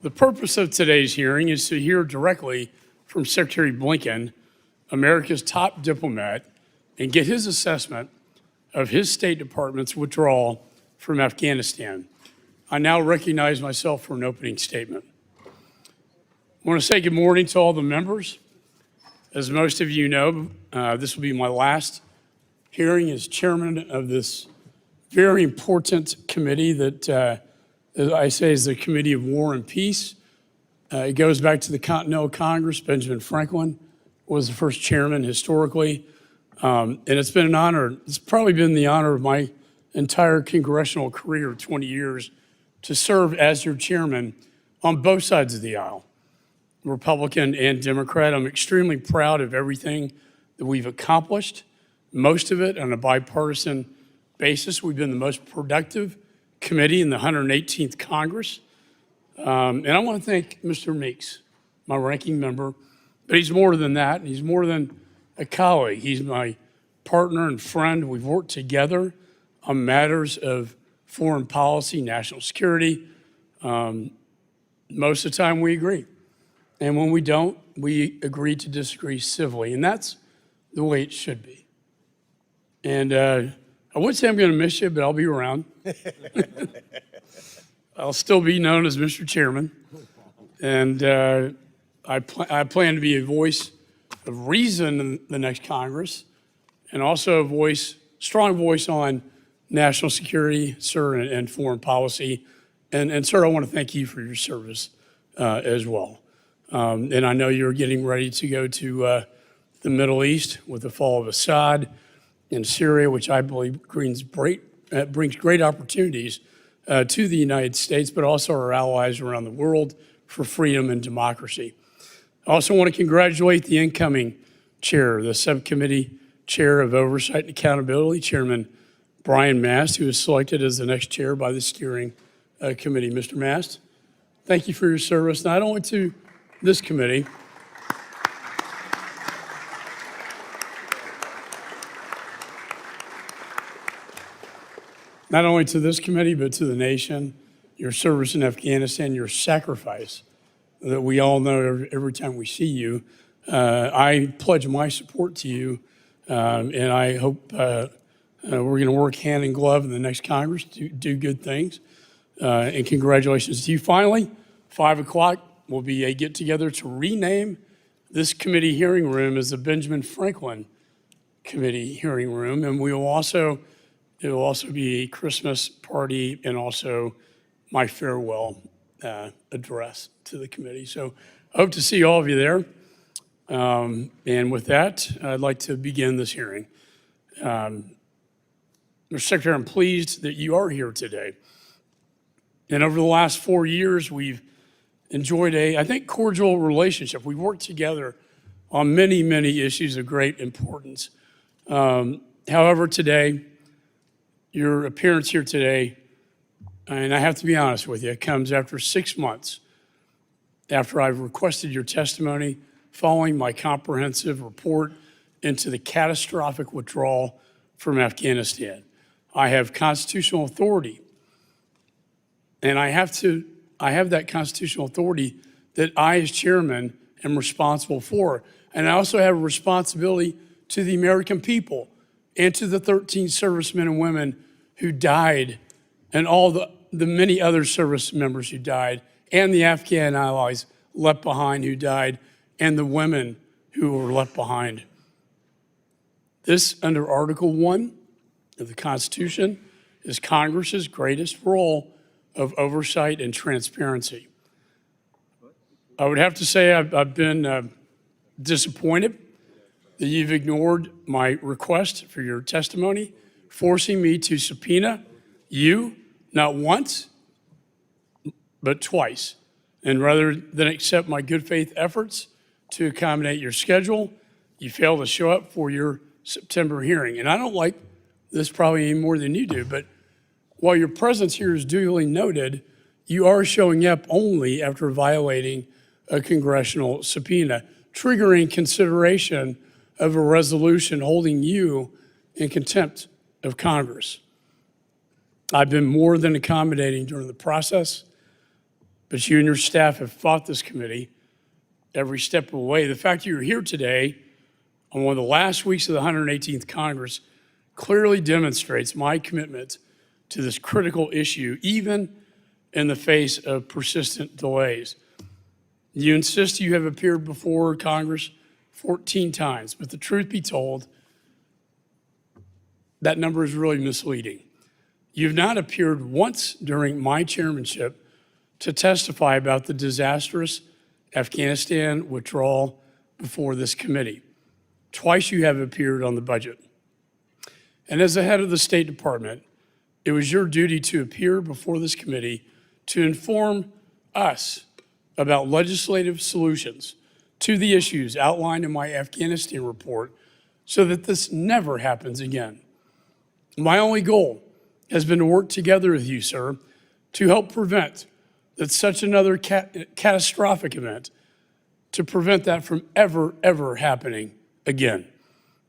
The purpose of today's hearing is to hear directly from Secretary Blinken, America's top diplomat, and get his assessment of his State Department's withdrawal from Afghanistan. I now recognize myself for an opening statement. I want to say good morning to all the members. As most of you know, this will be my last hearing as chairman of this very important committee that I say is the Committee of War and Peace. It goes back to the Continental Congress. Benjamin Franklin was the first chairman historically. And it's been an honor. It's probably been the honor of my entire congressional career, 20 years, to serve as your chairman on both sides of the aisle, Republican and Democrat. I'm extremely proud of everything that we've accomplished, most of it on a bipartisan basis. We've been the most productive committee in the 118th Congress. And I want to thank Mr. Meeks, my ranking member, but he's more than that. He's more than a colleague. He's my partner and friend. We've worked together on matters of foreign policy, national security. Most of the time we agree. And when we don't, we agree to disagree civilly. And that's the way it should be. And I would say I'm going to miss you, but I'll be around. I'll still be known as Mr. Chairman. And I plan to be a voice of reason in the next Congress, and also a strong voice on national security, sir, and foreign policy. And sir, I want to thank you for your service as well. And I know you're getting ready to go to the Middle East with the fall of Assad in Syria, which I believe brings great opportunities to the United States, but also our allies around the world for freedom and democracy. I also want to congratulate the incoming chair, the subcommittee chair of Oversight and Accountability, Chairman Brian Mast, who was selected as the next chair by the steering committee. Mr. Mast, thank you for your service, not only to this committee, but to the nation, your service in Afghanistan, your sacrifice that we all know every time we see you. I pledge my support to you, and I hope we're going to work hand in glove in the next Congress to do good things. And congratulations to you. Finally, 5 o'clock will be a get-together to rename this committee hearing room as the Benjamin Franklin Committee hearing room, and it will also be a Christmas party and also my farewell address to the committee. So I hope to see all of you there. And with that, I'd like to begin this hearing. Mr. Secretary, I'm pleased that you are here today. And over the last 4 years, we've enjoyed I think, cordial relationship. We've worked together on many, many issues of great importance. However, today, your appearance here today, and I have to be honest with you, it comes after 6 months after I've requested your testimony following my comprehensive report into the catastrophic withdrawal from Afghanistan. I have constitutional authority, and I have that constitutional authority that I, as chairman, am responsible for. And I also have a responsibility to the American people and to the 13 servicemen and women who died, and all the many other service members who died, and the Afghan allies left behind who died, and the women who were left behind. This, under Article 1 of the Constitution, is Congress's greatest role of oversight and transparency. I would have to say I've been disappointed that you've ignored my request for your testimony, forcing me to subpoena you not once, but twice. And rather than accept my good faith efforts to accommodate your schedule, you failed to show up for your September hearing. And I don't like this probably any more than you do, but while your presence here is duly noted, you are showing up only after violating a congressional subpoena, triggering consideration of a resolution holding you in contempt of Congress. I've been more than accommodating during the process. but you and your staff have fought this committee every step of the way. The fact that you're here today on one of the last weeks of the 118th Congress clearly demonstrates my commitment to this critical issue, even in the face of persistent delays. You insist you have appeared before Congress 14 times, but the truth be told, that number is really misleading. You've not appeared once during my chairmanship to testify about the disastrous Afghanistan withdrawal before this committee. Twice you have appeared on the budget. And as the head of the State Department, it was your duty to appear before this committee to inform us about legislative solutions to the issues outlined in my Afghanistan report so that this never happens again. My only goal has been to work together with you, sir, to help prevent that such another catastrophic event, to prevent that from ever happening again.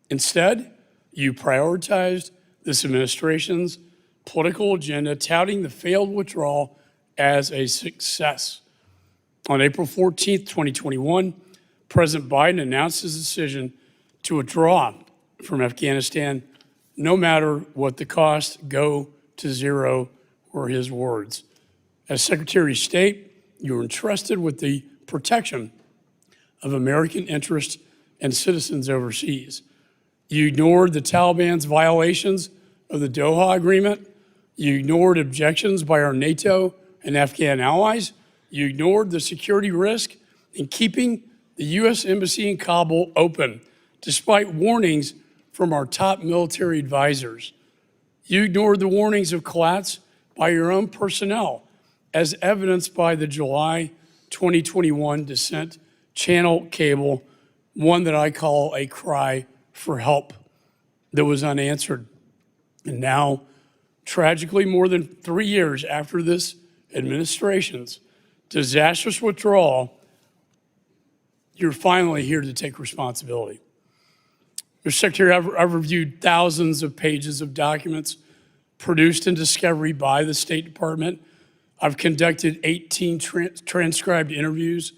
Instead, you prioritized this administration's political agenda, touting the failed withdrawal as a success. On April 14th, 2021, President Biden announced his decision to withdraw from Afghanistan, no matter what the cost, go to zero, were his words. As Secretary of State, you were entrusted with the protection of American interests and citizens overseas. You ignored the Taliban's violations of the Doha Agreement. You ignored objections by our NATO and Afghan allies. You ignored the security risk in keeping the U.S. Embassy in Kabul open, despite warnings from our top military advisors. You ignored the warnings of collapse by your own personnel, as evidenced by the July 2021 descent channel cable, one that I call a cry for help that was unanswered. And now, tragically, more than 3 years after this administration's disastrous withdrawal, you're finally here to take responsibility. Mr. Secretary, I've reviewed thousands of pages of documents produced in discovery by the State Department. I've conducted 18 transcribed interviews,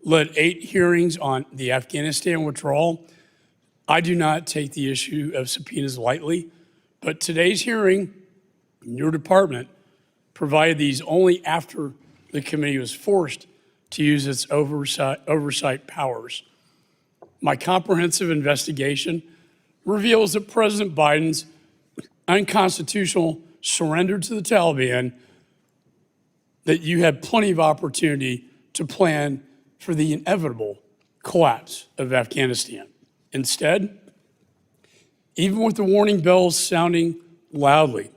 led 8 hearings on the Afghanistan withdrawal. I do not take the issue of subpoenas lightly, but today's hearing in your department provided these only after the committee was forced to use its oversight powers. My comprehensive investigation reveals that President Biden's unconstitutional surrender to the Taliban, that you had plenty of opportunity to plan for the inevitable collapse of Afghanistan. Instead, even with the warning bells sounding loudly,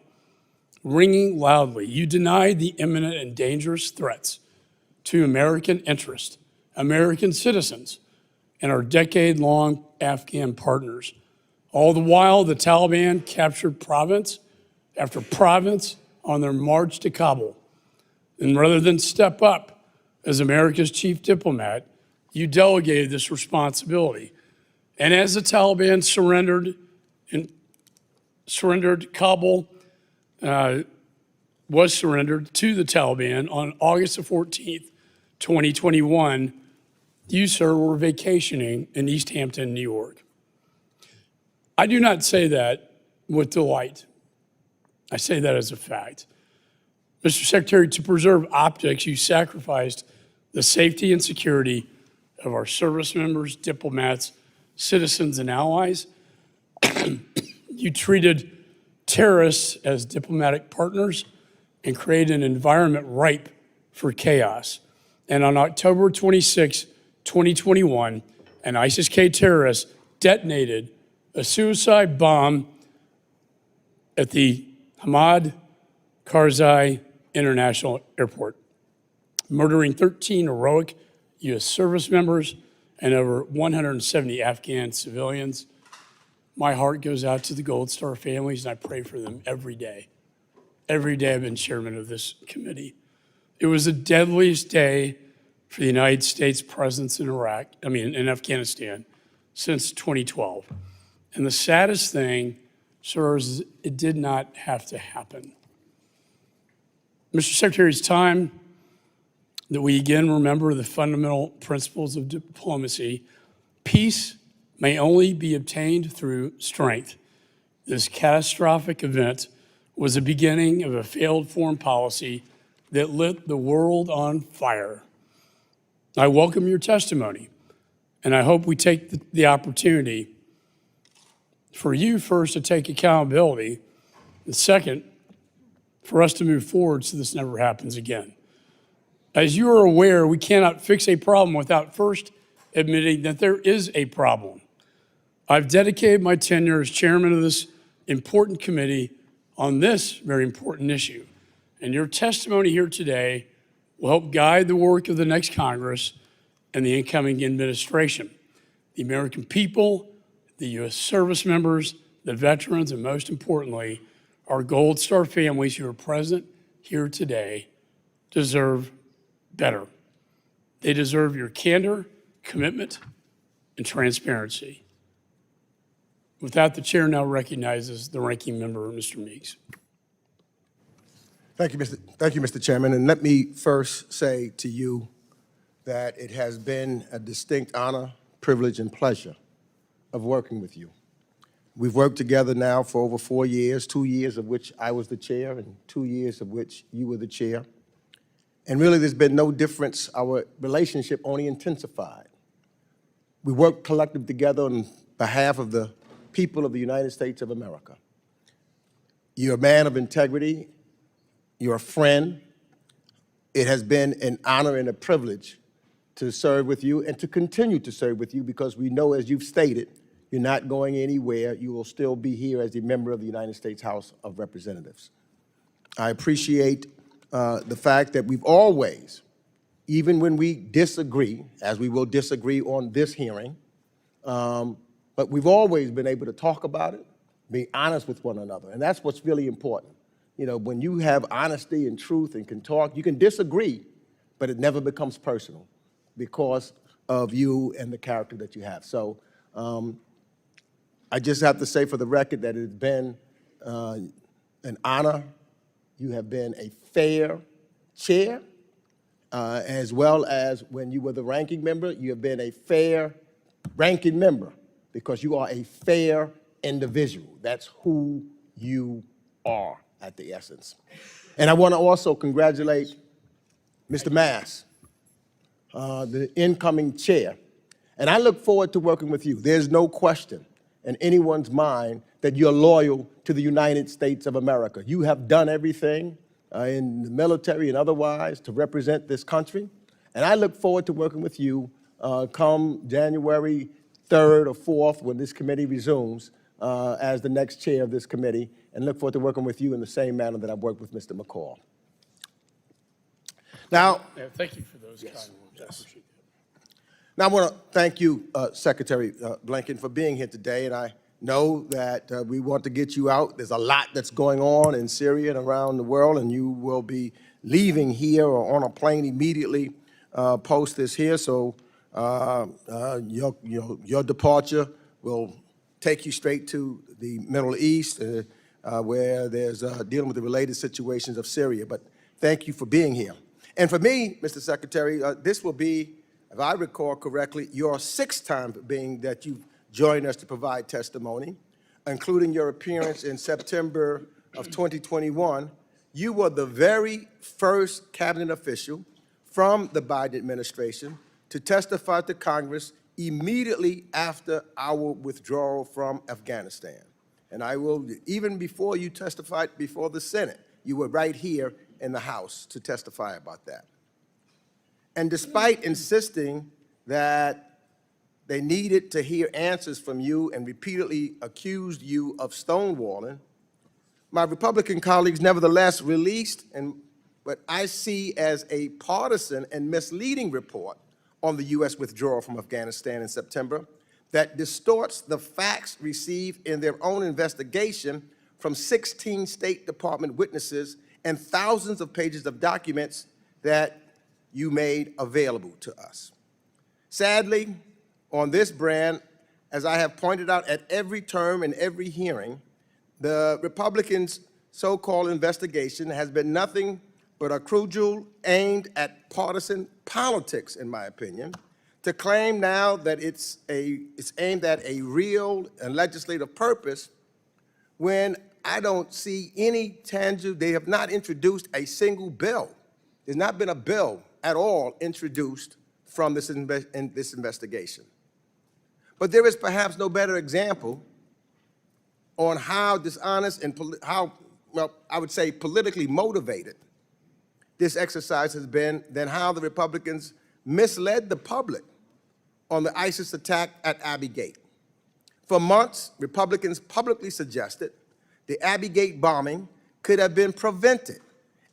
ringing loudly, you denied the imminent and dangerous threats to American interests, American citizens, and our decade-long Afghan partners. All the while, the Taliban captured province after province on their march to Kabul. And rather than step up as America's chief diplomat, you delegated this responsibility. And as the Taliban Kabul was surrendered to the Taliban on August the 14th, 2021, you, sir, were vacationing in East Hampton, New York. I do not say that with delight. I say that as a fact. Mr. Secretary, to preserve optics, you sacrificed the safety and security of our service members, diplomats, citizens, and allies. You treated terrorists as diplomatic partners and created an environment ripe for chaos. And on October 26, 2021, an ISIS-K terrorist detonated a suicide bomb at the Hamid Karzai International Airport, murdering 13 heroic U.S. service members and over 170 Afghan civilians. My heart goes out to the Gold Star families, and I pray for them every day. Every day I've been chairman of this committee. It was the deadliest day for the United States presence in in Afghanistan since 2012. And the saddest thing, sir, is it did not have to happen. Mr. Secretary, it's time that we again remember the fundamental principles of diplomacy. Peace may only be obtained through strength. This catastrophic event was the beginning of a failed foreign policy that lit the world on fire. I welcome your testimony, and I hope we take the opportunity for you first to take accountability, and second, for us to move forward so this never happens again. As you are aware, we cannot fix a problem without first admitting that there is a problem. I've dedicated my tenure as chairman of this important committee on this very important issue, and your testimony here today will help guide the work of the next Congress and the incoming administration. The American people, the U.S. service members, the veterans, and most importantly, our Gold Star families who are present here today deserve better. They deserve your candor, commitment, and transparency. With that, the chair now recognizes the ranking member, Mr. Meeks. Thank you, Mr. Chairman. And let me first say to you that it has been a distinct honor, privilege, and pleasure of working with you. We've worked together now for over 4 years, 2 years of which I was the chair and 2 years of which you were the chair. And really, there's been no difference. Our relationship only intensified. We worked collectively together on behalf of the people of the United States of America. You're a man of integrity. You're a friend. It has been an honor and a privilege to serve with you and to continue to serve with you because we know, as you've stated, you're not going anywhere. You will still be here as a member of the United States House of Representatives. I appreciate the fact that we've always, even when we disagree, as we will disagree on this hearing, but we've always been able to talk about it, be honest with one another, and that's what's really important. You know, when you have honesty and truth and can talk, you can disagree, but it never becomes personal because of you and the character that you have. So I just have to say for the record that it's been an honor. You have been a fair chair, as well as when you were the ranking member, you have been a fair ranking member because you are a fair individual. That's who you are at the essence. And I want to also congratulate Mr. Mass, the incoming chair. And I look forward to working with you. There's no question in anyone's mind that you're loyal to the United States of America. You have done everything in the military and otherwise to represent this country. And I look forward to working with you come January 3rd or 4th when this committee resumes as the next chair of this committee, and look forward to working with you in the same manner that I've worked with Mr. McCall. Now, Thank you for those kind words. I Yes. appreciate that. Now, I want to thank you, Secretary Blinken, for being here today, and I know that we want to get you out. There's a lot that's going on in Syria and around the world, and you will be leaving here or on a plane immediately post this here, so your departure will take you straight to the Middle East, where there's dealing with the related situations of Syria. But thank you for being here. And for me, Mr. Secretary, this will be, if I recall correctly, your 6th time being that you've joined us to provide testimony, including your appearance in September of 2021. You were the very first cabinet official from the Biden administration to testify to Congress immediately after our withdrawal from Afghanistan. And I will, even before you testified before the Senate, you were right here in the House to testify about that. And despite insisting that they needed to hear answers from you and repeatedly accused you of stonewalling, my Republican colleagues nevertheless released what I see as a partisan and misleading report on the U.S. withdrawal from Afghanistan in September that distorts the facts received in their own investigation from 16 State Department witnesses and thousands of pages of documents that you made available to us. Sadly, on this brand, as I have pointed out at every term and every hearing, the Republicans' so-called investigation has been nothing but a cudgel aimed at partisan politics, in my opinion, to claim now that it's aimed at a real and legislative purpose when I don't see any tangible, they have not introduced a single bill. There's not been a bill at all introduced from this investigation. But there is perhaps no better example on how dishonest and I would say politically motivated this exercise has been than how the Republicans misled the public on the ISIS attack at Abbey Gate. For months, Republicans publicly suggested the Abbey Gate bombing could have been prevented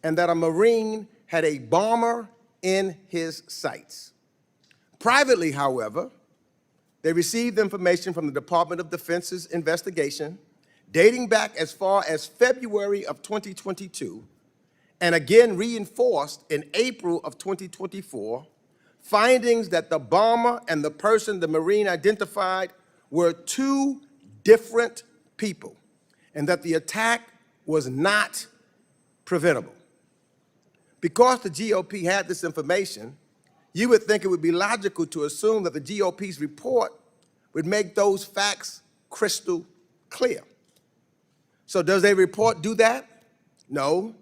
and that a Marine had a bomber in his sights. Privately, however, they received information from the Department of Defense's investigation dating back as far as February of 2022 and again reinforced in April of 2024, findings that the bomber and the person the Marine identified were two different people and that the attack was not preventable. Because the GOP had this information, you would think it would be logical to assume that the GOP's report would make those facts crystal clear. So does their report do that? No.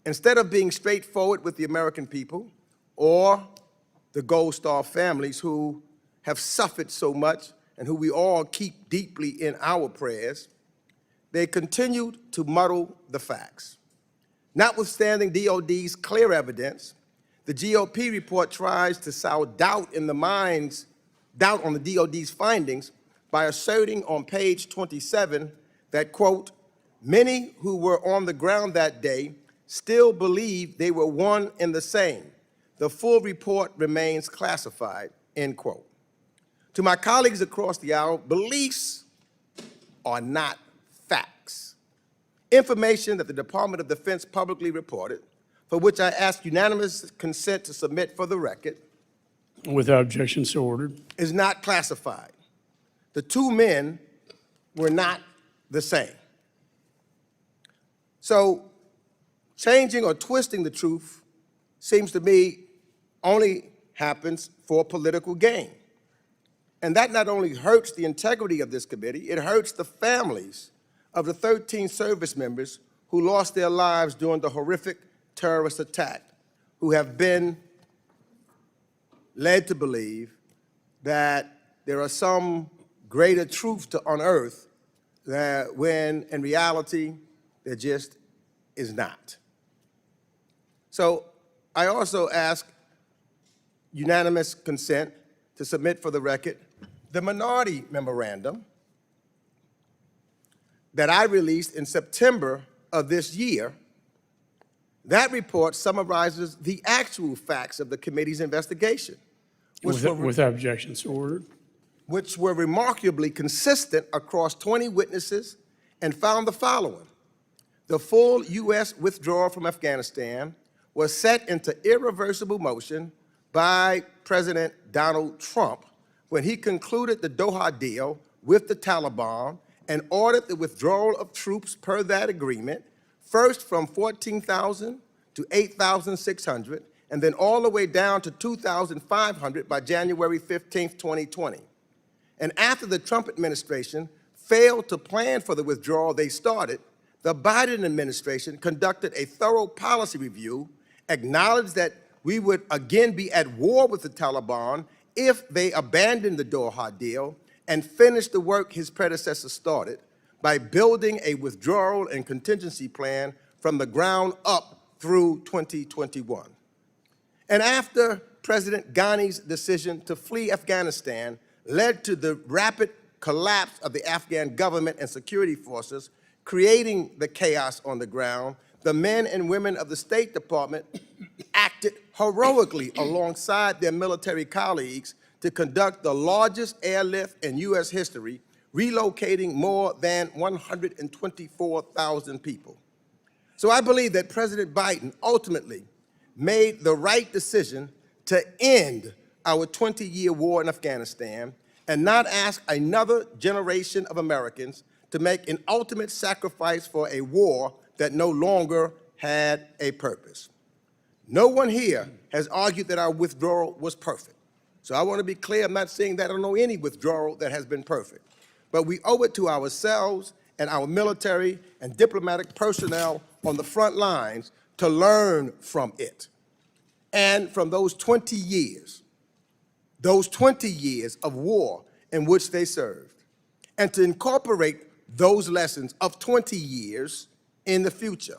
Instead of being straightforward with the American people or the Gold Star families who have suffered so much and who we all keep deeply in our prayers, they continued to muddle the facts. Notwithstanding DOD's clear evidence, the GOP report tries to sow doubt on the DOD's findings by asserting on page 27 that, quote, many who were on the ground that day still believe they were one and the same. The full report remains classified, end quote. To my colleagues across the aisle, beliefs are not facts. Information that the Department of Defense publicly reported, for which I ask unanimous consent to submit for the record, Without objection, so ordered. is not classified. The two men were not the same. So changing or twisting the truth seems to me only happens for political gain. And that not only hurts the integrity of this committee, it hurts the families of the 13 service members who lost their lives during the horrific terrorist attack, who have been led to believe that there are some greater truth to unearth that when in reality there just is not. So I also ask unanimous consent to submit for the record the minority memorandum that I released in September of this year. That report summarizes the actual facts of the committee's investigation, Without objection, so ordered. which were remarkably consistent across 20 witnesses and found the following. The full U.S. withdrawal from Afghanistan was set into irreversible motion by President Donald Trump when he concluded the Doha deal with the Taliban and ordered the withdrawal of troops per that agreement, first from 14,000 to 8,600, and then all the way down to 2,500 by January 15, 2020. And after the Trump administration failed to plan for the withdrawal they started, the Biden administration conducted a thorough policy review, acknowledged that we would again be at war with the Taliban if they abandoned the Doha deal, and finished the work his predecessor started by building a withdrawal and contingency plan from the ground up through 2021. And after President Ghani's decision to flee Afghanistan led to the rapid collapse of the Afghan government and security forces, creating the chaos on the ground, the men and women of the State Department acted heroically alongside their military colleagues to conduct the largest airlift in U.S. history, relocating more than 124,000 people. So I believe that President Biden ultimately made the right decision to end our 20-year war in Afghanistan and not ask another generation of Americans to make an ultimate sacrifice for a war that no longer had a purpose. No one here has argued that our withdrawal was perfect. So I want to be clear, I'm not saying that I don't know any withdrawal that has been perfect. But we owe it to ourselves and our military and diplomatic personnel on the front lines to learn from it. And from those 20 years of war in which they served, and to incorporate those lessons of 20 years in the future.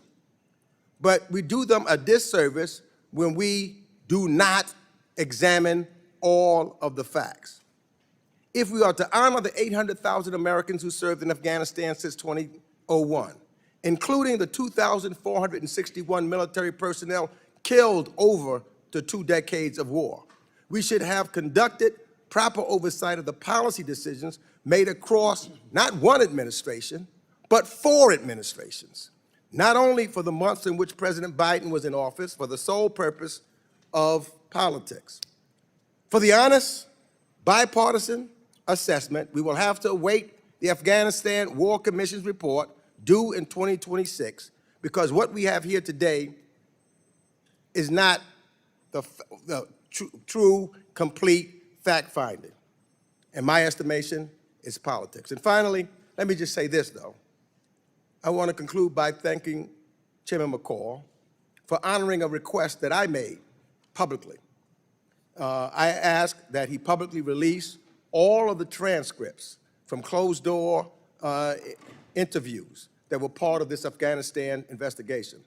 But we do them a disservice when we do not examine all of the facts. If we are to honor the 800,000 Americans who served in Afghanistan since 2001, including the 2,461 military personnel killed over the 2 decades of war, we should have conducted proper oversight of the policy decisions made across not one administration, but 4 administrations, not only for the months in which President Biden was in office for the sole purpose of politics. For the honest, bipartisan assessment, we will have to await the Afghanistan War Commission's report due in 2026, because what we have here today is not the true, complete fact-finding. In my estimation, it's politics. And finally, let me just say this, though. I want to conclude by thanking Chairman McCall for honoring a request that I made publicly. I asked that he publicly release all of the transcripts from closed-door interviews that were part of this Afghanistan investigation.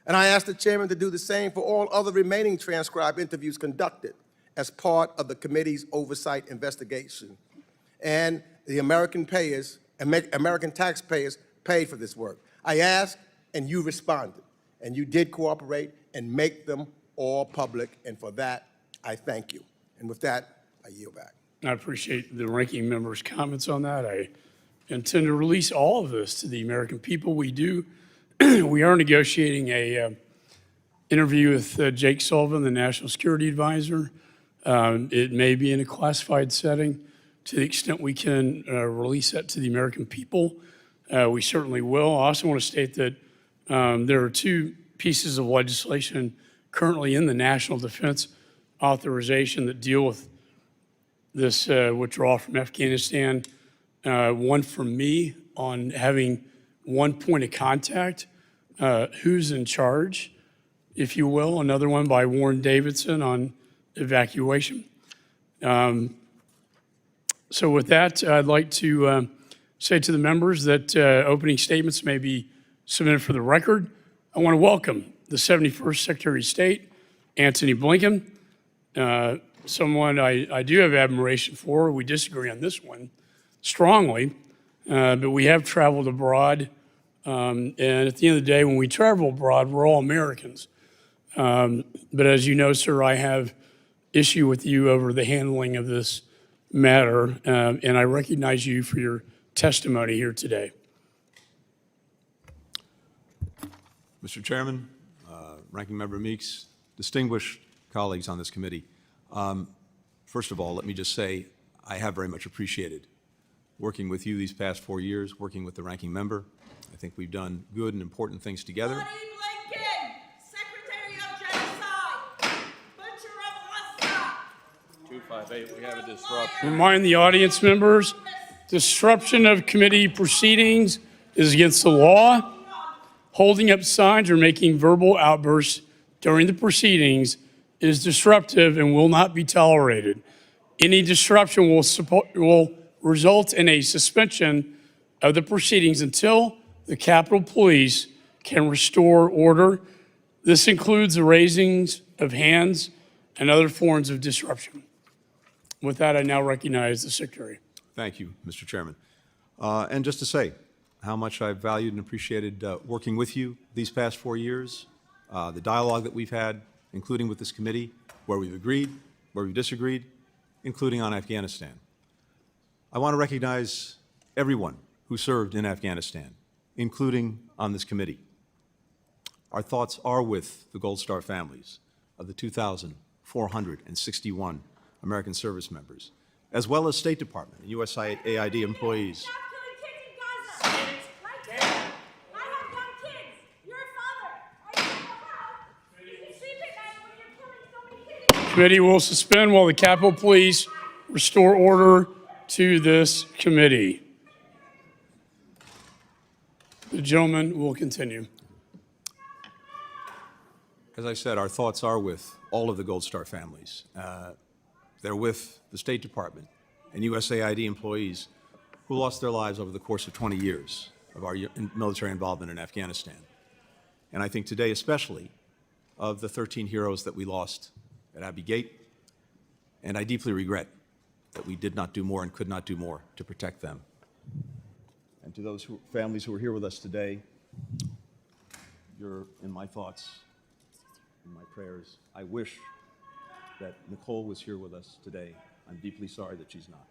And I asked the chairman to do the same for all other remaining transcribed interviews conducted as part of the committee's oversight investigation. And the American taxpayers paid for this work. I asked, and you responded, and you did cooperate and make them all public, and for that, I thank you. And with that, I yield back. I appreciate the ranking member's comments on that. I intend to release all of this to the American people. We do. We are negotiating a interview with Jake Sullivan, the National Security Advisor. It may be in a classified setting. To the extent we can release that to the American people, we certainly will. I also want to state that there are 2 pieces of legislation currently in the National Defense Authorization that deal with this withdrawal from Afghanistan. One from me on having one point of contact, who's in charge, if you will. Another one by Warren Davidson on evacuation. So with that, I'd like to say to the members that opening statements may be submitted for the record. I want to welcome the 71st Secretary of State, Antony Blinken, someone I do have admiration for. We disagree on this one strongly, but we have traveled abroad. And at the end of the day, when we travel abroad, we're all Americans. But as you know, sir, I have issue with you over the handling of this matter, and I recognize you for your testimony here today. Mr. Chairman, Ranking Member Meeks, distinguished colleagues on this committee, first of all, let me just say I have very much appreciated working with you these past 4 years, working with the Ranking Member. I think we've done good and important things together. Blinken, Secretary of Genocide, Butcher of Russia. 258, we have a disruption. Remind the audience members, disruption of committee proceedings is against the law. Holding up signs or making verbal outbursts during the proceedings is disruptive and will not be tolerated. Any disruption will result in a suspension of the proceedings until the Capitol Police can restore order. This includes the raisings of hands and other forms of disruption. With that, I now recognize the Secretary. Thank you, Mr. Chairman. And just to say how much I've valued and appreciated working with you these past 4 years, the dialogue that we've had, including with this committee, where we've agreed, where we've disagreed, including on Afghanistan. I want to recognize everyone who served in Afghanistan, including on this committee. Our thoughts are with the Gold Star families of the 2,461 American service members, as well as State Department and USAID employees. Committee will suspend while the Capitol Police restore order to this committee. The gentleman will continue. As I said, our thoughts are with all of the Gold Star families. They're with the State Department and USAID employees who lost their lives over the course of 20 years of our military involvement in Afghanistan. And I think today especially of the 13 heroes that we lost at Abbey Gate, and I deeply regret that we did not do more and could not do more to protect them. And to those families who are here with us today, you're in my thoughts, in my prayers. I wish that Nicole was here with us today. I'm deeply sorry that she's not.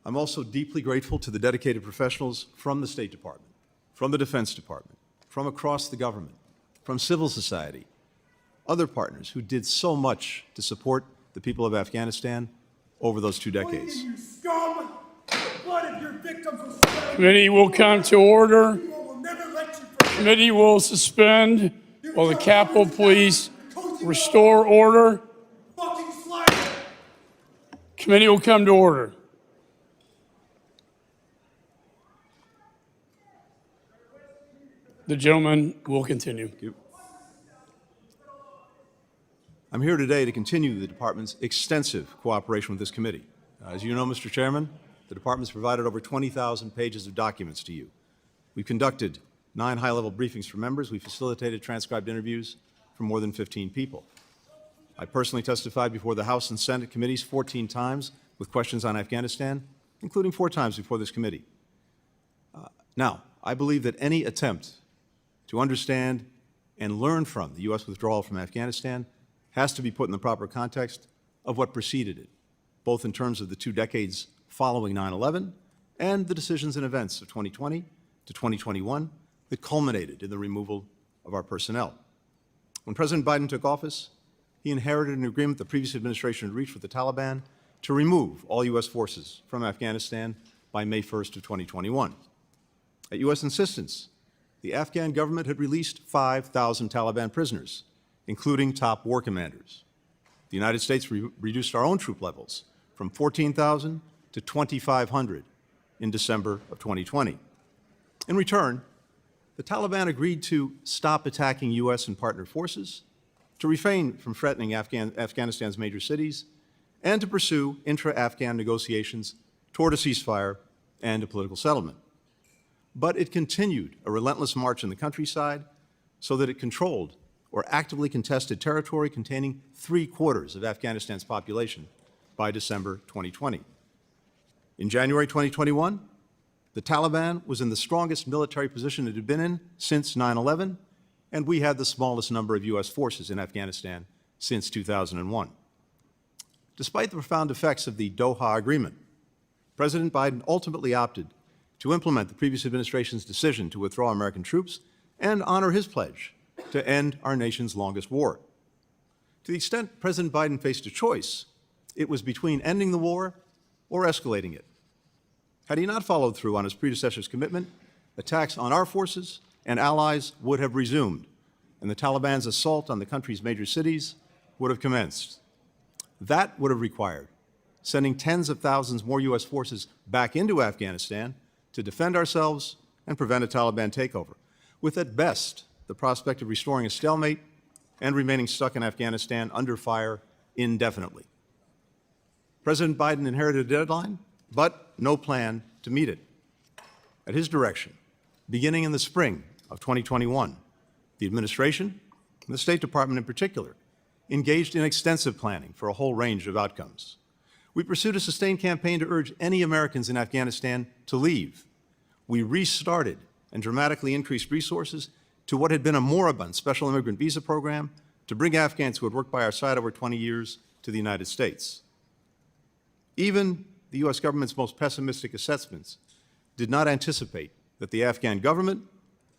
I'm also deeply grateful to the dedicated professionals from the State Department, from the Defense Department, from across the government, from civil society, other partners who did so much to support the people of Afghanistan over those 2 decades. You scum! The blood of your victims will spill. Committee will come to order. People will never let you forget. Committee will suspend while the Capitol Police restore order. Fucking slayer! Committee will come to order. The gentleman will continue. Thank you. I'm here today to continue the Department's extensive cooperation with this committee. As you know, Mr. Chairman, the Department's provided over 20,000 pages of documents to you. We've conducted 9 high-level briefings for members. We facilitated transcribed interviews from more than 15 people. I personally testified before the House and Senate committees 14 times with questions on Afghanistan, including 4 times before this committee. Now, I believe that any attempt to understand and learn from the U.S. withdrawal from Afghanistan has to be put in the proper context of what preceded it, both in terms of the 2 decades following 9/11 and the decisions and events of 2020 to 2021 that culminated in the removal of our personnel. When President Biden took office, he inherited an agreement the previous administration had reached with the Taliban to remove all U.S. forces from Afghanistan by May 1st of 2021. At U.S. insistence, the Afghan government had released 5,000 Taliban prisoners, including top war commanders. The United States reduced our own troop levels from 14,000 to 2,500 in December of 2020. In return, the Taliban agreed to stop attacking U.S. and partner forces, to refrain from threatening Afghanistan's major cities, and to pursue intra-Afghan negotiations toward a ceasefire and a political settlement. But it continued a relentless march in the countryside so that it controlled or actively contested territory containing 3/4 of Afghanistan's population by December 2020. In January 2021, the Taliban was in the strongest military position it had been in since 9/11, and we had the smallest number of U.S. forces in Afghanistan since 2001. Despite the profound effects of the Doha Agreement, President Biden ultimately opted to implement the previous administration's decision to withdraw American troops and honor his pledge to end our nation's longest war. To the extent President Biden faced a choice, it was between ending the war or escalating it. Had he not followed through on his predecessor's commitment, attacks on our forces and allies would have resumed, and the Taliban's assault on the country's major cities would have commenced. That would have required sending tens of thousands more U.S. forces back into Afghanistan to defend ourselves and prevent a Taliban takeover, with at best the prospect of restoring a stalemate and remaining stuck in Afghanistan under fire indefinitely. President Biden inherited a deadline, but no plan to meet it. At his direction, beginning in the spring of 2021, the administration, and the State Department in particular, engaged in extensive planning for a whole range of outcomes. We pursued a sustained campaign to urge any Americans in Afghanistan to leave. We restarted and dramatically increased resources to what had been a moribund special immigrant visa program to bring Afghans who had worked by our side over 20 years to the United States. Even the U.S. government's most pessimistic assessments did not anticipate that the Afghan government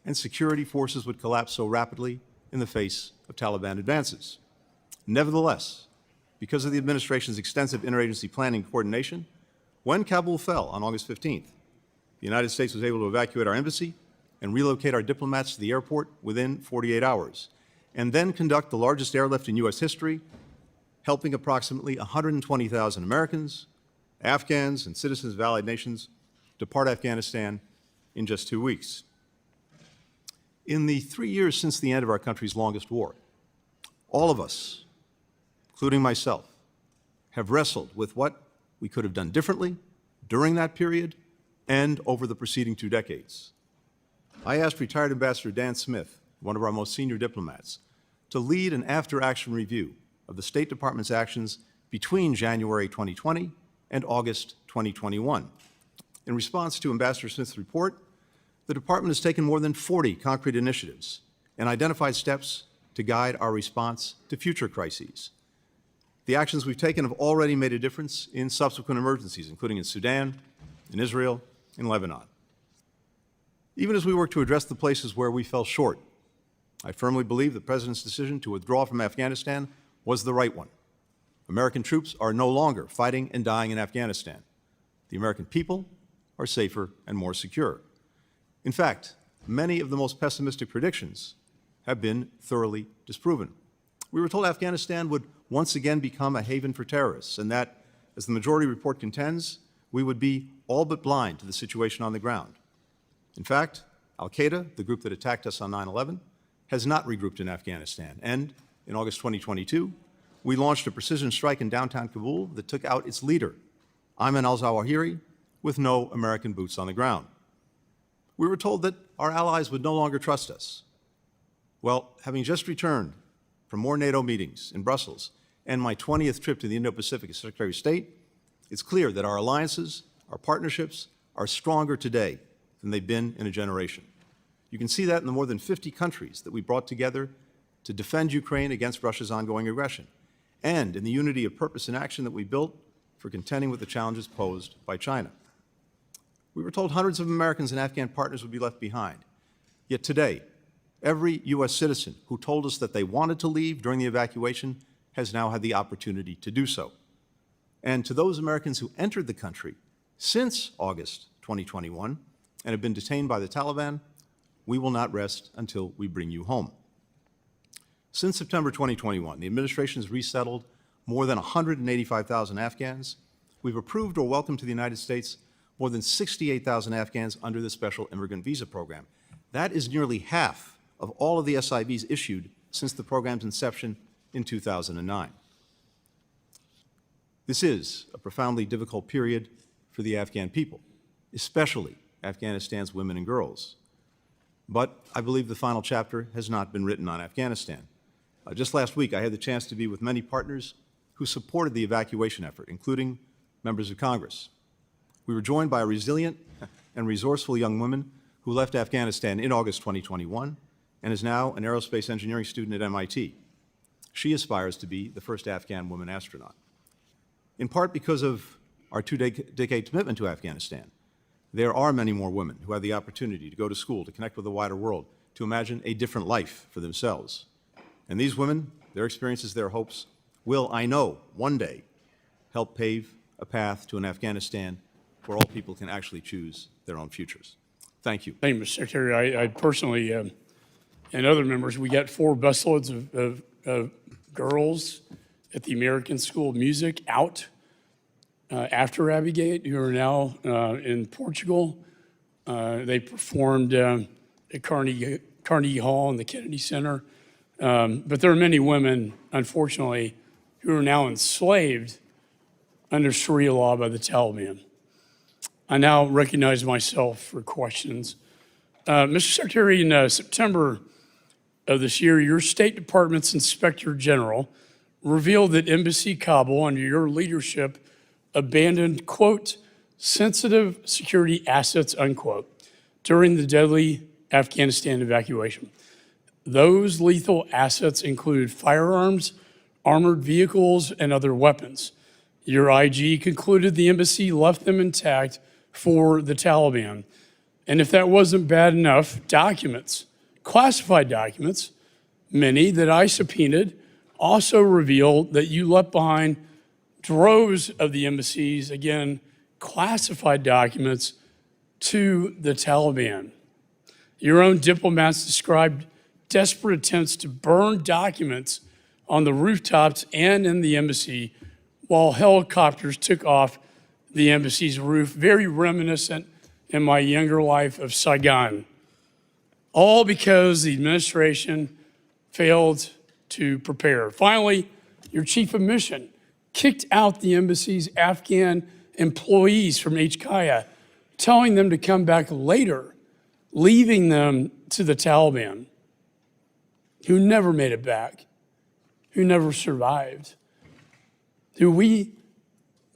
and security forces would collapse so rapidly in the face of Taliban advances. Nevertheless, because of the administration's extensive interagency planning and coordination, when Kabul fell on August 15th, the United States was able to evacuate our embassy and relocate our diplomats to the airport within 48 hours. and then conduct the largest airlift in U.S. history, helping approximately 120,000 Americans, Afghans, and citizens of allied nations depart Afghanistan in just 2 weeks. In the 3 years since the end of our country's longest war, all of us, including myself, have wrestled with what we could have done differently during that period and over the preceding 2 decades. I asked retired Ambassador Dan Smith, one of our most senior diplomats, to lead an after-action review of the State Department's actions between January 2020 and August 2021. In response to Ambassador Smith's report, the Department has taken more than 40 concrete initiatives and identified steps to guide our response to future crises. The actions we've taken have already made a difference in subsequent emergencies, including in Sudan, in Israel, in Lebanon. Even as we work to address the places where we fell short, I firmly believe the President's decision to withdraw from Afghanistan was the right one. American troops are no longer fighting and dying in Afghanistan. The American people are safer and more secure. In fact, many of the most pessimistic predictions have been thoroughly disproven. We were told Afghanistan would once again become a haven for terrorists, and that, as the majority report contends, we would be all but blind to the situation on the ground. In fact, al-Qaeda, the group that attacked us on 9/11, has not regrouped in Afghanistan, and in August 2022, we launched a precision strike in downtown Kabul that took out its leader, Ayman al-Zawahiri, with no American boots on the ground. We were told that our allies would no longer trust us. Well, having just returned from more NATO meetings in Brussels and my 20th trip to the Indo-Pacific as Secretary of State, it's clear that our alliances, our partnerships, are stronger today than they've been in a generation. You can see that in the more than 50 countries that we brought together to defend Ukraine against Russia's ongoing aggression, and in the unity of purpose and action that we built for contending with the challenges posed by China. We were told hundreds of Americans and Afghan partners would be left behind. Yet today, every U.S. citizen who told us that they wanted to leave during the evacuation has now had the opportunity to do so. And to those Americans who entered the country since August 2021 and have been detained by the Taliban, we will not rest until we bring you home. Since September 2021, the administration has resettled more than 185,000 Afghans. We've approved or welcomed to the United States more than 68,000 Afghans under the Special Immigrant Visa Program. That is nearly half of all of the SIVs issued since the program's inception in 2009. This is a profoundly difficult period for the Afghan people, especially Afghanistan's women and girls. But I believe the final chapter has not been written on Afghanistan. Just last week, I had the chance to be with many partners who supported the evacuation effort, including members of Congress. We were joined by a resilient and resourceful young woman who left Afghanistan in August 2021 and is now an aerospace engineering student at MIT. She aspires to be the first Afghan woman astronaut. In part because of our two-decade commitment to Afghanistan, there are many more women who have the opportunity to go to school, to connect with the wider world, to imagine a different life for themselves. And these women, their experiences, their hopes, will, I know, one day help pave a path to an Afghanistan where all people can actually choose their own futures. Thank you. Thank you, Mr. Secretary. I personally, and other members, we got 4 busloads of girls at the American School of Music out after Abbeygate, who are now in Portugal. They performed at Carnegie Hall and the Kennedy Center. But there are many women, unfortunately, who are now enslaved under Sharia law by the Taliban. I now recognize myself for questions. Mr. Secretary, in September of this year, your State Department's Inspector General revealed that Embassy Kabul, under your leadership, abandoned, quote, sensitive security assets, unquote, during the deadly Afghanistan evacuation. Those lethal assets included firearms, armored vehicles, and other weapons. Your IG concluded the embassy left them intact for the Taliban. And if that wasn't bad enough, documents, classified documents, many that I subpoenaed, also revealed that you left behind droves of the embassy's, again, classified documents to the Taliban. Your own diplomats described desperate attempts to burn documents on the rooftops and in the embassy while helicopters took off the embassy's roof, very reminiscent in my younger life of Saigon. All because the administration failed to prepare. Finally, your chief of mission kicked out the embassy's Afghan employees from HKIA, telling them to come back later, leaving them to the Taliban, who never made it back, who never survived, who we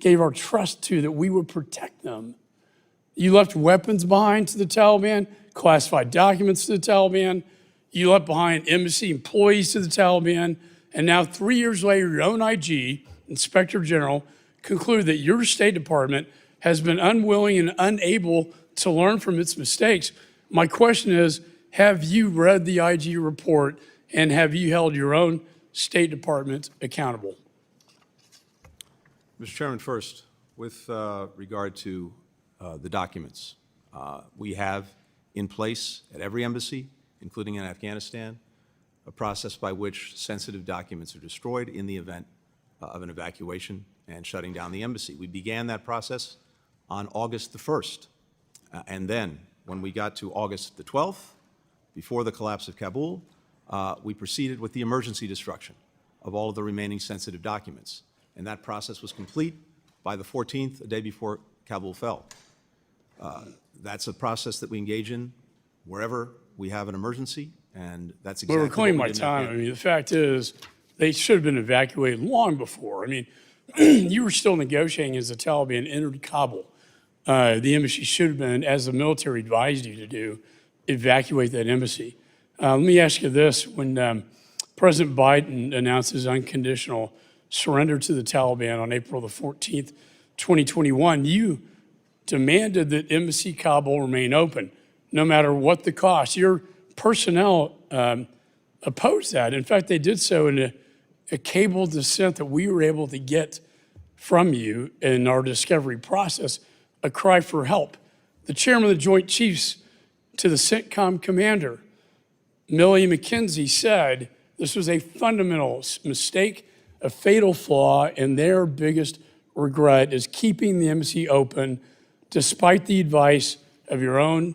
gave our trust to that we would protect them. You left weapons behind to the Taliban, classified documents to the Taliban. You left behind embassy employees to the Taliban. And now 3 years later, your own IG, Inspector General, concluded that your State Department has been unwilling and unable to learn from its mistakes. My question is, have you read the IG report and have you held your own State Department accountable? Mr. Chairman, first, with regard to the documents, we have in place at every embassy, including in Afghanistan, a process by which sensitive documents are destroyed in the event of an evacuation and shutting down the embassy. We began that process on August the 1st. And then when we got to August the 12th, before the collapse of Kabul, we proceeded with the emergency destruction of all of the remaining sensitive documents. And that process was complete by the 14th, a day before Kabul fell. That's a process that we engage in wherever we have an emergency, and that's exactly We're reclaiming what my we did in time. I Afghanistan. mean, the fact is, they should have been evacuated long before. I mean, you were still negotiating as the Taliban entered Kabul. The embassy should have been, as the military advised you to do, evacuate that embassy. Let me ask you this. When President Biden announced his unconditional surrender to the Taliban on April the 14th, 2021, you demanded that Embassy Kabul remain open, no matter what the cost. Your personnel opposed that. In fact, they did so in a cable dissent that we were able to get from you in our discovery process, a cry for help. The chairman of the Joint Chiefs to the CENTCOM commander, Millie McKenzie, said this was a fundamental mistake, a fatal flaw, and their biggest regret is keeping the embassy open despite the advice of your own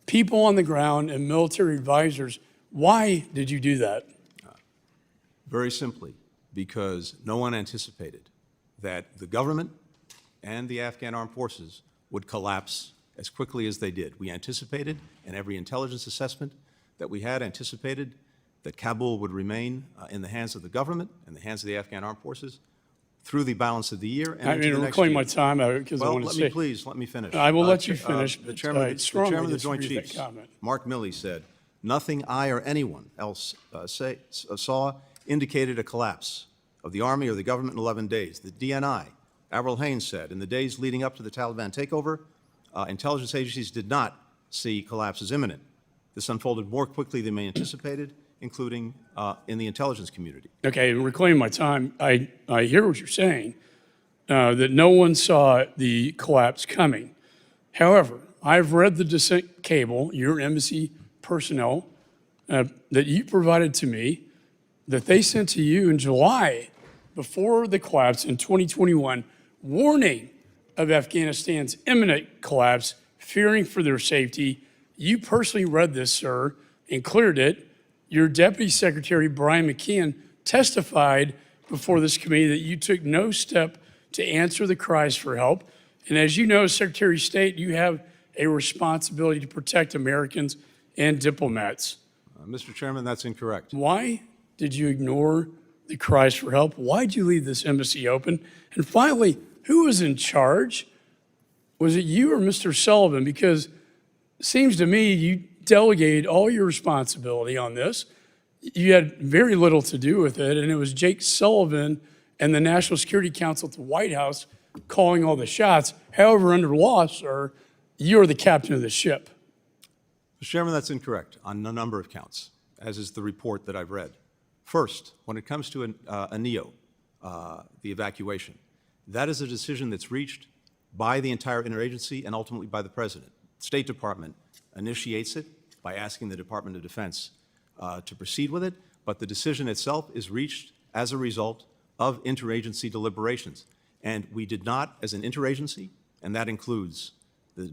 people on the ground and military advisors. Why did you do that? Very simply, because no one anticipated that the government and the Afghan armed forces would collapse as quickly as they did. We anticipated, and every intelligence assessment that we had anticipated, that Kabul would remain in the hands of the government and the hands of the Afghan armed forces through the balance of the year and I into mean, the next reclaim year. my time because I Well, want to let say. me please, let me finish. I will let you finish, The but chairman, I the strongly chairman of the Joint disagree with Chiefs, that comment. Mark Milley, said, nothing I or anyone else saw indicated a collapse of the army or the government in 11 days. The DNI, Avril Haines, said, in the days leading up to the Taliban takeover, intelligence agencies did not see collapse as imminent. This unfolded more quickly than they anticipated, including in the intelligence community. Okay, and reclaim my time. I hear what you're saying, that no one saw the collapse coming. However, I've read the dissent cable, your embassy personnel, that you provided to me, that they sent to you in July before the collapse in 2021, warning of Afghanistan's imminent collapse, fearing for their safety. You personally read this, sir, and cleared it. Your Deputy Secretary, Brian McKeon, testified before this committee that you took no step to answer the cries for help. And as you know, as Secretary of State, you have a responsibility to protect Americans and diplomats. Mr. Chairman, that's incorrect. Why did you ignore the cries for help? Why did you leave this embassy open? And finally, who was in charge? Was it you or Mr. Sullivan? Because it seems to me you delegated all your responsibility on this. You had very little to do with it, and it was Jake Sullivan and the National Security Council at the White House calling all the shots. However, under law, sir, you're the captain of the ship. Mr. Chairman, that's incorrect on a number of counts, as is the report that I've read. First, when it comes to a NEO, the evacuation, that is a decision that's reached by the entire interagency and ultimately by the President. The State Department initiates it by asking the Department of Defense to proceed with it, but the decision itself is reached as a result of interagency deliberations. And we did not, as an interagency, and that includes the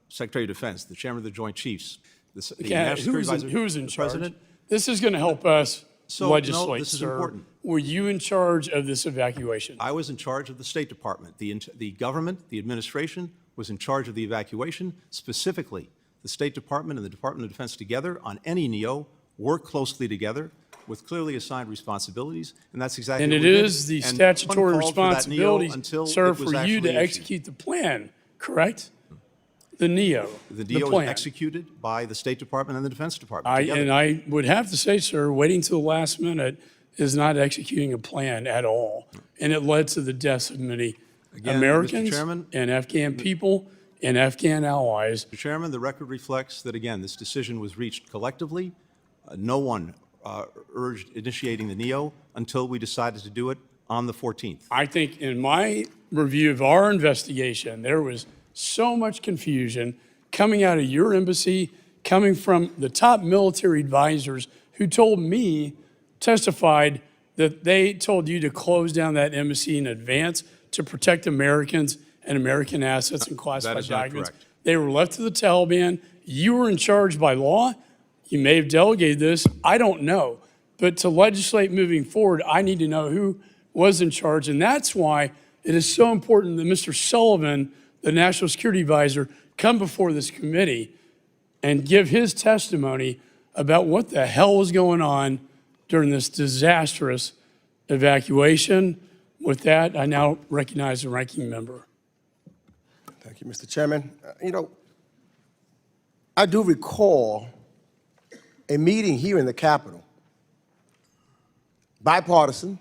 Secretary of Defense, the Chairman of the Joint Chiefs, the Yeah, National Security Advisor, who's in the charge? President. This is going to help us So, legislate, no, this is sir. important. Were you in charge of this evacuation? I was in charge of the State Department. The government, the administration, was in charge of the evacuation. Specifically, the State Department and the Department of Defense together on any NEO work closely together with clearly assigned responsibilities, and that's exactly And what it we did. is the And statutory one called for that NEO responsibility, until sir, it was for you actually to issued. execute the plan, correct? The NEO, The the NEO is plan. executed by the State Department and the Defense Department together. And I would have to say, sir, waiting till the last minute is not executing a plan at all. And it led to the deaths of many Again, Mr. Americans Chairman, and Afghan people and Afghan allies. Mr. Chairman, the record reflects that, again, this decision was reached collectively. No one urged initiating the NEO until we decided to do it on the 14th. I think in my review of our investigation, there was so much confusion coming out of your embassy, coming from the top military advisors who told me, testified that they told you to close down that embassy in advance to protect Americans and American assets and classified is not documents. correct. They were left to the Taliban. You were in charge by law. You may have delegated this. I don't know. But to legislate moving forward, I need to know who was in charge. And that's why it is so important that Mr. Sullivan, the National Security Advisor, come before this committee and give his testimony about what the hell was going on during this disastrous evacuation. With that, I now recognize the ranking member. Thank you, Mr. Chairman. You know, I do recall a meeting here in the Capitol, bipartisan,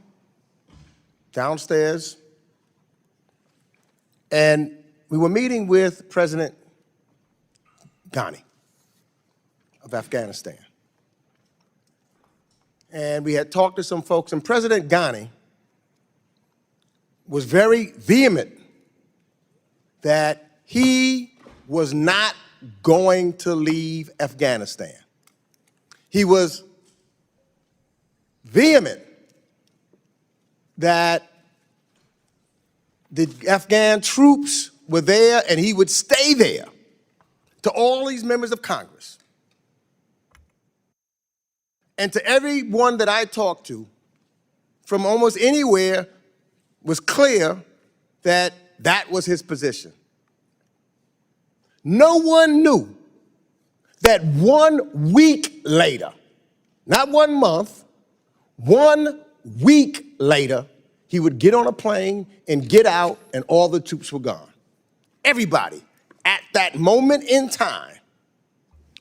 downstairs, and we were meeting with President Ghani of Afghanistan. And we had talked to some folks, and President Ghani was very vehement that he was not going to leave Afghanistan. He was vehement that the Afghan troops were there and he would stay there, to all these members of Congress. And to everyone that I talked to from almost anywhere was clear that that was his position. No one knew that 1 week later, not 1 month, 1 week later, he would get on a plane and get out and all the troops were gone. Everybody at that moment in time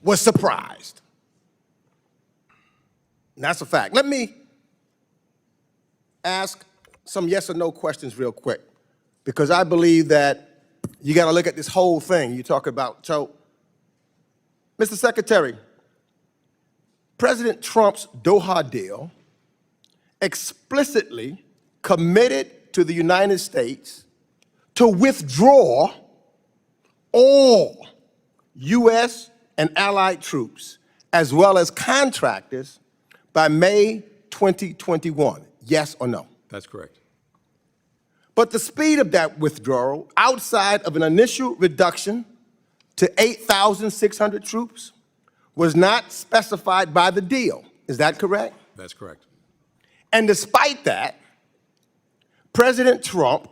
was surprised. And that's a fact. Let me ask some yes or no questions real quick, because I believe that you got to look at this whole thing you talk about. So, Mr. Secretary, President Trump's Doha deal explicitly committed to the United States to withdraw all U.S. and allied troops, as well as contractors, by May 2021. Yes or no? That's correct. But the speed of that withdrawal, outside of an initial reduction to 8,600 troops, was not specified by the deal. Is that correct? That's correct. And despite that, President Trump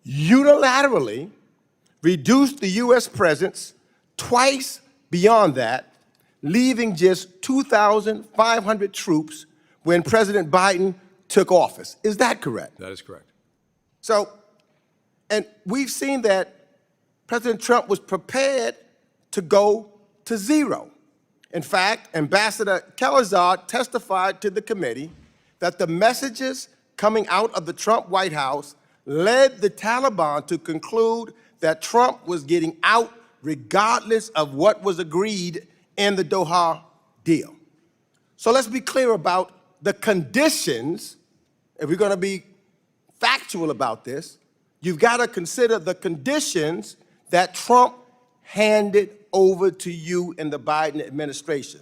unilaterally reduced the U.S. presence twice beyond that, leaving just 2,500 troops when President Biden took office. Is that correct? That is correct. So, and we've seen that President Trump was prepared to go to zero. In fact, Ambassador Kelazar testified to the committee that the messages coming out of the Trump White House led the Taliban to conclude that Trump was getting out regardless of what was agreed in the Doha deal. So let's be clear about the conditions. If we're going to be factual about this, you've got to consider the conditions that Trump handed over to you in the Biden administration.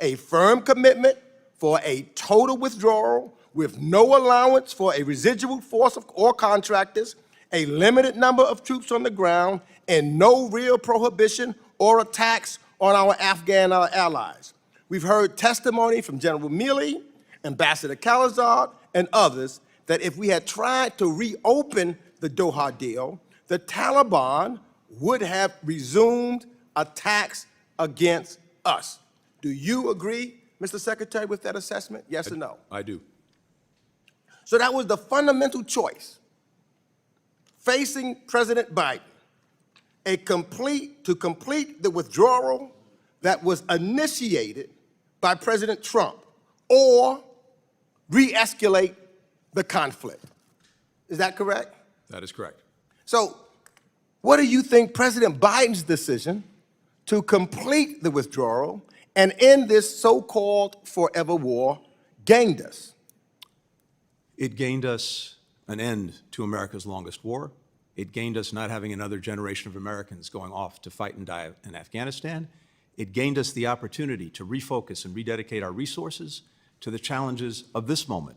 a firm commitment for a total withdrawal with no allowance for a residual force or contractors, a limited number of troops on the ground, and no real prohibition or attacks on our Afghan allies. We've heard testimony from General Milley, Ambassador Khalilzad, and others that if we had tried to reopen the Doha deal, the Taliban would have resumed attacks against us. Do you agree, Mr. Secretary, with that assessment? Yes or no? I do. So that was the fundamental choice facing President Biden, to complete the withdrawal that was initiated by President Trump, or re-escalate the conflict. Is that correct? That is correct. So what do you think President Biden's decision to complete the withdrawal and end this so-called forever war gained us? It gained us an end to America's longest war. It gained us not having another generation of Americans going off to fight and die in Afghanistan. It gained us the opportunity to refocus and rededicate our resources to the challenges of this moment,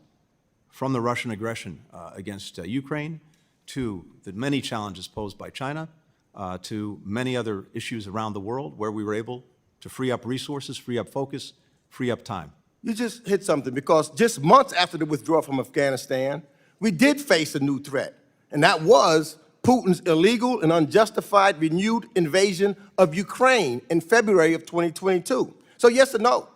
from the Russian aggression against Ukraine, to the many challenges posed by China, to many other issues around the world where we were able to free up resources, free up focus, free up time. You just hit something, because just months after the withdrawal from Afghanistan, we did face a new threat, and that was Putin's illegal and unjustified renewed invasion of Ukraine in February of 2022. So yes or no,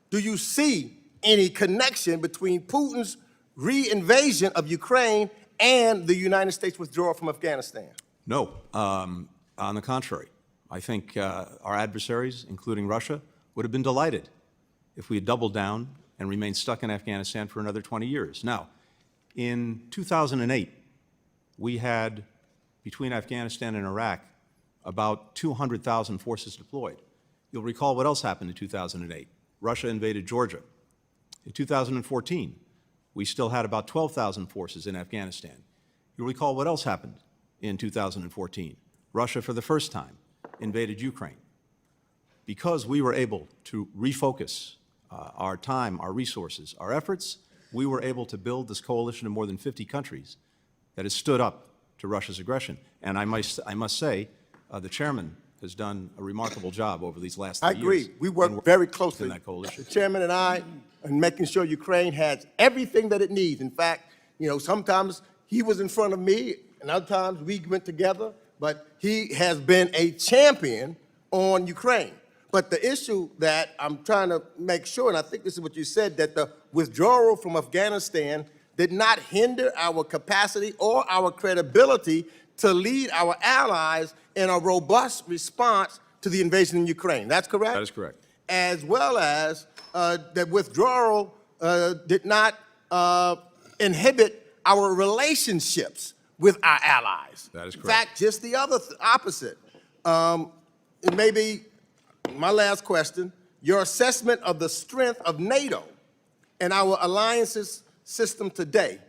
do you see any connection between Putin's re-invasion of Ukraine and the United States withdrawal from Afghanistan? No, on the contrary. I think our adversaries, including Russia, would have been delighted if we had doubled down and remained stuck in Afghanistan for another 20 years. Now, in 2008, we had, between Afghanistan and Iraq, about 200,000 forces deployed. You'll recall what else happened in 2008. Russia invaded Georgia. In 2014, we still had about 12,000 forces in Afghanistan. You'll recall what else happened in 2014. Russia, for the first time, invaded Ukraine. Because we were able to refocus our time, our resources, our efforts, we were able to build this coalition of more than 50 countries that has stood up to Russia's aggression. And I must say, the chairman has done a remarkable job over these last 3 years. I agree. We work very closely, in that coalition. the chairman and I, in making sure Ukraine has everything that it needs. In fact, you know, sometimes he was in front of me, and other times we went together, but he has been a champion on Ukraine. But the issue that I'm trying to make sure, and I think this is what you said, that the withdrawal from Afghanistan did not hinder our capacity or our credibility to lead our allies in a robust response to the invasion in Ukraine. That's correct? That is correct. As well as that withdrawal did not inhibit our relationships with our allies. That is correct. In fact, just the opposite. It may be my last question, your assessment of the strength of NATO and our alliances system today.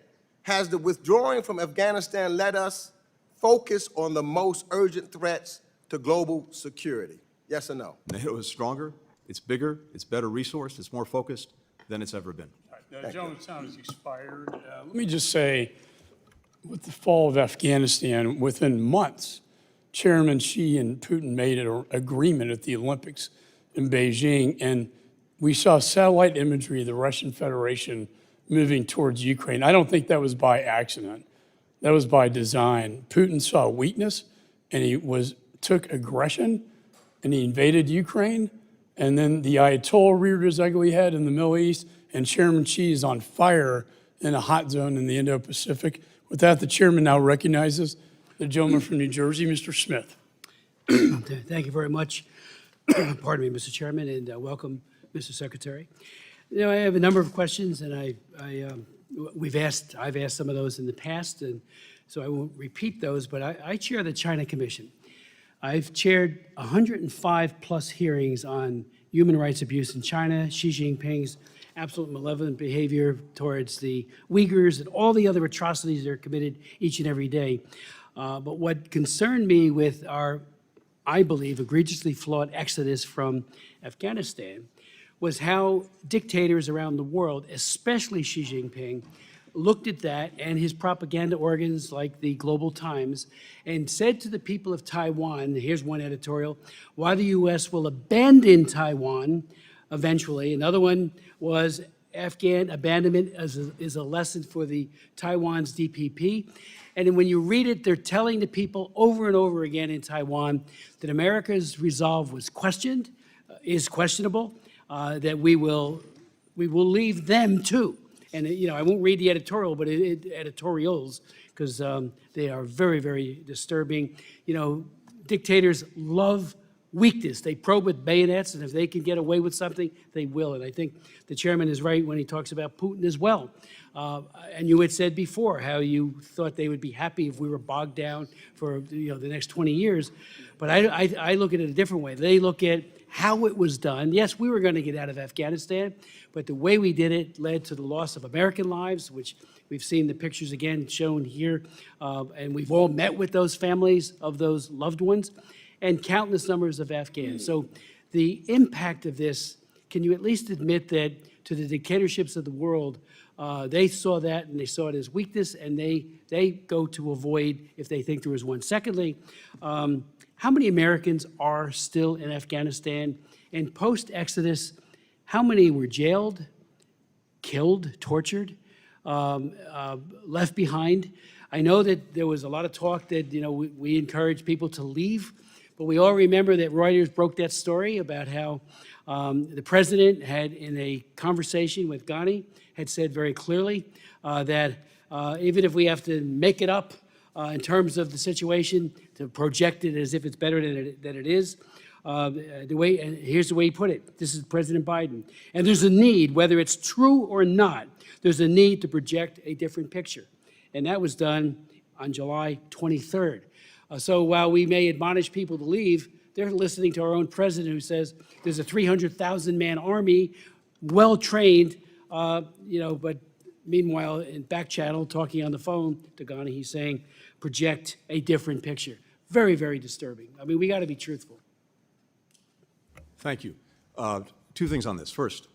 Has the withdrawing from Afghanistan let us focus on the most urgent threats to global security? Yes or no? NATO is stronger, it's bigger, it's better resourced, it's more focused than it's ever been. The gentleman's time has expired. Let me just say, with the fall of Afghanistan, within months, Chairman Xi and Putin made an agreement at the Olympics in Beijing, and we saw satellite imagery of the Russian Federation moving towards Ukraine. I don't think that was by accident. That was by design. Putin saw weakness, and he took aggression, and he invaded Ukraine, and then the Ayatollah reared his ugly head in the Middle East, and Chairman Xi is on fire in a hot zone in the Indo-Pacific. With that, the chairman now recognizes the gentleman from New Jersey, Mr. Smith. Thank you very much. Pardon me, Mr. Chairman, and welcome, Mr. Secretary. You know, I have a number of questions, and I've asked some of those in the past, and so I won't repeat those. But I chair the China Commission. I've chaired 105 plus hearings on human rights abuse in China, Xi Jinping's absolute malevolent behavior towards the Uyghurs, and all the other atrocities that are committed each and every day. But what concerned me with our, I believe, egregiously flawed exodus from Afghanistan was how dictators around the world, especially Xi Jinping, looked at that and his propaganda organs like the Global Times and said to the people of Taiwan, here's one editorial, why the U.S. will abandon Taiwan eventually. Another one was Afghan abandonment is a lesson for the Taiwan's DPP. And when you read it, they're telling the people over and over again in Taiwan that America's resolve was questioned, is questionable, that we will leave them too. And I won't read the editorial, but editorials, because they are very, very disturbing. Dictators love weakness. They probe with bayonets, and if they can get away with something, they will. And I think the chairman is right when he talks about Putin as well. And you had said before how you thought they would be happy if we were bogged down for the next 20 years. But I look at it a different way. They look at how it was done. Yes, we were going to get out of Afghanistan, but the way we did it led to the loss of American lives, which we've seen the pictures again shown here. And we've all met with those families of those loved ones and countless numbers of Afghans. So the impact of this, can you at least admit that to the dictatorships of the world, they saw that and they saw it as weakness, and they go to avoid if they think there was one. Secondly, how many Americans are still in Afghanistan? And post-Exodus, how many were jailed, killed, tortured, left behind? I know that there was a lot of talk that we encourage people to leave, but we all remember that Reuters broke that story about how the president had, in a conversation with Ghani, had said very clearly that even if we have to make it up in terms of the situation, to project it as if it's better than it is, and here's the way he put it. This is President Biden. And there's a need, whether it's true or not, there's a need to project a different picture. And that was done on July 23rd. So while we may admonish people to leave, they're listening to our own president who says there's a 300,000-man army, well-trained, but meanwhile, in back channel, talking on the phone to Ghani, he's saying, project a different picture. Very, very disturbing. I mean, we got to be truthful. Thank you. Two things on this. First,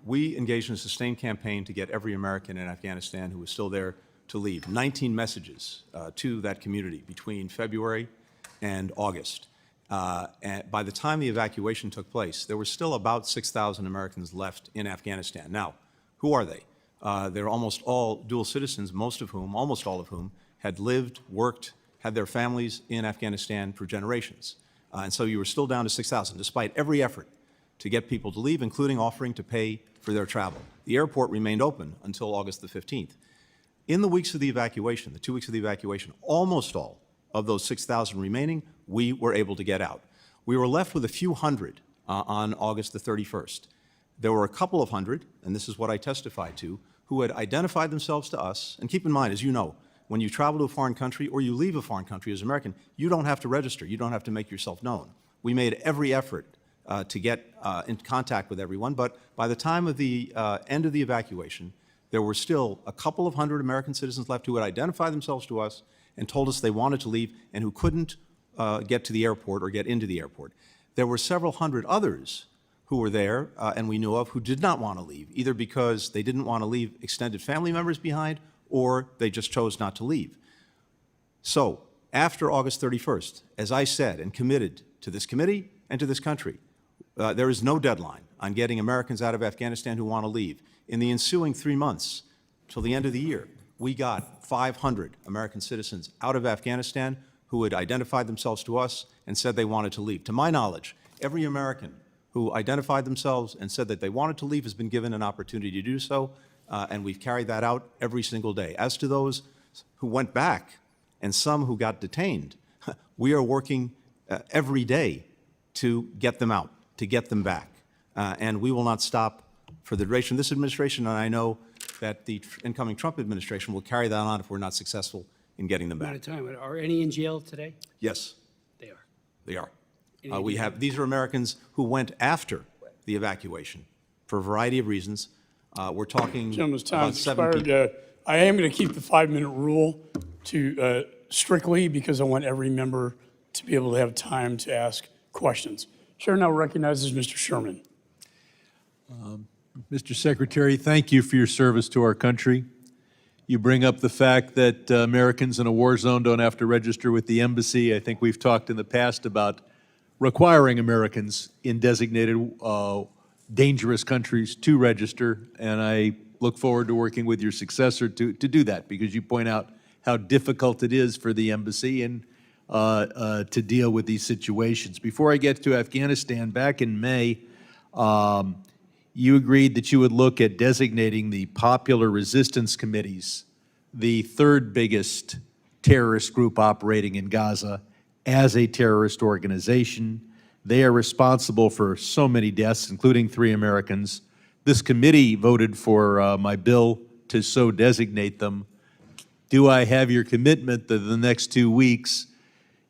we engaged in a sustained campaign to get every American in Afghanistan who was still there to leave. 19 messages to that community between February and August. And by the time the evacuation took place, there were still about 6,000 Americans left in Afghanistan. Now, who are they? They're almost all dual citizens, almost all of whom, had lived, worked, had their families in Afghanistan for generations. And so you were still down to 6,000, despite every effort to get people to leave, including offering to pay for their travel. The airport remained open until August the 15th. In the weeks of the evacuation, the 2 weeks of the evacuation, almost all of those 6,000 remaining, we were able to get out. We were left with a few hundred on August the 31st. There were a couple of hundred, and this is what I testified to, who had identified themselves to us. And keep in mind, as you know, when you travel to a foreign country or you leave a foreign country as an American, you don't have to register. You don't have to make yourself known. We made every effort to get in contact with everyone, but by the time of the end of the evacuation, there were still a couple of hundred American citizens left who had identified themselves to us and told us they wanted to leave and who couldn't get to the airport or get into the airport. There were several hundred others who were there and we knew of who did not want to leave, either because they didn't want to leave extended family members behind or they just chose not to leave. So after August 31st, as I said and committed to this committee and to this country, there is no deadline on getting Americans out of Afghanistan who want to leave. In the ensuing 3 months, till the end of the year, we got 500 American citizens out of Afghanistan who had identified themselves to us and said they wanted to leave. To my knowledge, every American who identified themselves and said that they wanted to leave has been given an opportunity to do so, and we've carried that out every single day. As to those who went back and some who got detained, we are working every day to get them out, to get them back, and we will not stop for the duration of this administration, and I know that the incoming Trump administration will carry that on if we're not successful in getting them back. Amount of time. Are any in jail today? Yes, They are. they are. These are Americans who went after the evacuation for a variety of reasons. We're talking Gentleman's time about has 7 people. expired. I am going to keep the 5-minute rule to strictly because I want every member to be able to have time to ask questions. Chair now recognizes Mr. Sherman. Mr. Secretary, thank you for your service to our country. You bring up the fact that Americans in a war zone don't have to register with the embassy. I think we've talked in the past about requiring Americans in designated dangerous countries to register, and I look forward to working with your successor to do that, because you point out how difficult it is for the embassy and to deal with these situations. Before I get to Afghanistan, back in May, you agreed that you would look at designating the Popular Resistance Committees, the third biggest terrorist group operating in Gaza, as a terrorist organization. They are responsible for so many deaths, including 3 Americans. This committee voted for my bill to so designate them. Do I have your commitment that in the next 2 weeks,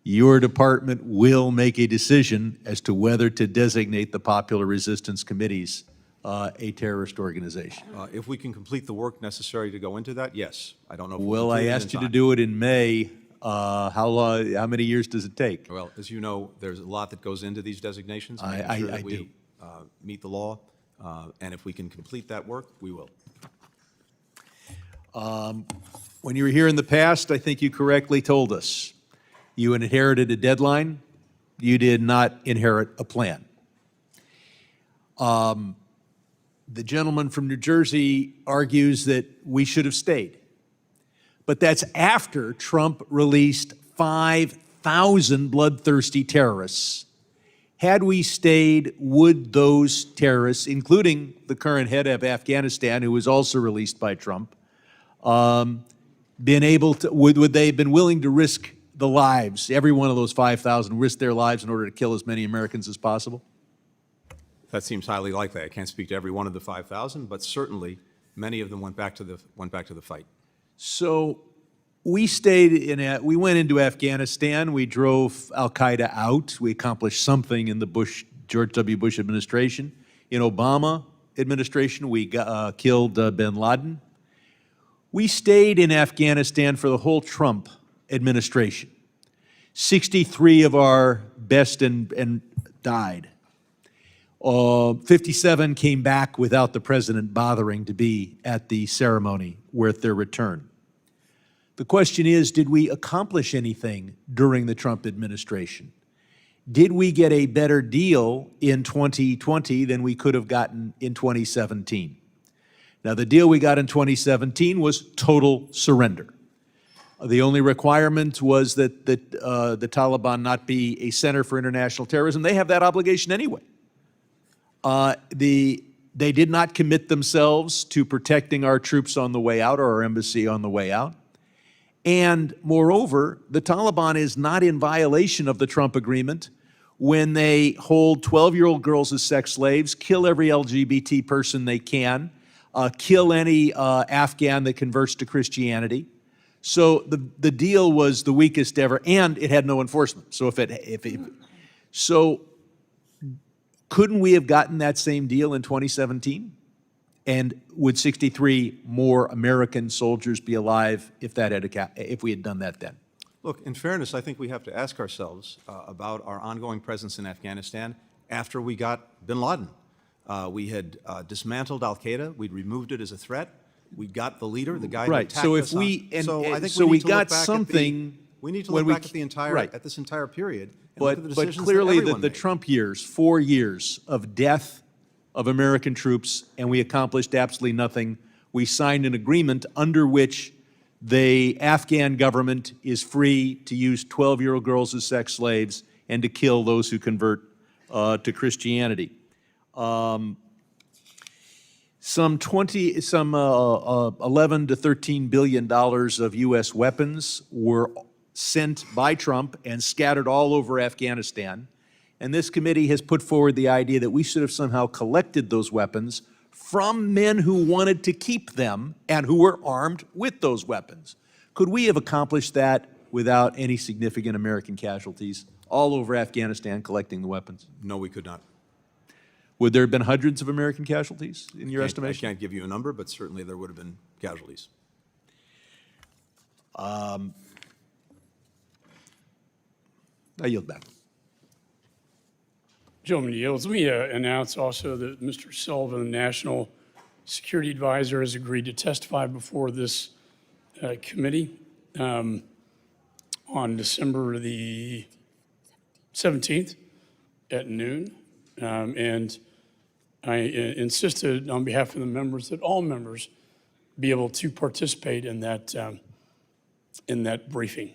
your department will make a decision as to whether to designate the Popular Resistance Committees a terrorist organization? If we can complete the work necessary to go into that, yes. I don't know if we'll Well, I complete it in asked you to time. do it in May. How many years does it take? Well, as you know, there's a lot that goes into these designations. I making sure that do. we meet the law, and if we can complete that work, we will. When you were here in the past, I think you correctly told us you inherited a deadline. You did not inherit a plan. The gentleman from New Jersey argues that we should have stayed. But that's after Trump released 5,000 bloodthirsty terrorists. Had we stayed, would those terrorists, including the current head of Afghanistan, who was also released by Trump, been able to, would they have been willing to risk the lives, every one of those 5,000 risk their lives in order to kill as many Americans as possible? That seems highly likely. I can't speak to every one of the 5,000, but certainly many of them went back to the fight. So we we went into Afghanistan, we drove al-Qaeda out, we accomplished something in the George W. Bush administration. In Obama administration, we killed bin Laden. We stayed in Afghanistan for the whole Trump administration. 63 of our best and died. 57 came back without the president bothering to be at the ceremony with their return. The question is, did we accomplish anything during the Trump administration? Did we get a better deal in 2020 than we could have gotten in 2017? Now, the deal we got in 2017 was total surrender. The only requirement was that the Taliban not be a center for international terrorism. They have that obligation anyway. They did not commit themselves to protecting our troops on the way out or our embassy on the way out. And moreover, the Taliban is not in violation of the Trump agreement when they hold 12-year-old girls as sex slaves, kill every LGBT person they can, kill any Afghan that converts to Christianity. So the deal was the weakest ever, and it had no enforcement. So couldn't we have gotten that same deal in 2017? And would 63 more American soldiers be alive if we had done that then? Look, in fairness, I think we have to ask ourselves about our ongoing presence in Afghanistan after we got bin Laden. We had dismantled al-Qaeda. We'd removed it as a threat. We got the leader, the guy who attacked us. We got something. We need to look back at this entire period. And look at the But decisions clearly that the Trump years, 4 years of death of American troops, and we accomplished absolutely nothing. We signed an agreement under which the Afghan government is free to use 12-year-old girls as sex slaves and to kill those who convert to Christianity. Some 11 to $13 billion of U.S. weapons were sent by Trump and scattered all over Afghanistan. And this committee has put forward the idea that we should have somehow collected those weapons from men who wanted to keep them and who were armed with those weapons. Could we have accomplished that without any significant American casualties all over Afghanistan collecting the weapons? No, we could not. Would there have been hundreds of American casualties in your estimation? I can't give you a number, but certainly there would have been casualties. I yield back. gentleman yields, let me announce also that Mr. Sullivan, the National Security Advisor, has agreed to testify before this committee on December the 17th at noon. And I insisted on behalf of the members that all members be able to participate in that briefing.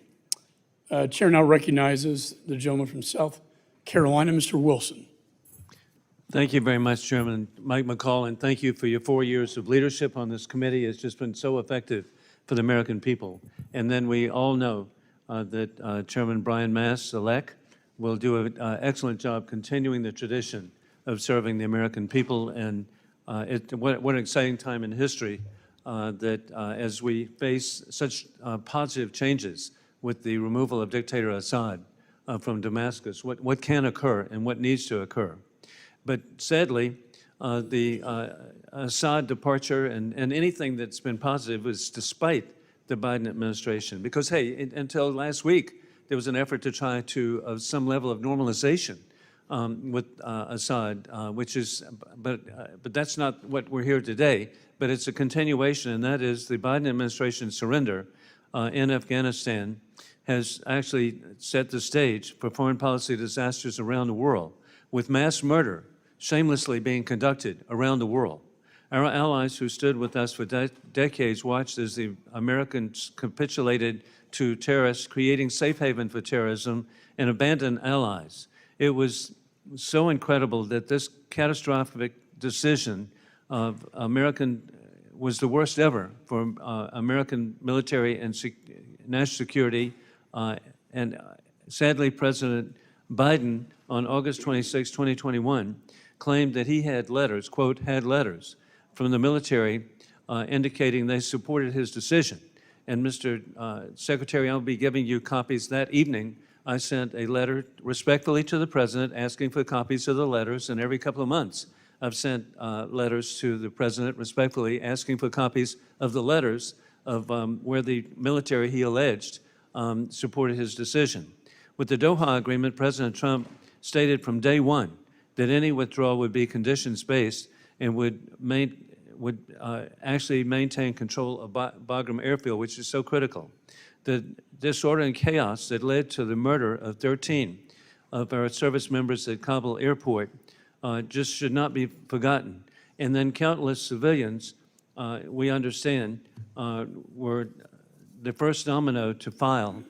Chair now recognizes the gentleman from South Carolina, Mr. Wilson. Thank you very much, Chairman Mike McCall, and thank you for your 4 years of leadership on this committee. It's just been so effective for the American people. And then we all know that Chairman Brian Mast-Elect will do an excellent job continuing the tradition of serving the American people. And what an exciting time in history that as we face such positive changes with the removal of dictator Assad from Damascus, what can occur and what needs to occur. But sadly, the Assad departure and anything that's been positive was despite the Biden administration. Because, hey, until last week, there was an effort to try to some level of normalization with Assad, which is, but that's not what we're here today. But it's a continuation, and that is the Biden administration's surrender in Afghanistan has actually set the stage for foreign policy disasters around the world, with mass murder shamelessly being conducted around the world. Our allies who stood with us for decades watched as the Americans capitulated to terrorists, creating safe haven for terrorism, and abandoned allies. It was so incredible that this catastrophic decision of was the worst ever for American military and national security. And sadly, President Biden, on August 26, 2021, claimed that he had letters, quote, had letters from the military indicating they supported his decision. And Mr. Secretary, I'll be giving you copies that evening. I sent a letter respectfully to the President asking for copies of the letters, and every couple of months I've sent letters to the President respectfully asking for copies of the letters of where the military, he alleged, supported his decision. With the Doha Agreement, President Trump stated from day one that any withdrawal would be conditions-based and would actually maintain control of Bagram Airfield, which is so critical. The disorder and chaos that led to the murder of 13 of our service members at Kabul airport just should not be forgotten. And then countless civilians, we understand, were the first domino to fall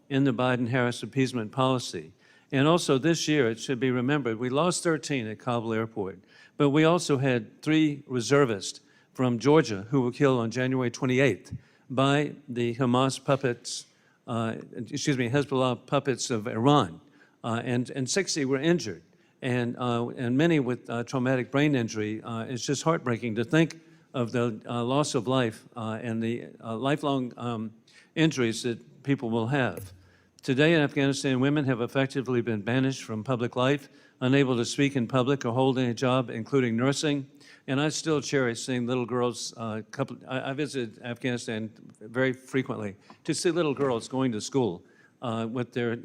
in the Biden-Harris appeasement policy. And also this year, it should be remembered, we lost 13 at Kabul airport, but we also had 3 reservists from Georgia who were killed on January 28th by the Hamas puppets, Hezbollah puppets of Iran, and 60 were injured, and many with traumatic brain injury. It's just heartbreaking to think of the loss of life and the lifelong injuries that people will have. Today in Afghanistan, women have effectively been banished from public life, unable to speak in public or hold any job, including nursing. And I still cherish seeing little girls, I visited Afghanistan very frequently, to see little girls going to school with their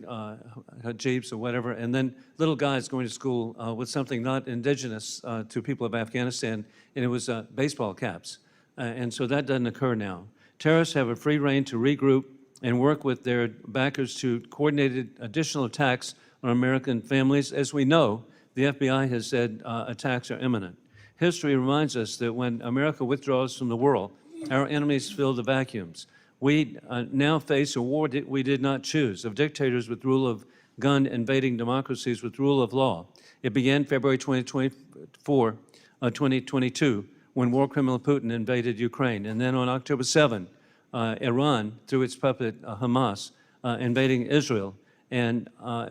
jeeps or whatever, and then little guys going to school with something not indigenous to people of Afghanistan, and it was baseball caps. And so that doesn't occur now. Terrorists have a free rein to regroup and work with their backers to coordinated additional attacks on American families. As we know, the FBI has said attacks are imminent. History reminds us that when America withdraws from the world, our enemies fill the vacuums. We now face a war that we did not choose, of dictators with rule of gun invading democracies with rule of law. It began February 2022, when war criminal Putin invaded Ukraine. And then on October 7, Iran, through its puppet Hamas, invading Israel. And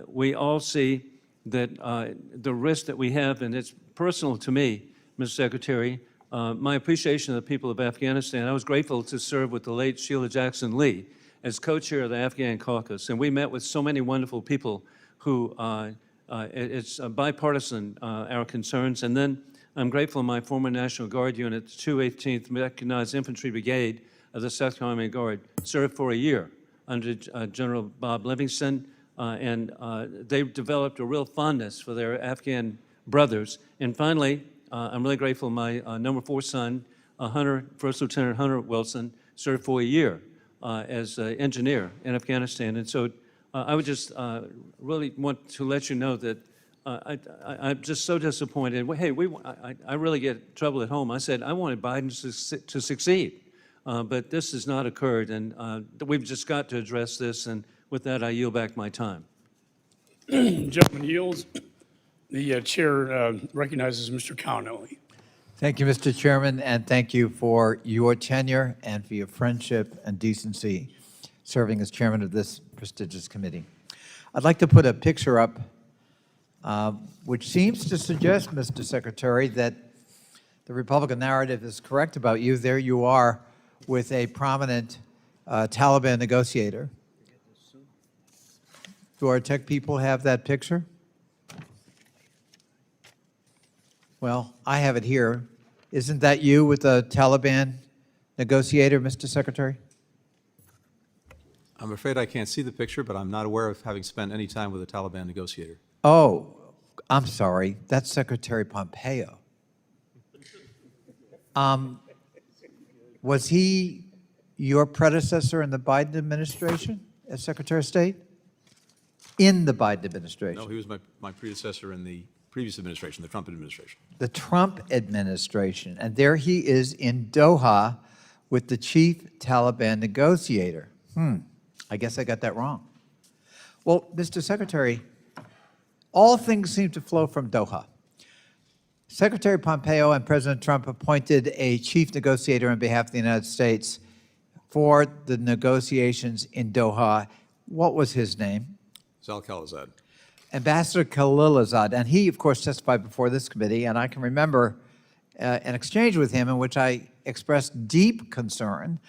we all see that the risk that we have, and it's personal to me, Mr. Secretary, my appreciation of the people of Afghanistan. I was grateful to serve with the late Sheila Jackson Lee as co-chair of the Afghan caucus. And we met with so many wonderful people who, it's bipartisan, our concerns. And then I'm grateful my former National Guard unit, the 218th Mechanized Infantry Brigade of the South Carolina Guard, served for a year under General Bob Livingston. they've developed a real fondness for their Afghan brothers. And finally, I'm really grateful my number 4 son, First Lieutenant Hunter Wilson, served for a year as an engineer in Afghanistan. And so I would just really want to let you know that I'm just so disappointed. Hey, I really get trouble at home. I said I wanted Biden to succeed, but this has not occurred, and we've just got to address this. And with that, I yield back my time. Gentleman yields. The chair recognizes Mr. Connolly. Thank you, Mr. Chairman, and thank you for your tenure and for your friendship and decency serving as chairman of this prestigious committee. I'd like to put a picture up which seems to suggest, Mr. Secretary, that the Republican narrative is correct about you. There you are with a prominent Taliban negotiator. Do our tech people have that picture? Well, I have it here. Isn't that you with the Taliban negotiator, Mr. Secretary? I'm afraid I can't see the picture, but I'm not aware of having spent any time with a Taliban negotiator. Oh, I'm sorry. That's Secretary Pompeo. Was he your predecessor in the Biden administration as Secretary of State? In the Biden administration? No, he was my predecessor in the previous administration, the Trump administration. The Trump administration. And there he is in Doha with the chief Taliban negotiator. I guess I got that wrong. Well, Mr. Secretary, all things seem to flow from Doha. Secretary Pompeo and President Trump appointed a chief negotiator on behalf of the United States for the negotiations in Doha. What was his name? Zal Khalilzad. Ambassador Khalilzad, and he, of course, testified before this committee, and I can remember an exchange with him in which I expressed deep concern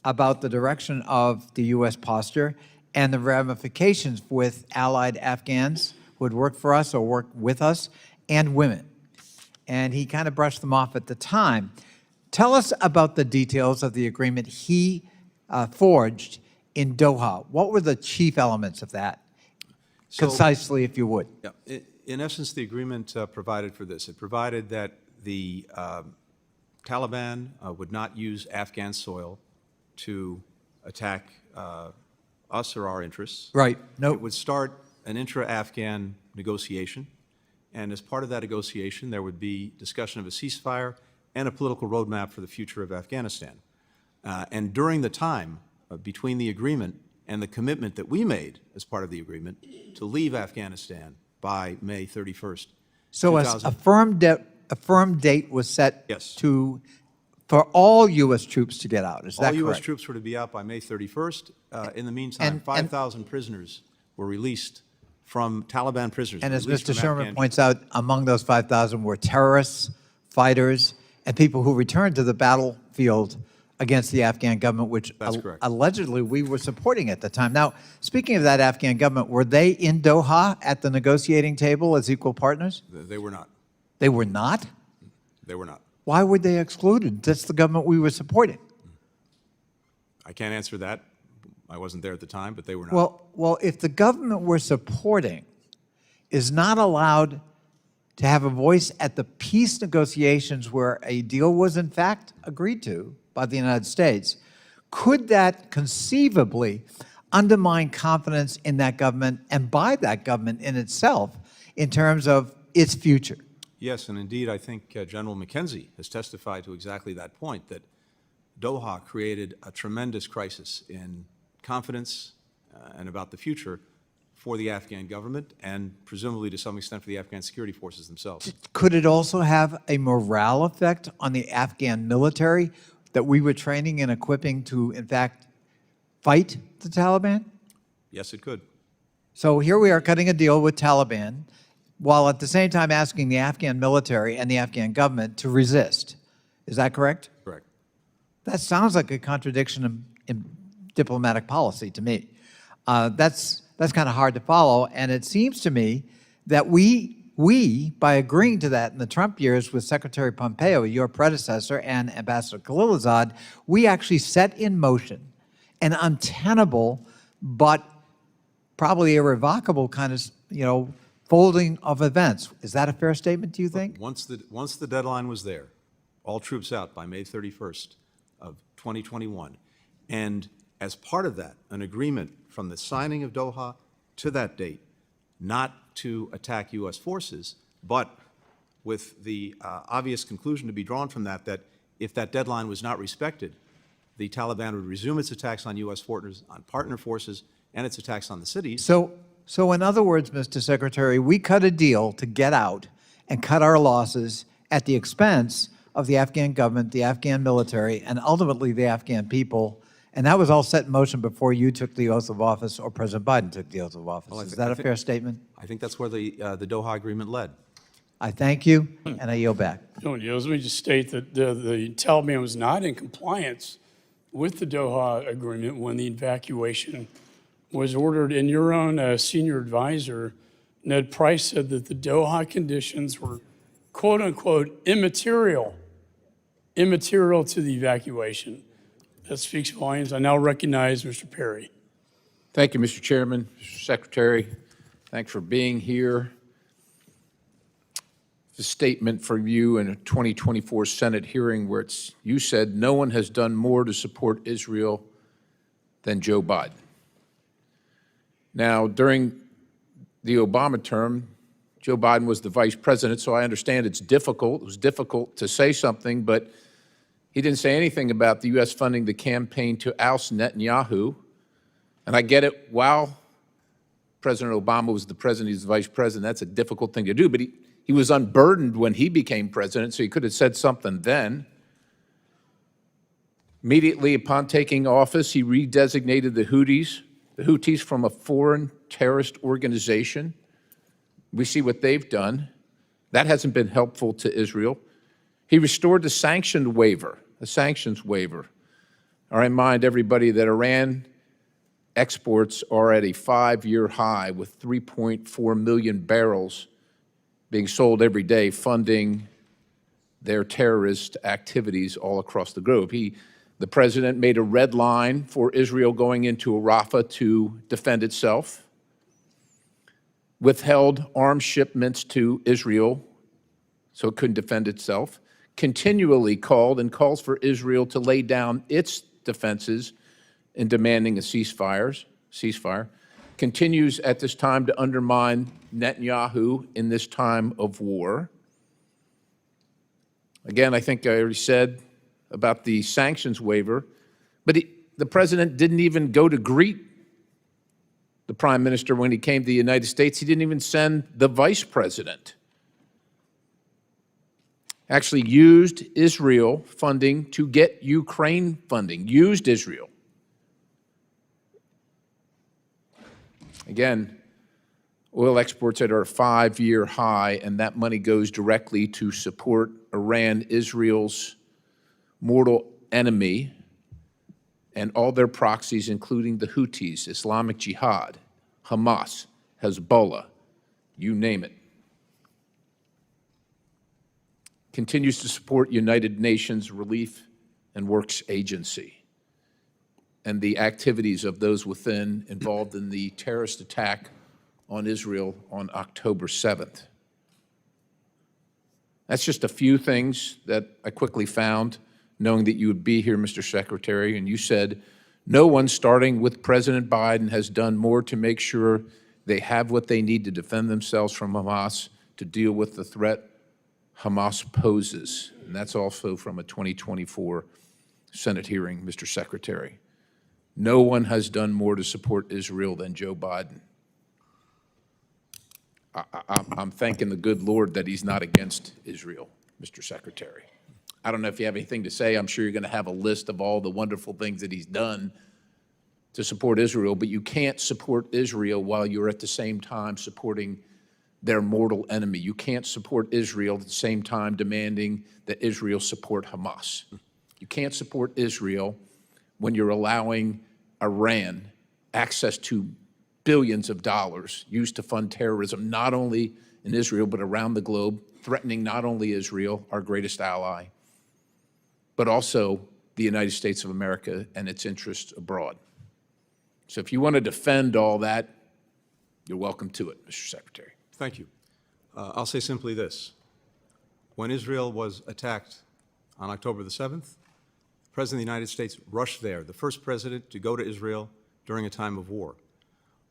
about the direction of the U.S. posture and the ramifications with allied Afghans who had worked for us or worked with us, and women. And he kind of brushed them off at the time. Tell us about the details of the agreement he forged in Doha. What were the chief elements of that? Concisely, if you would. Yeah, in essence, the agreement provided for this. It provided that the Taliban would not use Afghan soil to attack us or our interests. Right. No. It would start an intra-Afghan negotiation, and as part of that negotiation, there would be discussion of a ceasefire and a political roadmap for the future of Afghanistan. And during the time between the agreement and the commitment that we made as part of the agreement to leave Afghanistan by May 31st. So a firm date was set Yes. for all U.S. troops to get out. Is that All correct? U.S. troops were to be out by May 31st. In the meantime, 5,000 prisoners were released from Taliban prisoners. And as released Mr. from Sherman Afghan points out, among those 5,000 were terrorists, fighters, and people who returned to the battlefield against the Afghan government, which That's correct. allegedly we were supporting at the time. Now, speaking of that Afghan government, were they in Doha at the negotiating table as equal partners? They were not. They were not? They were not. Why were they excluded? That's the government we were supporting. I can't answer that. I wasn't there at the time, but they were not. Well, if the government we're supporting is not allowed to have a voice at the peace negotiations where a deal was in fact agreed to by the United States, could that conceivably undermine confidence in that government and by that government in itself in terms of its future? Yes, and indeed, I think General McKenzie has testified to exactly that point, that Doha created a tremendous crisis in confidence and about the future for the Afghan government and presumably to some extent for the Afghan security forces themselves. Could it also have a morale effect on the Afghan military that we were training and equipping to, in fact, fight the Taliban? Yes, it could. So here we are cutting a deal with Taliban while at the same time asking the Afghan military and the Afghan government to resist. Is that correct? Correct. That sounds like a contradiction in diplomatic policy to me. That's kind of hard to follow, and it seems to me that we, by agreeing to that in the Trump years with Secretary Pompeo, your predecessor, and Ambassador Khalilzad, we actually set in motion an untenable but probably irrevocable kind of, folding of events. Is that a fair statement, do you think? Once the deadline was there, all troops out by May 31st of 2021, and as part of that, an agreement from the signing of Doha to that date, not to attack U.S. forces, but with the obvious conclusion to be drawn from that, that if that deadline was not respected, the Taliban would resume its attacks on U.S. forces, on partner forces, and its attacks on the cities. So in other words, Mr. Secretary, we cut a deal to get out and cut our losses at the expense of the Afghan government, the Afghan military, and ultimately the Afghan people. And that was all set in motion before you took the oath of office or President Biden took the oath of office. Well, Is that a fair statement? I think that's where the Doha agreement led. I thank you, and I yield back. Let me just state that the Taliban was not in compliance with the Doha agreement when the evacuation was ordered. And your own senior advisor, Ned Price, said that the Doha conditions were, quote unquote, immaterial to the evacuation. That speaks volumes. I now recognize Mr. Perry. Thank you, Mr. Chairman, Mr. Secretary. Thanks for being here. The statement from you in a 2024 Senate hearing where you said no one has done more to support Israel than Joe Biden. Now, during the Obama term, Joe Biden was the vice president, so I understand it's difficult. It was difficult to say something, but he didn't say anything about the U.S. funding the campaign to oust Netanyahu. And I get it, while President Obama was the president, he was the vice president, that's a difficult thing to do, but he was unburdened when he became president, so he could have said something then. Immediately upon taking office, he redesignated the Houthis from a foreign terrorist organization. We see what they've done. That hasn't been helpful to Israel. He restored the sanctions waiver. I remind everybody that Iran exports are at a 5-year high with 3.4 million barrels being sold every day, funding their terrorist activities all across the globe. The president made a red line for Israel going into Rafah to defend itself, withheld arms shipments to Israel so it couldn't defend itself, continually calls for Israel to lay down its defenses in demanding a ceasefire, continues at this time to undermine Netanyahu in this time of war. Again, I think I already said about the sanctions waiver, but the president didn't even go to greet the prime minister when he came to the United States. He didn't even send the vice president. Actually used Israel funding to get Ukraine funding, used Israel. Again, oil exports at our 5-year high, and that money goes directly to support Iran, Israel's mortal enemy, and all their proxies, including the Houthis, Islamic Jihad, Hamas, Hezbollah, you name it. Continues to support United Nations Relief and Works Agency and the activities of those within involved in the terrorist attack on Israel on October 7th. That's just a few things that I quickly found, knowing that you would be here, Mr. Secretary, and you said, no one, starting with President Biden, has done more to make sure they have what they need to defend themselves from Hamas, to deal with the threat Hamas poses. And that's also from a 2024 Senate hearing, Mr. Secretary. No one has done more to support Israel than Joe Biden. I'm thanking the good Lord that he's not against Israel, Mr. Secretary. I don't know if you have anything to say. I'm sure you're going to have a list of all the wonderful things that he's done to support Israel, but you can't support Israel while you're at the same time supporting their mortal enemy. You can't support Israel at the same time demanding that Israel support Hamas. You can't support Israel when you're allowing Iran access to billions of dollars used to fund terrorism, not only in Israel, but around the globe, threatening not only Israel, our greatest ally, but also the United States of America and its interests abroad. So if you want to defend all that, You're welcome to it, Mr. Secretary. Thank you. I'll say simply this. When Israel was attacked on October the 7th, the President of the United States rushed there, the first president to go to Israel during a time of war.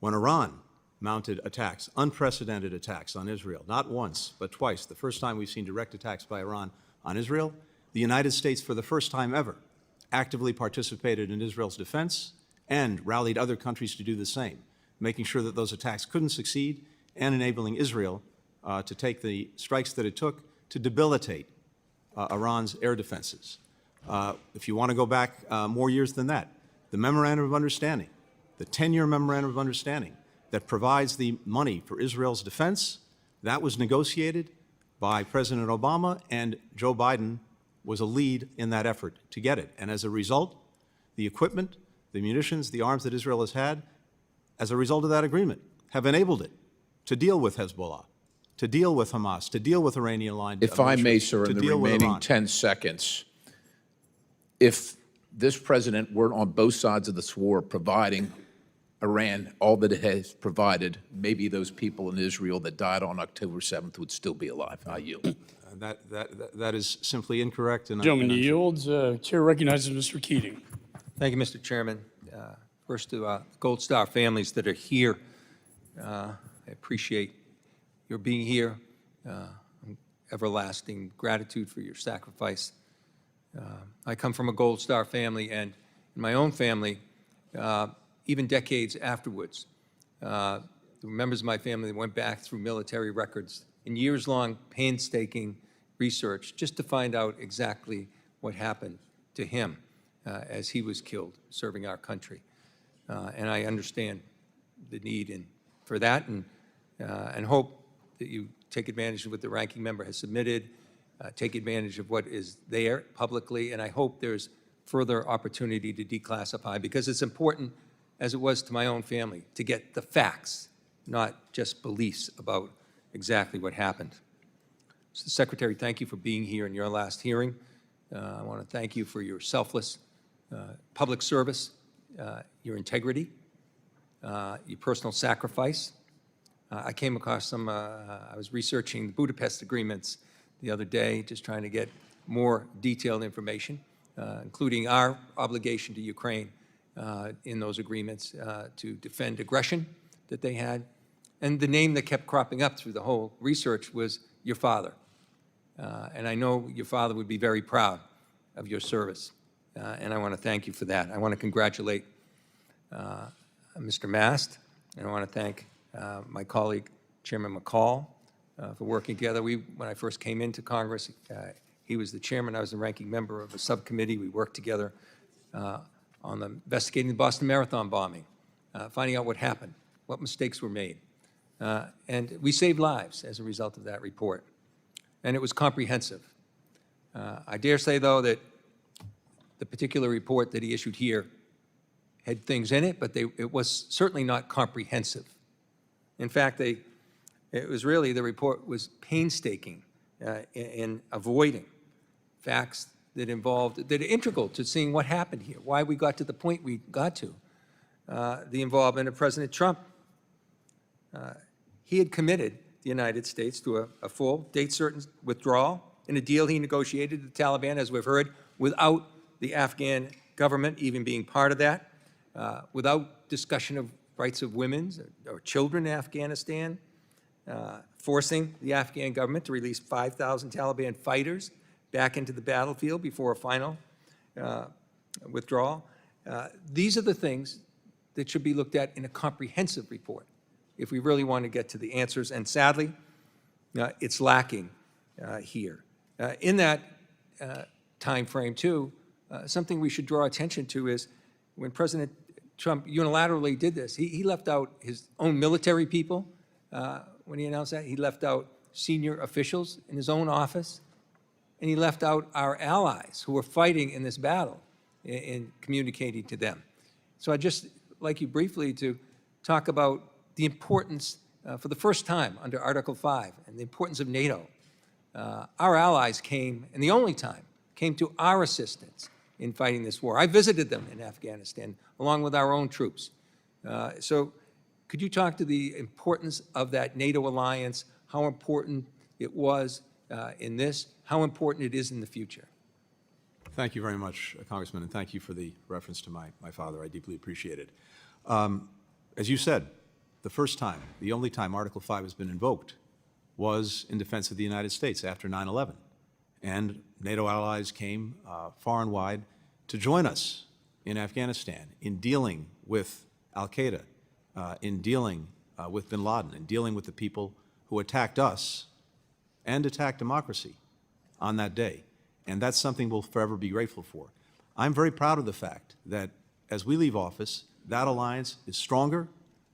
When Iran mounted attacks, unprecedented attacks on Israel, not once, but twice, the first time we've seen direct attacks by Iran on Israel, the United States, for the first time ever, actively participated in Israel's defense and rallied other countries to do the same, making sure that those attacks couldn't succeed and enabling Israel to take the strikes that it took to debilitate Iran's air defenses. If you want to go back more years than that, the Memorandum of Understanding, the 10-year Memorandum of Understanding that provides the money for Israel's defense, that was negotiated by President Obama, and Joe Biden was a lead in that effort to get it. And as a result, the equipment, the munitions, the arms that Israel has had, as a result of that agreement, have enabled it to deal with Hezbollah, to deal with Hamas, to deal with Iranian-aligned If I may, sir, to in the deal with remaining Iran. 10 seconds, if this president were on both sides of this war providing Iran all that it has provided, maybe those people in Israel that died on October 7th would still be alive. I yield. That is simply incorrect. And Gentleman I'm yields. Chair recognizes Mr. Keating. Thank you, Mr. Chairman. First to Gold Star families that are here, I appreciate your being here. Everlasting gratitude for your sacrifice. I come from a Gold Star family, and in my own family, even decades afterwards, the members of my family went back through military records in years-long painstaking research just to find out exactly what happened to him as he was killed serving our country. And I understand the need for that, and hope that you take advantage of what the ranking member has submitted, take advantage of what is there publicly, and I hope there's further opportunity to declassify, because it's important, as it was to my own family, to get the facts, not just beliefs about exactly what happened. So, Secretary, thank you for being here in your last hearing. I want to thank you for your selfless public service, your integrity, your personal sacrifice. I came across some, I was researching the Budapest agreements the other day, just trying to get more detailed information, including our obligation to Ukraine in those agreements to defend aggression that they had. And the name that kept cropping up through the whole research was your father. And I know your father would be very proud of your service. And I want to thank you for that. I want to congratulate Mr. Mast, and I want to thank my colleague, Chairman McCall, for working together. When I first came into Congress, he was the chairman, I was the ranking member of a subcommittee. We worked together on investigating the Boston Marathon bombing, finding out what happened, what mistakes were made. And we saved lives as a result of that report. And it was comprehensive. I dare say, though, that the particular report that he issued here had things in it, but it was certainly not comprehensive. In fact, it was really, the report was painstaking in avoiding facts that involved, that are integral to seeing what happened here, why we got to the point we got to. The involvement of President Trump. He had committed the United States to a full, date-certain withdrawal in a deal he negotiated with the Taliban, as we've heard, without the Afghan government even being part of that, without discussion of rights of women or children in Afghanistan, forcing the Afghan government to release 5,000 Taliban fighters back into the battlefield before a final withdrawal. These are the things that should be looked at in a comprehensive report if we really want to get to the answers. And sadly, it's lacking here. In that time frame, too, something we should draw attention to is when President Trump unilaterally did this, he left out his own military people when he announced that. He left out senior officials in his own office, and he left out our allies who were fighting in this battle in communicating to them. So I'd just like you briefly to talk about the importance, for the first time under Article 5, and the importance of NATO. Our allies came, and the only time, came to our assistance in fighting this war. I visited them in Afghanistan, along with our own troops. So Could you talk to the importance of that NATO alliance, how important it was in this, how important it is in the future? Thank you very much, Congressman, and thank you for the reference to my father. I deeply appreciate it. As you said, the first time, the only time Article 5 has been invoked was in defense of the United States after 9/11. And NATO allies came far and wide to join us in Afghanistan in dealing with al-Qaeda, in dealing with bin Laden, in dealing with the people who attacked us and attacked democracy on that day. And that's something we'll forever be grateful for. I'm very proud of the fact that as we leave office, that alliance is stronger,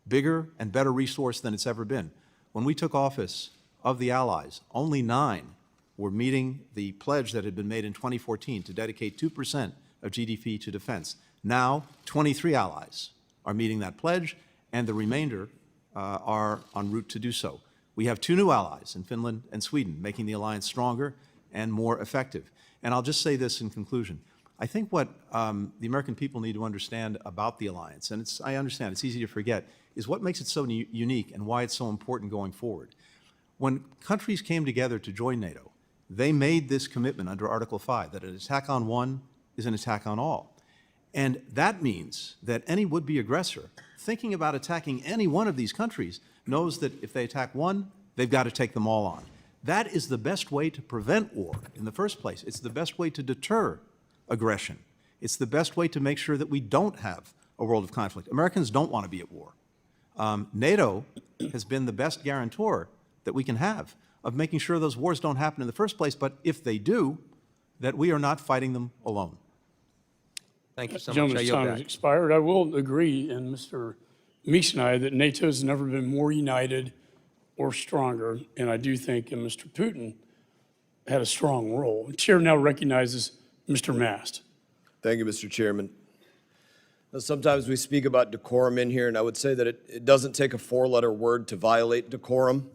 bigger, and better resourced than it's ever been. When we took office, of the allies, only 9 were meeting the pledge that had been made in 2014 to dedicate 2% of GDP to defense. Now, 23 allies are meeting that pledge, and the remainder are en route to do so. We have 2 new allies in Finland and Sweden, making the alliance stronger and more effective. And I'll just say this in conclusion. I think what the American people need to understand about the alliance, and I understand it's easy to forget, is what makes it so unique and why it's so important going forward. When countries came together to join NATO, they made this commitment under Article 5 that an attack on one is an attack on all. And that means that any would-be aggressor thinking about attacking any one of these countries knows that if they attack one, they've got to take them all on. That is the best way to prevent war in the first place. It's the best way to deter aggression. It's the best way to make sure that we don't have a world of conflict. Americans don't want to be at war. NATO has been the best guarantor that we can have of making sure those wars don't happen in the first place, but if they do, that we are not fighting them alone. Thank you so much. I Gentleman's yield time back. has expired. I will agree, and Mr. Meeks and I, that NATO has never been more united or stronger, and I do think Mr. Putin had a strong role. The chair now recognizes Mr. Mast. Thank you, Mr. Chairman. Now, sometimes we speak about decorum in here, and I would say that it doesn't take a 4-letter word to violate decorum.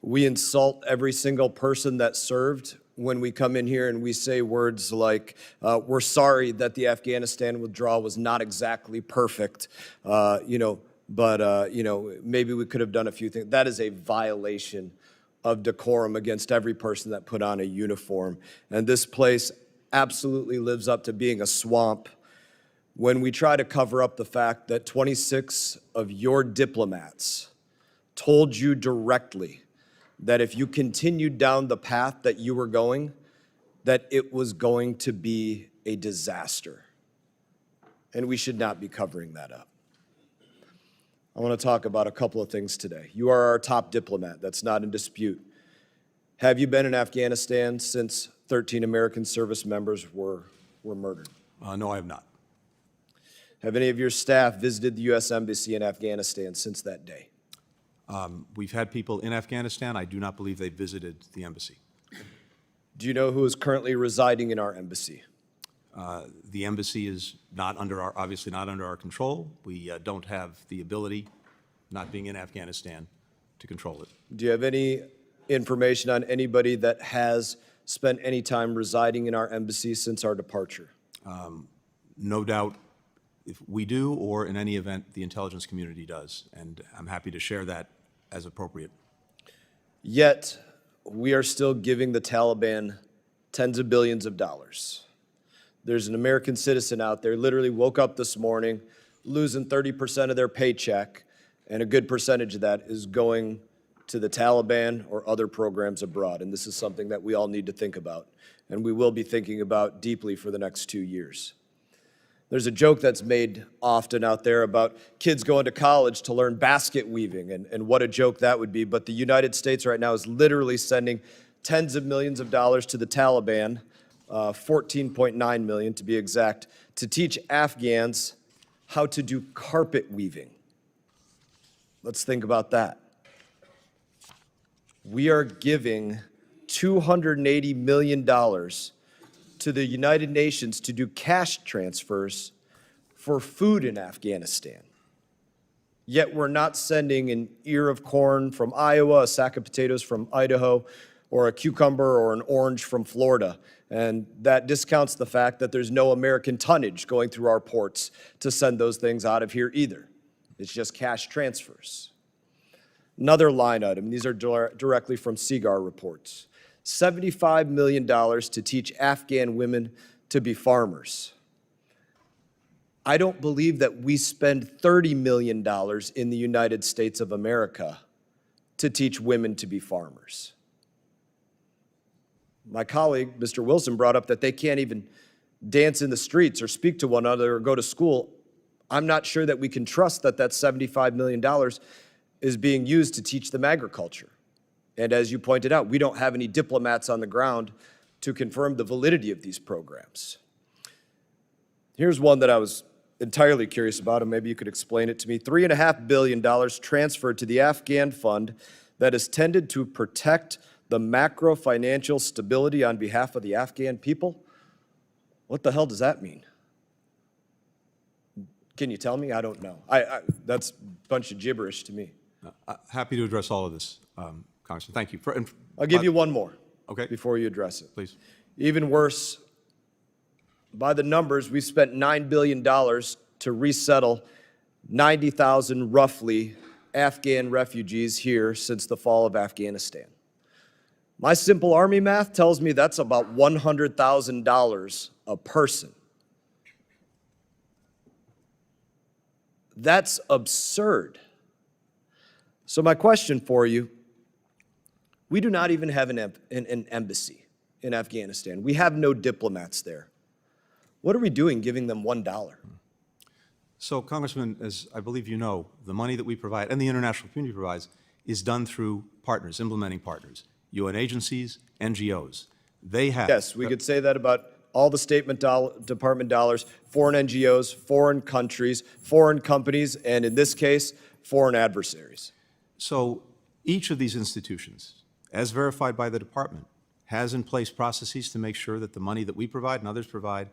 We insult every single person that served when we come in here and we say words like, we're sorry that the Afghanistan withdrawal was not exactly perfect, but maybe we could have done a few things. That is a violation of decorum against every person that put on a uniform. And this place absolutely lives up to being a swamp when we try to cover up the fact that 26 of your diplomats told you directly that if you continued down the path that you were going, that it was going to be a disaster. And we should not be covering that up. I want to talk about a couple of things today. You are our top diplomat. That's not in dispute. Have you been in Afghanistan since 13 American service members were murdered? No, I have not. Have any of your staff visited the U.S. Embassy in Afghanistan since that day? We've had people in Afghanistan. I do not believe they visited the embassy. Do you know who is currently residing in our embassy? The embassy is obviously not under our control. We don't have the ability, not being in Afghanistan, to control it. Do you have any information on anybody that has spent any time residing in our embassy since our departure? No doubt if we do, or in any event, the intelligence community does, and I'm happy to share that as appropriate. Yet, we are still giving the Taliban tens of billions of dollars. There's an American citizen out there, literally woke up this morning, losing 30% of their paycheck, and a good percentage of that is going to the Taliban or other programs abroad. And this is something that we all need to think about, and we will be thinking about deeply for the next 2 years. There's a joke that's made often out there about kids going to college to learn basket weaving, and what a joke that would be. But the United States right now is literally sending tens of millions of dollars to the Taliban, 14.9 million to be exact, to teach Afghans how to do carpet weaving. Let's think about that. We are giving $280 million to the United Nations to do cash transfers for food in Afghanistan. Yet we're not sending an ear of corn from Iowa, a sack of potatoes from Idaho, or a cucumber or an orange from Florida. And that discounts the fact that there's no American tonnage going through our ports to send those things out of here either. It's just cash transfers. Another line item, these are directly from CGAR reports. $75 million to teach Afghan women to be farmers. I don't believe that we spend $30 million in the United States of America to teach women to be farmers. My colleague, Mr. Wilson, brought up that they can't even dance in the streets or speak to one another or go to school. I'm not sure that we can trust that that $75 million is being used to teach them agriculture. And as you pointed out, we don't have any diplomats on the ground to confirm the validity of these programs. Here's one that I was entirely curious about, and maybe you could explain it to me. $3.5 billion transferred to the Afghan fund that is tended to protect the macro financial stability on behalf of the Afghan people. What the hell does that mean? Can you tell me? I don't know. That's a bunch of gibberish to me. Happy to address all of this, Congressman. Thank you. I'll give you one more Okay. before you address it. Please. Even worse, by the numbers, we've spent $9 billion to resettle 90,000 roughly Afghan refugees here since the fall of Afghanistan. My simple Army math tells me that's about $100,000 a person. That's absurd. So my question for you, we do not even have an embassy in Afghanistan. We have no diplomats there. What are we doing giving them $1? So, Congressman, as I believe you know, the money that we provide and the international community provides is done through partners, implementing partners, UN agencies, NGOs. They have. Yes, we could say that about all the State Department dollars, foreign NGOs, foreign countries, foreign companies, and in this case, foreign adversaries. So each of these institutions, as verified by the department, has in place processes to make sure that the money that we provide and others provide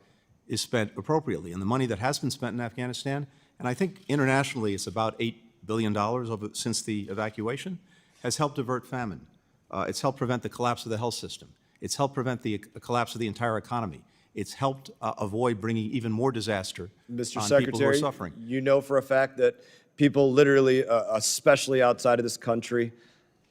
is spent appropriately. And the money that has been spent in Afghanistan, and I think internationally it's about $8 billion since the evacuation, has helped avert famine. It's helped prevent the collapse of the health system. It's helped prevent the collapse of the entire economy. It's helped avoid bringing even more disaster Mr. on people who are Secretary, suffering. you know for a fact that people literally, especially outside of this country,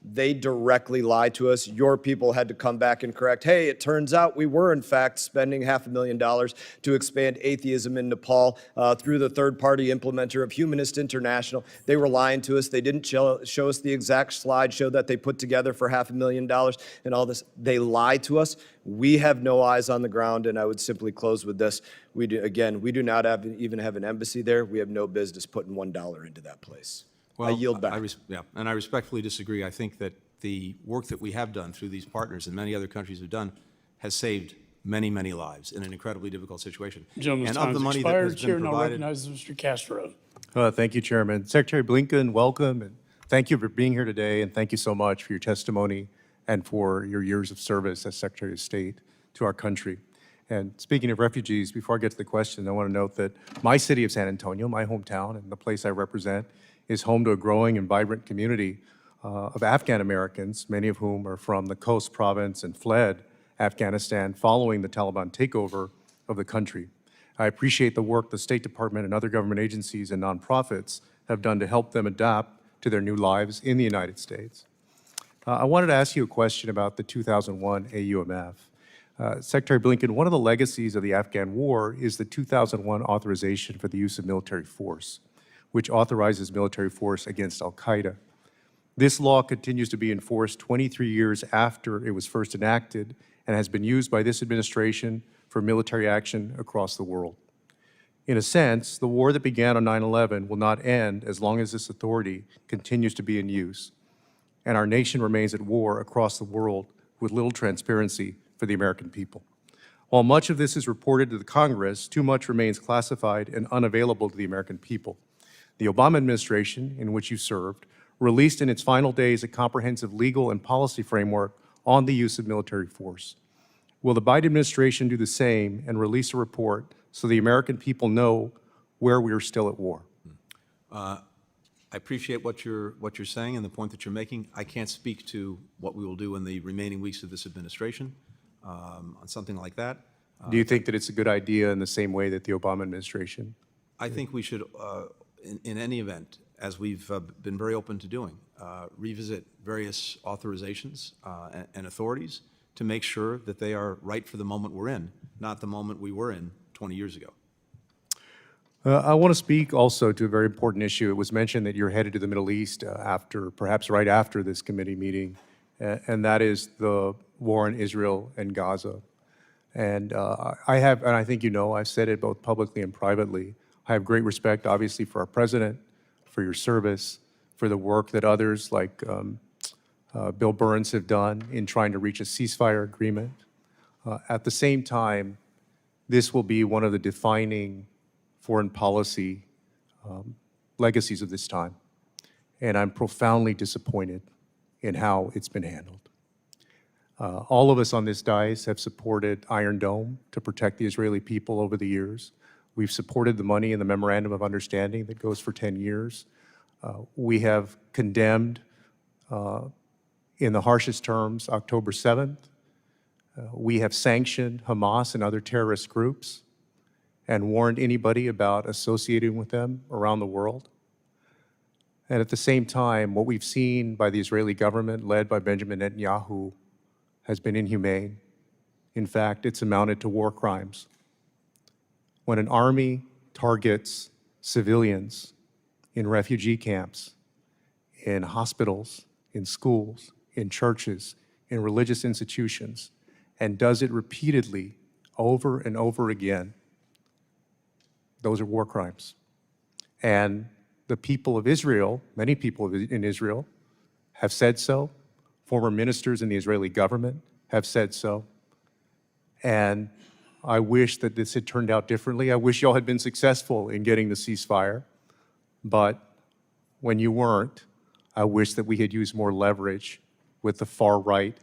they directly lie to us. Your people had to come back and correct, hey, it turns out we were in fact spending $500,000 to expand atheism in Nepal through the third-party implementer of Humanist International. They were lying to us. They didn't show us the exact slideshow that they put together for $500,000 and all this. They lied to us. We have no eyes on the ground, and I would simply close with this. We do not even have an embassy there. We have no business putting $1 into that place. Well, I yield back. And I respectfully disagree. I think that the work that we have done through these partners and many other countries have done has saved many, many lives in an incredibly difficult situation. Gentleman's And time of the has money that expired. has Chair been now provided, recognizes Mr. Castro. Thank you, Chairman. Secretary Blinken, welcome, and thank you for being here today, and thank you so much for your testimony and for your years of service as Secretary of State to our country. And speaking of refugees, before I get to the question, I want to note that my city of San Antonio, my hometown, and the place I represent, is home to a growing and vibrant community of Afghan Americans, many of whom are from the Khost province and fled Afghanistan following the Taliban takeover of the country. I appreciate the work the State Department and other government agencies and nonprofits have done to help them adapt to their new lives in the United States. I wanted to ask you a question about the 2001 AUMF. Secretary Blinken, one of the legacies of the Afghan war is the 2001 authorization for the use of military force, which authorizes military force against al-Qaeda. This law continues to be enforced 23 years after it was first enacted and has been used by this administration for military action across the world. In a sense, the war that began on 9/11 will not end as long as this authority continues to be in use, and our nation remains at war across the world with little transparency for the American people. While much of this is reported to the Congress, too much remains classified and unavailable to the American people. The Obama administration, in which you served, released in its final days a comprehensive legal and policy framework on the use of military force. Will the Biden administration do the same and release a report so the American people know where we are still at war? I appreciate what you're saying and the point that you're making. I can't speak to what we will do in the remaining weeks of this administration on something like that. Do you think that it's a good idea in the same way that the Obama administration? I think we should, in any event, as we've been very open to doing, revisit various authorizations and authorities to make sure that they are right for the moment we're in, not the moment we were in 20 years ago. I want to speak also to a very important issue. It was mentioned that you're headed to the Middle East perhaps right after this committee meeting, and that is the war in Israel and Gaza. And I think you know, I've said it both publicly and privately, I have great respect, obviously, for our president, for your service, for the work that others like Bill Burns have done in trying to reach a ceasefire agreement. At the same time, this will be one of the defining foreign policy legacies of this time. And I'm profoundly disappointed in how it's been handled. All of us on this dais have supported Iron Dome to protect the Israeli people over the years. We've supported the money in the Memorandum of Understanding that goes for 10 years. We have condemned, in the harshest terms, October 7th. We have sanctioned Hamas and other terrorist groups and warned anybody about associating with them around the world. And at the same time, what we've seen by the Israeli government, led by Benjamin Netanyahu, has been inhumane. In fact, it's amounted to war crimes. When an army targets civilians in refugee camps, in hospitals, in schools, in churches, in religious institutions, and does it repeatedly over and over again, those are war crimes. And the people of Israel, many people in Israel, have said so. Former ministers in the Israeli government have said so. And I wish that this had turned out differently. I wish y'all had been successful in getting the ceasefire. But when you weren't, I wish that we had used more leverage with the far-right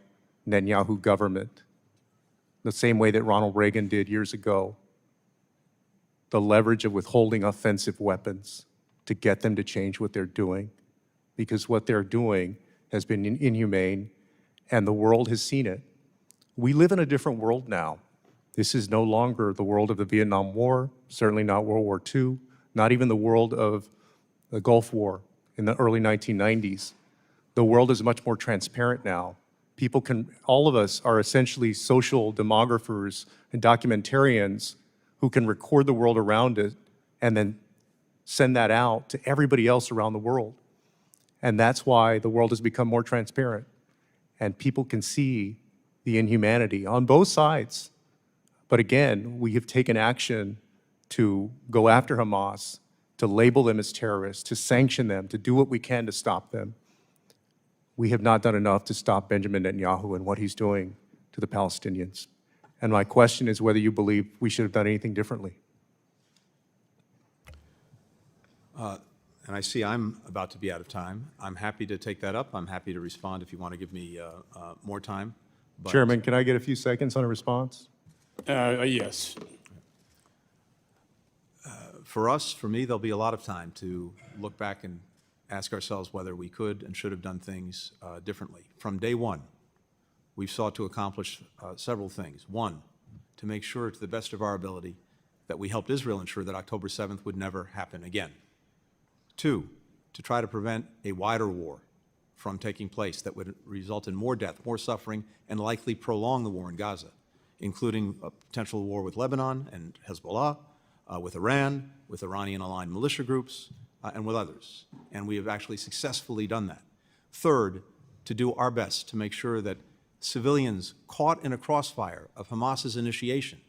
Netanyahu government, the same way that Ronald Reagan did years ago. The leverage of withholding offensive weapons to get them to change what they're doing, because what they're doing has been inhumane, and the world has seen it. We live in a different world now. This is no longer the world of the Vietnam War, certainly not World War II, not even the world of the Gulf War in the early 1990s. The world is much more transparent now. All of us are essentially social demographers and documentarians who can record the world around it and then send that out to everybody else around the world. And that's why the world has become more transparent. And people can see the inhumanity on both sides. But again, we have taken action to go after Hamas, to label them as terrorists, to sanction them, to do what we can to stop them. We have not done enough to stop Benjamin Netanyahu and what he's doing to the Palestinians. And my question is whether you believe we should have done anything differently. And I see I'm about to be out of time. I'm happy to take that up. I'm happy to respond if you want to give me more time. But Chairman, can I get a few seconds on a response? Yes. For me, there'll be a lot of time to look back and ask ourselves whether we could and should have done things differently. From day one, we've sought to accomplish several things. One, to make sure to the best of our ability that we helped Israel ensure that October 7th would never happen again. Two, to try to prevent a wider war from taking place that would result in more death, more suffering, and likely prolong the war in Gaza, including a potential war with Lebanon and Hezbollah, with Iran, with Iranian-aligned militia groups, and with others. And we have actually successfully done that. Third, to do our best to make sure that civilians caught in a crossfire of Hamas's initiation,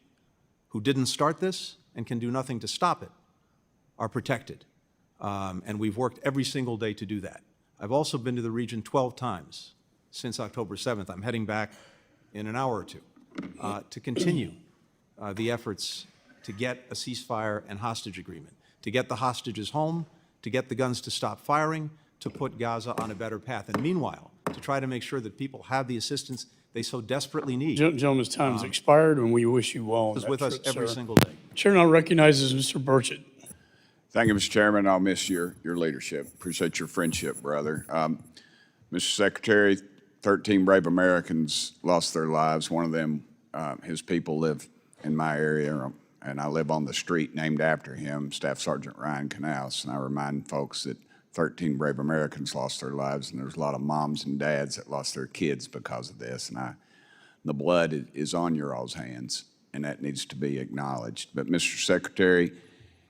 who didn't start this and can do nothing to stop it, are protected. And we've worked every single day to do that. I've also been to the region 12 times since October 7th. I'm heading back in an hour or two to continue the efforts to get a ceasefire and hostage agreement, to get the hostages home, to get the guns to stop firing, to put Gaza on a better path. And meanwhile, to try to make sure that people have the assistance they so desperately need. Gentleman's time has expired, and we wish you well. Is with us every single day. Chair now recognizes Mr. Burchett. Thank you, Mr. Chairman. I'll miss your leadership. Appreciate your friendship, brother. Mr. Secretary, 13 brave Americans lost their lives. One of them, his people live in my area, and I live on the street named after him, Staff Sergeant Ryan Canals. And I remind folks that 13 brave Americans lost their lives, and there's a lot of moms and dads that lost their kids because of this. And the blood is on your all's hands, and that needs to be acknowledged. But Mr. Secretary,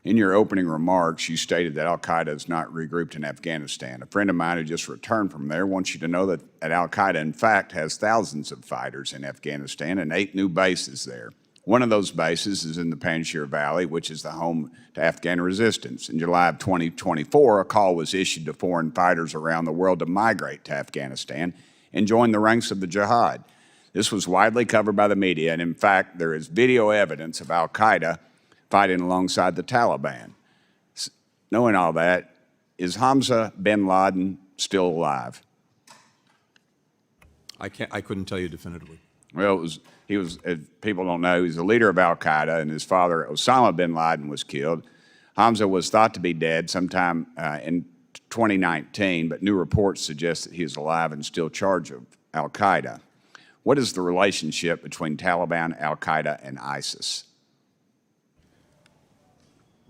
in your opening remarks, you stated that al-Qaeda is not regrouped in Afghanistan. A friend of mine who just returned from there wants you to know that al-Qaeda, in fact, has thousands of fighters in Afghanistan and 8 new bases there. One of those bases is in the Panjshir Valley, which is the home to Afghan resistance. In July of 2024, a call was issued to foreign fighters around the world to migrate to Afghanistan and join the ranks of the jihad. This was widely covered by the media, and in fact, there is video evidence of al-Qaeda fighting alongside the Taliban. Knowing all that, is Hamza bin Laden still alive? I couldn't tell you definitively. Well, he was, if people don't know, he's the leader of al-Qaeda, and his father, Osama bin Laden, was killed. Hamza was thought to be dead sometime in 2019, but new reports suggest that he is alive and still in charge of al-Qaeda. What is the relationship between Taliban, al-Qaeda, and ISIS?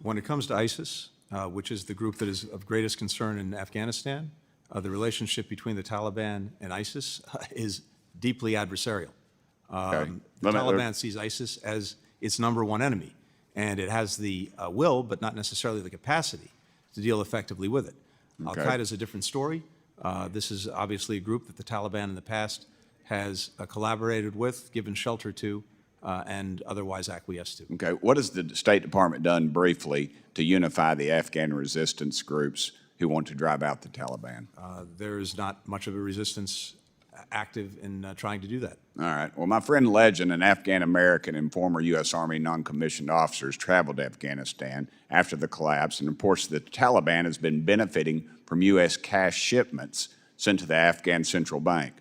When it comes to ISIS, which is the group that is of greatest concern in Afghanistan, the relationship between the Taliban and ISIS is deeply adversarial. The Taliban sees ISIS as its #1 enemy, and it has the will, but not necessarily the capacity, to deal effectively with it. Al-Qaeda is a different story. This is obviously a group that the Taliban in the past has collaborated with, given shelter to, and otherwise acquiesced to. Okay, what has the State Department done briefly to unify the Afghan resistance groups who want to drive out the Taliban? There is not much of a resistance active in trying to do that. All right. Well, my friend Legend, an Afghan-American and former U.S. Army non-commissioned officer, has traveled to Afghanistan after the collapse and reports that the Taliban has been benefiting from U.S. cash shipments sent to the Afghan Central Bank.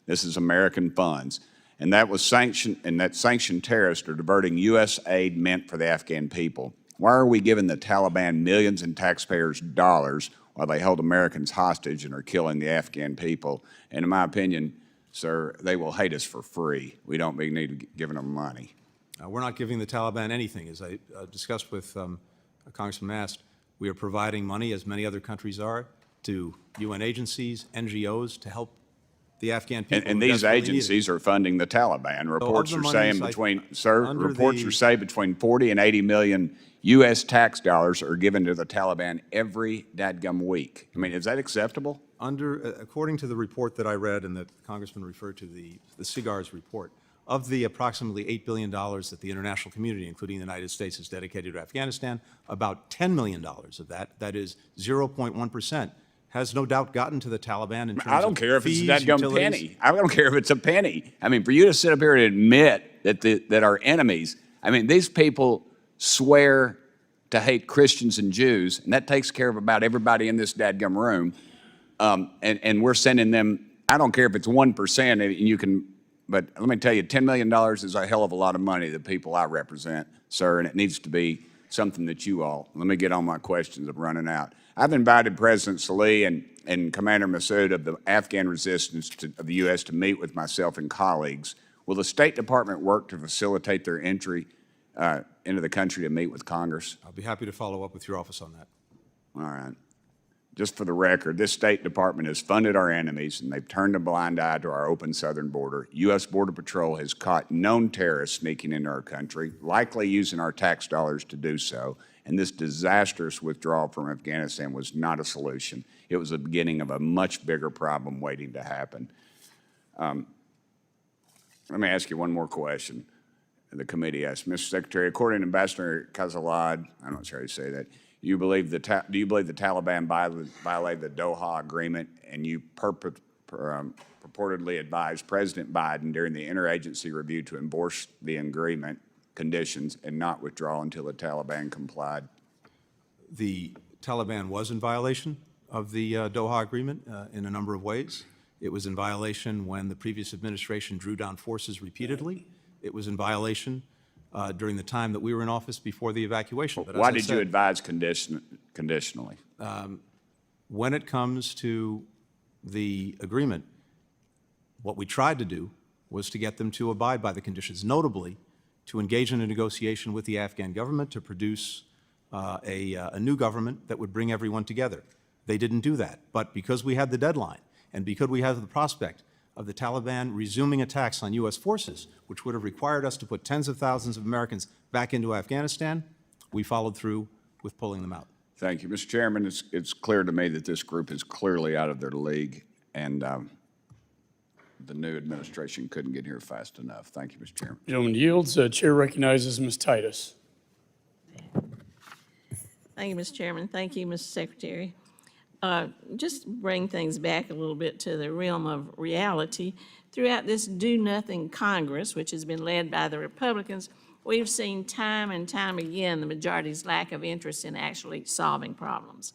This is American funds. And that sanctioned terrorists are diverting U.S. aid meant for the Afghan people. Why are we giving the Taliban millions in taxpayers' dollars while they hold Americans hostage and are killing the Afghan people? And in my opinion, sir, they will hate us for free. We don't need to be giving them money. We're not giving the Taliban anything. As I discussed with Congressman Mast, we are providing money, as many other countries are, to UN agencies, NGOs, to help the Afghan people. And these agencies are funding the Taliban. Reports are saying reports say between 40 and 80 million U.S. tax dollars are given to the Taliban every dadgum week. I mean, is that acceptable? According to the report that I read and that the Congressman referred to, the CIGAR's report, of the approximately $8 billion that the international community, including the United States, has dedicated to Afghanistan, about $10 million of that is 0.1%, has no doubt gotten to the Taliban in terms of I don't care if it's a fees, dadgum utilities. penny. I don't care if it's a penny. I mean, for you to sit up here and admit that our enemies, I mean, these people swear to hate Christians and Jews, and that takes care of about everybody in this dadgum room. And we're sending them, I don't care if it's 1%, and you can, but let me tell you, $10 million is a hell of a lot of money, the people I represent, sir, and it needs to be something that you all, let me get on my questions, I'm running out. I've invited President Salih and Commander Massoud of the Afghan resistance of the U.S. to meet with myself and colleagues. Will the State Department work to facilitate their entry into the country to meet with Congress? I'll be happy to follow up with your office on that. All right. Just for the record, this State Department has funded our enemies, and they've turned a blind eye to our open southern border. U.S. Border Patrol has caught known terrorists sneaking into our country, likely using our tax dollars to do so, and this disastrous withdrawal from Afghanistan was not a solution. It was the beginning of a much bigger problem waiting to happen. Let me ask you one more question. The committee asked, Mr. Secretary, according to Ambassador Kazalad, I'm not sure how you say that, do you believe the Taliban violated the Doha Agreement, and you purportedly advised President Biden during the interagency review to endorse the agreement conditions and not withdraw until the Taliban complied? The Taliban was in violation of the Doha Agreement in a number of ways. It was in violation when the previous administration drew down forces repeatedly. It was in violation during the time that we were in office before the evacuation. But why did you advise conditionally? When it comes to the agreement, what we tried to do was to get them to abide by the conditions, notably to engage in a negotiation with the Afghan government to produce a new government that would bring everyone together. They didn't do that. But because we had the deadline, and because we have the prospect of the Taliban resuming attacks on U.S. forces, which would have required us to put tens of thousands of Americans back into Afghanistan, we followed through with pulling them out. Thank you. Mr. Chairman, it's clear to me that this group is clearly out of their league, and the new administration couldn't get here fast enough. Thank you, Mr. Chairman. Gentleman yields. Chair recognizes Ms. Titus. Thank you, Mr. Chairman. Thank you, Mr. Secretary. Just bring things back a little bit to the realm of reality. Throughout this do-nothing Congress, which has been led by the Republicans, we've seen time and time again the majority's lack of interest in actually solving problems.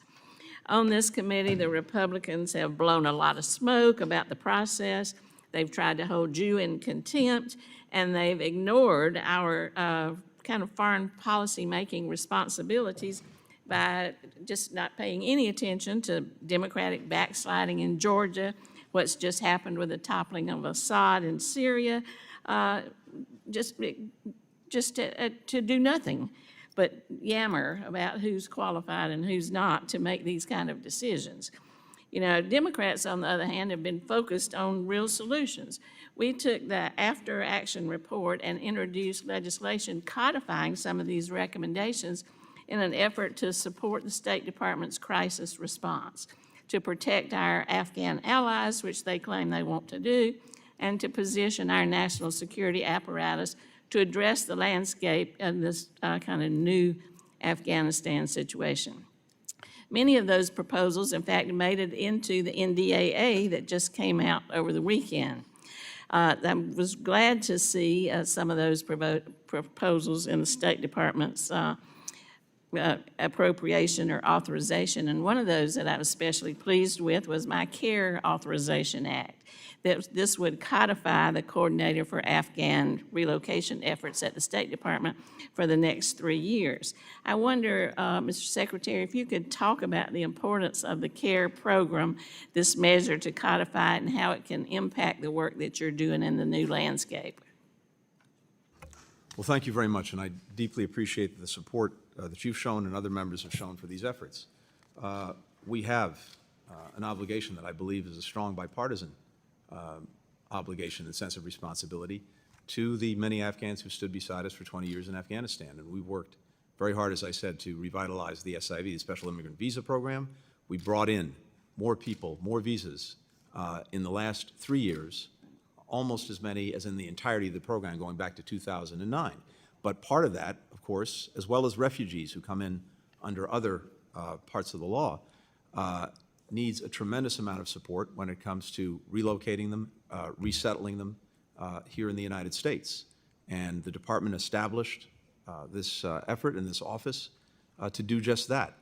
On this committee, the Republicans have blown a lot of smoke about the process. They've tried to hold you in contempt, and they've ignored our kind of foreign policy making responsibilities by just not paying any attention to Democratic backsliding in Georgia, what's just happened with the toppling of Assad in Syria, just to do nothing but yammer about who's qualified and who's not to make these kind of decisions. You know, Democrats, on the other hand, have been focused on real solutions. We took the after action report and introduced legislation codifying some of these recommendations in an effort to support the State Department's crisis response, to protect our Afghan allies, which they claim they want to do, and to position our national security apparatus to address the landscape of this kind of new Afghanistan situation. Many of those proposals, in fact, made it into the NDAA that just came out over the weekend. I was glad to see some of those proposals in the State Department's appropriation or authorization, and one of those that I was especially pleased with was my CARE Authorization Act. This would codify the coordinator for Afghan relocation efforts at the State Department for the next 3 years. I wonder, Mr. Secretary, if you could talk about the importance of the CARE program, this measure to codify it, and how it can impact the work that you're doing in the new landscape. Well, thank you very much, and I deeply appreciate the support that you've shown and other members have shown for these efforts. We have an obligation that I believe is a strong bipartisan obligation and sense of responsibility to the many Afghans who stood beside us for 20 years in Afghanistan. And we worked very hard, as I said, to revitalize the SIV, the Special Immigrant Visa Program. We brought in more people, more visas in the last 3 years, almost as many as in the entirety of the program going back to 2009. But part of that, of course, as well as refugees who come in under other parts of the law, needs a tremendous amount of support when it comes to relocating them, resettling them here in the United States. And the department established this effort in this office to do just that,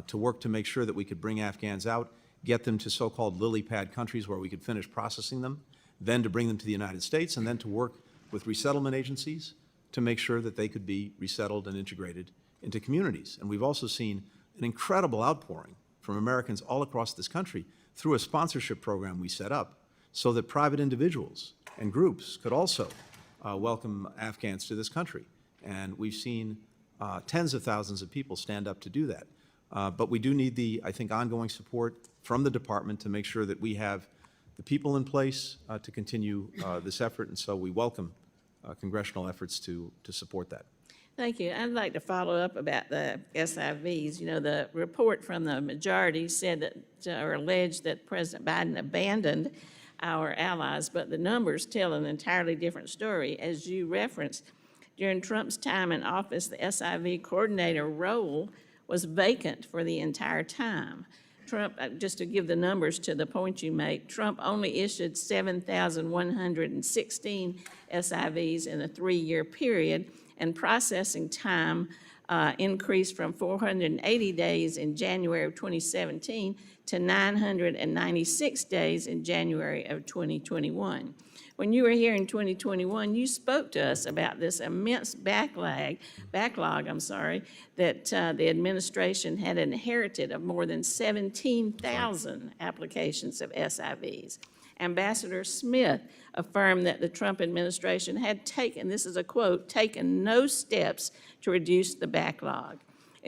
to work to make sure that we could bring Afghans out, get them to so-called lily pad countries where we could finish processing them, then to bring them to the United States, and then to work with resettlement agencies to make sure that they could be resettled and integrated into communities. And we've also seen an incredible outpouring from Americans all across this country through a sponsorship program we set up so that private individuals and groups could also welcome Afghans to this country. And we've seen tens of thousands of people stand up to do that. But we do need the, I think, ongoing support from the department to make sure that we have the people in place to continue this effort. And so we welcome congressional efforts to support that. Thank you. I'd like to follow up about the SIVs. You know, the report from the majority said that, or alleged that President Biden abandoned our allies, but the numbers tell an entirely different story. As you referenced, during Trump's time in office, the SIV coordinator role was vacant for the entire time. Trump, just to give the numbers to the point you make, Trump only issued 7,116 SIVs in a 3-year period, and processing time increased from 480 days in January of 2017 to 996 days in January of 2021. When you were here in 2021, you spoke to us about this immense backlog, that the administration had inherited of more than 17,000 applications of SIVs. Ambassador Smith affirmed that the Trump administration had taken, this is a quote, taken no steps to reduce the backlog.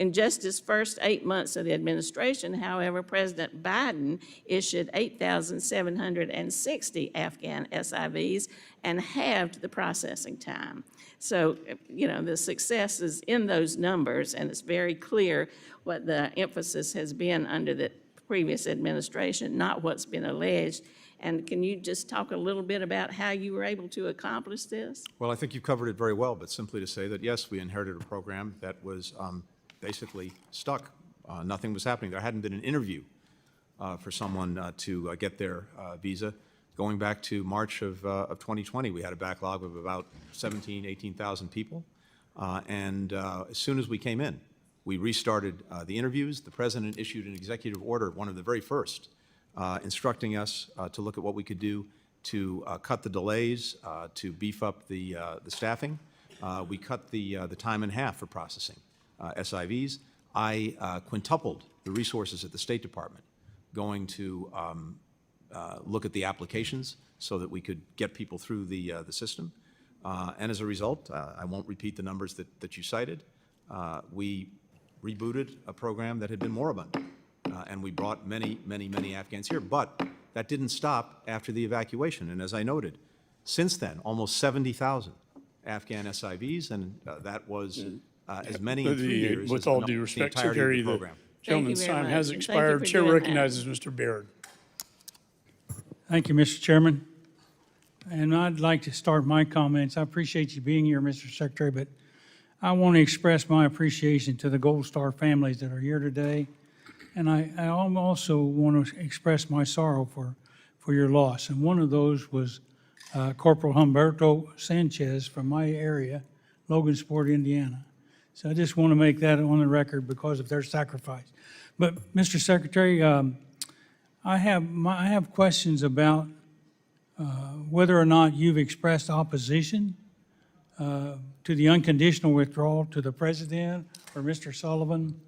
In just his first 8 months of the administration, however, President Biden issued 8,760 Afghan SIVs and halved the processing time. So, you know, the success is in those numbers, and it's very clear what the emphasis has been under the previous administration, not what's been alleged. And can you just talk a little bit about how you were able to accomplish this? Well, I think you covered it very well, but simply to say that, yes, we inherited a program that was basically stuck. Nothing was happening. There hadn't been an interview for someone to get their visa. Going back to March of 2020, we had a backlog of about 17,000, 18,000 people. And as soon as we came in, we restarted the interviews. The president issued an executive order, one of the very first, instructing us to look at what we could do to cut the delays, to beef up the staffing. We cut the time in half for processing SIVs. I quintupled the resources at the State Department, going to look at the applications so that we could get people through the system. And as a result, I won't repeat the numbers that you cited. We rebooted a program that had been moribund, and we brought many, many, many Afghans here. But that didn't stop after the evacuation. And as I noted, since then, almost 70,000 Afghan SIVs, and that was as many in 3 years With as all the, due the respect, entirety of Secretary, the the program. gentleman's very time much, has and thank you expired. for Chair doing that. recognizes Mr. Baird. Thank you, Mr. Chairman. And I'd like to start my comments. I appreciate you being here, Mr. Secretary, but I want to express my appreciation to the Gold Star families that are here today. And I also want to express my sorrow for your loss. And one of those was Corporal Humberto Sanchez from my area, Logansport, Indiana. So I just want to make that on the record because of their sacrifice. But, Mr. Secretary, I have questions about whether or not you've expressed opposition to the unconditional withdrawal to the President or Mr. Sullivan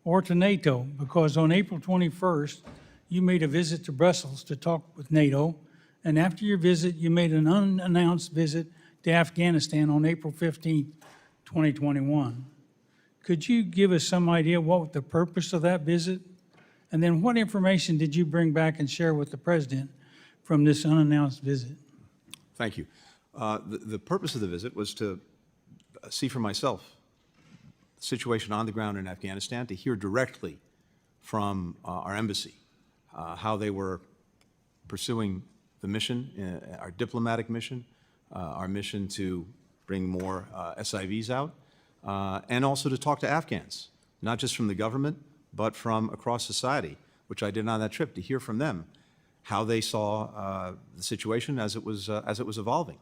or to NATO, because on April 21st, you made a visit to Brussels to talk with NATO, and after your visit, you made an unannounced visit to Afghanistan on April 15th, 2021. Could you give us some idea what the purpose of that visit? And then what information did you bring back and share with the President from this unannounced visit? Thank you. The purpose of the visit was to see for myself the situation on the ground in Afghanistan, to hear directly from our embassy how they were pursuing the mission, our diplomatic mission, our mission to bring more SIVs out, and also to talk to Afghans, not just from the government, but from across society, which I did on that trip, to hear from them how they saw the situation as it was evolving.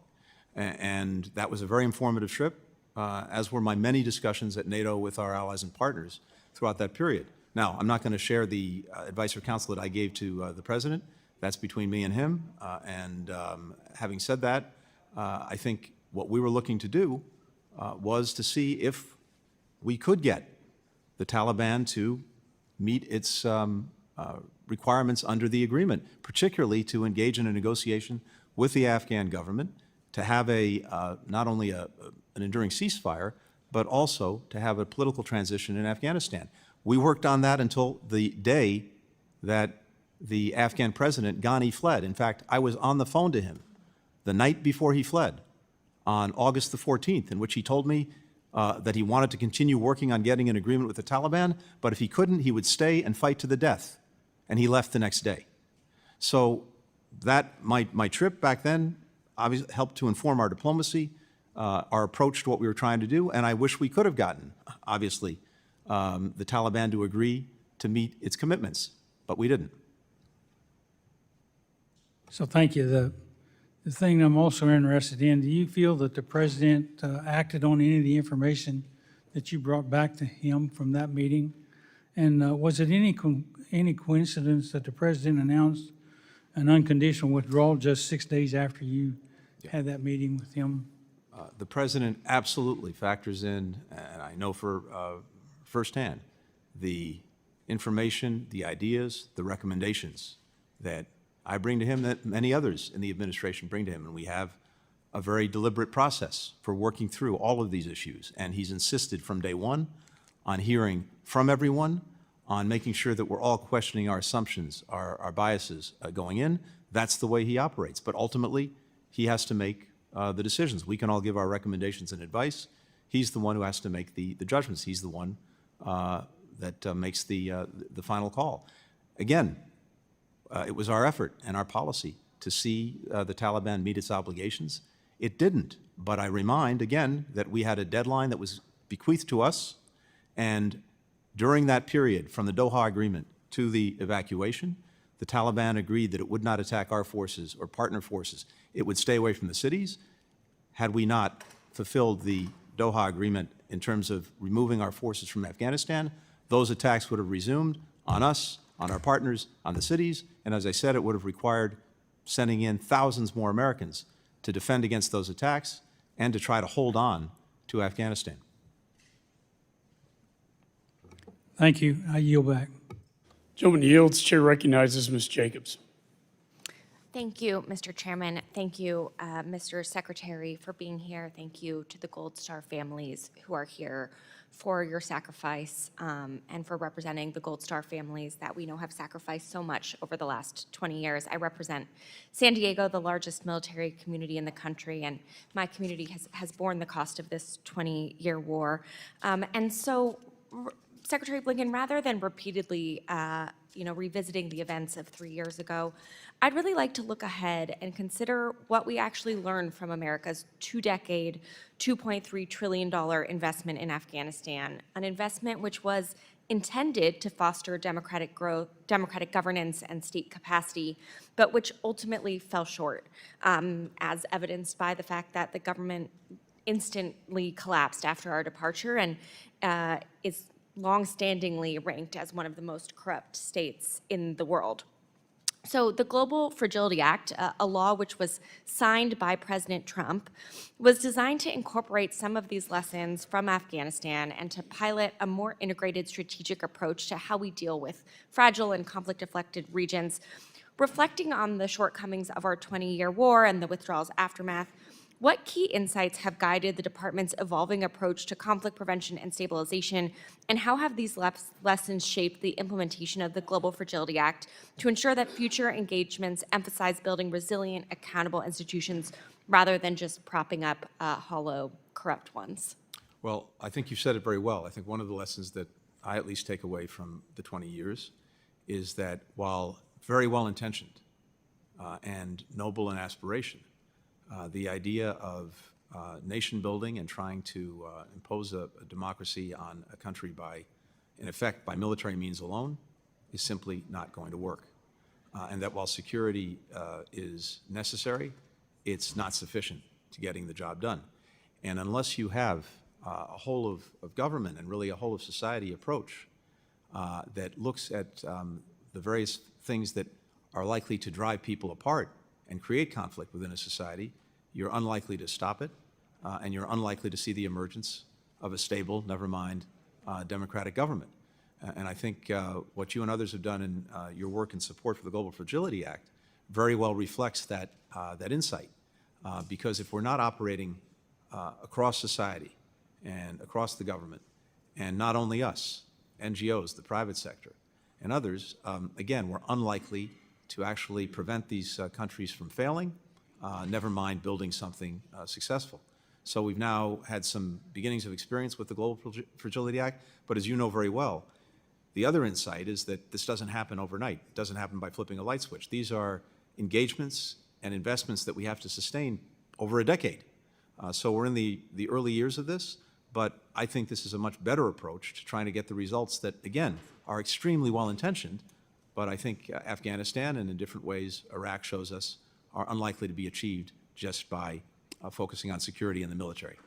And that was a very informative trip, as were my many discussions at NATO with our allies and partners throughout that period. Now, I'm not going to share the advice or counsel that I gave to the President. That's between me and him. Having said that, I think what we were looking to do was to see if we could get the Taliban to meet its requirements under the agreement, particularly to engage in a negotiation with the Afghan government, to have not only an enduring ceasefire, but also to have a political transition in Afghanistan. We worked on that until the day that the Afghan president, Ghani, fled. In fact, I was on the phone to him the night before he fled, on August the 14th, in which he told me that he wanted to continue working on getting an agreement with the Taliban, but if he couldn't, he would stay and fight to the death. And he left the next day. So that, my trip back then obviously helped to inform our diplomacy, our approach to what we were trying to do, and I wish we could have gotten, obviously, the Taliban to agree to meet its commitments, but we didn't. So thank you. The thing I'm also interested in, do you feel that the President acted on any of the information that you brought back to him from that meeting? And was it any coincidence that the President announced an unconditional withdrawal just 6 days after you had that meeting with him? The President absolutely factors in, and I know for firsthand, the information, the ideas, the recommendations that I bring to him, that many others in the administration bring to him, and we have a very deliberate process for working through all of these issues. And he's insisted from day one on hearing from everyone, on making sure that we're all questioning our assumptions, our biases going in. That's the way he operates. But ultimately, he has to make the decisions. We can all give our recommendations and advice. He's the one who has to make the judgments. He's the one that makes the final call. Again, it was our effort and our policy to see the Taliban meet its obligations. It didn't. But I remind, again, that we had a deadline that was bequeathed to us, and during that period, from the Doha Agreement to the evacuation, the Taliban agreed that it would not attack our forces or partner forces. It would stay away from the cities. Had we not fulfilled the Doha Agreement in terms of removing our forces from Afghanistan, those attacks would have resumed on us, on our partners, on the cities, and as I said, it would have required sending in thousands more Americans to defend against those attacks and to try to hold on to Afghanistan. Thank you. I yield back. Gentleman yields. Chair recognizes Ms. Jacobs. Thank you, Mr. Chairman. Thank you, Mr. Secretary, for being here. Thank you to the Gold Star families who are here for your sacrifice and for representing the Gold Star families that we know have sacrificed so much over the last 20 years. I represent San Diego, the largest military community in the country, and my community has borne the cost of this 20-year war. And so, Secretary Blinken, rather than repeatedly revisiting the events of 3 years ago, I'd really like to look ahead and consider what we actually learned from America's two-decade, $2.3 trillion investment in Afghanistan, an investment which was intended to foster democratic growth, democratic governance, and state capacity, but which ultimately fell short, as evidenced by the fact that the government instantly collapsed after our departure and is long-standingly ranked as one of the most corrupt states in the world. So the Global Fragility Act, a law which was signed by President Trump, was designed to incorporate some of these lessons from Afghanistan and to pilot a more integrated strategic approach to how we deal with fragile and conflict-afflicted regions. Reflecting on the shortcomings of our 20-year war and the withdrawal's aftermath, what key insights have guided the department's evolving approach to conflict prevention and stabilization, and how have these lessons shaped the implementation of the Global Fragility Act to ensure that future engagements emphasize building resilient, accountable institutions rather than just propping up hollow, corrupt ones? Well, I think you said it very well. I think one of the lessons that I at least take away from the 20 years is that while very well-intentioned and noble in aspiration, the idea of nation building and trying to impose a democracy on a country by, in effect, by military means alone is simply not going to work. And that while security is necessary, it's not sufficient to getting the job done. And unless you have a whole of government and really a whole of society approach that looks at the various things that are likely to drive people apart and create conflict within a society, you're unlikely to stop it, and you're unlikely to see the emergence of a stable, never mind, democratic government. And I think what you and others have done in your work in support for the Global Fragility Act very well reflects that insight. Because if we're not operating across society and across the government, and not only us, NGOs, the private sector, and others, again, we're unlikely to actually prevent these countries from failing, never mind building something successful. So we've now had some beginnings of experience with the Global Fragility Act, but as you know very well, the other insight is that this doesn't happen overnight. It doesn't happen by flipping a light switch. These are engagements and investments that we have to sustain over a decade. So we're in the early years of this, but I think this is a much better approach to trying to get the results that, again, are extremely well-intentioned, but I think Afghanistan and in different ways Iraq shows us are unlikely to be achieved just by focusing on security in the military.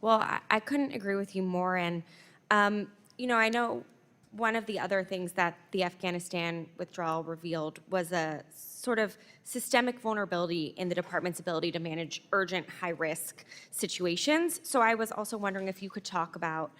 Well, I couldn't agree with you more. And, I know one of the other things that the Afghanistan withdrawal revealed was a sort of systemic vulnerability in the department's ability to manage urgent, high-risk situations. So I was also wondering if you could talk about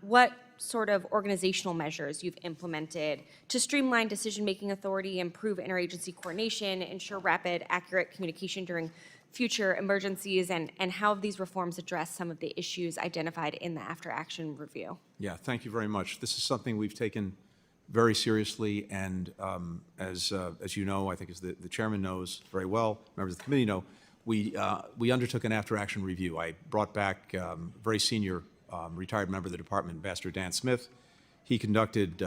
what sort of organizational measures you've implemented to streamline decision-making authority, improve interagency coordination, ensure rapid, accurate communication during future emergencies and how these reforms address some of the issues identified in the after action review. Yeah, thank you very much. This is something we've taken very seriously, and as you know, I think as the chairman knows very well, members of the committee know, we undertook an after-action review. I brought back very senior retired member of the department, Ambassador Dan Smith. He conducted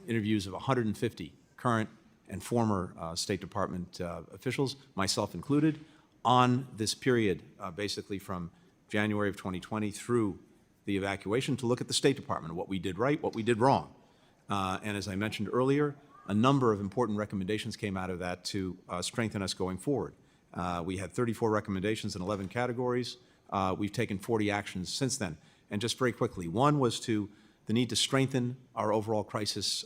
interviews of 150 current and former State Department officials, myself included, on this period, basically from January of 2020 through the evacuation, to look at the State Department, what we did right, what we did wrong. And as I mentioned earlier, a number of important recommendations came out of that to strengthen us going forward. We had 34 recommendations in 11 categories. We've taken 40 actions since then. And just very quickly, one was to the need to strengthen our overall crisis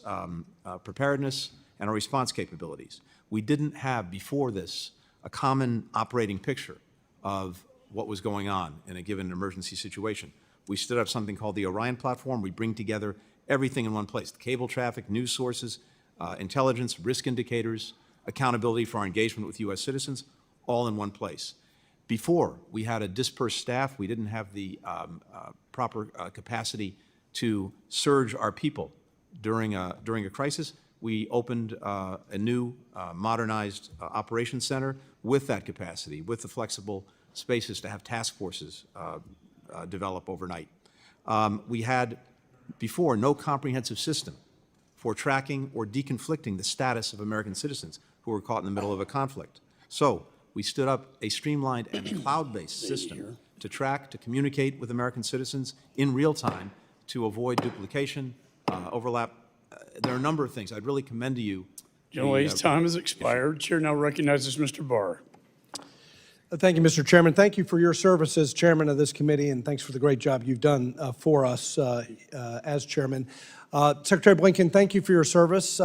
preparedness and our response capabilities. We didn't have before this a common operating picture of what was going on in a given emergency situation. We stood up something called the Orion platform. We bring together everything in one place: the cable traffic, news sources, intelligence, risk indicators, accountability for our engagement with U.S. citizens, all in one place. Before, we had a dispersed staff. We didn't have the proper capacity to surge our people during a crisis. We opened a new modernized operations center with that capacity, with the flexible spaces to have task forces develop overnight. We had before no comprehensive system for tracking or deconflicting the status of American citizens who were caught in the middle of a conflict. So we stood up a streamlined and cloud-based system to track, to communicate with American citizens in real time to avoid duplication, overlap. There are a number of things. I'd really commend to you. General time has expired. Chair now recognizes Mr. Barr. Thank you, Mr. Chairman. Thank you for your service as chairman of this committee, and thanks for the great job you've done for us as chairman. Secretary Blinken, thank you for your service.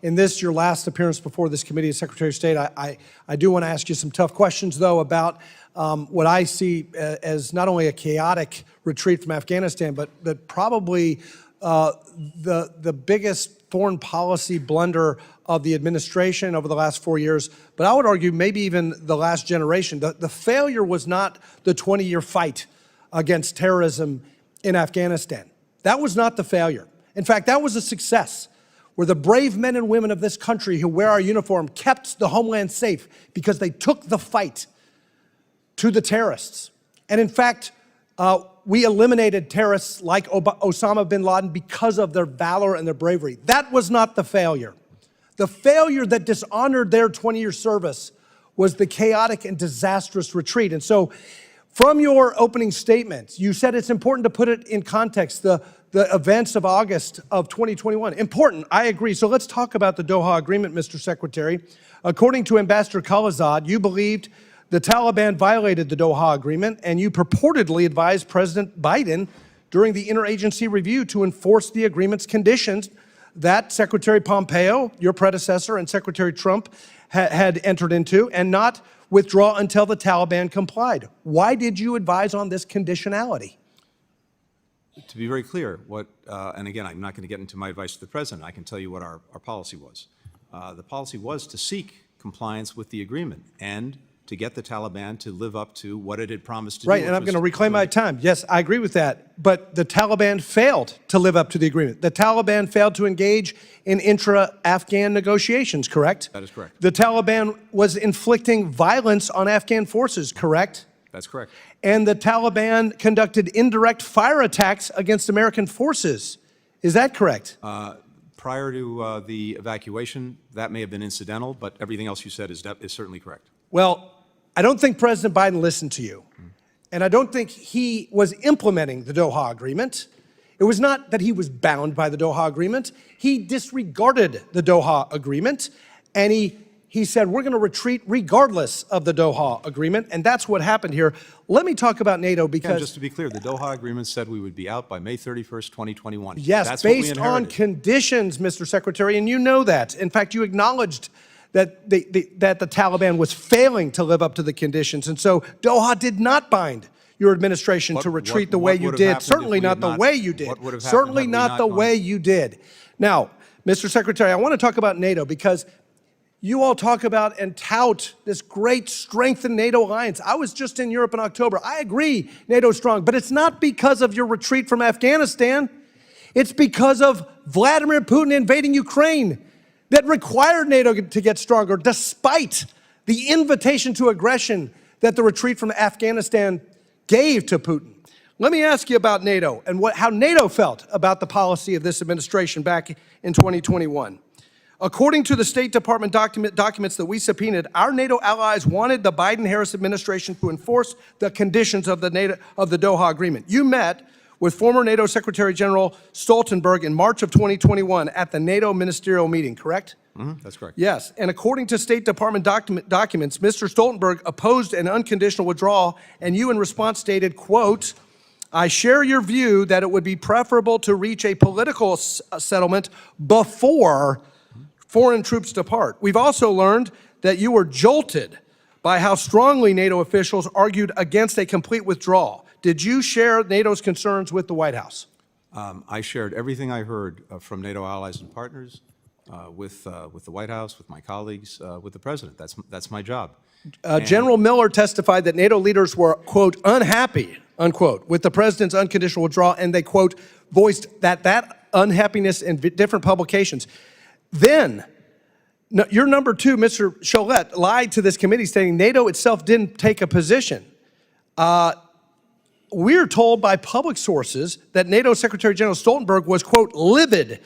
In this, your last appearance before this committee as Secretary of State, I do want to ask you some tough questions, though, about what I see as not only a chaotic retreat from Afghanistan, but probably the biggest foreign policy blunder of the administration over the last 4 years, but I would argue maybe even the last generation. The failure was not the 20-year fight against terrorism in Afghanistan. That was not the failure. In fact, that was a success, where the brave men and women of this country who wear our uniform kept the homeland safe because they took the fight to the terrorists. And in fact, we eliminated terrorists like Osama bin Laden because of their valor and their bravery. That was not the failure. The failure that dishonored their 20-year service was the chaotic and disastrous retreat. And so from your opening statement, you said it's important to put it in context, the events of August of 2021. Important, I agree. So let's talk about the Doha Agreement, Mr. Secretary. According to Ambassador Khalilzad, you believed the Taliban violated the Doha Agreement, and you purportedly advised President Biden during the interagency review to enforce the agreement's conditions that Secretary Pompeo, your predecessor, and Secretary Trump had entered into, and not withdraw until the Taliban complied. Why did you advise on this conditionality? To be very clear, and again, I'm not going to get into my advice to the President. I can tell you what our policy was. The policy was to seek compliance with the agreement and to get the Taliban to live up to what it had promised to do. Right, and I'm going to reclaim my time. Yes, I agree with that. But the Taliban failed to live up to the agreement. The Taliban failed to engage in intra-Afghan negotiations, correct? That is correct. The Taliban was inflicting violence on Afghan forces, correct? That's correct. And the Taliban conducted indirect fire attacks against American forces. Is that correct? Prior to the evacuation, that may have been incidental, but everything else you said is certainly correct. Well, I don't think President Biden listened to you, and I don't think he was implementing the Doha Agreement. It was not that he was bound by the Doha Agreement. He disregarded the Doha Agreement, and he said, we're going to retreat regardless of the Doha Agreement, and that's what happened here. Let me talk about NATO because— And just to be clear, the Doha Agreement said we would be out by May 31st, 2021. Yes, that's based on conditions, Mr. Secretary, and you know that. In fact, you acknowledged that the Taliban was failing to live up to the conditions. And so Doha did not bind your administration to retreat the way you did. Certainly not the way you did. Certainly not the way you did. Now, Mr. Secretary, I want to talk about NATO because You all talk about and tout this great strengthened NATO alliance. I was just in Europe in October. I agree NATO's strong, but it's not because of your retreat from Afghanistan. It's because of Vladimir Putin invading Ukraine that required NATO to get stronger, despite the invitation to aggression that the retreat from Afghanistan gave to Putin. Let me ask you about NATO and how NATO felt about the policy of this administration back in 2021. According to the State Department documents that we subpoenaed, our NATO allies wanted the Biden-Harris administration to enforce the conditions of the Doha Agreement. You met with former NATO Secretary General Stoltenberg in March of 2021 at the NATO ministerial meeting, correct? That's correct. Yes, and according to State Department documents, Mr. Stoltenberg opposed an unconditional withdrawal, and you in response stated, quote, "I share your view that it would be preferable to reach a political settlement before foreign troops depart." We've also learned that you were jolted by how strongly NATO officials argued against a complete withdrawal. Did you share NATO's concerns with the White House? I shared everything I heard from NATO allies and partners, with the White House, with my colleagues, with the president. That's my job. General Miller testified that NATO leaders were, quote, unhappy, unquote, with the president's unconditional withdrawal, and they, quote, voiced that unhappiness in different publications. Then, your number two, Mr. Cholette, lied to this committee stating NATO itself didn't take a position. We're told by public sources that NATO Secretary General Stoltenberg was, quote, livid,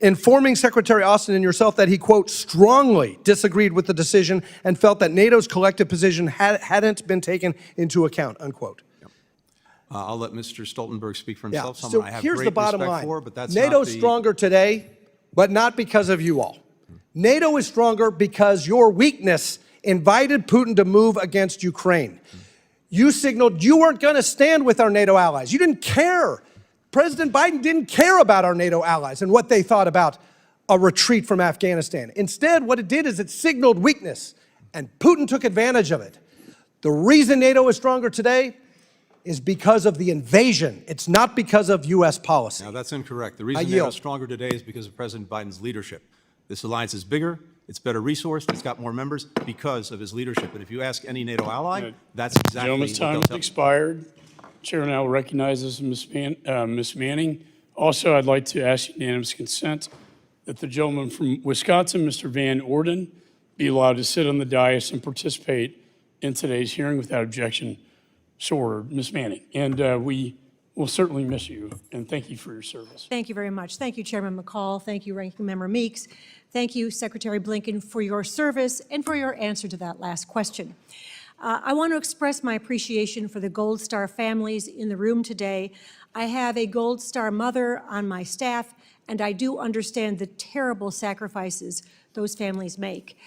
informing Secretary Austin and yourself that he, quote, strongly disagreed with the decision and felt that NATO's collective position hadn't been taken into account, unquote. I'll let Mr. Stoltenberg speak for himself. So Someone I have here's great the bottom respect line. for, but that's NATO's not the... stronger today, but not because of you all. NATO is stronger because your weakness invited Putin to move against Ukraine. You signaled you weren't going to stand with our NATO allies. You didn't care. President Biden didn't care about our NATO allies and what they thought about a retreat from Afghanistan. Instead, what it did is it signaled weakness, and Putin took advantage of it. The reason NATO is stronger today is because of the invasion. It's not because of U.S. policy. Now, that's incorrect. The reason NATO is stronger today is because of President Biden's leadership. This alliance is bigger, it's better resourced, it's got more members because of his leadership. And if you ask any NATO ally, that's exactly Gentleman's what time they'll has tell you. expired. Chair now recognizes Ms. Manning. Also, I'd like to ask unanimous consent that the gentleman from Wisconsin, Mr. Van Orden, be allowed to sit on the dais and participate in today's hearing without objection. So ordered, Ms. Manning. And we will certainly miss you, and thank you for your service. Thank you very much. Thank you, Chairman McCall. Thank you, Ranking Member Meeks. Thank you, Secretary Blinken, for your service and for your answer to that last question. I want to express my appreciation for the Gold Star families in the room today. I have a Gold Star mother on my staff, and I do understand the terrible sacrifices those families make.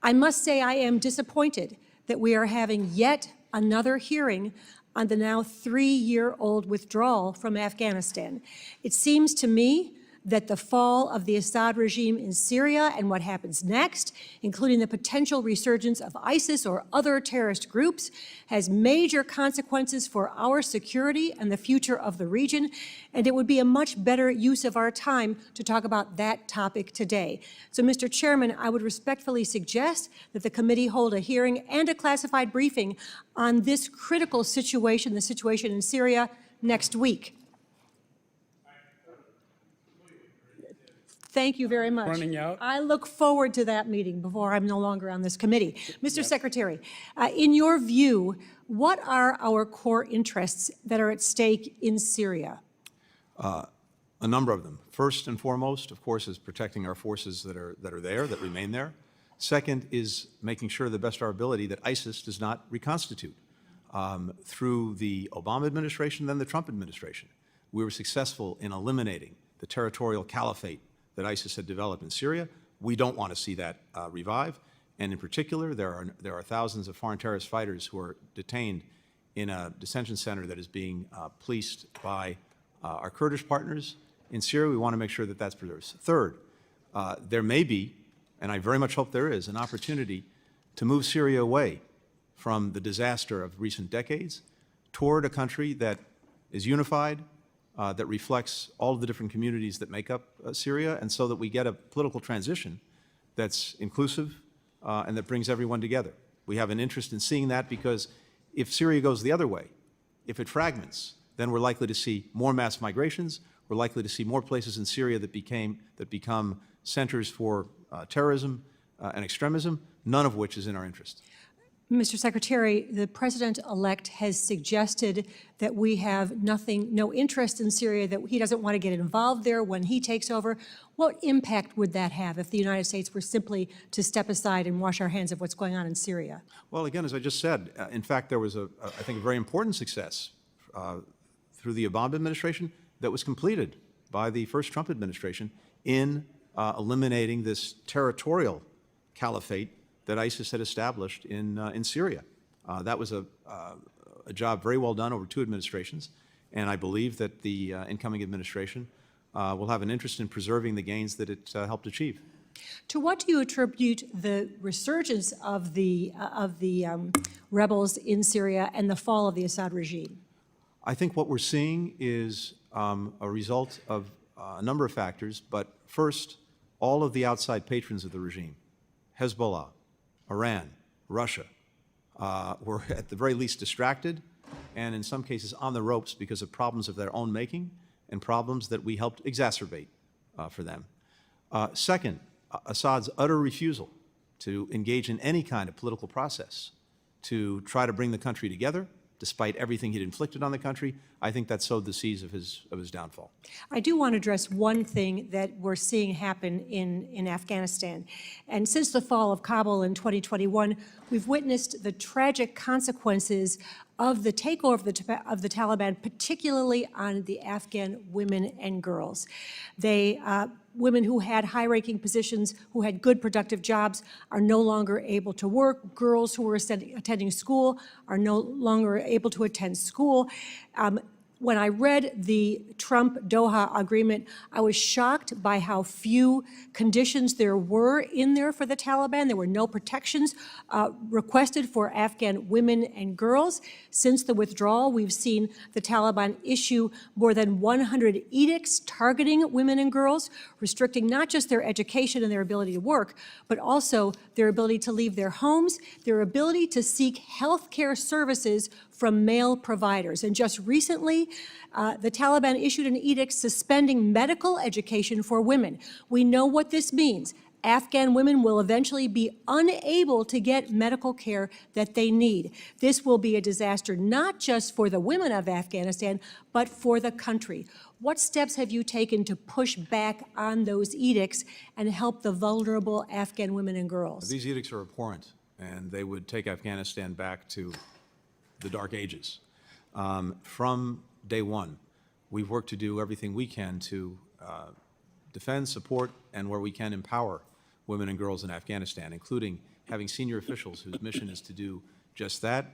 I must say I am disappointed that we are having yet another hearing on the now 3-year-old withdrawal from Afghanistan. It seems to me that the fall of the Assad regime in Syria and what happens next, including the potential resurgence of ISIS or other terrorist groups, has major consequences for our security and the future of the region, and it would be a much better use of our time to talk about that topic today. So, Mr. Chairman, I would respectfully suggest that the committee hold a hearing and a classified briefing on this critical situation, the situation in Syria, next week. Thank you very much. Running out. I look forward to that meeting before I'm no longer on this committee. Mr. Secretary, in your view, what are our core interests that are at stake in Syria? A number of them. First and foremost, of course, is protecting our forces that are there, that remain there. Second is making sure, to the best of our ability, that ISIS does not reconstitute. Through the Obama administration, then the Trump administration, we were successful in eliminating the territorial caliphate that ISIS had developed in Syria. We don't want to see that revive. And in particular, there are thousands of foreign terrorist fighters who are detained in a detention center that is being policed by our Kurdish partners in Syria. We want to make sure that that's preserved. Third, there may be, and I very much hope there is, an opportunity to move Syria away from the disaster of recent decades toward a country that is unified, that reflects all of the different communities that make up Syria, and so that we get a political transition that's inclusive, and that brings everyone together. We have an interest in seeing that because if Syria goes the other way, if it fragments, then we're likely to see more mass migrations. We're likely to see more places in Syria that become centers for terrorism and extremism, none of which is in our interest. Mr. Secretary, the president-elect has suggested that we have no interest in Syria, that he doesn't want to get involved there when he takes over. What impact would that have if the United States were simply to step aside and wash our hands of what's going on in Syria? Well, again, as I just said, in fact, there was, I think, a very important success through the Obama administration that was completed by the first Trump administration in eliminating this territorial caliphate that ISIS had established in Syria. That was a job very well done over 2 administrations, and I believe that the incoming administration will have an interest in preserving the gains that it helped achieve. To what do you attribute the resurgence of the rebels in Syria and the fall of the Assad regime? I think what we're seeing is a result of a number of factors, but first, all of the outside patrons of the regime, Hezbollah, Iran, Russia, were at the very least distracted and in some cases on the ropes because of problems of their own making and problems that we helped exacerbate for them. Second, Assad's utter refusal to engage in any kind of political process to try to bring the country together, despite everything he'd inflicted on the country, I think that sowed the seeds of his downfall. I do want to address one thing that we're seeing happen in Afghanistan. And since the fall of Kabul in 2021, we've witnessed the tragic consequences of the takeover of the Taliban, particularly on the Afghan women and girls. Women who had high-ranking positions, who had good productive jobs, are no longer able to work. Girls who were attending school are no longer able to attend school. When I read the Trump-Doha agreement, I was shocked by how few conditions there were in there for the Taliban. There were no protections requested for Afghan women and girls. Since the withdrawal, we've seen the Taliban issue more than 100 edicts targeting women and girls, restricting not just their education and their ability to work, but also their ability to leave their homes, their ability to seek health care services from male providers. And just recently, the Taliban issued an edict suspending medical education for women. We know what this means. Afghan women will eventually be unable to get medical care that they need. This will be a disaster not just for the women of Afghanistan, but for the country. What steps have you taken to push back on those edicts and help the vulnerable Afghan women and girls? These edicts are abhorrent, and they would take Afghanistan back to the dark ages. From day one, we've worked to do everything we can to defend, support, and where we can empower women and girls in Afghanistan, including having senior officials whose mission is to do just that,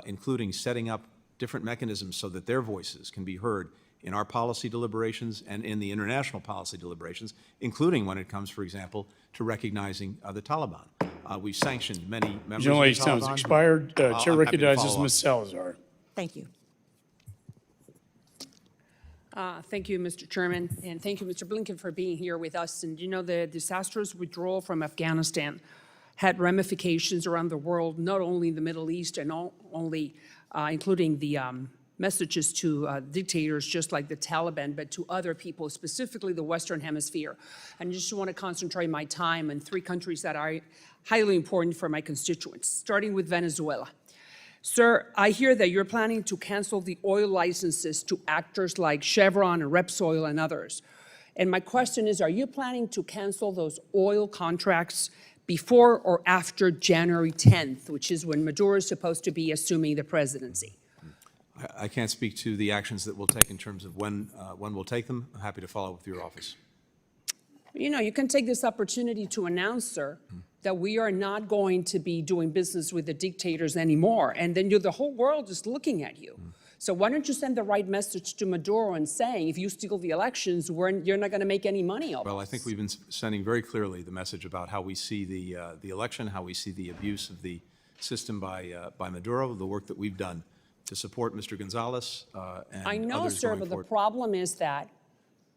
including setting up different mechanisms so that their voices can be heard in our policy deliberations and in the international policy deliberations, including when it comes, for example, to recognizing the Taliban. We've sanctioned many members of the General time's Taliban. expired. Chair I'm happy to recognizes follow up. Ms. Salazar. Thank you. Thank you, Mr. Chairman, and thank you, Mr. Blinken, for being here with us. And you know, the disastrous withdrawal from Afghanistan had ramifications around the world, not only in the Middle East and only including the messages to dictators just like the Taliban, but to other people, specifically the Western Hemisphere. And I just want to concentrate my time on 3 countries that are highly important for my constituents, starting with Venezuela. Sir, I hear that you're planning to cancel the oil licenses to actors like Chevron and Repsol and others. And my question is, are you planning to cancel those oil contracts before or after January 10th, which is when Maduro is supposed to be assuming the presidency? I can't speak to the actions that we'll take in terms of when we'll take them. I'm happy to follow up with your office. You know, you can take this opportunity to announce, sir, that we are not going to be doing business with the dictators anymore. And then the whole world is looking at you. So why don't you send the right message to Maduro and saying, if you steal the elections, you're not going to make any money off Well, us. I think we've been sending very clearly the message about how we see the election, how we see the abuse of the system by Maduro, the work that we've done to support Mr. Gonzalez and I know, others sir, going but forward. the problem is that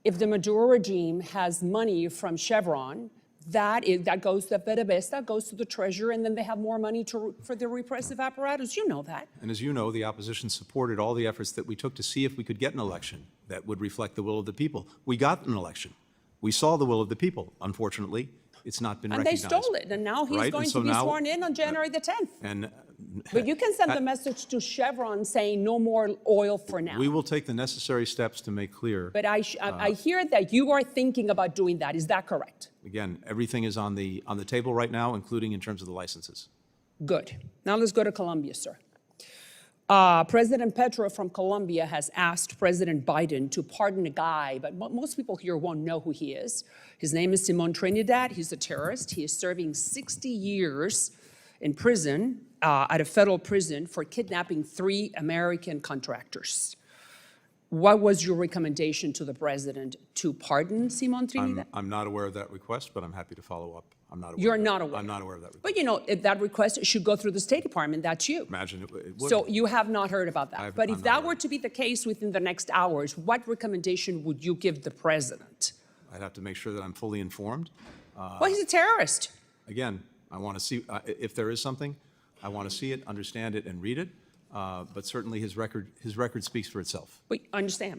if the Maduro regime has money from Chevron, that goes to PDVSA, goes to the treasurer, and then they have more money for the repressive apparatus. You know that. And as you know, the opposition supported all the efforts that we took to see if we could get an election that would reflect the will of the people. We got an election. We saw the will of the people. Unfortunately, it's not been And they recognized. stole it, and now he's Right? going And so to be now- sworn in on January the 10th. And But you can send the message to Chevron saying no more oil for now. we will take the necessary steps to make clear. But I hear that you are thinking about doing that. Is that correct? Again, everything is on the table right now, including in terms of the licenses. Good. Now let's go to Colombia, sir. President Petro from Colombia has asked President Biden to pardon a guy, but most people here won't know who he is. His name is Simon Trinidad. He's a terrorist. He is serving 60 years in prison, at a federal prison, for kidnapping 3 American contractors. What was your recommendation to the president, to pardon Simon Trinidad? I'm not aware of that request, but I'm happy to follow up. I'm not aware. You're of that. not aware? I'm not aware of that request. But you know, if that request should go through the State Department, that's you. Imagine it would. So you have not heard about that. But I'm if not that aware. were to be the case within the next hours, what recommendation would you give the president? I'd have to make sure that I'm fully informed. Well, he's a terrorist. Again, I want to see, if there is something, I want to see it, understand it, and read it. But certainly his record speaks for itself. But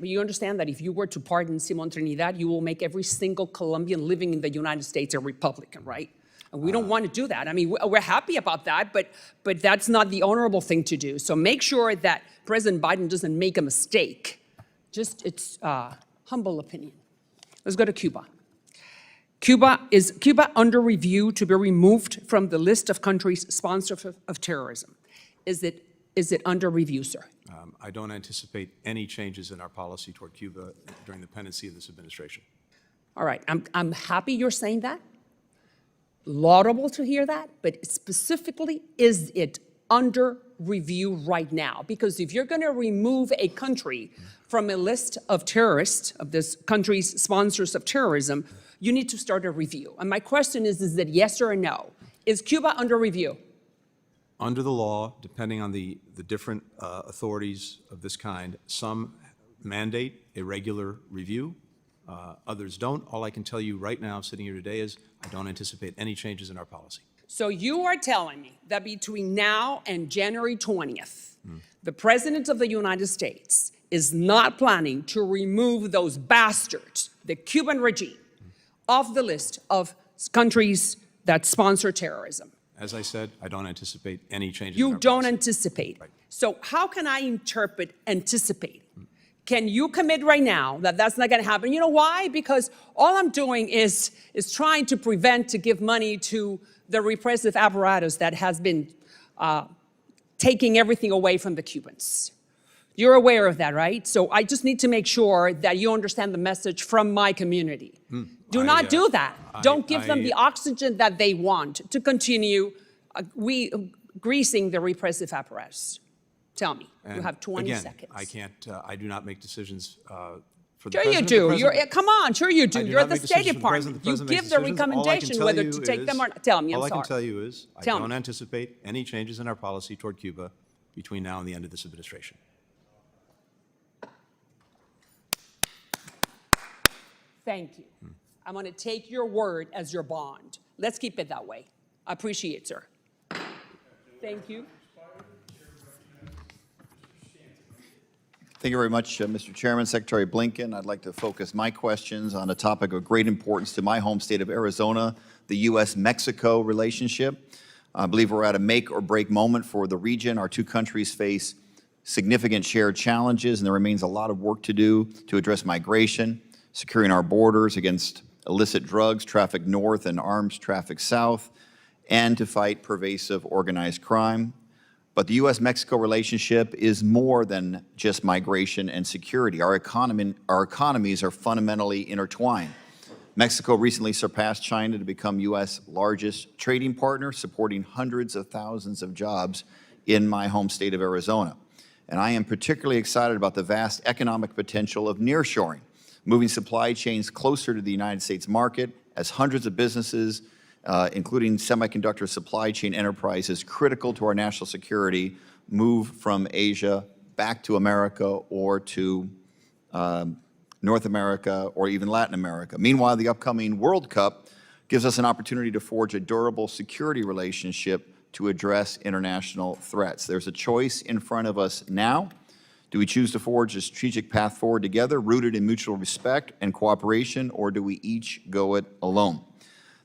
you understand that if you were to pardon Simon Trinidad, you will make every single Colombian living in the United States a Republican, right? And we don't want to do that. I mean, we're happy about that, but that's not the honorable thing to do. So make sure that President Biden doesn't make a mistake. Just, it's humble opinion. Let's go to Cuba. Is Cuba under review to be removed from the list of countries sponsors of terrorism? Is it under review, sir? I don't anticipate any changes in our policy toward Cuba during the pendency of this administration. All right, I'm happy you're saying that. Laudable to hear that, but specifically, is it under review right now? Because if you're going to remove a country from a list of terrorists, of this country's sponsors of terrorism, you need to start a review. And my question is it yes or no? Is Cuba under review? Under the law, depending on the different authorities of this kind, some mandate a regular review, others don't. All I can tell you right now, sitting here today, is I don't anticipate any changes in our policy. So you are telling me that between now and January 20th, the President of the United States is not planning to remove those bastards, the Cuban regime, off the list of countries that sponsor terrorism? As I said, I don't anticipate any changes in You our don't policy. anticipate. So how can I interpret anticipate? Can you commit right now that that's not going to happen? You know why? Because all I'm doing is trying to prevent, to give money to the repressive apparatus that has been taking everything away from the Cubans. You're aware of that, right? So I just need to make sure that you understand the message from my community. Do not do that. Don't give them the oxygen that they want to continue greasing the repressive apparatus. Tell me. You And have 20 again, seconds. I can't, I do not make decisions for the Sure you president. do. The president- Come on, sure you do. I do You're not the make State decisions for the president. Department. The You president makes give the decisions. All I can recommendation tell whether you to take them or is- not. Tell me, I'm All I sorry. can tell you is I Tell don't me. anticipate any changes in our policy toward Cuba between now and the end of this administration. Thank you. I'm going to take your word as your bond. Let's keep it that way. I appreciate it, sir. Thank you. Thank you very much, Mr. Chairman. Secretary Blinken, I'd like to focus my questions on a topic of great importance to my home state of Arizona, the U.S.-Mexico relationship. I believe we're at a make or break moment for the region. Our two countries face significant shared challenges, and there remains a lot of work to do to address migration, securing our borders against illicit drugs trafficked north and arms trafficked south, and to fight pervasive organized crime. But the U.S.-Mexico relationship is more than just migration and security. Our economies are fundamentally intertwined. Mexico recently surpassed China to become U.S. largest trading partner, supporting hundreds of thousands of jobs in my home state of Arizona. And I am particularly excited about the vast economic potential of nearshoring, moving supply chains closer to the United States market as hundreds of businesses, including semiconductor supply chain enterprises critical to our national security, move from Asia back to America or to North America or even Latin America. Meanwhile, the upcoming World Cup gives us an opportunity to forge a durable security relationship to address international threats. There's a choice in front of us now. Do we choose to forge a strategic path forward together, rooted in mutual respect and cooperation, or do we each go it alone?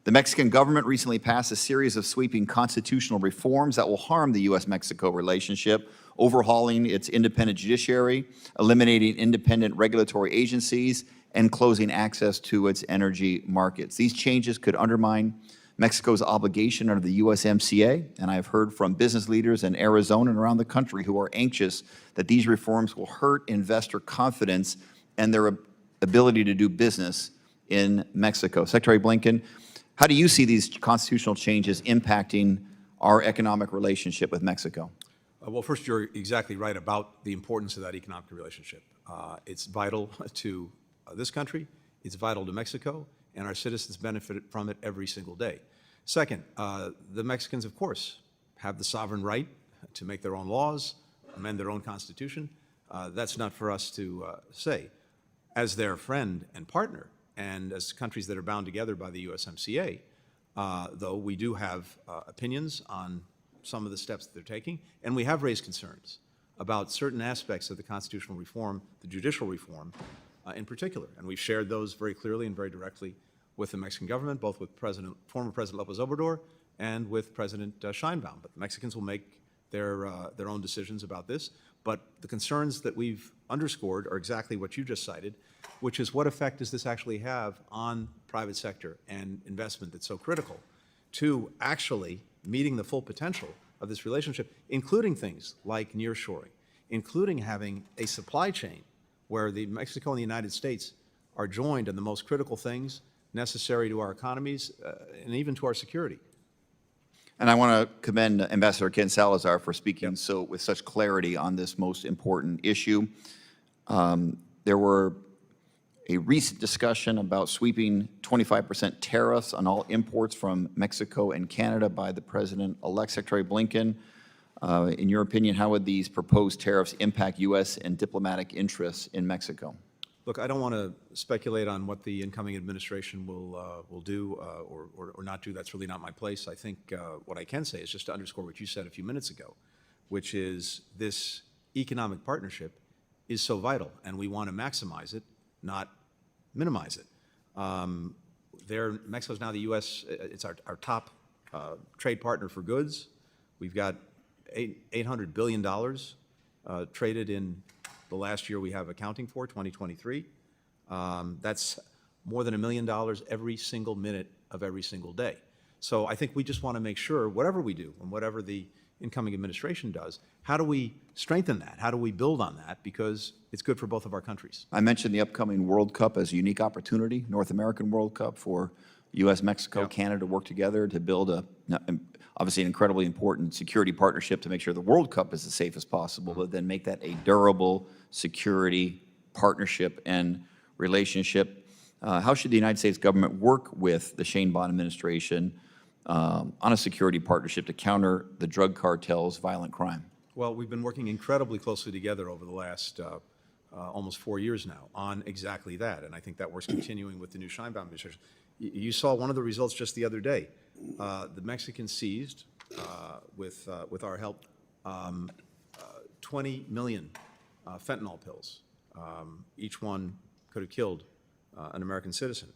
The Mexican government recently passed a series of sweeping constitutional reforms that will harm the U.S.-Mexico relationship, overhauling its independent judiciary, eliminating independent regulatory agencies, and closing access to its energy markets. These changes could undermine Mexico's obligation under the USMCA, and I have heard from business leaders in Arizona and around the country who are anxious that these reforms will hurt investor confidence and their ability to do business in Mexico. Secretary Blinken, how do you see these constitutional changes impacting our economic relationship with Mexico? Well, first, you're exactly right about the importance of that economic relationship. It's vital to this country, it's vital to Mexico, and our citizens benefit from it every single day. Second, the Mexicans, of course, have the sovereign right to make their own laws, amend their own constitution. That's not for us to say. As their friend and partner, and as countries that are bound together by the USMCA, though we do have opinions on some of the steps that they're taking, and we have raised concerns about certain aspects of the constitutional reform, the judicial reform in particular, and we've shared those very clearly and very directly with the Mexican government, both with former President López Obrador and with President Sheinbaum. But the Mexicans will make their own decisions about this. But the concerns that we've underscored are exactly what you just cited, which is what effect does this actually have on private sector and investment that's so critical to actually meeting the full potential of this relationship, including things like nearshoring, including having a supply chain where Mexico and the United States are joined in the most critical things necessary to our economies and even to our security. And I want to commend Ambassador Ken Salazar for speaking with such clarity on this most important issue. There were a recent discussion about sweeping 25% tariffs on all imports from Mexico and Canada by the President-elect. Secretary Blinken, in your opinion, how would these proposed tariffs impact U.S. and diplomatic interests in Mexico? Look, I don't want to speculate on what the incoming administration will do or not do. That's really not my place. I think what I can say is just to underscore what you said a few minutes ago, which is this economic partnership is so vital, and we want to maximize it, not minimize it. Mexico's now the U.S., it's our top trade partner for goods. We've got $800 billion traded in the last year we have accounting for, 2023. That's more than $1 million every single minute of every single day. So I think we just want to make sure, whatever we do and whatever the incoming administration does, how do we strengthen that? How do we build on that? Because it's good for both of our countries. I mentioned the upcoming World Cup as a unique opportunity, North American World Cup, for U.S., Mexico, Canada to work together to build obviously an incredibly important security partnership to make sure the World Cup is as safe as possible, but then make that a durable security partnership and relationship. How should the United States government work with the Sheinbaum administration on a security partnership to counter the drug cartel's violent crime? Well, we've been working incredibly closely together over the last almost 4 years now on exactly that, and I think that work's continuing with the new Sheinbaum administration. You saw one of the results just the other day. The Mexicans seized, with our help, 20 million fentanyl pills. Each one could have killed an American citizen.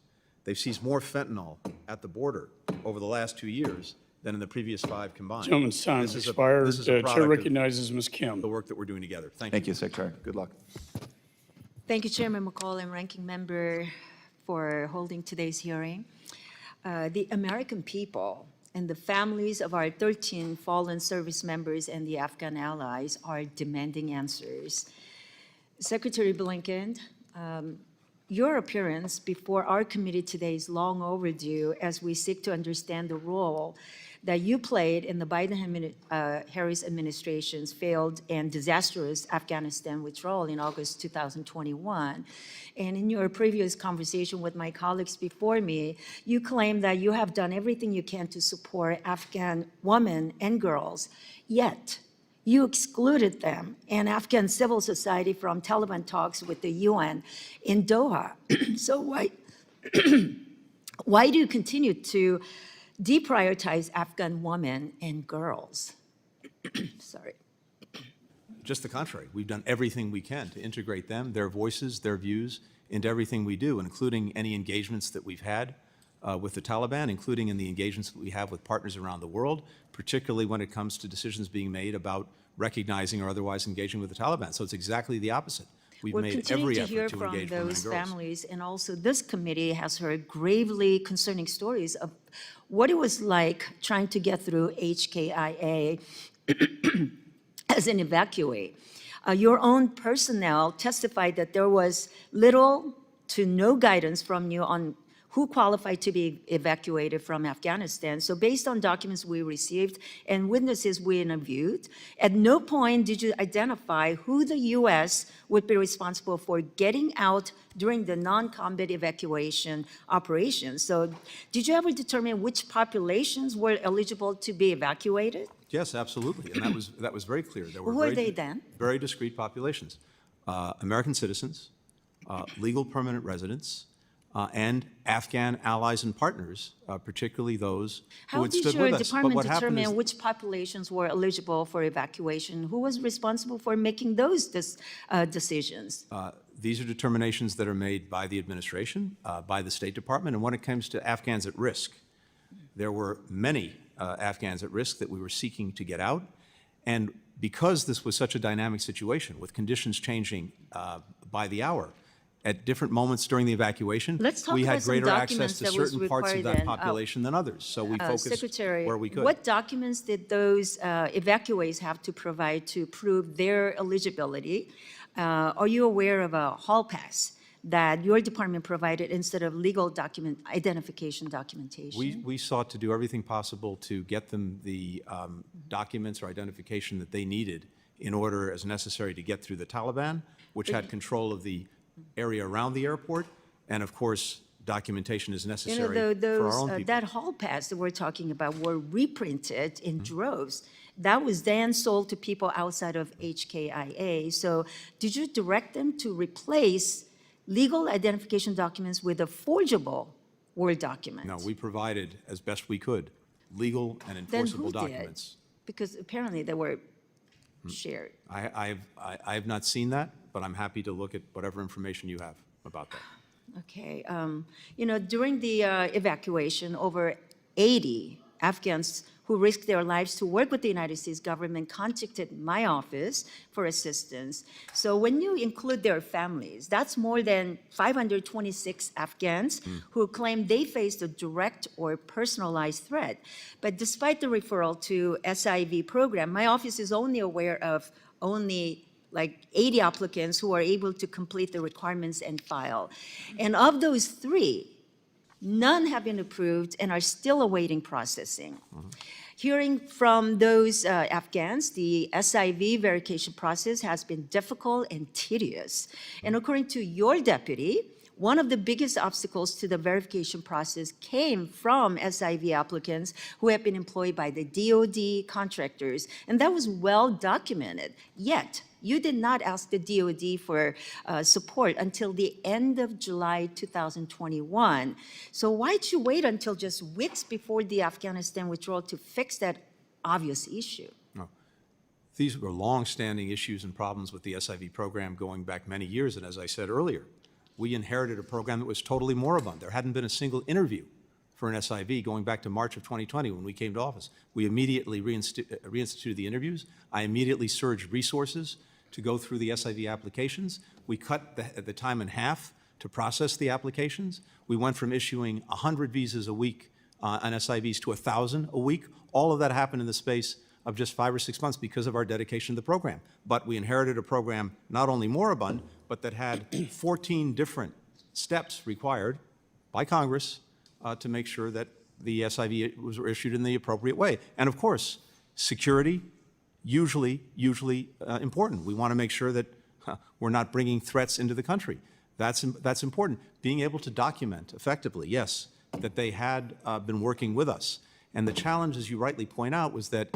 They've seized more fentanyl at the border over the last 2 years than in the previous 5 combined. Gentleman's time has expired. Chair recognizes Ms. Kim. The work that we're doing together. Thank you. Thank you, Secretary. Good luck. Thank you, Chairman McCall and Ranking Member, for holding today's hearing. The American people and the families of our 13 fallen service members and the Afghan allies are demanding answers. Secretary Blinken, your appearance before our committee today is long overdue as we seek to understand the role that you played in the Biden-Harris administration's failed and disastrous Afghanistan withdrawal in August 2021. And in your previous conversation with my colleagues before me, you claimed that you have done everything you can to support Afghan women and girls, yet you excluded them and Afghan civil society from Taliban talks with the UN in Doha. So Why do you continue to deprioritize Afghan women and girls? Sorry. Just the contrary. We've done everything we can to integrate them, their voices, their views, into everything we do, including any engagements that we've had with the Taliban, including in the engagements that we have with partners around the world, particularly when it comes to decisions being made about recognizing or otherwise engaging with the Taliban. So it's exactly the opposite. We've We're made continuing every to effort hear to from engage women and those girls. families, and also this committee has heard gravely concerning stories of what it was like trying to get through HKIA as an evacuee. Your own personnel testified that there was little to no guidance from you on who qualified to be evacuated from Afghanistan. So based on documents we received and witnesses we interviewed, at no point did you identify who the U.S. would be responsible for getting out during the non-combat evacuation operations. So did you ever determine which populations were eligible to be evacuated? Yes, absolutely, and that was very clear. There Who were they then? Very discrete populations: American citizens, legal permanent residents, and Afghan allies and partners, particularly those who How had did stood your with us. But department what happened determine is which populations were eligible for evacuation? Who was responsible for making those decisions? these are determinations that are made by the administration, by the State Department, and when it comes to Afghans at risk, there were many Afghans at risk that we were seeking to get out, and because this was such a dynamic situation with conditions changing by the hour, at different moments during the evacuation, we had greater access to certain parts of that population than others. So we focused Secretary, where we could. what documents did those evacuees have to provide to prove their eligibility? Are you aware of a hall pass that your department provided instead of legal identification documentation? We sought to do everything possible to get them the documents or identification that they needed in order, as necessary, to get through the Taliban, which had control of the area around the airport, and of course, documentation is necessary for our own people. That hall pass that we're talking about were reprinted in droves. That was then sold to people outside of HKIA. So did you direct them to replace legal identification documents with a forgeable Word document? No, we provided, as best we could, legal and enforceable documents. Because apparently they were shared. I have not seen that, but I'm happy to look at whatever information you have about that. Okay. During the evacuation, over 80 Afghans who risked their lives to work with the United States government contacted my office for assistance. So when you include their families, that's more than 526 Afghans who claim they faced a direct or personalized threat. But despite the referral to SIV program, my office is only aware of only like 80 applicants who are able to complete the requirements and file. And of those 3, none have been approved and are still awaiting processing. Hearing from those Afghans, the SIV verification process has been difficult and tedious. And according to your deputy, one of the biggest obstacles to the verification process came from SIV applicants who have been employed by the DoD contractors, and that was well documented. Yet, you did not ask the DoD for support until the end of July 2021. So why'd you wait until just weeks before the Afghanistan withdrawal to fix that obvious issue? These were long-standing issues and problems with the SIV program going back many years, and as I said earlier, we inherited a program that was totally moribund. There hadn't been a single interview for an SIV going back to March of 2020 when we came to office. We immediately reinstituted the interviews. I immediately surged resources to go through the SIV applications. We cut the time in half to process the applications. We went from issuing 100 visas a week on SIVs to 1,000 a week. All of that happened in the space of just 5 or 6 months because of our dedication to the program. But we inherited a program not only moribund, but that had 14 different steps required by Congress to make sure that the SIV was issued in the appropriate way. And of course, security, usually important. We want to make sure that we're not bringing threats into the country. That's important. Being able to document effectively, yes, that they had been working with us. And the challenge, as you rightly point out, was that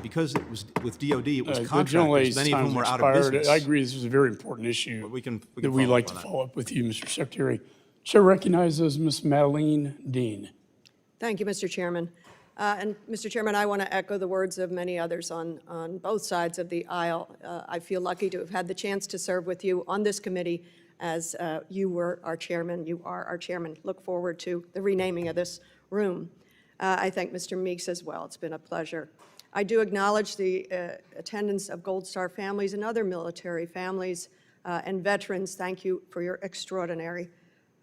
because it was with DoD, it was contractors, many of whom were out of business. I agree this is a very important issue we can that we'd like to follow up on that. follow up with you, Mr. Secretary. Chair recognizes Ms. Madeline Dean. Thank you, Mr. Chairman. And Mr. Chairman, I want to echo the words of many others on both sides of the aisle. I feel lucky to have had the chance to serve with you on this committee as you were our chairman. You are our chairman. Look forward to the renaming of this room. I thank Mr. Meeks as well. It's been a pleasure. I do acknowledge the attendance of Gold Star families and other military families and veterans. Thank you for your extraordinary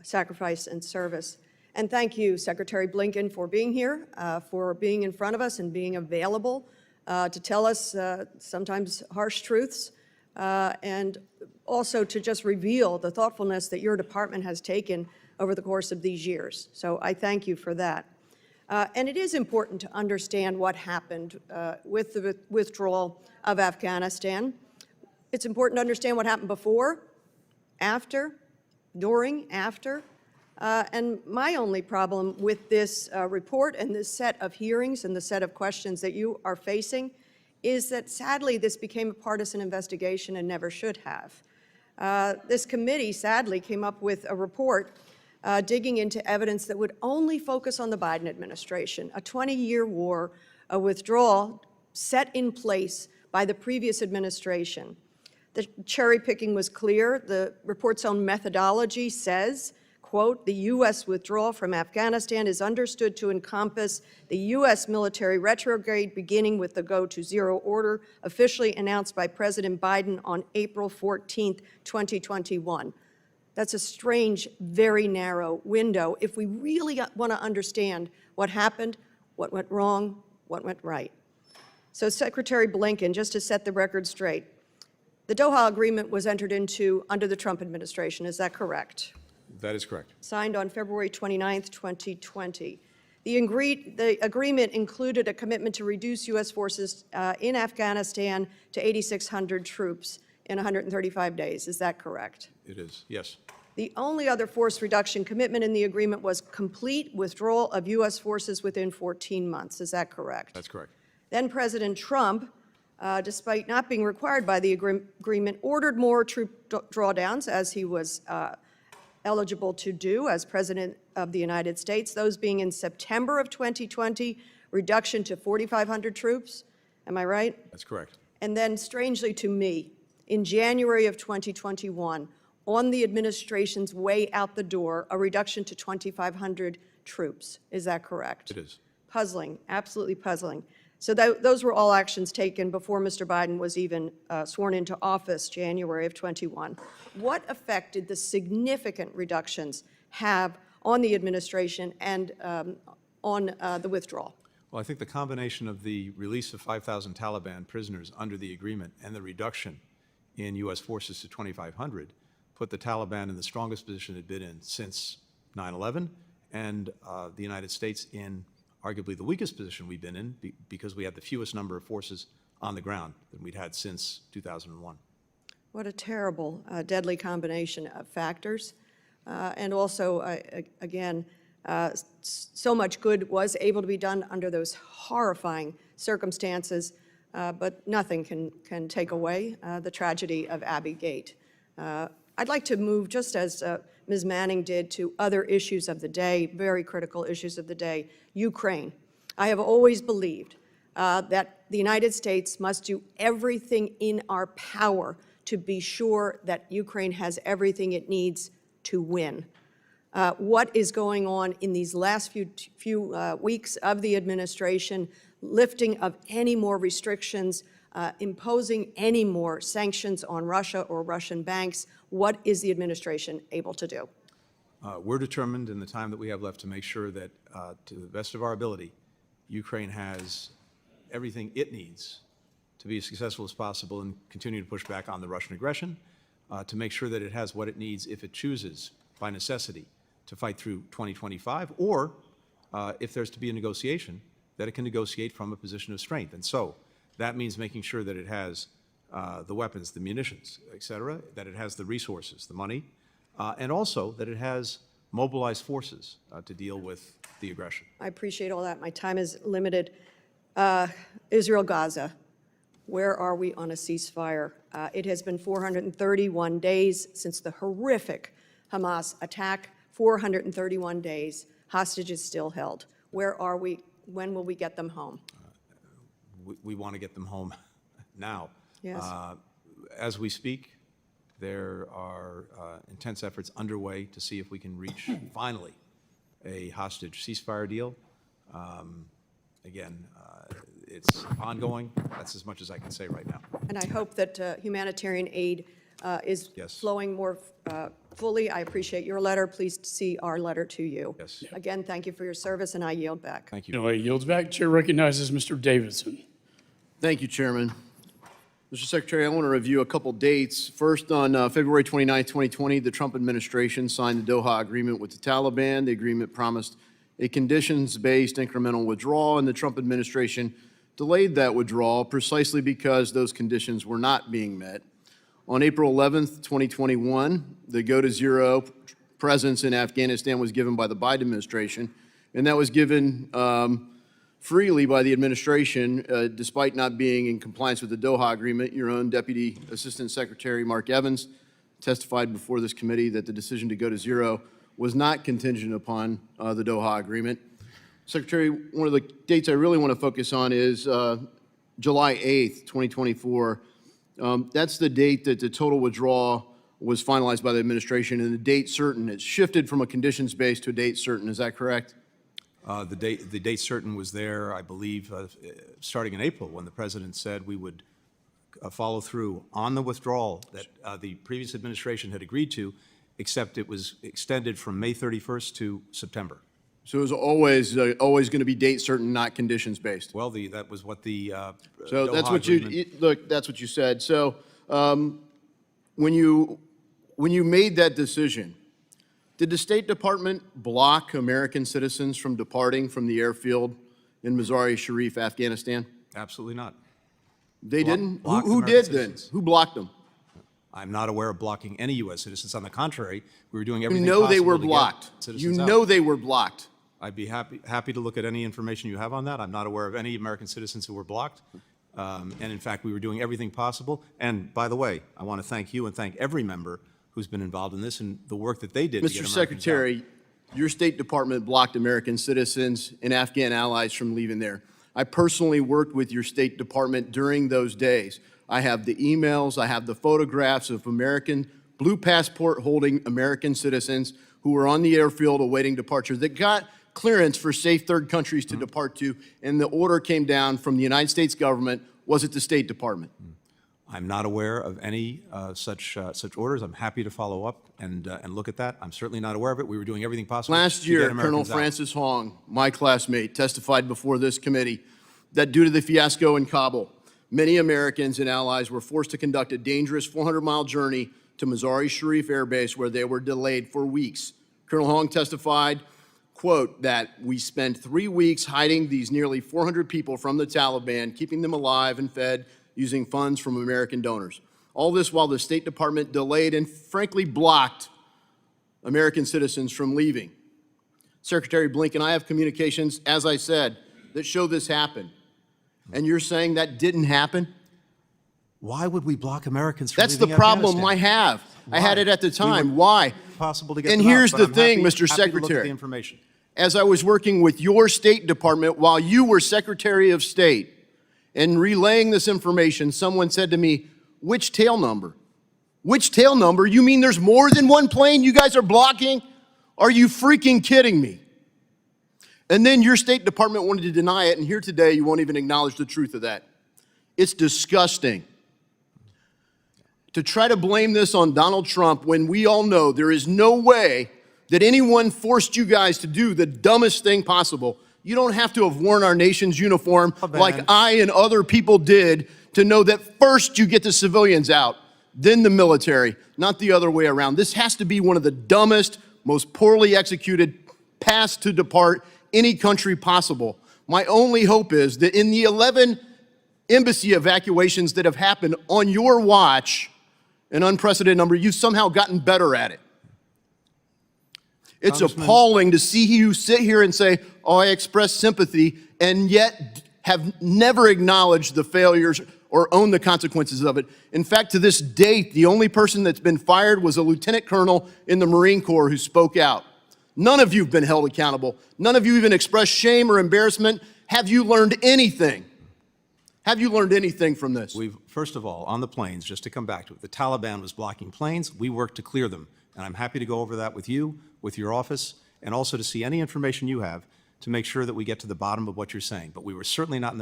sacrifice and service. And thank you, Secretary Blinken, for being here, for being in front of us and being available to tell us sometimes harsh truths, and also to just reveal the thoughtfulness that your department has taken over the course of these years. So I thank you for that. And it is important to understand what happened with the withdrawal of Afghanistan. It's important to understand what happened before, after, during, after. And my only problem with this report and this set of hearings and the set of questions that you are facing is that sadly this became a partisan investigation and never should have. This committee sadly came up with a report digging into evidence that would only focus on the Biden administration, a 20-year war, a withdrawal set in place by the previous administration. The cherry picking was clear. The report's own methodology says, quote, the U.S. withdrawal from Afghanistan is understood to encompass the U.S. military retrograde beginning with the go-to-zero order officially announced by President Biden on April 14th, 2021. That's a strange, very narrow window if we really want to understand what happened, what went wrong, what went right. So Secretary Blinken, just to set the record straight, the Doha Agreement was entered into under the Trump administration, is that correct? That is correct. Signed on February 29th, 2020. The agreement included a commitment to reduce U.S. forces in Afghanistan to 8,600 troops in 135 days. Is that correct? It is, yes. The only other force reduction commitment in the agreement was complete withdrawal of U.S. forces within 14 months. Is that correct? That's correct. Then President Trump, despite not being required by the agreement, ordered more troop drawdowns, as he was eligible to do as President of the United States, those being in September of 2020, reduction to 4,500 troops. Am I right? That's correct. And then, strangely to me, in January of 2021, on the administration's way out the door, a reduction to 2,500 troops. Is that correct? It is. Puzzling, absolutely puzzling. So those were all actions taken before Mr. Biden was even sworn into office, January of 21. What effect did the significant reductions have on the administration and on the withdrawal? Well, I think the combination of the release of 5,000 Taliban prisoners under the agreement and the reduction in U.S. forces to 2,500 put the Taliban in the strongest position it had been in since 9/11, and the United States in arguably the weakest position we've been in because we had the fewest number of forces on the ground than we'd had since 2001. What a terrible, deadly combination of factors. And also, again, so much good was able to be done under those horrifying circumstances, but nothing can take away the tragedy of Abbey Gate. I'd like to move, just as Ms. Manning did, to other issues of the day, very critical issues of the day, Ukraine. I have always believed that the United States must do everything in our power to be sure that Ukraine has everything it needs to win. What is going on in these last few weeks of the administration, lifting of any more restrictions, imposing any more sanctions on Russia or Russian banks, what is the administration able to do? We're determined in the time that we have left to make sure that, to the best of our ability, Ukraine has everything it needs to be as successful as possible and continue to push back on the Russian aggression, to make sure that it has what it needs if it chooses, by necessity, to fight through 2025, or if there's to be a negotiation, that it can negotiate from a position of strength. And so that means making sure that it has the weapons, the munitions, et cetera, that it has the resources, the money, and also that it has mobilized forces to deal with the aggression. I appreciate all that. My time is limited. Israel, Gaza, where are we on a ceasefire? It has been 431 days since the horrific Hamas attack 431 days, hostages still held. Where are we? When will we get them home? We want to get them home now. Yes. As we speak, there are intense efforts underway to see if we can reach, finally, a hostage ceasefire deal. Again, it's ongoing. That's as much as I can say right now. And I hope that humanitarian aid is Yes. flowing more fully. I appreciate your letter. Please see our letter to you. Yes. Again, thank you for your service, and I yield back. Thank you. He yields back. Chair recognizes Mr. Davidson. Thank you, Chairman. Mr. Secretary, I want to review a couple dates. First, on February 29, 2020, the Trump administration signed the Doha Agreement with the Taliban. The agreement promised a conditions-based incremental withdrawal, and the Trump administration delayed that withdrawal precisely because those conditions were not being met. On April 11th, 2021, the go-to-zero presence in Afghanistan was given by the Biden administration, and that was given freely by the administration, despite not being in compliance with the Doha Agreement. Your own Deputy Assistant Secretary, Mark Evans, testified before this committee that the decision to go to zero was not contingent upon the Doha Agreement. Secretary, one of the dates I really want to focus on is July 8th, 2024. That's the date that the total withdrawal was finalized by the administration, and the date certain. It's shifted from a conditions-based to a date certain. Is that correct? The date certain was there, I believe, starting in April, when the president said we would follow through on the withdrawal that the previous administration had agreed to, except it was extended from May 31st to September. So it was always going to be date certain, not conditions based. Well, that was what the So Doha that's what agreement- look. That's what you said. So when you made that decision, did the State Department block American citizens from departing from the airfield in Mazar-e-Sharif, Afghanistan? Absolutely not. They didn't. block Who American did citizens. then? Who blocked them? I'm not aware of blocking any U.S. citizens. On the contrary, we were doing You everything know possible they were to get blocked. You citizens out. know they were blocked. I'd be happy to look at any information you have on that. I'm not aware of any American citizens who were blocked. And in fact, we were doing everything possible. And by the way, I want to thank you and thank every member who's been involved in this and the work that they did to get Mr. Americans Secretary, your State Department blocked American citizens and Afghan allies from leaving there. I personally worked with your State Department during those days. I have the emails, I have the photographs of American blue passport holding American citizens who were on the airfield awaiting departure that got clearance for safe third countries to depart to, and the order came down from the United States government. Was it the State Department? I'm not aware of any such orders. I'm happy to follow up and look at that. I'm certainly not aware of it. We were doing everything possible. Last to year, get Colonel Americans out. Francis Hong, my classmate, testified before this committee that due to the fiasco in Kabul, many Americans and allies were forced to conduct a dangerous 400-mile journey to Mazar-e-Sharif Air Base, where they were delayed for weeks. Colonel Hong testified, quote, that we spent 3 weeks hiding these nearly 400 people from the Taliban, keeping them alive and fed using funds from American donors. All this while the State Department delayed and frankly blocked American citizens from leaving. Secretary Blinken, I have communications, as I said, that show this happened. And you're saying that didn't happen? Why would we block Americans from That's the leaving problem I Afghanistan? have. I had Why? it at the We time. would- Why? Possible to get And them out, here's but the I'm thing, happy- Mr. happy to look at Secretary. the information. As I was working with your State Department while you were Secretary of State and relaying this information, someone said to me, which tail number? Which tail number? You mean there's more than one plane you guys are blocking? Are you freaking kidding me? And then your State Department wanted to deny it, and here today you won't even acknowledge the truth of that. It's disgusting. To try to blame this on Donald Trump when we all know there is no way that anyone forced you guys to do the dumbest thing possible. You don't have to have worn our nation's uniform like I and other people did to know that first you get the civilians out, then the military, not the other way around. This has to be one of the dumbest, most poorly executed paths to depart any country possible. My only hope is that in the 11 embassy evacuations that have happened on your watch, an unprecedented number, you've somehow gotten better at it. It's appalling to see you sit here and say, oh, I express sympathy, and yet have never acknowledged the failures or own the consequences of it. In fact, to this date, the only person that's been fired was a lieutenant colonel in the Marine Corps who spoke out. None of you have been held accountable. None of you even expressed shame or embarrassment. Have you learned anything? Have you learned anything from this? First of all, on the planes, just to come back to it, the Taliban was blocking planes. We worked to clear them. And I'm happy to go over that with you, with your office, and also to see any information you have to make sure that we get to the bottom of what you're saying. But we were certainly not in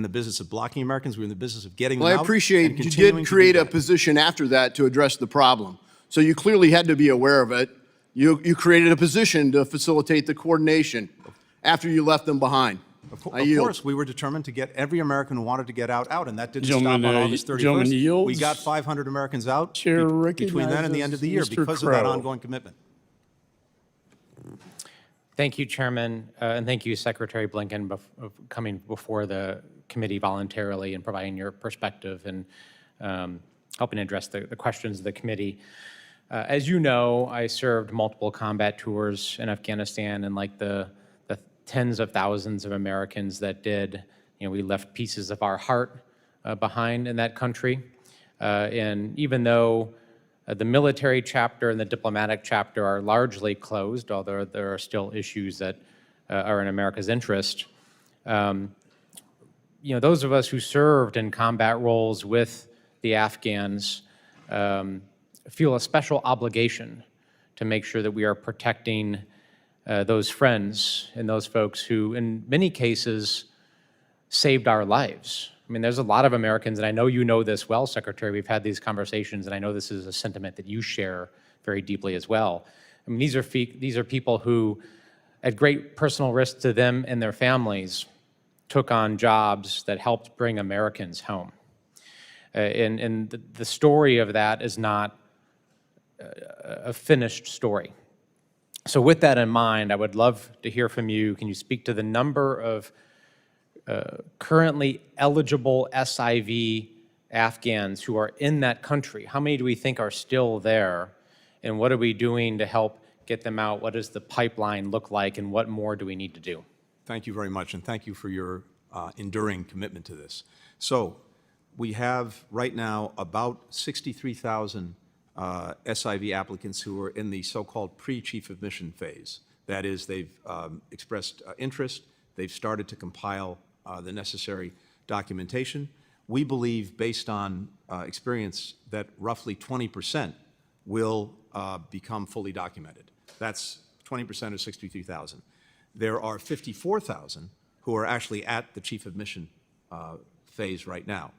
the business of blocking Americans. We were in the business of getting them out. Well, I appreciate and you continuing did to create do a that. position after that to address the problem. So you clearly had to be aware of it. You created a position to facilitate the coordination after you left them behind. Of course, we were determined to get every American who wanted to get out, and that didn't Gentlemen, stop on August 31st. gentlemen yields. We got 500 Americans out Chair between then and the end of the year recognizes because Mr. of that Crow. ongoing commitment. Thank you, Chairman, and thank you, Secretary Blinken, for coming before the committee voluntarily and providing your perspective and helping address the questions of the committee. As you know, I served multiple combat tours in Afghanistan, and like the tens of thousands of Americans that did, we left pieces of our heart behind in that country. And even though the military chapter and the diplomatic chapter are largely closed, although there are still issues that are in America's interest, those of us who served in combat roles with the Afghans feel a special obligation to make sure that we are protecting those friends and those folks who, in many cases, saved our lives. I mean, there's a lot of Americans, and I know you know this well, Secretary. We've had these conversations, and I know this is a sentiment that you share very deeply as well. I mean, these are people who, at great personal risk to them and their families, took on jobs that helped bring Americans home. And the story of that is not a finished story. So with that in mind, I would love to hear from you. Can you speak to the number of currently eligible SIV Afghans who are in that country? How many do we think are still there? And what are we doing to help get them out? What does the pipeline look like? And what more do we need to do? Thank you very much, and thank you for your enduring commitment to this. So we have right now about 63,000 SIV applicants who are in the so-called pre-chief of mission phase. That is, they've expressed interest, they've started to compile the necessary documentation. We believe, based on experience, that roughly 20% will become fully documented. That's 20% of 63,000. There are 54,000 who are actually at the chief of mission phase right now.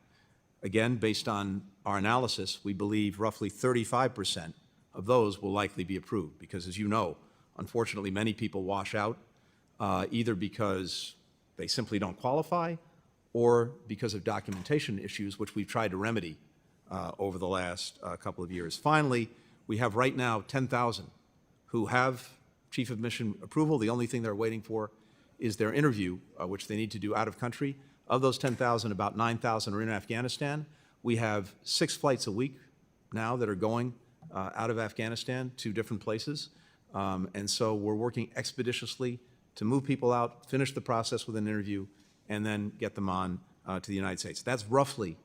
Again, based on our analysis, we believe roughly 35% of those will likely be approved because, as you know, unfortunately, many people wash out either because they simply don't qualify or because of documentation issues, which we've tried to remedy over the last couple of years. Finally, we have right now 10,000 who have chief of mission approval. The only thing they're waiting for is their interview, which they need to do out of country. Of those 10,000, about 9,000 are in Afghanistan. We have 6 flights a week now that are going out of Afghanistan to different places. And so we're working expeditiously to move people out, finish the process with an interview, and then get them on to the United States. That's roughly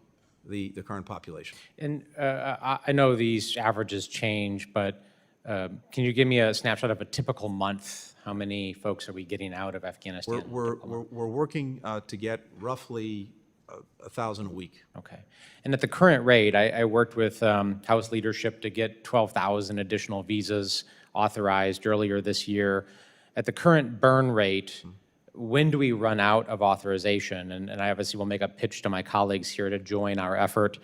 the current population. And I know these averages change, but can you give me a snapshot of a typical month? How many folks are we getting out of Afghanistan? We're working to get roughly 1,000 a week. Okay. And at the current rate, I worked with House leadership to get 12,000 additional visas authorized earlier this year. At the current burn rate, when do we run out of authorization? And I obviously will make a pitch to my colleagues here to join our effort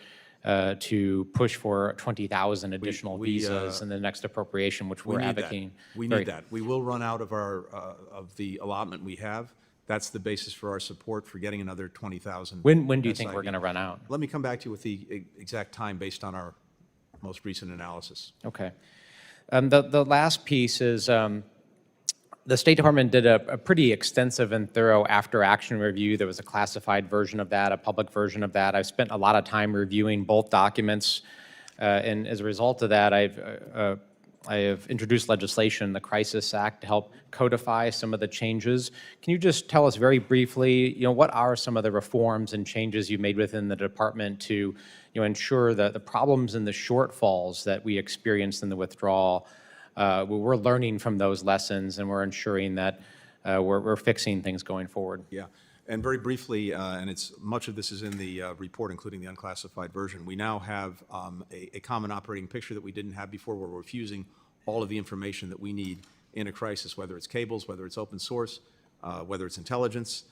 to push for 20,000 additional visas in the next appropriation, which we're advocating. We need that. We will run out of of the allotment we have. That's the basis for our support for getting another 20,000. When do you think we're going to run out? Let me come back to you with the exact time based on our most recent analysis. Okay. The last piece is the State Department did a pretty extensive and thorough after-action review. There was a classified version of that, a public version of that. I've spent a lot of time reviewing both documents, and as a result of that, I have introduced legislation, the Crisis Act, to help codify some of the changes. Can you just tell us very briefly, what are some of the reforms and changes you made within the department to ensure that the problems and the shortfalls that we experienced in the withdrawal we're learning from those lessons, and we're ensuring that we're fixing things going forward. Yeah, and very briefly, and it's much of this is in the report, including the unclassified version. We now have a common operating picture that we didn't have before, where we're fusing all of the information that we need in a crisis, whether it's cables, whether it's open source, whether it's intelligence.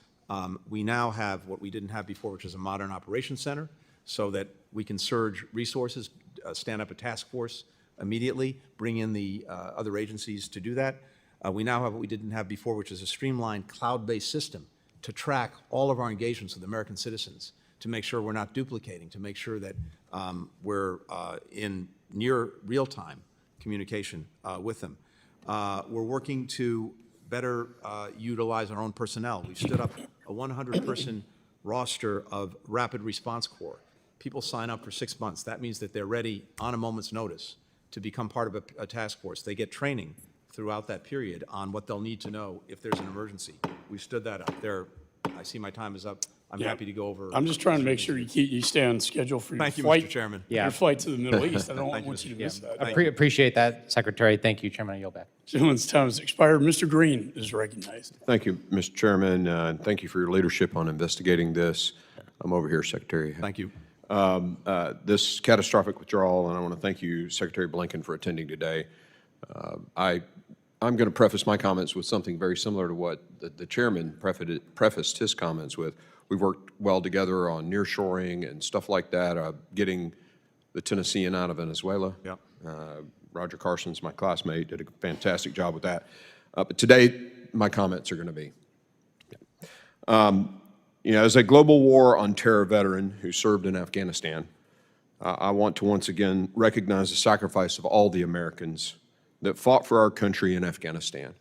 We now have what we didn't have before, which is a modern operations center, so that we can surge resources, stand up a task force immediately, bring in the other agencies to do that. We now have what we didn't have before, which is a streamlined cloud-based system to track all of our engagements with American citizens, to make sure we're not duplicating, to make sure that we're in near real-time communication with them. We're working to better utilize our own personnel. We've stood up a 100-person roster of Rapid Response Corps. People sign up for 6 months. That means that they're ready on a moment's notice to become part of a task force. They get training throughout that period on what they'll need to know if there's an emergency. We've stood that up. I see my time is up. I'm happy to go over. I'm just trying to make sure you stay on schedule for your Thank you, flight. Mr. Chairman. Your flight to the Middle East. I don't Thank you, want you to Mr. miss that. I appreciate that, Secretary. Thank you, Chairman. I yield back. Gentleman's time has expired. Mr. Green is recognized. Thank you, Mr. Chairman, and thank you for your leadership on investigating this. I'm over here, Secretary. Thank you. This catastrophic withdrawal, and I want to thank you, Secretary Blinken, for attending today. I'm going to preface my comments with something very similar to what the chairman prefaced his comments with. We've worked well together on nearshoring and stuff like that, getting the Tennessean out of Venezuela. Yep. Roger Carson's my classmate, did a fantastic job with that. But today, my comments are going to be, as a global war on terror veteran who served in Afghanistan, I want to once again recognize the sacrifice of all the Americans that fought for our country in Afghanistan.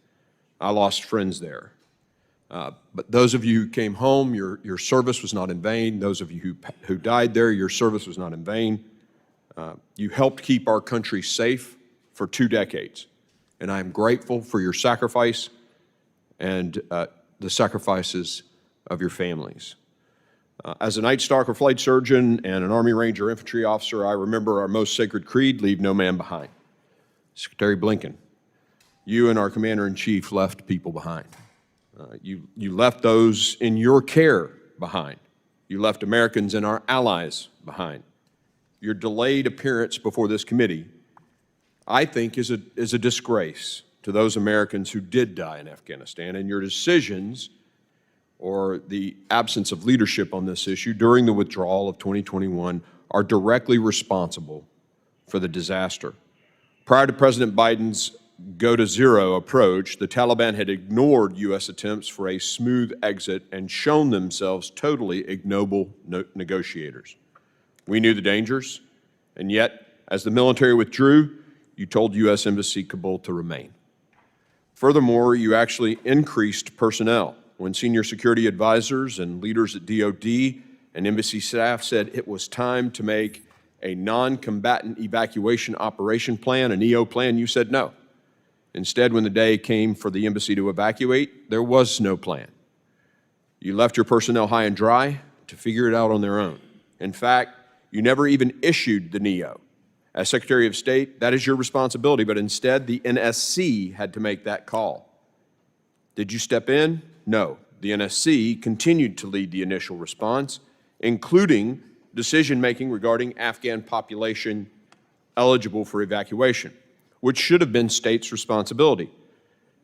I lost friends there. But those of you who came home, your service was not in vain. Those of you who died there, your service was not in vain. You helped keep our country safe for 2 decades. And I am grateful for your sacrifice and the sacrifices of your families. As a Night Stalker flight surgeon and an Army Ranger infantry officer, I remember our most sacred creed, leave no man behind. Secretary Blinken, you and our Commander-in-Chief left people behind. You left those in your care behind. You left Americans and our allies behind. Your delayed appearance before this committee, I think, is a disgrace to those Americans who did die in Afghanistan, and your decisions or the absence of leadership on this issue during the withdrawal of 2021 are directly responsible for the disaster. Prior to President Biden's go-to-zero approach, the Taliban had ignored U.S. attempts for a smooth exit and shown themselves totally ignoble negotiators. We knew the dangers, and yet, as the military withdrew, you told U.S. Embassy Kabul to remain. Furthermore, you actually increased personnel. When senior security advisors and leaders at DOD and embassy staff said it was time to make a non-combatant evacuation operation plan, an EO plan, you said no. Instead, when the day came for the embassy to evacuate, there was no plan. You left your personnel high and dry to figure it out on their own. In fact, you never even issued the NEO. As Secretary of State, that is your responsibility, but instead the NSC had to make that call. Did you step in? No. The NSC continued to lead the initial response, including decision-making regarding Afghan population eligible for evacuation, which should have been states' responsibility.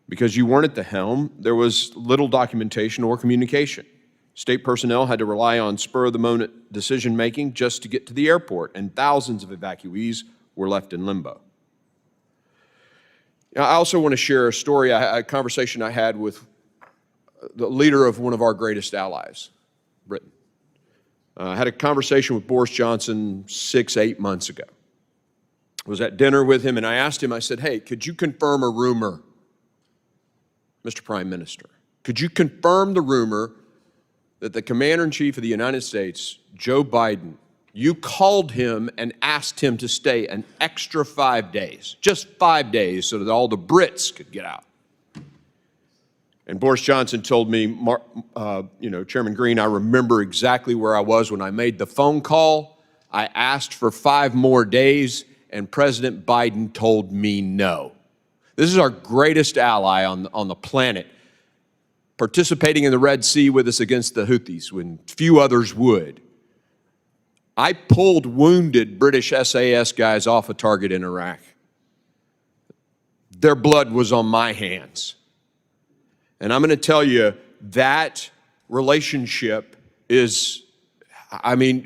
Because you weren't at the helm, there was little documentation or communication. State personnel had to rely on spur-of-the-moment decision-making just to get to the airport, and thousands of evacuees were left in limbo. Now, I also want to share a story, a conversation I had with the leader of one of our greatest allies, Britain. I had a conversation with Boris Johnson 6-8 months ago. I was at dinner with him, and I asked him, I said, hey, could you confirm a rumor, Mr. Prime Minister? Could you confirm the rumor that the Commander-in-Chief of the United States, Joe Biden, you called him and asked him to stay an extra 5 days, just 5 days, so that all the Brits could get out? And Boris Johnson told me, Chairman Green, I remember exactly where I was when I made the phone call. I asked for 5 more days, and President Biden told me no. This is our greatest ally on the planet, participating in the Red Sea with us against the Houthis when few others would. I pulled wounded British SAS guys off a target in Iraq. Their blood was on my hands. And I'm going to tell you, that relationship is, I mean,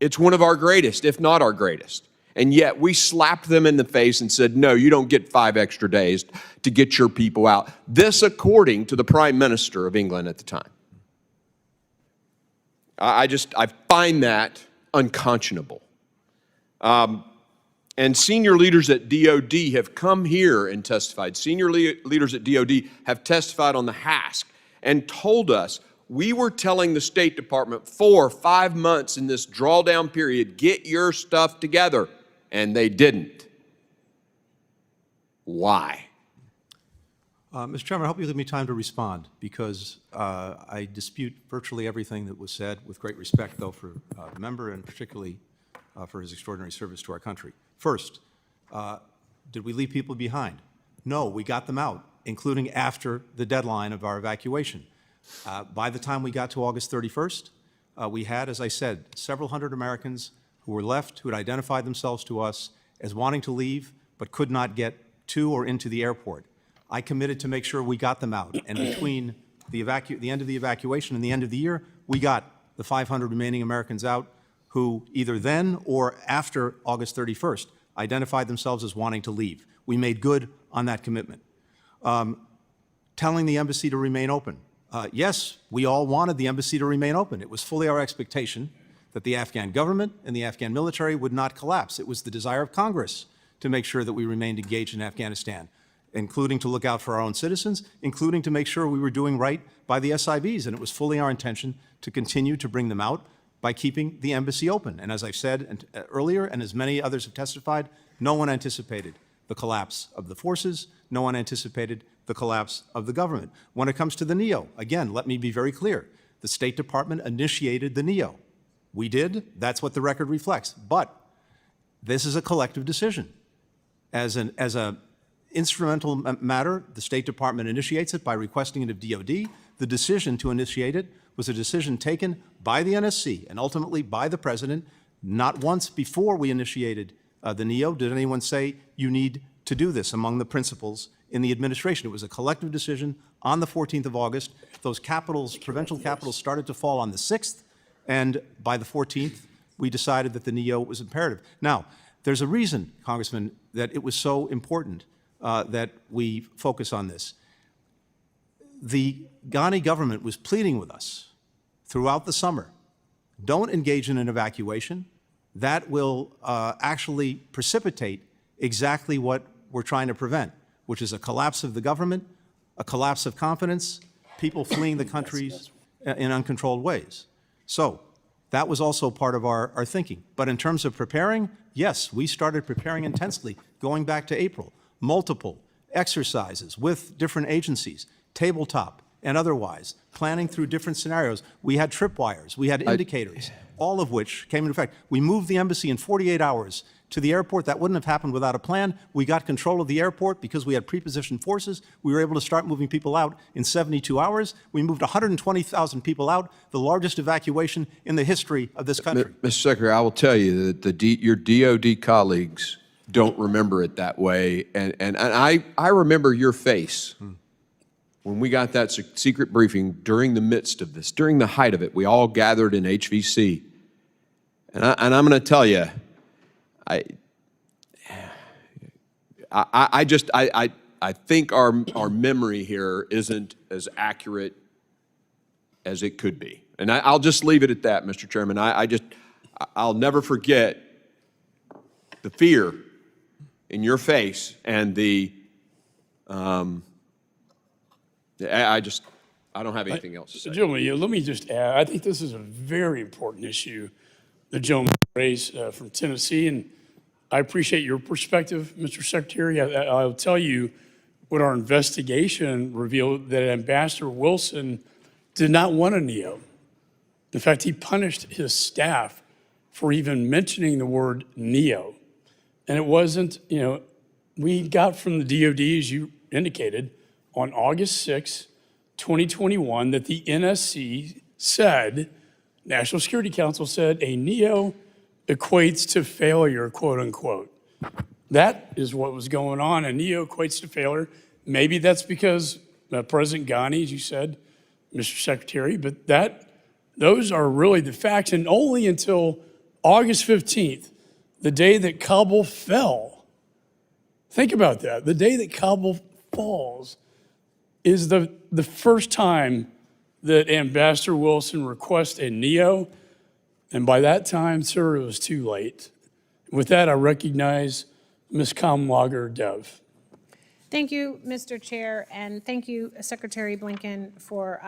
it's one of our greatest, if not our greatest. And yet we slapped them in the face and said, no, you don't get 5 extra days to get your people out. This according to the Prime Minister of England at the time. I find that unconscionable. And senior leaders at DOD have come here and testified. Senior leaders at DOD have testified on the HASC and told us, we were telling the State Department 4 or 5 months in this drawdown period, get your stuff together, and they didn't. Why? Mr. Chairman, I hope you give me time to respond, because I dispute virtually everything that was said, with great respect, though, for the member and particularly for his extraordinary service to our country. First, did we leave people behind? No, we got them out, including after the deadline of our evacuation. By the time we got to August 31st, we had, as I said, several hundred Americans who were left, who had identified themselves to us as wanting to leave but could not get to or into the airport. I committed to make sure we got them out, and between the end of the evacuation and the end of the year, we got the 500 remaining Americans out who either then or after August 31st identified themselves as wanting to leave. We made good on that commitment. Telling the embassy to remain open. Yes, we all wanted the embassy to remain open. It was fully our expectation that the Afghan government and the Afghan military would not collapse. It was the desire of Congress to make sure that we remained engaged in Afghanistan, including to look out for our own citizens, including to make sure we were doing right by the SIVs. And it was fully our intention to continue to bring them out by keeping the embassy open. And as I've said earlier, and as many others have testified, no one anticipated the collapse of the forces. No one anticipated the collapse of the government. When it comes to the NEO, again, let me be very clear. The State Department initiated the NEO. We did. That's what the record reflects. But this is a collective decision. As an instrumental matter, the State Department initiates it by requesting it of DOD. The decision to initiate it was a decision taken by the NSC and ultimately by the President. Not once before we initiated the NEO did anyone say, you need to do this among the principals in the administration. It was a collective decision on the 14th of August. Those capitals, provincial capitals, started to fall on the 6th, and by the 14th, we decided that the NEO was imperative. Now, there's a reason, Congressman, that it was so important that we focus on this. The Ghani government was pleading with us throughout the summer, don't engage in an evacuation. That will actually precipitate exactly what we're trying to prevent, which is a collapse of the government, a collapse of confidence, people fleeing the countries in uncontrolled ways. So that was also part of our thinking. But in terms of preparing, yes, we started preparing intensely going back to April. Multiple exercises with different agencies, tabletop and otherwise, planning through different scenarios. We had tripwires, we had indicators, all of which came into effect. We moved the embassy in 48 hours to the airport. That wouldn't have happened without a plan. We got control of the airport because we had prepositioned forces. We were able to start moving people out in 72 hours. We moved 120,000 people out, the largest evacuation in the history of this country. Mr. Secretary, I will tell you that your DOD colleagues don't remember it that way. And I remember your face when we got that secret briefing during the midst of this, during the height of it. We all gathered in HVC. And I'm going to tell you, I think our memory here isn't as accurate as it could be. And I'll just leave it at that, Mr. Chairman. I'll never forget the fear in your face and I don't have anything else to say. Gentlemen, let me just add, I think this is a very important issue the gentleman raised from Tennessee, and I appreciate your perspective, Mr. Secretary. I'll tell you what our investigation revealed, that Ambassador Wilson did not want a NEO. In fact, he punished his staff for even mentioning the word NEO. And it wasn't, we got from the DOD, as you indicated, on August 6, 2021, that the NSC said, National Security Council said, a NEO equates to failure, quote unquote. That is what was going on. A NEO equates to failure. Maybe that's because President Ghani, as you said, Mr. Secretary, but those are really the facts. And only until August 15th, the day that Kabul fell, think about that, the day that Kabul falls is the first time that Ambassador Wilson requests a NEO, and by that time, sir, it was too late. With that, I recognize Ms. Kamlager-Dev. Thank you, Mr. Chair, and thank you, Secretary Blinken, for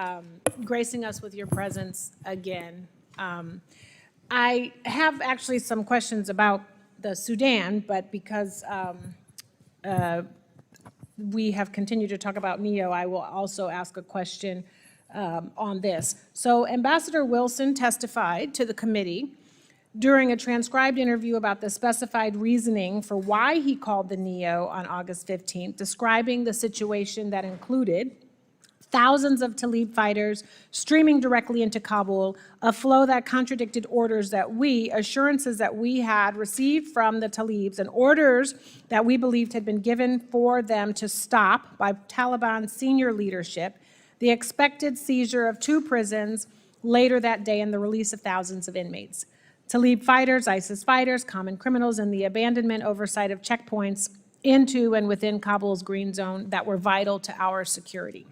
gracing us with your presence again. I have actually some questions about the Sudan, but because we have continued to talk about NEO, I will also ask a question on this. So Ambassador Wilson testified to the committee during a transcribed interview about the specified reasoning for why he called the NEO on August 15th, describing the situation that included thousands of Tlaib fighters streaming directly into Kabul, a flow that contradicted assurances that we had received from the Tlaibs, and orders that we believed had been given for them to stop by Taliban senior leadership, the expected seizure of 2 prisons later that day, and the release of thousands of inmates. Tlaib fighters, ISIS fighters, common criminals, and the abandonment oversight of checkpoints into and within Kabul's green zone that were vital to our security.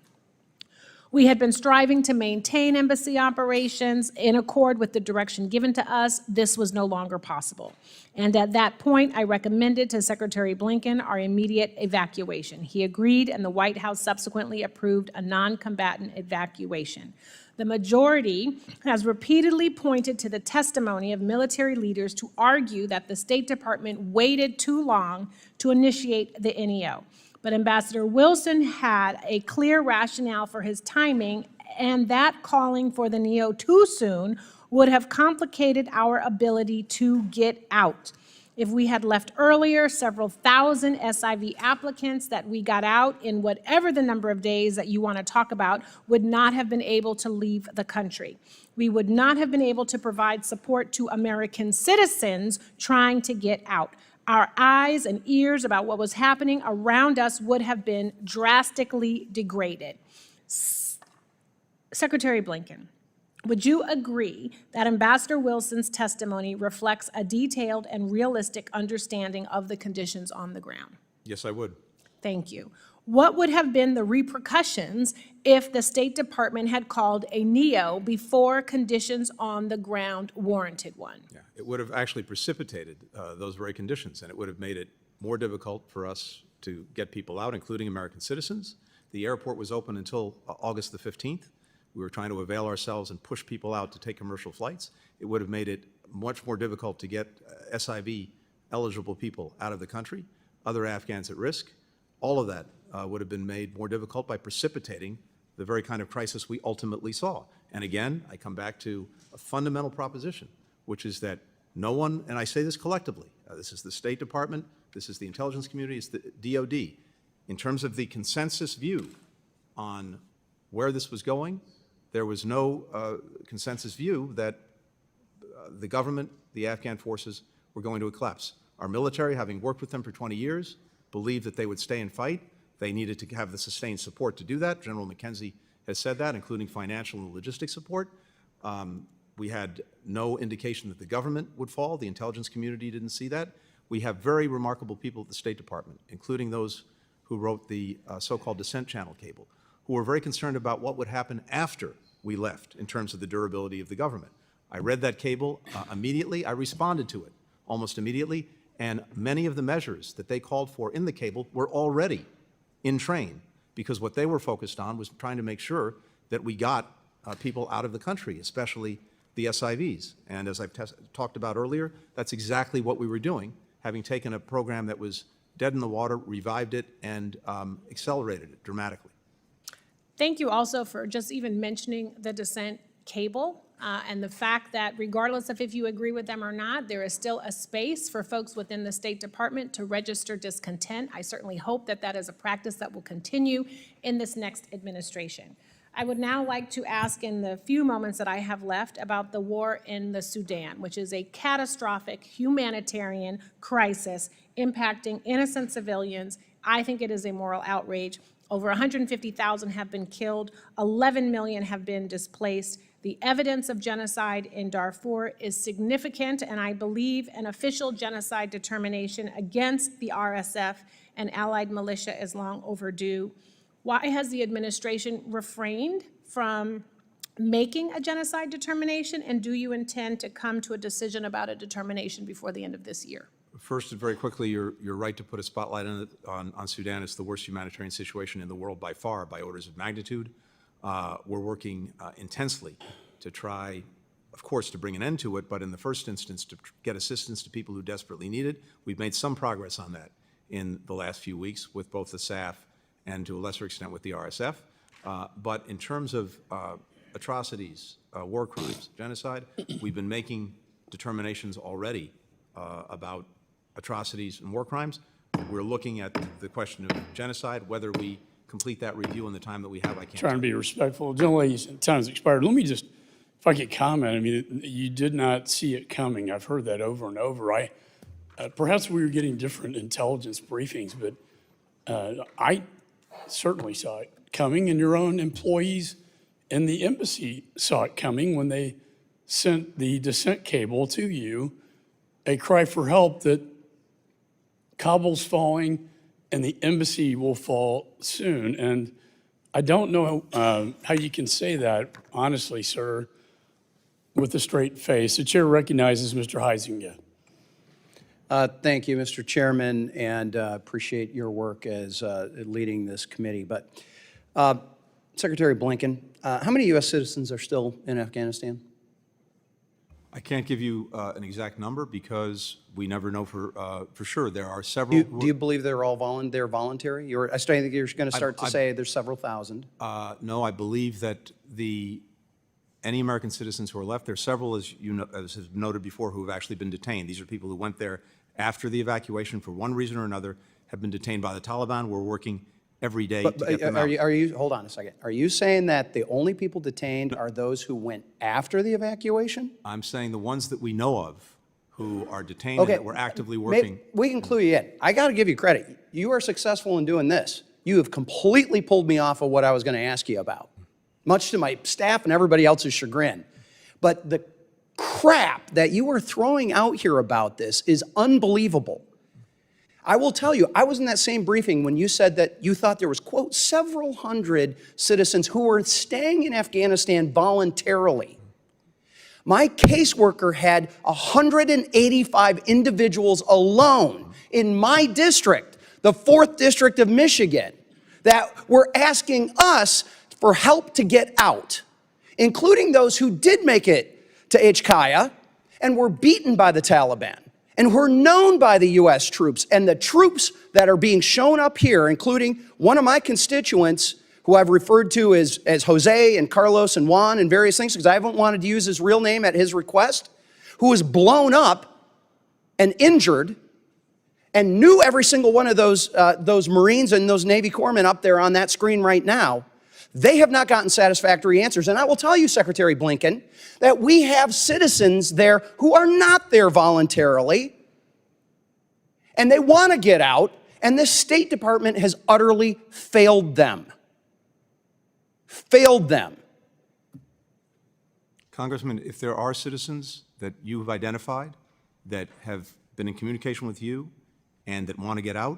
We had been striving to maintain embassy operations in accord with the direction given to us. This was no longer possible. And at that point, I recommended to Secretary Blinken our immediate evacuation. He agreed, and the White House subsequently approved a non-combatant evacuation. The majority has repeatedly pointed to the testimony of military leaders to argue that the State Department waited too long to initiate the NEO. But Ambassador Wilson had a clear rationale for his timing, and that calling for the NEO too soon would have complicated our ability to get out. If we had left earlier, several thousand SIV applicants that we got out in whatever the number of days that you want to talk about would not have been able to leave the country. We would not have been able to provide support to American citizens trying to get out. Our eyes and ears about what was happening around us would have been drastically degraded. Secretary Blinken, would you agree that Ambassador Wilson's testimony reflects a detailed and realistic understanding of the conditions on the ground? Yes, I would. Thank you. What would have been the repercussions if the State Department had called a NEO before conditions on the ground warranted one? Yeah, it would have actually precipitated those very conditions, and it would have made it more difficult for us to get people out, including American citizens. The airport was open until August the 15th. We were trying to avail ourselves and push people out to take commercial flights. It would have made it much more difficult to get SIV-eligible people out of the country, other Afghans at risk. All of that would have been made more difficult by precipitating the very kind of crisis we ultimately saw. And again, I come back to a fundamental proposition, which is that no one, and I say this collectively, this is the State Department, this is the intelligence community, it's the DOD, in terms of the consensus view on where this was going, there was no consensus view that the government, the Afghan forces, were going to collapse. Our military, having worked with them for 20 years, believed that they would stay and fight. They needed to have the sustained support to do that. General McKenzie has said that, including financial and logistic support. We had no indication that the government would fall. The intelligence community didn't see that. We have very remarkable people at the State Department, including those who wrote the so-called descent channel cable, who were very concerned about what would happen after we left in terms of the durability of the government. I read that cable immediately. I responded to it almost immediately, and many of the measures that they called for in the cable were already in train, because what they were focused on was trying to make sure that we got people out of the country, especially the SIVs. And as I've talked about earlier, that's exactly what we were doing, having taken a program that was dead in the water, revived it, and accelerated it dramatically. Thank you also for just even mentioning the descent cable. And the fact that regardless of if you agree with them or not, there is still a space for folks within the State Department to register discontent. I certainly hope that that is a practice that will continue in this next administration. I would now like to ask in the few moments that I have left about the war in the Sudan, which is a catastrophic humanitarian crisis impacting innocent civilians. I think it is a moral outrage. Over 150,000 have been killed, 11 million have been displaced. The evidence of genocide in Darfur is significant, and I believe an official genocide determination against the RSF and allied militia is long overdue. Why has the administration refrained from making a genocide determination, and do you intend to come to a decision about a determination before the end of this year? First, and very quickly, you're right to put a spotlight on Sudan. It's the worst humanitarian situation in the world by far, by orders of magnitude. We're working intensely to try, of course, to bring an end to it, but in the first instance, to get assistance to people who desperately need it. We've made some progress on that in the last few weeks with both the SAF and to a lesser extent with the RSF. But in terms of atrocities, war crimes, genocide, we've been making determinations already about atrocities and war crimes. We're looking at the question of genocide, whether we complete that review in the time that we have. I can't Trying to be respectful. Generally, time's expired. Let me just, if I could comment, I mean, you did not see it coming. I've heard that over and over. Perhaps we were getting different intelligence briefings, but I certainly saw it coming, and your own employees in the embassy saw it coming when they sent the descent cable to you, a cry for help that Kabul's falling and the embassy will fall soon. And I don't know how you can say that, honestly, sir, with a straight face. The chair recognizes Mr. Huizenga. Thank you, Mr. Chairman, and appreciate your work as leading this committee. But Secretary Blinken, how many U.S. citizens are still in Afghanistan? I can't give you an exact number because we never know for sure. There are several. Do you believe they're all voluntary? I still think you're going to start to say there's several thousand. No, I believe that any American citizens who are left, there are several, as you know, as has noted before, who have actually been detained. These are people who went there after the evacuation for one reason or another, have been detained by the Taliban. We're working every day to get them out. Are you, hold on a second. Are you saying that the only people detained are those who went after the evacuation? I'm saying the ones that we know of who are detained and that we're actively working. We can clue you in. I got to give you credit. You are successful in doing this. You have completely pulled me off of what I was going to ask you about, much to my staff and everybody else's chagrin. But the crap that you are throwing out here about this is unbelievable. I will tell you, I was in that same briefing when you said that you thought there was, quote, several hundred citizens who were staying in Afghanistan voluntarily. My caseworker had 185 individuals alone in my district, the 4th District of Michigan, that were asking us for help to get out, including those who did make it to Ichkaya and were beaten by the Taliban and were known by the U.S. troops. And the troops that are being shown up here, including one of my constituents who I've referred to as Jose and Carlos and Juan and various things, because I haven't wanted to use his real name at his request, who was blown up and injured and knew every single one of those Marines and those Navy corpsmen up there on that screen right now. They have not gotten satisfactory answers. And I will tell you, Secretary Blinken, that we have citizens there who are not there voluntarily, and they want to get out, and this State Department has utterly failed them. Failed them. Congressman, if there are citizens that you have identified that have been in communication with you and that want to get out,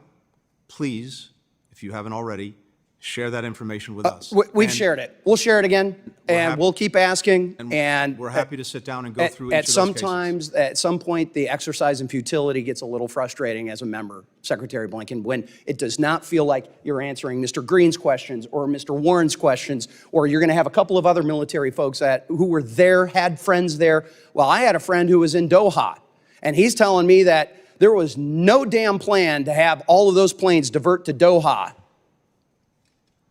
please, if you haven't already, share that information with us. We've shared it. We'll share it again, and we'll keep asking. And we're happy to sit down and go through each of those cases. At some point, the exercise in futility gets a little frustrating as a member, Secretary Blinken, when it does not feel like you're answering Mr. Green's questions or Mr. Warren's questions, or you're going to have a couple of other military folks who were there, had friends there. Well, I had a friend who was in Doha, and he's telling me that there was no damn plan to have all of those planes divert to Doha.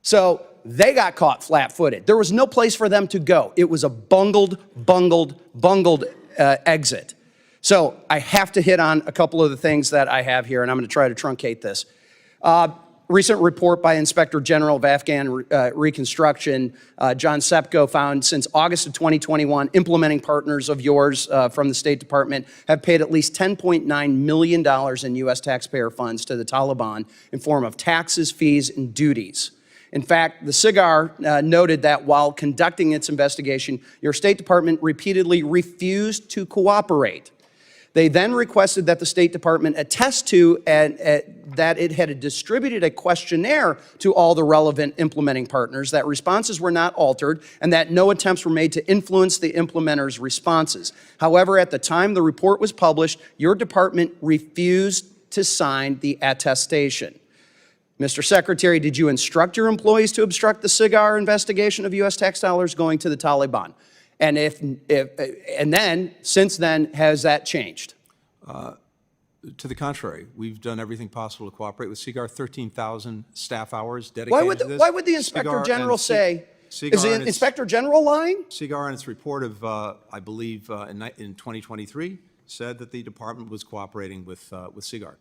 So they got caught flat-footed. There was no place for them to go. It was a bungled exit. So I have to hit on a couple of the things that I have here, and I'm going to try to truncate this. Recent report by Inspector General of Afghan Reconstruction, John Sepko, found since August of 2021, implementing partners of yours from the State Department have paid at least $10.9 million in U.S. taxpayer funds to the Taliban in form of taxes, fees, and duties. In fact, the SIGAR noted that while conducting its investigation, your State Department repeatedly refused to cooperate. They then requested that the State Department attest to that it had distributed a questionnaire to all the relevant implementing partners, that responses were not altered, and that no attempts were made to influence the implementers' responses. However, at the time the report was published, your department refused to sign the attestation. Mr. Secretary, did you instruct your employees to obstruct the SIGAR investigation of U.S. tax dollars going to the Taliban? And then, since then, has that changed? To the contrary, we've done everything possible to cooperate with SIGAR. 13,000 staff hours dedicated to this. Why would the Inspector General say, is the Inspector General lying? SIGAR, in its report of, I believe, in 2023, said that the department was cooperating with SIGAR.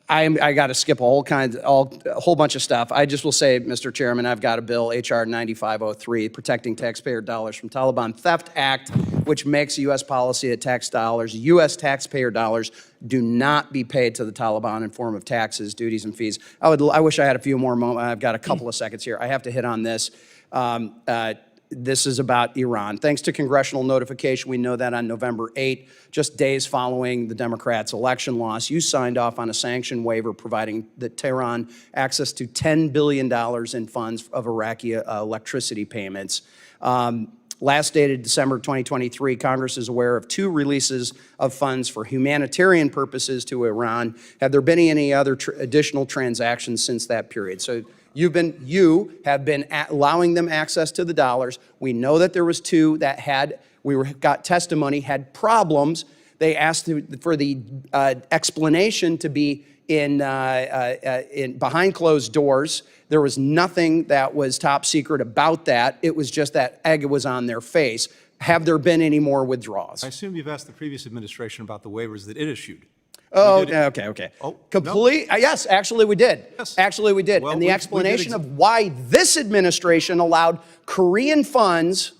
I got to skip a whole bunch of stuff. I just will say, Mr. Chairman, I've got a bill, H.R. 9503, Protecting Taxpayer Dollars from Taliban Theft Act, which makes U.S. policy that tax dollars, U.S. taxpayer dollars, do not be paid to the Taliban in form of taxes, duties, and fees. I wish I had a few more moments. I've got a couple of seconds here. I have to hit on this. This is about Iran. Thanks to congressional notification, we know that on November 8, just days following the Democrats' election loss, you signed off on a sanction waiver providing Tehran access to $10 billion in funds of Iraqi electricity payments. Last dated December 2023, Congress is aware of 2 releases of funds for humanitarian purposes to Iran. Have there been any other additional transactions since that period? So you have been allowing them access to the dollars. We know that there was 2 that got testimony, had problems. They asked for the explanation to be in behind closed doors. There was nothing that was top secret about that. It was just that egg was on their face. Have there been any more withdrawals? I assume you've asked the previous administration about the waivers that it issued. Oh, okay. Oh, complete? no. Yes, actually we did. Yes. Actually we did. Well, and the we explanation did of why this administration allowed Korean funds,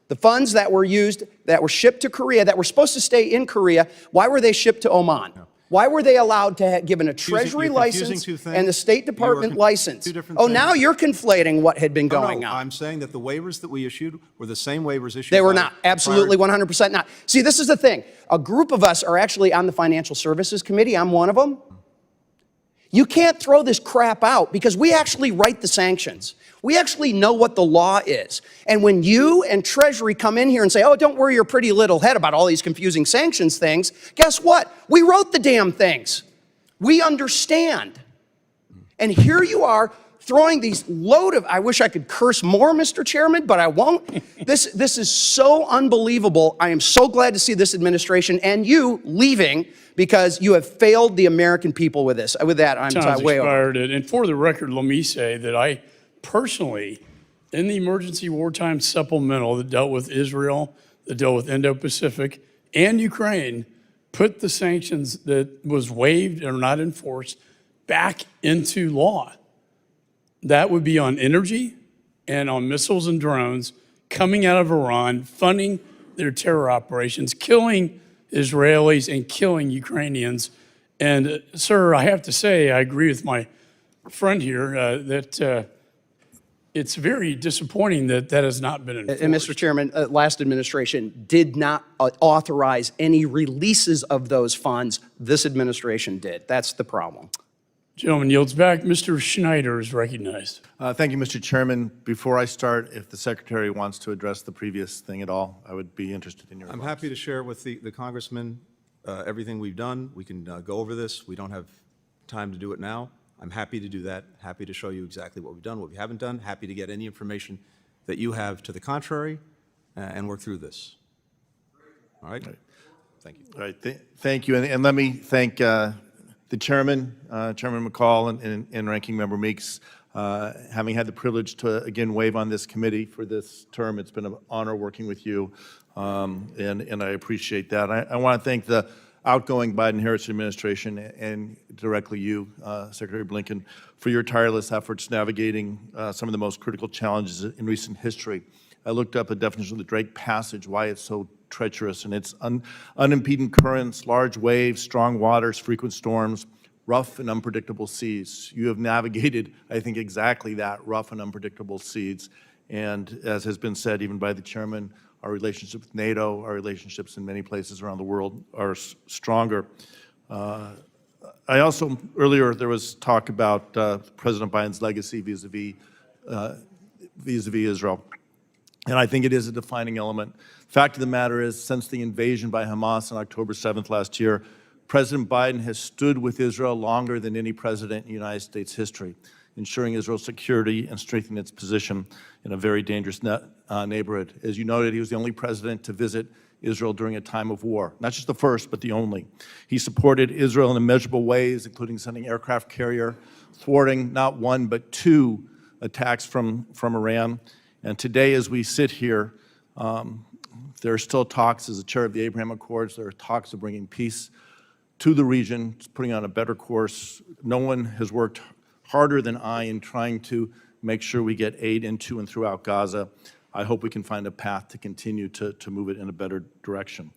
the funds that were used, that were shipped to Korea, that were supposed to stay in Korea, why were they shipped to Oman? No. Why were they allowed to have given a Treasury license and the State Department license? Oh, now you're conflating what had been going on. I'm saying that the waivers that we issued were the same waivers issued. They were not. Absolutely 100% not. See, this is the thing. A group of us are actually on the Financial Services Committee. I'm one of them. You can't throw this crap out because we actually write the sanctions. We actually know what the law is. And when you and Treasury come in here and say, oh, don't worry your pretty little head about all these confusing sanctions things, guess what? We wrote the damn things. We understand. And here you are throwing these load of, I wish I could curse more, Mr. Chairman, but I won't. This is so unbelievable. I am so glad to see this administration and you leaving because you have failed the American people with this. With that, I'm way over. And for the record, let me say that I personally, in the emergency wartime supplemental that dealt with Israel, that dealt with Indo-Pacific and Ukraine, put the sanctions that was waived and are not enforced back into law. That would be on energy and on missiles and drones coming out of Iran, funding their terror operations, killing Israelis and killing Ukrainians. And sir, I have to say, I agree with my friend here that it's very disappointing that that has not been enforced. And Mr. Chairman, last administration did not authorize any releases of those funds. This administration did. That's the problem. Gentleman yields back. Mr. Schneider is recognized. Thank you, Mr. Chairman. Before I start, if the Secretary wants to address the previous thing at all, I would be interested in your I'm remarks. happy to share with the Congressman everything we've done. We can go over this. We don't have time to do it now. I'm happy to do that, happy to show you exactly what we've done, what we haven't done, happy to get any information that you have to the contrary and work through this. All right? Thank you. All right. Thank you. And let me thank the the chairman, Chairman McCall and Ranking Member Meeks, having had the privilege to again wave on this committee for this term, it's been an honor working with you, and I appreciate that. I want to thank the outgoing Biden-Harris administration and directly you, Secretary Blinken, for your tireless efforts navigating some of the most critical challenges in recent history. I looked up a definition of the Drake Passage, why it's so treacherous, and it's unimpeded currents, large waves, strong waters, frequent storms, rough and unpredictable seas. You have navigated, I think, exactly that, rough and unpredictable seas. And as has been said even by the chairman, our relationship with NATO, our relationships in many places around the world are stronger. I also, earlier there was talk about President Biden's legacy vis-a-vis Israel. And I think it is a defining element. Fact of the matter is, since the invasion by Hamas on October 7th last year, President Biden has stood with Israel longer than any president in United States history, ensuring Israel's security and strengthening its position in a very dangerous neighborhood. As you noted, he was the only president to visit Israel during a time of war. Not just the first, but the only. He supported Israel in immeasurable ways, including sending aircraft carrier, thwarting not one, but two attacks from Iran. And today, as we sit here, there are still talks, as the chair of the Abraham Accords, there are talks of bringing peace to the region, putting on a better course. No one has worked harder than I in trying to make sure we get aid into and throughout Gaza. I hope we can find a path to continue to move it in a better direction.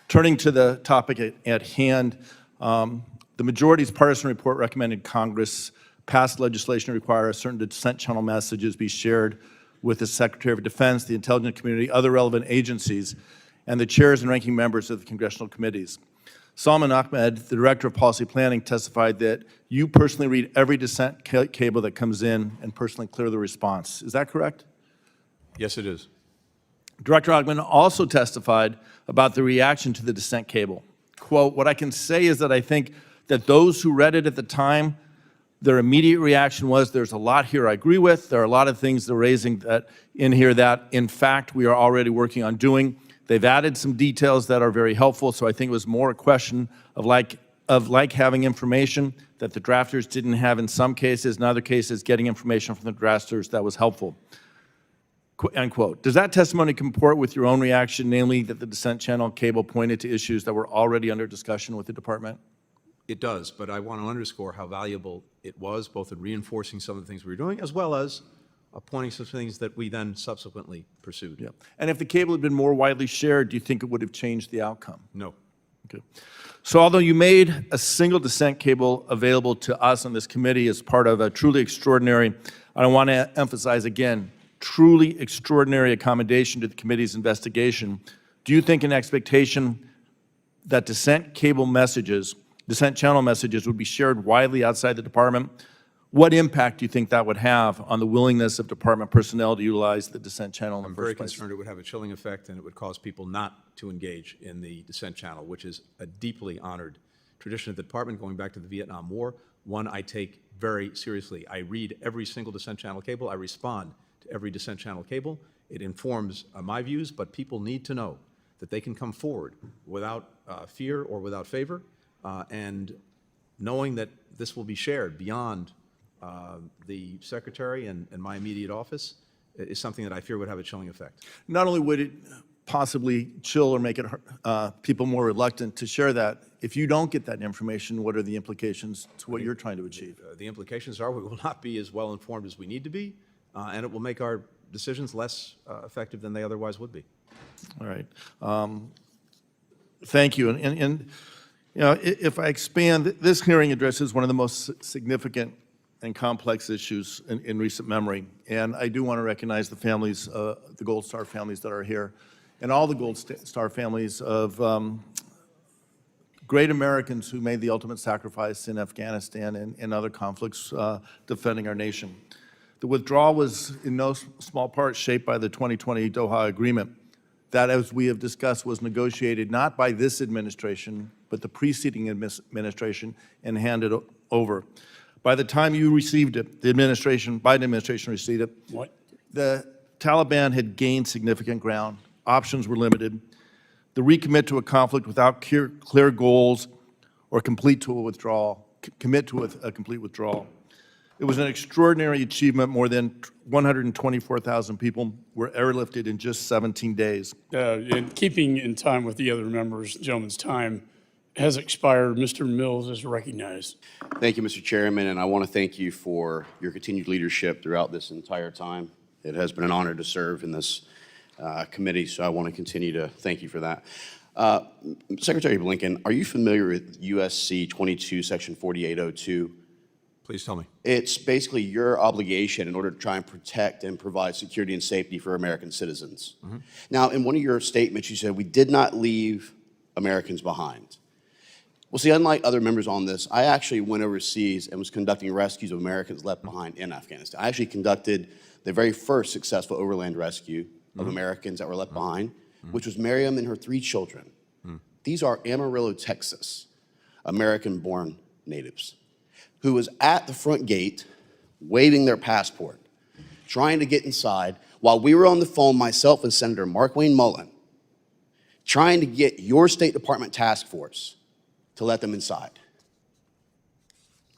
Turning to the topic at hand, the majority's partisan report recommended Congress pass legislation to require certain dissent channel messages be shared with the Secretary of Defense, the intelligence community, other relevant agencies, and the chairs and ranking members of the congressional committees. Salman Ahmed, the Director of Policy Planning, testified that you personally read every dissent cable that comes in and personally clear the response. Is that correct? Yes, it is. Director Ahmed also testified about the reaction to the dissent cable. Quote, "What I can say is that I think that those who read it at the time, their immediate reaction was, there's a lot here I agree with. There are a lot of things they're raising that in here that, in fact, we are already working on doing. They've added some details that are very helpful, so I think it was more a question of like having information that the drafters didn't have in some cases, in other cases, getting information from the drafters that was helpful." End quote. Does that testimony comport with your own reaction, namely that the dissent channel cable pointed to issues that were already under discussion with the department? It does, but I want to underscore how valuable it was, both in reinforcing some of the things we were doing, as well as pointing some things that we then subsequently pursued. Yeah. And if the cable had been more widely shared, do you think it would have changed the outcome? No. Okay. So although you made a single dissent cable available to us on this committee as part of a truly extraordinary, I want to emphasize again, truly extraordinary accommodation to the committee's investigation, do you think an expectation that dissent channel messages would be shared widely outside the department? What impact do you think that would have on the willingness of department personnel to utilize the dissent channel in the I'm first very place? concerned it would have a chilling effect and it would cause people not to engage in the dissent channel, which is a deeply honored tradition of the department going back to the Vietnam War, one I take very seriously. I read every single dissent channel cable. I respond to every dissent channel cable. It informs my views, but people need to know that they can come forward without fear or without favor, and knowing that this will be shared beyond the Secretary and my immediate office is something that I fear would have a chilling effect. Not only would it possibly chill or make it people more reluctant to share that, if you don't get that information, what are the implications to what you're trying to achieve? The implications are we will not be as well informed as we need to be, and it will make our decisions less effective than they otherwise would be. All right. Thank you. And you know, if I expand, this hearing addresses one of the most significant and complex issues in recent memory. And I do want to recognize the families, the Gold Star families that are here, and all the Gold Star families of great Americans who made the ultimate sacrifice in Afghanistan and other conflicts defending our nation. The withdrawal was in no small part shaped by the 2020 Doha Agreement that, as we have discussed, was negotiated not by this administration, but the preceding administration and handed over. By the time you received it, the Biden administration received it, the Taliban had gained significant ground. Options were limited. The recommit to a conflict without clear goals or commit to a complete withdrawal. It was an extraordinary achievement. More than 124,000 people were airlifted in just 17 days. In keeping in time with the other members, gentleman's time has expired. Mr. Mills is recognized. Thank you, Mr. Chairman, and I want to thank you for your continued leadership throughout this entire time. It has been an honor to serve in this committee, so I want to continue to thank you for that. Secretary Blinken, are you familiar with USC 22, Section 4802? Please tell me. It's basically your obligation in order to try and protect and provide security and safety for American citizens. Now, in one of your statements, you said, we did not leave Americans behind. Well, see, unlike other members on this, I actually went overseas and was conducting rescues of Americans left behind in Afghanistan. I actually conducted the very first successful overland rescue of Americans that were left behind, which was Miriam and her 3 children. These are Amarillo, Texas, American-born natives, who was at the front gate waving their passport, trying to get inside, while we were on the phone, myself and Senator Mark Wayne Mullen, trying to get your State Department task force to let them inside.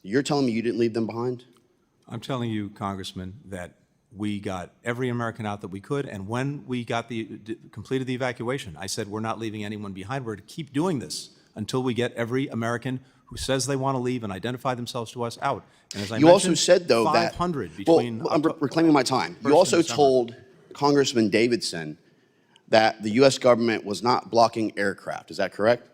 You're telling me you didn't leave them behind? I'm telling you, Congressman, that we got every American out that we could, and when we got completed the evacuation, I said we're not leaving anyone behind. We're to keep doing this until we get every American who says they want to leave and identify themselves to us out. And as I You also said, though, that 500 between. Well, I'm reclaiming my time. You also told Congressman Davidson that the U.S. government was not blocking aircraft. Is that correct?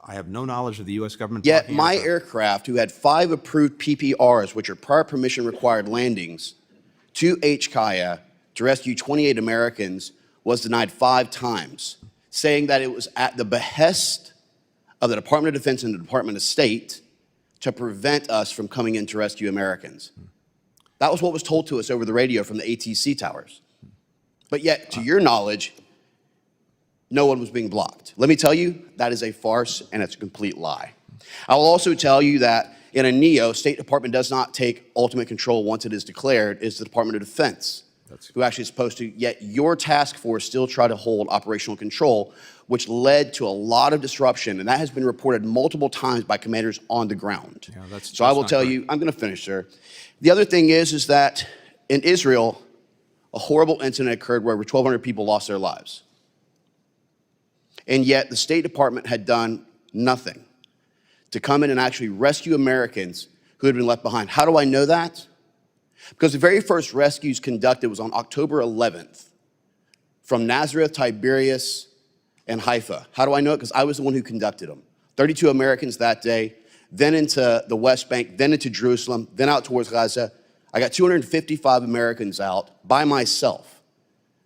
I have no knowledge of the U.S. government. Yet blocking my aircraft, who had 5 approved PPRs, which are prior permission required landings, to HKIA to rescue 28 Americans, was denied 5 times, saying that it was at the behest of the Department of Defense and the Department of State to prevent us from coming in to rescue Americans. That was what was told to us over the radio from the ATC towers. But yet, to your knowledge, no one was being blocked. Let me tell you, that is a farce and it's a complete lie. I will also tell you that in a NEO, State Department does not take ultimate control once it is declared. It's the Department of Defense who actually is supposed to, yet your task force still try to hold operational control, which led to a lot of disruption, and that has been reported multiple times by commanders on the ground. So I will tell you, I'm going to finish, sir. The other thing is that in Israel, a horrible incident occurred where over 1,200 people lost their lives. And yet the State Department had done nothing to come in and actually rescue Americans who had been left behind. How do I know that? Because the very first rescues conducted was on October 11th from Nazareth, Tiberias, and Haifa. How do I know it? Because I was the one who conducted them. 32 Americans that day, then into the West Bank, then into Jerusalem, then out towards Gaza. I got 255 Americans out by myself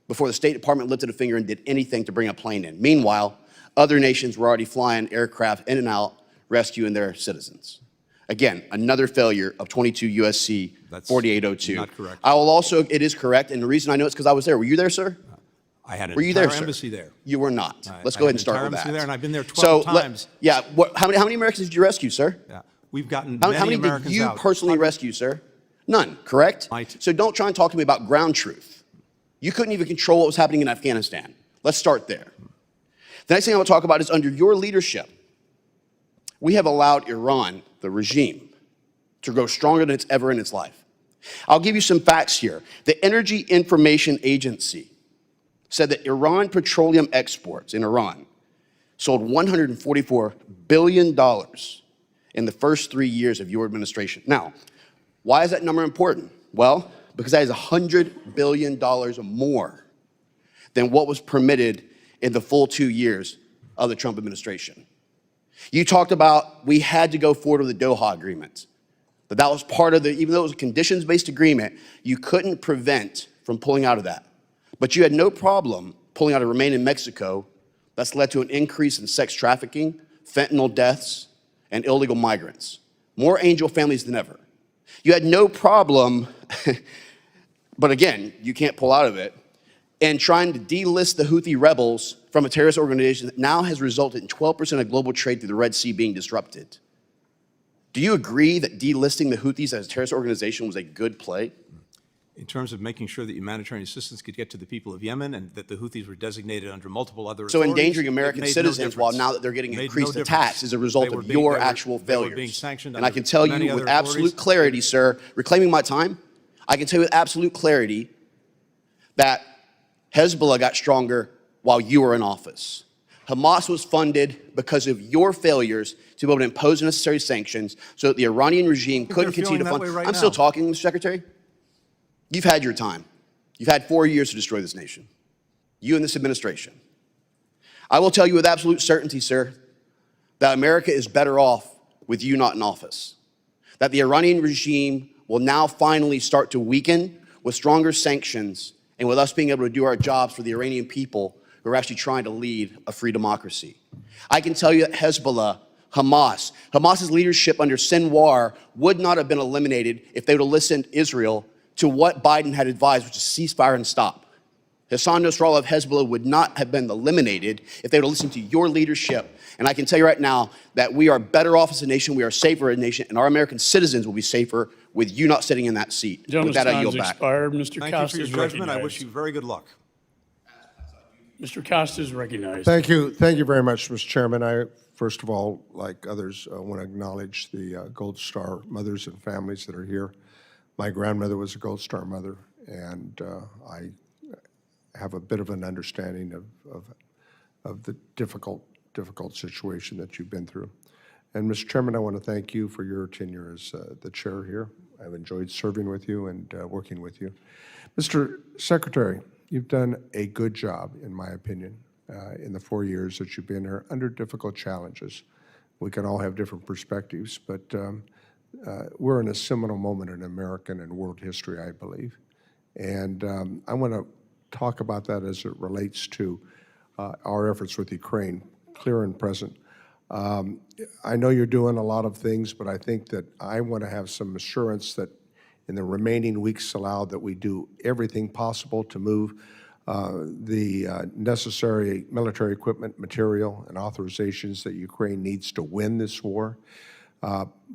before the State Department lifted a finger and did anything to bring a plane in. Meanwhile, other nations were already flying aircraft in and out, rescuing their citizens. Again, another failure of 22 USC 4802. Not correct. I will also, it is correct, and the reason I know it's because I was there. Were you there, sir? I had an Were you entire there, sir? embassy there. You were not. Let's I go had ahead and start an with entire embassy that. there, and I've been there 12 times. Yeah, how many Americans did you rescue, sir? Yeah. We've gotten How many many Americans did you out. personally rescue, sir? None, correct? So don't try and talk to me about ground truth. You couldn't even control what was happening in Afghanistan. Let's start there. The next thing I want to talk about is under your leadership, we have allowed Iran, the regime, to grow stronger than it's ever in its life. I'll give you some facts here. The Energy Information Agency said that Iran petroleum exports in Iran sold $144 billion in the first 3 years of your administration. Now, why is that number important? Well, because that is $100 billion more than what was permitted in the full 2 years of the Trump administration. You talked about we had to go forward with the Doha Agreement. That was part of the, even though it was a conditions-based agreement, you couldn't prevent from pulling out of that. But you had no problem pulling out of Remain in Mexico. That's led to an increase in sex trafficking, fentanyl deaths, and illegal migrants. More angel families than ever. You had no problem, but again, you can't pull out of it, and trying to delist the Houthi rebels from a terrorist organization that now has resulted in 12% of global trade through the Red Sea being disrupted. Do you agree that delisting the Houthis as a terrorist organization was a good play? in terms of making sure that humanitarian assistance could get to the people of Yemen and that the Houthis were designated under multiple other So authorities, endangering it American made no citizens while difference. now that they're getting Made increased no attacks difference. is a result They were of being- your they were- actual they were failures. being sanctioned And I under can tell many you with other absolute authorities. clarity, sir, reclaiming my time, I can tell you with absolute clarity that Hezbollah got stronger while you were in office. Hamas was funded because of your failures to be able to impose necessary sanctions so that the Iranian regime couldn't they're continue to feeling fund. that way right I'm still now. talking, Mr. Secretary. You've had your time. You've had 4 years to destroy this nation. You and this administration. I will tell you with absolute certainty, sir, that America is better off with you not in office. That the Iranian regime will now finally start to weaken with stronger sanctions and with us being able to do our jobs for the Iranian people who are actually trying to lead a free democracy. I can tell you that Hezbollah, Hamas's leadership under Sinwar would not have been eliminated if they would have listened to Israel to what Biden had advised, which is ceasefire and stop. Hassan Nasrallah of Hezbollah would not have been eliminated if they would have listened to your leadership. And I can tell you right now that we are better off as a nation, we are safer as a nation, and our American citizens will be safer with you not sitting in that seat. With Gentleman's that, I time's yield back. expired. Mr. Thank Costa you is for your judgment. I recognized. wish you very good luck. Mr. Costa is recognized. Thank you very much, Mr. Chairman. I, first of all, like others, want to acknowledge the Gold Star mothers and families that are here. My grandmother was a Gold Star mother, and I have a bit of an understanding of the difficult situation that you've been through. And Mr. Chairman, I want to thank you for your tenure as the chair here. I've enjoyed serving with you and working with you. Mr. Secretary, you've done a good job, in my opinion, in the 4 years that you've been here under difficult challenges. We can all have different perspectives, but we're in a seminal moment in American and world history, I believe. And I want to talk about that as it relates to our efforts with Ukraine, clear and present. I know you're doing a lot of things, but I think that I want to have some assurance that in the remaining weeks allowed that we do everything possible to move the necessary military equipment, material, and authorizations that Ukraine needs to win this war.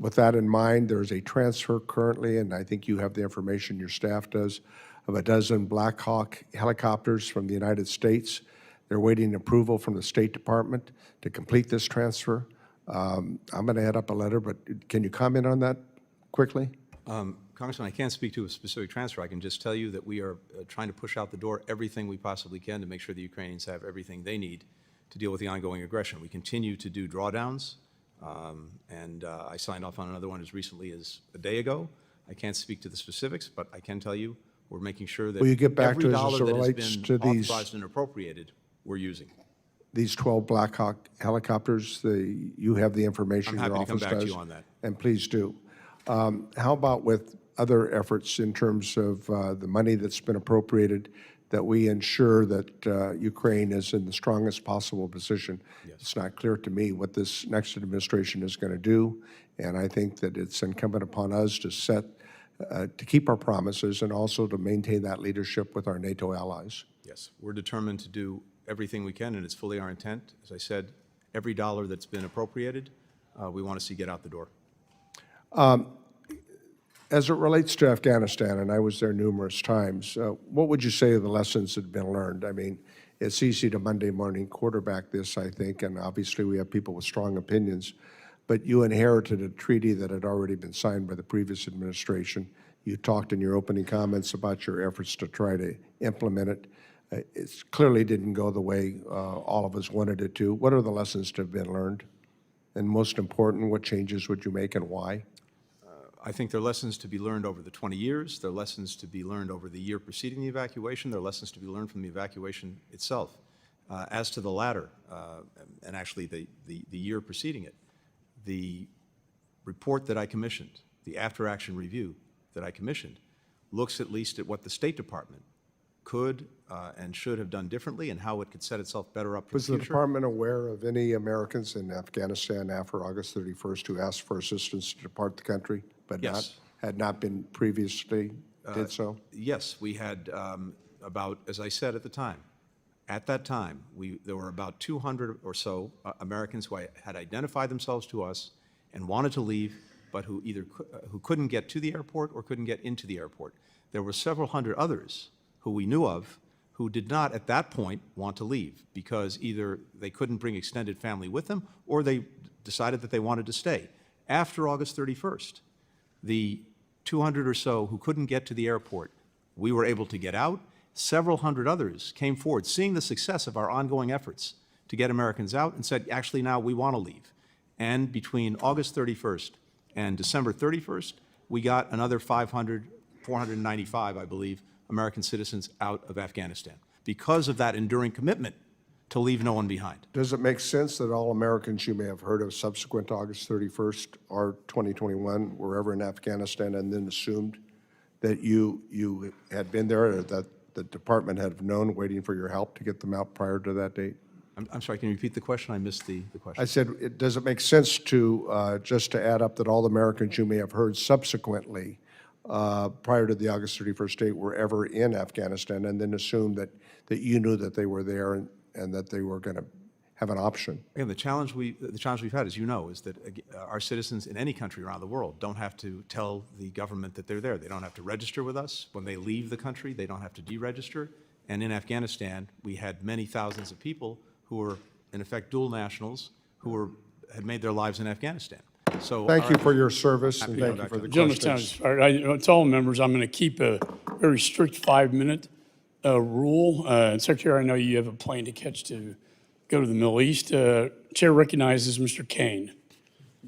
With that in mind, there's a transfer currently, and I think you have the information, your staff does, of a dozen Black Hawk helicopters from the United States. They're waiting approval from the State Department to complete this transfer. I'm going to add up a letter, but can you comment on that quickly? Congressman, I can't speak to a specific transfer. I can just tell you that we are trying to push out the door everything we possibly can to make sure the Ukrainians have everything they need to deal with the ongoing aggression. We continue to do drawdowns, and I signed off on another one as recently as a day ago. I can't speak to the specifics, but I can tell you we're making sure that Will you get back every to us as dollar it that has relates been to these- authorized and appropriated, we're using. These 12 Black Hawk helicopters, you have the information, I'm your happy to come office back to does. you on that. And please do. How about with other efforts in terms of the money that's been appropriated, that we ensure that Ukraine is in the strongest possible position? Yes. It's not clear to me what this next administration is going to do, and I think that it's incumbent upon us to to keep our promises and also to maintain that leadership with our NATO allies. Yes, we're determined to do everything we can, and it's fully our intent. As I said, every dollar that's been appropriated, we want to see get out the door. As it relates to Afghanistan, and I was there numerous times, what would you say are the lessons that have been learned? I mean, it's easy to Monday morning quarterback this, I think, and obviously we have people with strong opinions, but you inherited a treaty that had already been signed by the previous administration. You talked in your opening comments about your efforts to try to implement it. It clearly didn't go the way all of us wanted it to. What are the lessons that have been learned? And most important, what changes would you make and why? I think there are lessons to be learned over the 20 years. There are lessons to be learned over the year preceding the evacuation. There are lessons to be learned from the evacuation itself. As to the latter, and actually the year preceding it, the report that I commissioned, the after-action review that I commissioned, looks at least at what the State Department could and should have done differently and how it could set itself better up for Was the the future. department aware of any Americans in Afghanistan after August 31st who asked for assistance to depart the country, but Yes. had not been previously did so? Yes, we had about, as I said at that time, there were about 200 or so Americans who had identified themselves to us and wanted to leave, but who either who couldn't get to the airport or couldn't get into the airport. there were several hundred others who we knew of who did not at that point want to leave because either they couldn't bring extended family with them or they decided that they wanted to stay. After August 31st, the 200 or so who couldn't get to the airport, we were able to get out. Several hundred others came forward, seeing the success of our ongoing efforts to get Americans out, and said, actually, now we want to leave. And between August 31st and December 31st, we got another 495, I believe, American citizens out of Afghanistan because of that enduring commitment to leave no one behind. Does it make sense that all Americans you may have heard of subsequent to August 31st or 2021 were ever in Afghanistan and then assumed that you had been there, or that the department had known waiting for your help to get them out prior to that date? I'm sorry, can you repeat the question? I missed the question. I said, does it make sense to just to add up that all the Americans you may have heard subsequently prior to the August 31st date were ever in Afghanistan and then assume that you knew that they were there and that they were going to have an option? Again, the challenge we've had, as you know, is that our citizens in any country around the world don't have to tell the government that they're there. They don't have to register with us. When they leave the country, they don't have to deregister. And in Afghanistan, we had many thousands of people who were, in effect, dual nationals who had made their lives in Afghanistan. So thank you for your service and thank you for the Gentleman's questions. time. To all members, I'm going to keep a very strict 5-minute rule. And Secretary, I know you have a plane to catch to go to the Middle East. Chair recognizes Mr. Kane.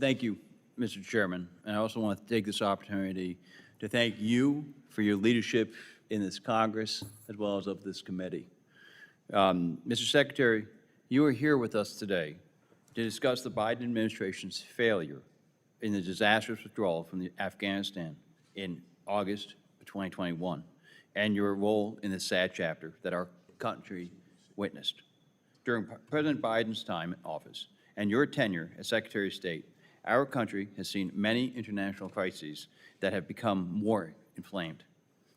Thank you, Mr. Chairman. And I also want to take this opportunity to thank you for your leadership in this Congress as well as of this committee. Mr. Secretary, you are here with us today to discuss the Biden administration's failure in the disastrous withdrawal from Afghanistan in August of 2021 and your role in the sad chapter that our country witnessed. During President Biden's time in office and your tenure as Secretary of State, our country has seen many international crises that have become more inflamed.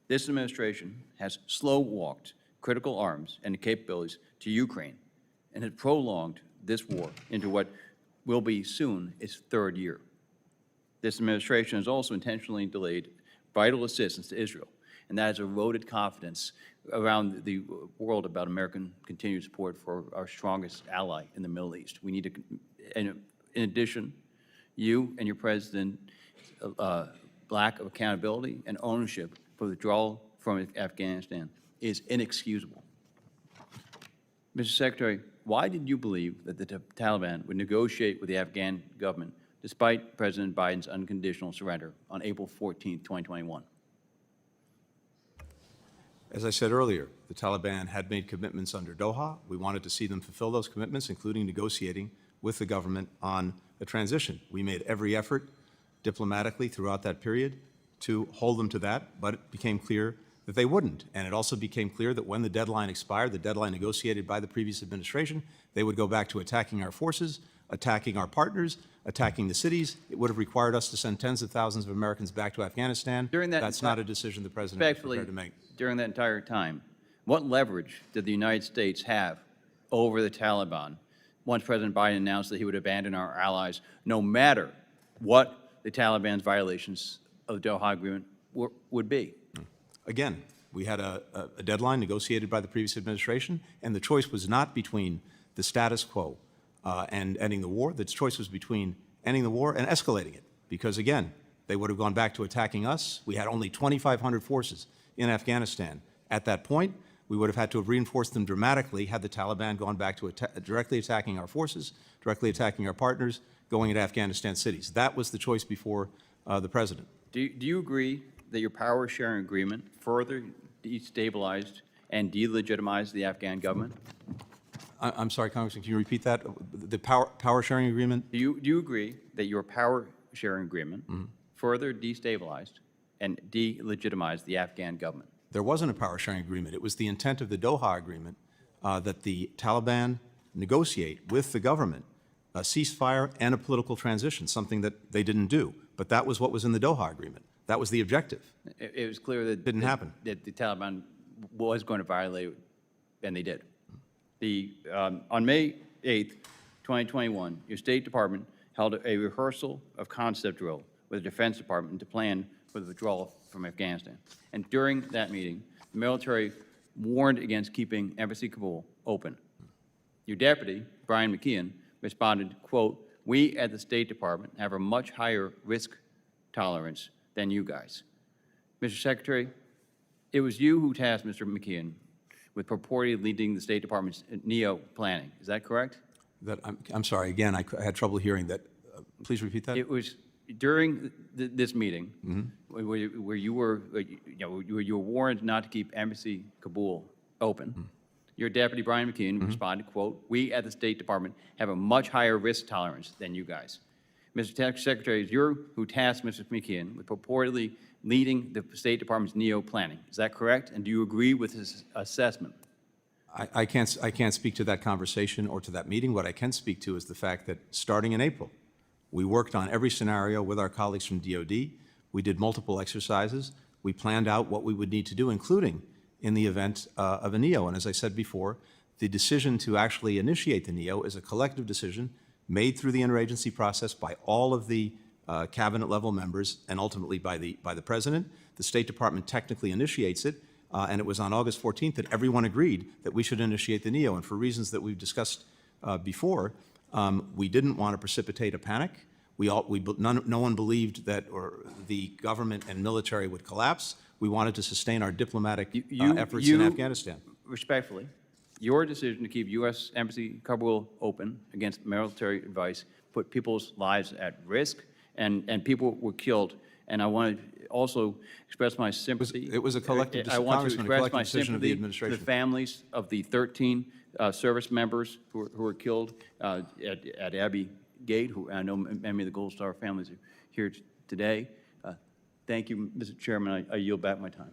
This administration has slow-walked critical arms and capabilities to Ukraine and has prolonged this war into what will be soon its third year. This administration has also intentionally delayed vital assistance to Israel, and that has eroded confidence around the world about American continued support for our strongest ally in the Middle East. We need to, and in addition, you and your president's lack of accountability and ownership for the withdrawal from Afghanistan is inexcusable. Mr. Secretary, why did you believe that the Taliban would negotiate with the Afghan government despite President Biden's unconditional surrender on April 14, 2021? As I said earlier, the Taliban had made commitments under Doha. We wanted to see them fulfill those commitments, including negotiating with the government on a transition. We made every effort diplomatically throughout that period to hold them to that, but it became clear that they wouldn't. And it also became clear that when the deadline expired, the deadline negotiated by the previous administration, they would go back to attacking our forces, attacking our partners, attacking the cities. It would have required us to send tens of thousands of Americans back to Afghanistan. That's not a decision the president is prepared to make. During that entire time, what leverage did the United States have over the Taliban once President Biden announced that he would abandon our allies no matter what the Taliban's violations of the Doha Agreement would be? Again, we had a deadline negotiated by the previous administration, and the choice was not between the status quo and ending the war. The choice was between ending the war and escalating it, because, again, they would have gone back to attacking us. We had only 2,500 forces in Afghanistan. At that point, we would have had to have reinforced them dramatically had the Taliban gone back to directly attacking our forces, directly attacking our partners, going into Afghanistan cities. That was the choice before the president. Do you agree that your power sharing agreement further destabilized and delegitimized the Afghan government? I'm sorry, Congressman, can you repeat that? The power sharing agreement? Do you agree that your power sharing agreement further destabilized and delegitimized the Afghan government? There wasn't a power sharing agreement. It was the intent of the Doha Agreement that the Taliban negotiate with the government a ceasefire and a political transition, something that they didn't do. But that was what was in the Doha Agreement. That was the objective. It was clear that didn't happen. That the Taliban was going to violate, and they did. On May 8th, 2021, your State Department held a rehearsal of concept drill with the Defense Department to plan for the withdrawal from Afghanistan. And during that meeting, the military warned against keeping Embassy Kabul open. Your deputy, Brian McKeon, responded, quote, "We at the State Department have a much higher risk tolerance than you guys." Mr. Secretary, it was you who tasked Mr. McKeon with purportedly leading the State Department's neo-planning. Is that correct? I'm sorry, again, I had trouble hearing that. Please repeat that. It was during this meeting where you were, where you were warned not to keep Embassy Kabul open. Your deputy, Brian McKeon, responded, quote, "We at the State Department have a much higher risk tolerance than you guys." Mr. Secretary, it's you who tasked Mr. McKeon with purportedly leading the State Department's neo-planning. Is that correct? And do you agree with his assessment? I can't speak to that conversation or to that meeting. What I can speak to is the fact that starting in April, we worked on every scenario with our colleagues from DOD. We did multiple exercises. We planned out what we would need to do, including in the event of a NEO. And as I said before, the decision to actually initiate the NEO is a collective decision made through the interagency process by all of the cabinet-level members and ultimately by the President. The State Department technically initiates it, and it was on August 14th that everyone agreed that we should initiate the NEO. And for reasons that we've discussed before, we didn't want to precipitate a panic. No one believed that the government and military would collapse. We wanted to sustain our diplomatic efforts in Afghanistan. Respectfully, your decision to keep U.S. Embassy Kabul open against military advice put people's lives at risk, and people were killed. And I want to also express my sympathy. It was a collective decision. I want to express my decision of the sympathy administration. to the families of the 13 service members who were killed at Abbey Gate, who I know many of the Gold Star families are here today. Thank you, Mr. Chairman. I yield back my time.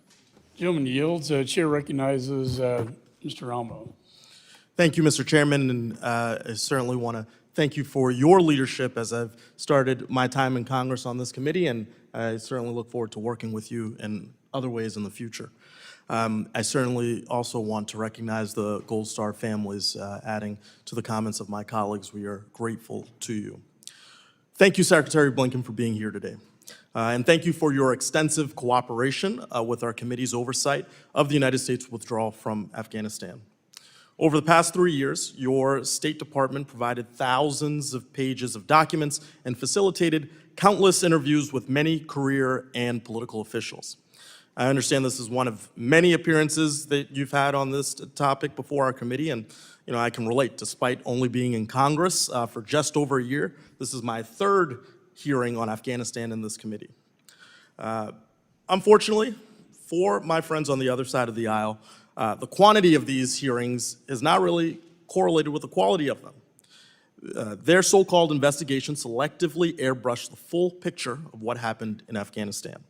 Gentleman yields. Chair recognizes Mr. Almo. Thank you, Mr. Chairman, and I certainly want to thank you for your leadership as I've started my time in Congress on this committee, and I certainly look forward to working with you in other ways in the future. I certainly also want to recognize the Gold Star families, adding to the comments of my colleagues. We are grateful to you. Thank you, Secretary Blinken, for being here today. And thank you for your extensive cooperation with our committee's oversight of the United States withdrawal from Afghanistan. Over the past 3 years, your State Department provided thousands of pages of documents and facilitated countless interviews with many career and political officials. I understand this is one of many appearances that you've had on this topic before our committee, and I can relate. Despite only being in Congress for just over a year, this is my third hearing on Afghanistan in this committee. Unfortunately, for my friends on the other side of the aisle, the quantity of these hearings is not really correlated with the quality of them. Their so-called investigation selectively airbrushed the full picture of what happened in Afghanistan.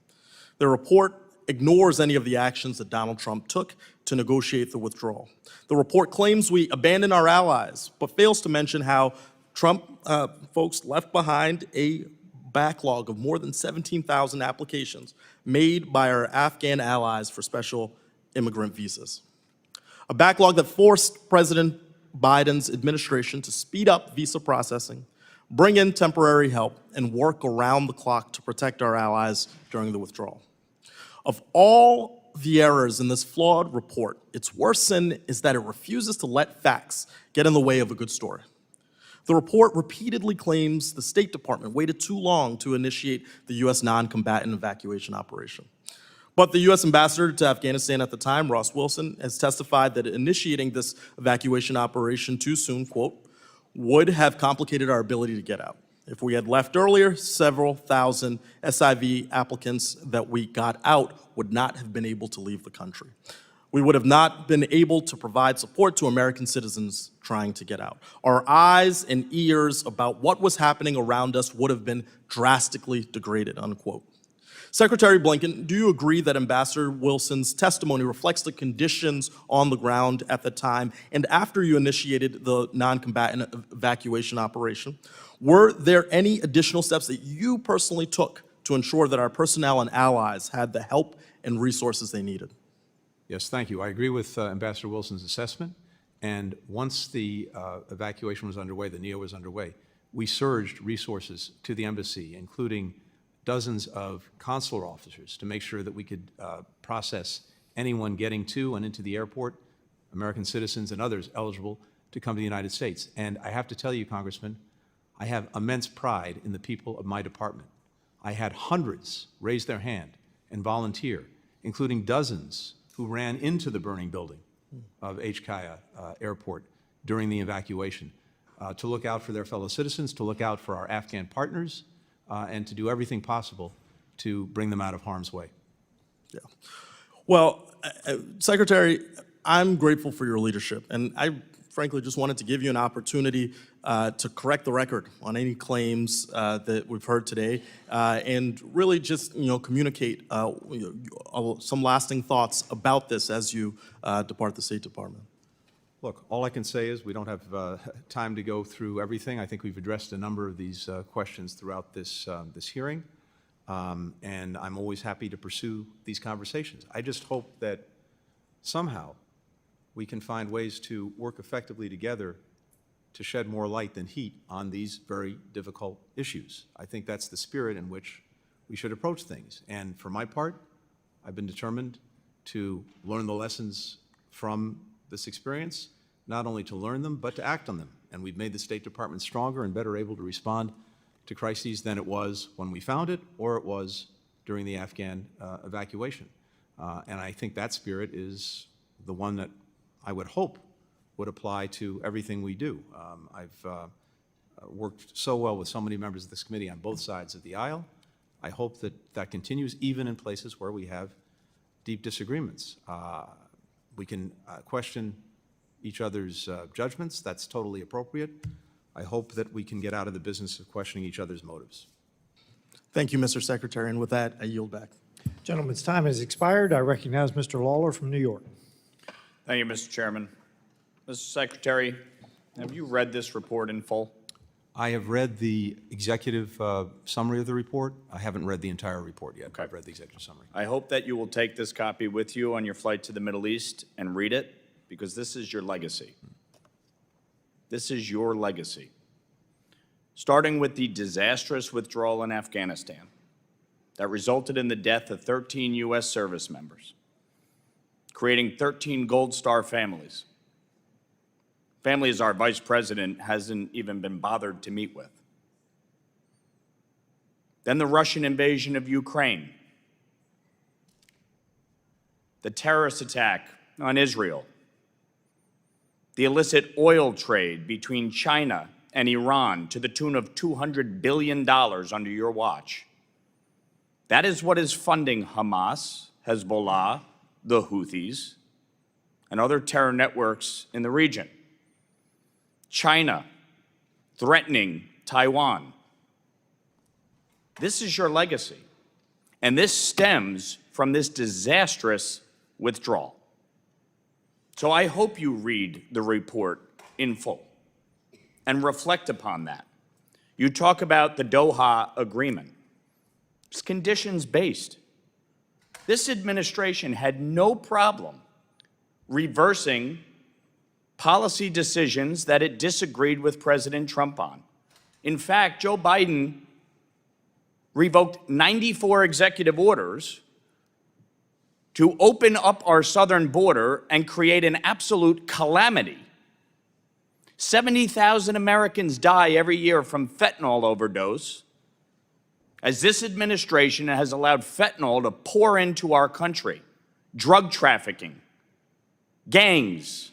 Their report ignores any of the actions that Donald Trump took to negotiate the withdrawal. The report claims we abandoned our allies, but fails to mention how Trump folks left behind a backlog of more than 17,000 applications made by our Afghan allies for special immigrant visas. A backlog that forced President Biden's administration to speed up visa processing, bring in temporary help, and work around the clock to protect our allies during the withdrawal. Of all the errors in this flawed report, its worst sin is that it refuses to let facts get in the way of a good story. The report repeatedly claims the State Department waited too long to initiate the U.S. non-combatant evacuation operation. But the U.S. ambassador to Afghanistan at the time, Ross Wilson, has testified that initiating this evacuation operation too soon, quote, would have complicated our ability to get out. If we had left earlier, several thousand SIV applicants that we got out would not have been able to leave the country. We would have not been able to provide support to American citizens trying to get out. Our eyes and ears about what was happening around us would have been drastically degraded, unquote. Secretary Blinken, do you agree that Ambassador Wilson's testimony reflects the conditions on the ground at the time and after you initiated the non-combatant evacuation operation? Were there any additional steps that you personally took to ensure that our personnel and allies had the help and resources they needed? Yes, thank you. I agree with Ambassador Wilson's assessment. And once the evacuation was underway, the NEO was underway, we surged resources to the embassy, including dozens of consular officers to make sure that we could process anyone getting to and into the airport, American citizens and others eligible to come to the United States. And I have to tell you, Congressman, I have immense pride in the people of my department. I had hundreds raise their hand and volunteer, including dozens who ran into the burning building of HKIA Airport during the evacuation, to look out for their fellow citizens, to look out for our Afghan partners, and to do everything possible to bring them out of harm's way. Yeah. Well, Secretary, I'm grateful for your leadership, and I frankly just wanted to give you an opportunity to correct the record on any claims that we've heard today, and really just communicate some lasting thoughts about this as you depart the State Department. Look, all I can say is we don't have time to go through everything. I think we've addressed a number of these questions throughout this hearing, and I'm always happy to pursue these conversations. I just hope that somehow we can find ways to work effectively together to shed more light than heat on these very difficult issues. I think that's the spirit in which we should approach things. And for my part, I've been determined to learn the lessons from this experience, not only to learn them, but to act on them. And we've made the State Department stronger and better able to respond to crises than it was when we found it or it was during the Afghan evacuation. And I think that spirit is the one that I would hope would apply to everything we do. I've worked so well with so many members of this committee on both sides of the aisle. I hope that that continues even in places where we have deep disagreements. We can question each other's judgments. That's totally appropriate. I hope that we can get out of the business of questioning each other's motives. Thank you, Mr. Secretary, and with that, I yield back. Gentleman's time has expired. I recognize Mr. Lawler from New York. Thank you, Mr. Chairman. Mr. Secretary, have you read this report in full? I have read the executive summary of the report. I haven't read the entire report yet. Okay. I've read the executive summary. I hope that you will take this copy with you on your flight to the Middle East and read it, because this is your legacy. This is your legacy. Starting with the disastrous withdrawal in Afghanistan that resulted in the death of 13 U.S. service members, creating 13 Gold Star families. Families our Vice President hasn't even been bothered to meet with. Then the Russian invasion of Ukraine, the terrorist attack on Israel, the illicit oil trade between China and Iran to the tune of $200 billion under your watch. That is what is funding Hamas, Hezbollah, the Houthis, and other terror networks in the region. China threatening Taiwan. This is your legacy, and this stems from this disastrous withdrawal. So I hope you read the report in full and reflect upon that. You talk about the Doha Agreement. It's conditions-based. This administration had no problem reversing policy decisions that it disagreed with President Trump on. In fact, Joe Biden revoked 94 executive orders to open up our southern border and create an absolute calamity. 70,000 Americans die every year from fentanyl overdose, as this administration has allowed fentanyl to pour into our country. Drug trafficking, gangs,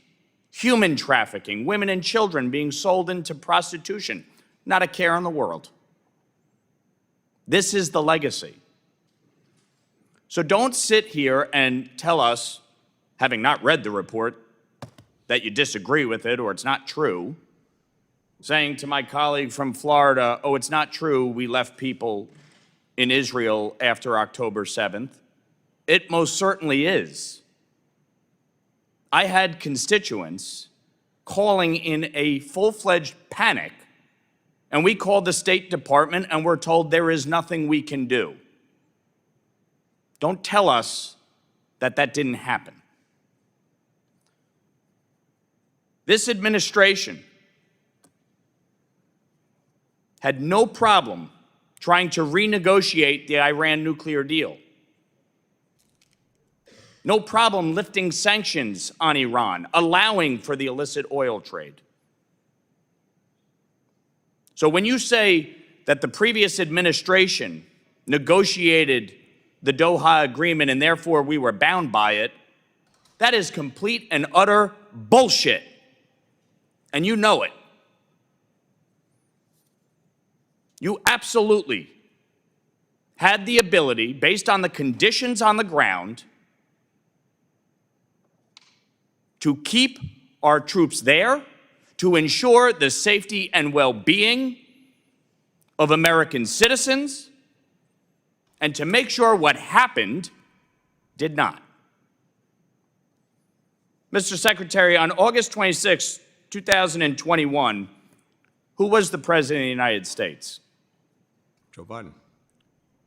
human trafficking, women and children being sold into prostitution, not a care in the world. This is the legacy. So don't sit here and tell us, having not read the report, that you disagree with it or it's not true, saying to my colleague from Florida, oh, it's not true, we left people in Israel after October 7th. It most certainly is. I had constituents calling in a full-fledged panic, and we called the State Department and we're told there is nothing we can do. Don't tell us that that didn't happen. This administration had no problem trying to renegotiate the Iran nuclear deal. No problem lifting sanctions on Iran, allowing for the illicit oil trade. So when you say that the previous administration negotiated the Doha Agreement and therefore we were bound by it, that is complete and utter bullshit. And you know it. You absolutely had the ability, based on the conditions on the ground, to keep our troops there, to ensure the safety and well-being of American citizens, and to make sure what happened did not. Mr. Secretary, on August 26, 2021, who was the President of the United States? Joe Biden.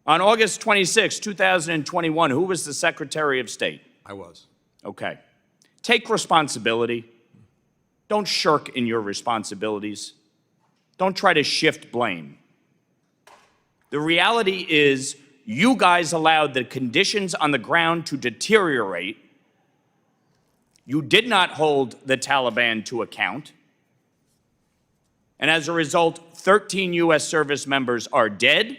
On August 26, 2021, who was the Secretary of State? I was. Okay. Take responsibility. Don't shirk in your responsibilities. Don't try to shift blame. The reality is you guys allowed the conditions on the ground to deteriorate. You did not hold the Taliban to account. And as a result, 13 U.S. service members are dead,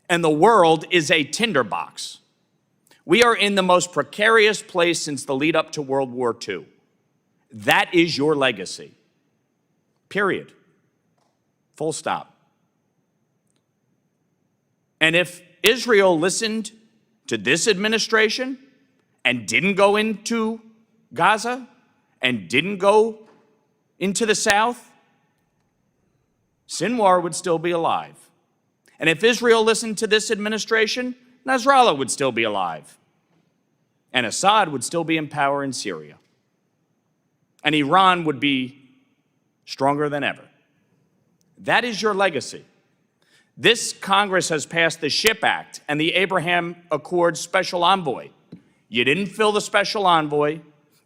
and the world is a tinderbox. We are in the most precarious place since the lead up to World War II. That is your legacy. Period. Full stop. And if Israel listened to this administration and didn't go into Gaza and didn't go into the south, Sinwar would still be alive. And if Israel listened to this administration, Nasrallah would still be alive. And Assad would still be in power in Syria. And Iran would be stronger than ever. That is your legacy. This Congress has passed the SHIP Act and the Abraham Accords Special Envoy. You didn't fill the Special Envoy,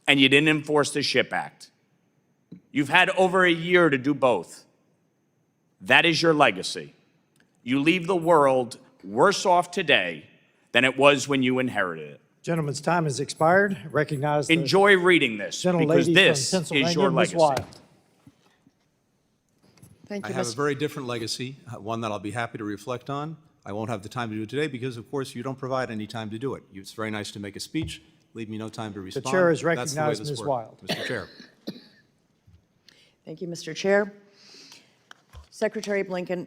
and you didn't enforce the SHIP Act. You've had over a year to do both. That is your legacy. You leave the world worse off today than it was when you inherited it. Gentleman's time has expired. Recognize the Enjoy reading this, because gentlelady this from is Pennsylvania, your Ms. legacy. Wild. I have a very different legacy, one that I'll be happy to reflect on. I won't have the time to do it today because, of course, you don't provide any time to do it. It's very nice to make a speech, leave me no time to respond. The chair has That's the way recognized this Ms. works. Wild. Mr. Chair. Thank you, Mr. Chair. Secretary Blinken,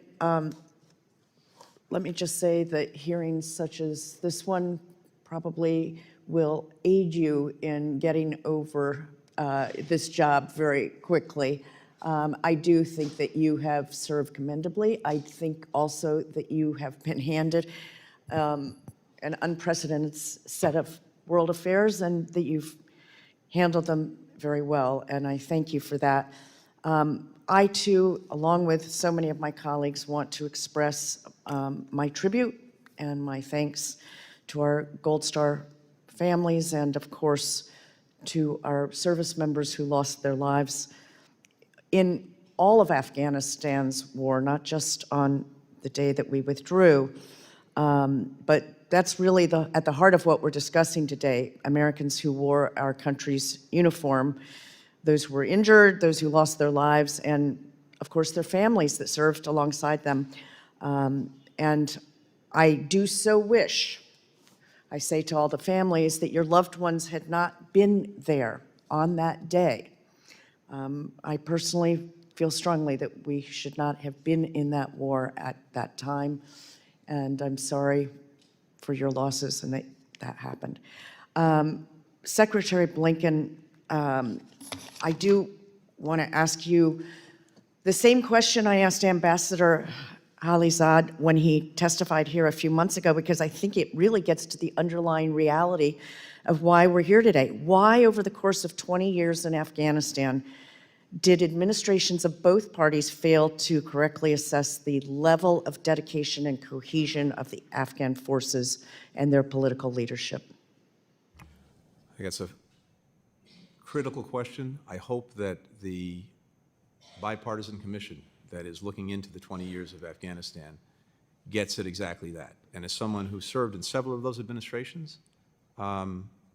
let me just say that hearings such as this one probably will aid you in getting over this job very quickly. I do think that you have served commendably. I think also that you have been handed an unprecedented set of world affairs and that you've handled them very well, and I thank you for that. I, too, along with so many of my colleagues, want to express my tribute and my thanks to our Gold Star families and, of course, to our service members who lost their lives in all of Afghanistan's war, not just on the day that we withdrew, but that's really at the heart of what we're discussing today, Americans who wore our country's uniform, those who were injured, those who lost their lives, and of course their families that served alongside them. And I do so wish, I say to all the families, that your loved ones had not been there on that day. I personally feel strongly that we should not have been in that war at that time, and I'm sorry for your losses and that happened. Secretary Blinken, I do want to ask you the same question I asked Ambassador Khalilzad when he testified here a few months ago, because I think it really gets to the underlying reality of why we're here today. Why, over the course of 20 years in Afghanistan, did administrations of both parties fail to correctly assess the level of dedication and cohesion of the Afghan forces and their political leadership? I think that's a critical question. I hope that the bipartisan commission that is looking into the 20 years of Afghanistan gets at exactly that. And as someone who served in several of those administrations, I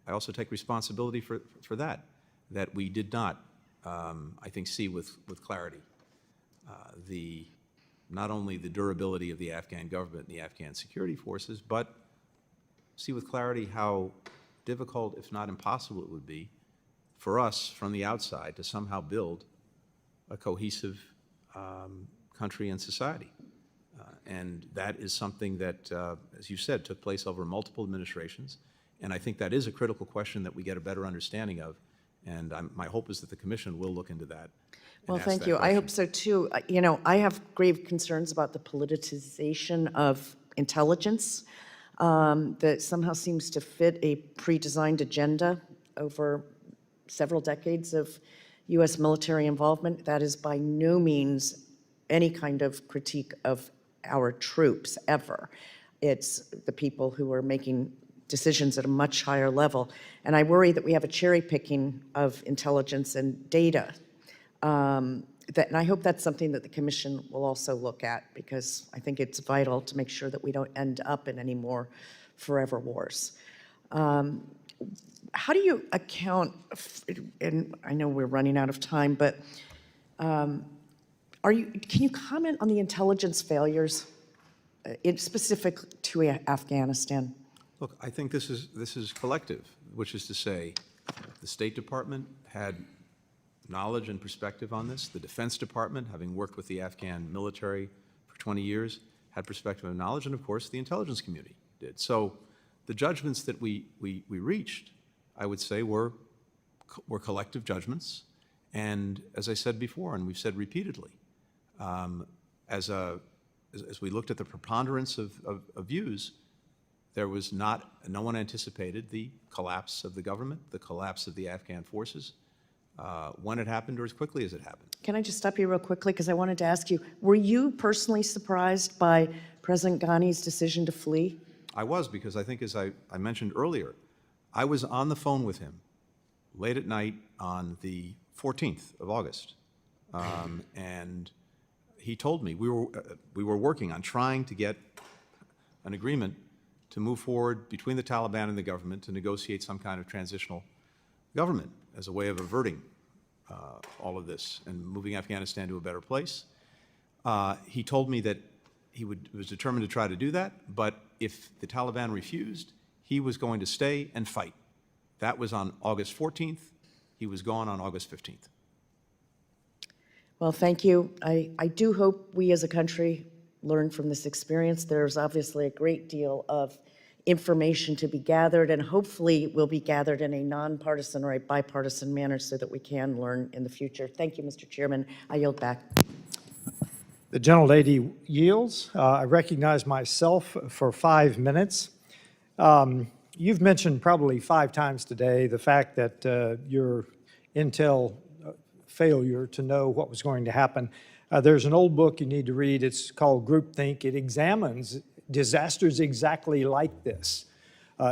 also take responsibility for that we did not, I think, see with clarity not only the durability of the Afghan government and the Afghan security forces, but see with clarity how difficult, if not impossible, it would be for us from the outside to somehow build a cohesive country and society. And that is something that, as you said, took place over multiple administrations. And I think that is a critical question that we get a better understanding of. And my hope is that the Commission will look into that. Well, thank you. I hope so too. You know, I have grave concerns about the politicization of intelligence that somehow seems to fit a pre-designed agenda over several decades of U.S. military involvement. That is by no means any kind of critique of our troops ever. It's the people who are making decisions at a much higher level. And I worry that we have a cherry picking of intelligence and data. And I hope that's something that the Commission will also look at, because I think it's vital to make sure that we don't end up in any more forever wars. How do you account, and I know we're running out of time, but can you comment on the intelligence failures specific to Afghanistan? Look, I think this is collective, which is to say the State Department had knowledge and perspective on this. The Defense Department, having worked with the Afghan military for 20 years, had perspective and knowledge, and of course the intelligence community did. So the judgments that we reached, I would say, were collective judgments. And as I said before, and we've said repeatedly, as we looked at the preponderance of views, there was no one anticipated the collapse of the government, the collapse of the Afghan forces, when it happened or as quickly as it happened. Can I just stop you real quickly, because I wanted to ask you, were you personally surprised by President Ghani's decision to flee? I was, because I think, as I mentioned earlier, I was on the phone with him late at night on the 14th of August, and he told me we were working on trying to get an agreement to move forward between the Taliban and the government to negotiate some kind of transitional government as a way of averting all of this and moving Afghanistan to a better place. He told me that he was determined to try to do that, but if the Taliban refused, he was going to stay and fight. That was on August 14th. He was gone on August 15th. Well, thank you. I do hope we as a country learn from this experience. There's obviously a great deal of information to be gathered, and hopefully will be gathered in a nonpartisan or a bipartisan manner so that we can learn in the future. Thank you, Mr. Chairman. I yield back. The gentlelady yields. I recognize myself for 5 minutes. You've mentioned probably 5 times today the fact that your intel failure to know what was going to happen. There's an old book you need to read. It's called Groupthink. It examines disasters exactly like this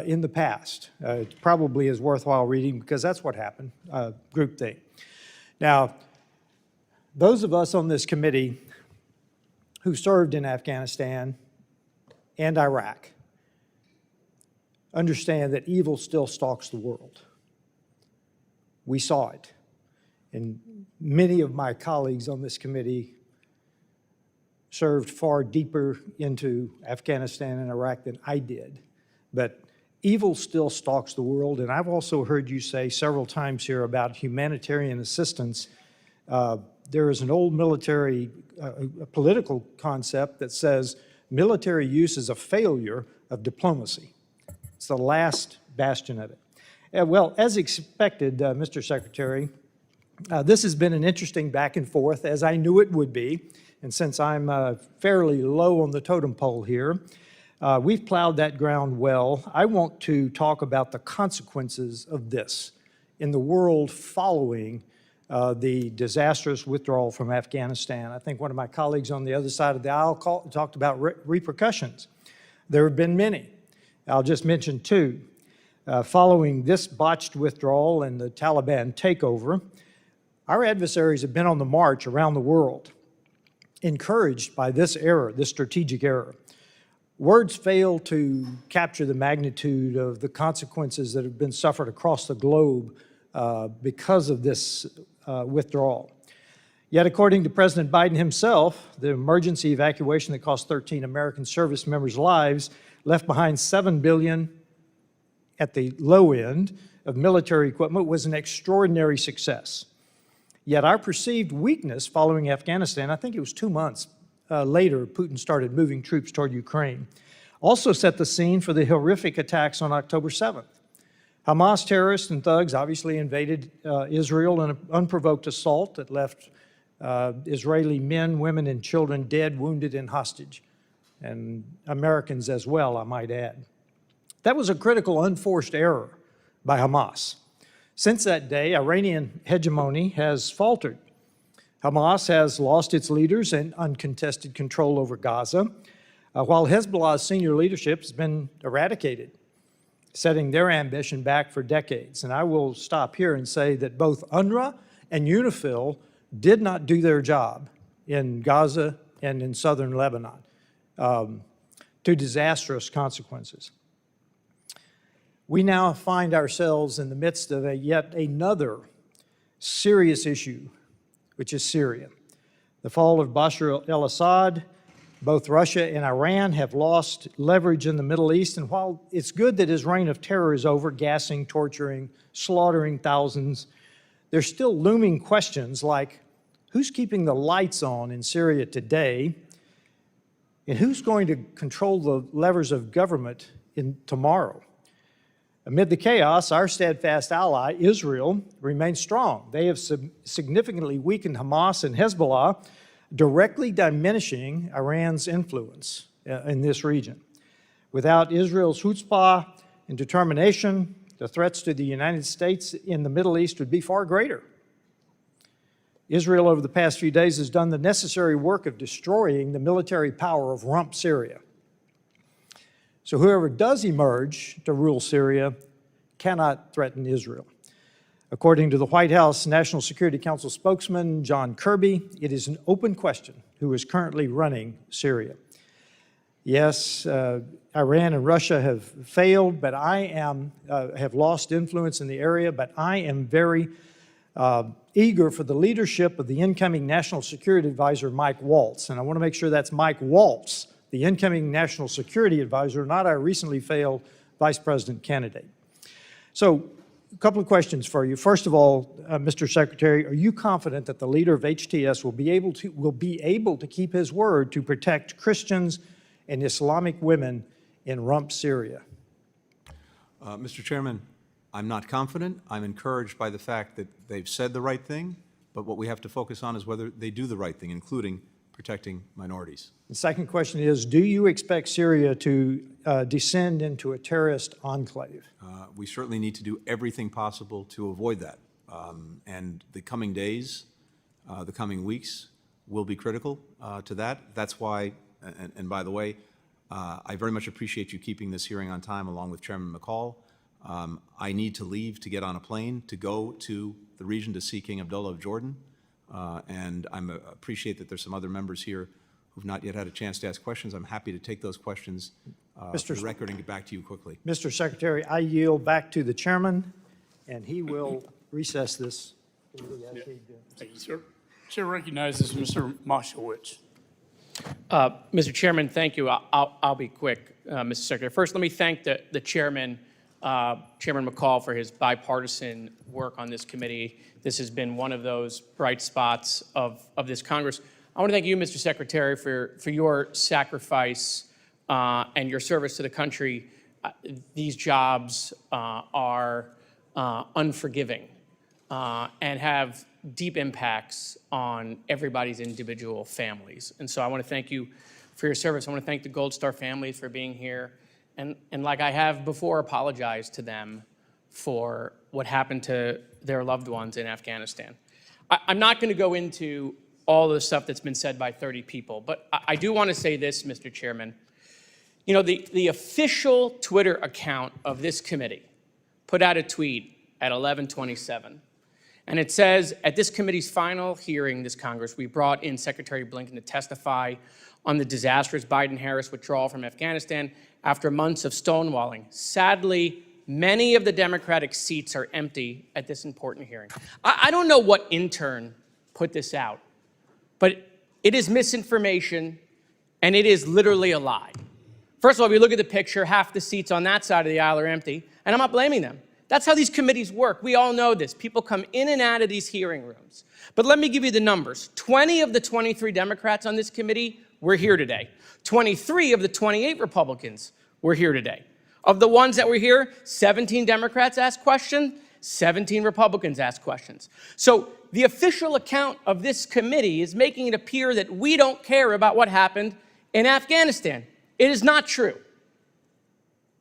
in the past. It probably is worthwhile reading because that's what happened, Groupthink. Now, those of us on this committee who served in Afghanistan and Iraq understand that evil still stalks the world. We saw it. And many of my colleagues on this committee served far deeper into Afghanistan and Iraq than I did. But evil still stalks the world, and I've also heard you say several times here about humanitarian assistance. There is an old military, political concept that says military use is a failure of diplomacy. It's the last bastion of it. Well, as expected, Mr. Secretary, this has been an interesting back and forth, as I knew it would be. And since I'm fairly low on the totem pole here, we've plowed that ground well. I want to talk about the consequences of this in the world following the disastrous withdrawal from Afghanistan. I think one of my colleagues on the other side of the aisle talked about repercussions. There have been many. I'll just mention 2. Following this botched withdrawal and the Taliban takeover, our adversaries have been on the march around the world, encouraged by this error, this strategic error. Words fail to capture the magnitude of the consequences that have been suffered across the globe because of this withdrawal. Yet, according to President Biden himself, the emergency evacuation that cost 13 American service members' lives left behind $7 billion at the low end of military equipment was an extraordinary success. Yet our perceived weakness following Afghanistan, I think it was 2 months later, Putin started moving troops toward Ukraine, also set the scene for the horrific attacks on October 7th. Hamas terrorists and thugs obviously invaded Israel in an unprovoked assault that left Israeli men, women, and children dead, wounded, and hostage, and Americans as well, I might add. That was a critical, unforced error by Hamas. Since that day, Iranian hegemony has faltered. Hamas has lost its leaders and uncontested control over Gaza, while Hezbollah's senior leadership has been eradicated, setting their ambition back for decades. And I will stop here and say that both UNRWA and UNIFIL did not do their job in Gaza and in southern Lebanon, to disastrous consequences. We now find ourselves in the midst of yet another serious issue, which is Syria. The fall of Bashar al-Assad, both Russia and Iran have lost leverage in the Middle East, and while it's good that his reign of terror is over, gassing, torturing, slaughtering thousands, there's still looming questions like, who's keeping the lights on in Syria today, and who's going to control the levers of government tomorrow? Amid the chaos, our steadfast ally, Israel, remains strong. They have significantly weakened Hamas and Hezbollah, directly diminishing Iran's influence in this region. Without Israel's chutzpah and determination, the threats to the United States in the Middle East would be far greater. Israel, over the past few days, has done the necessary work of destroying the military power of rump Syria. So whoever does emerge to rule Syria cannot threaten Israel. According to the White House National Security Council spokesman, John Kirby, it is an open question who is currently running Syria. Yes, Iran and Russia have failed, but have lost influence in the area, but I am very eager for the leadership of the incoming National Security Advisor, Mike Waltz. And I want to make sure that's Mike Waltz, the incoming National Security Advisor, not our recently failed Vice President candidate. So, a couple of questions for you. First of all, Mr. Secretary, are you confident that the leader of HTS will be able to keep his word to protect Christians and Islamic women in rump Syria? Mr. Chairman, I'm not confident. I'm encouraged by the fact that they've said the right thing, but what we have to focus on is whether they do the right thing, including protecting minorities. The second question is, do you expect Syria to descend into a terrorist enclave? We certainly need to do everything possible to avoid that. And the coming days, the coming weeks will be critical to that. That's why, and by the way, I very much appreciate you keeping this hearing on time along with Chairman McCall. I need to leave to get on a plane to go to the region to see King Abdullah of Jordan. And I appreciate that there's some other members here who've not yet had a chance to ask questions. I'm happy to take those questions for the record and get back to you quickly. Mr. Secretary, I yield back to the chairman, and he will recess this. Thank you, sir. Chair recognizes Mr. Moshowitz. Mr. Chairman, thank you. I'll be quick, Mr. Secretary. First, let me thank the chairman, Chairman McCall, for his bipartisan work on this committee. This has been one of those bright spots of this Congress. I want to thank you, Mr. Secretary, for your sacrifice and your service to the country. These jobs are unforgiving and have deep impacts on everybody's individual families. And so I want to thank you for your service. I want to thank the Gold Star families for being here. And like I have before, apologized to them for what happened to their loved ones in Afghanistan. I'm not going to go into all the stuff that's been said by 30 people, but I do want to say this, Mr. Chairman. You know, the official Twitter account of this committee put out a tweet at 11:27, And it says, at this committee's final hearing this Congress, we brought in Secretary Blinken to testify on the disastrous Biden-Harris withdrawal from Afghanistan after months of stonewalling. Sadly, many of the Democratic seats are empty at this important hearing. I don't know what intern put this out, but it is misinformation, and it is literally a lie. First of all, if you look at the picture, half the seats on that side of the aisle are empty, and I'm not blaming them. That's how these committees work. We all know this. People come in and out of these hearing rooms. But let me give you the numbers. 20 of the 23 Democrats on this committee were here today. 23 of the 28 Republicans were here today. Of the ones that were here, 17 Democrats asked questions, 17 Republicans asked questions. So the official account of this committee is making it appear that we don't care about what happened in Afghanistan. It is not true.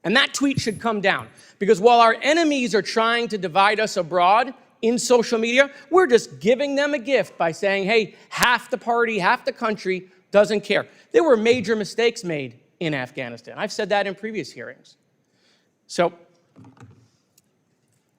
And that tweet should come down, because while our enemies are trying to divide us abroad in social media, we're just giving them a gift by saying, hey, half the party, half the country doesn't care. There were major mistakes made in Afghanistan. I've said that in previous hearings. So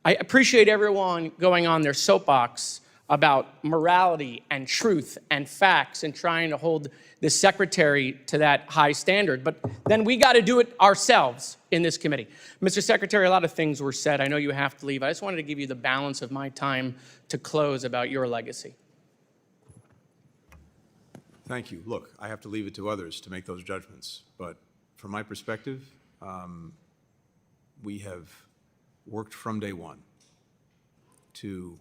I appreciate everyone going on their soapbox about morality and truth and facts and trying to hold the secretary to that high standard. But then we got to do it ourselves in this committee. Mr. Secretary, a lot of things were said. I know you have to leave. I just wanted to give you the balance of my time to close about your legacy. Thank you. Look, I have to leave it to others to make those judgments. But from my perspective, we have worked from day one to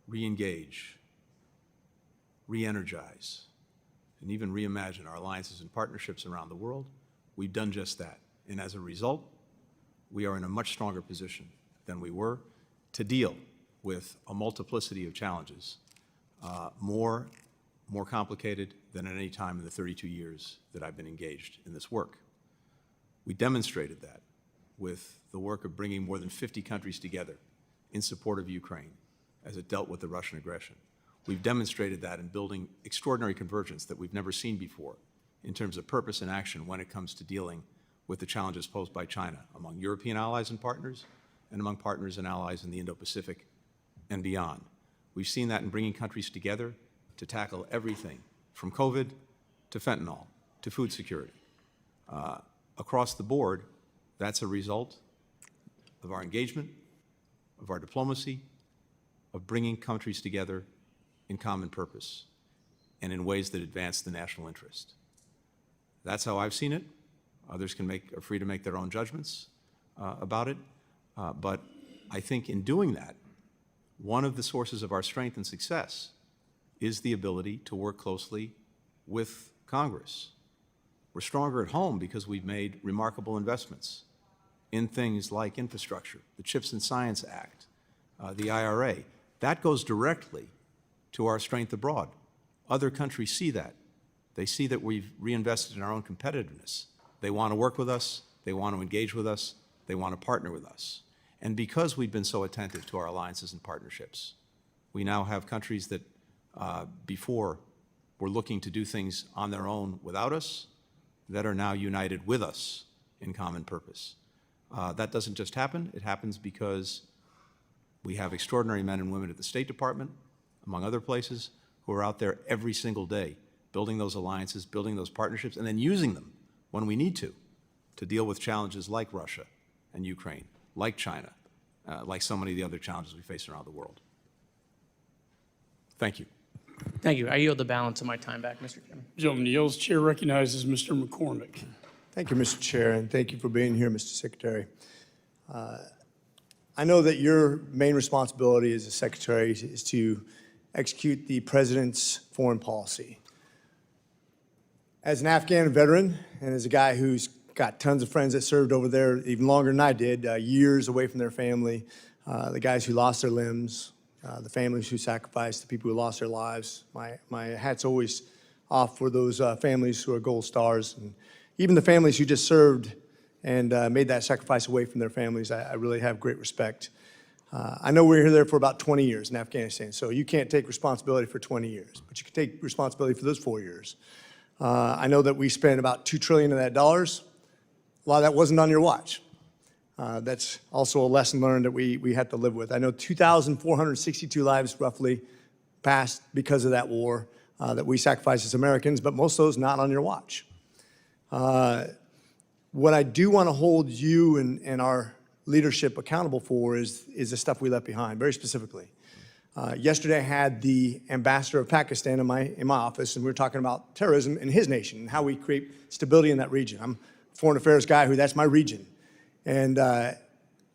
re-engage, re-energize, and even reimagine our alliances and partnerships around the world. We've done just that. And as a result, we are in a much stronger position than we were to deal with a multiplicity of challenges, more complicated than at any time in the 32 years that I've been engaged in this work. We demonstrated that with the work of bringing more than 50 countries together in support of Ukraine as it dealt with the Russian aggression. We've demonstrated that in building extraordinary convergence that we've never seen before in terms of purpose and action when it comes to dealing with the challenges posed by China among European allies and partners and among partners and allies in the Indo-Pacific and beyond. We've seen that in bringing countries together to tackle everything from COVID to fentanyl to food security. Across the board, that's a result of our engagement, of our diplomacy, of bringing countries together in common purpose and in ways that advance the national interest. That's how I've seen it. Others are free to make their own judgments about it. But I think in doing that, one of the sources of our strength and success is the ability to work closely with Congress. We're stronger at home because we've made remarkable investments in things like infrastructure, the CHIPS and Science Act, the IRA. That goes directly to our strength abroad. Other countries see that. They see that we've reinvested in our own competitiveness. They want to work with us. They want to engage with us. They want to partner with us. And because we've been so attentive to our alliances and partnerships, we now have countries that before were looking to do things on their own without us that are now united with us in common purpose. That doesn't just happen. It happens because we have extraordinary men and women at the State Department, among other places, who are out there every single day building those alliances, building those partnerships, and then using them when we need to deal with challenges like Russia and Ukraine, like China, like so many of the other challenges we face around the world. Thank you. Thank you. I yield the balance of my time back, Mr. Chairman. Gentleman yields. Chair recognizes Mr. McCormick. Thank you, Mr. Chair, and thank you for being here, Mr. Secretary. I know that your main responsibility as a secretary is to execute the president's foreign policy. As an Afghan veteran and as a guy who's got tons of friends that served over there even longer than I did, years away from their family, the guys who lost their limbs, the families who sacrificed, the people who lost their lives, my hat's always off for those families who are gold stars, and even the families who just served and made that sacrifice away from their families. I really have great respect. I know we were there for about 20 years in Afghanistan, so you can't take responsibility for 20 years, but you can take responsibility for those 4 years. I know that we spent about $2 trillion of that dollars. A lot of that wasn't on your watch. That's also a lesson learned that we had to live with. I know 2,462 lives roughly passed because of that war that we sacrificed as Americans, but most of those not on your watch. What I do want to hold you and our leadership accountable for is the stuff we left behind, very specifically. Yesterday, I had the ambassador of Pakistan in my office, and we were talking about terrorism in his nation and how we create stability in that region. I'm a foreign affairs guy that's my region. And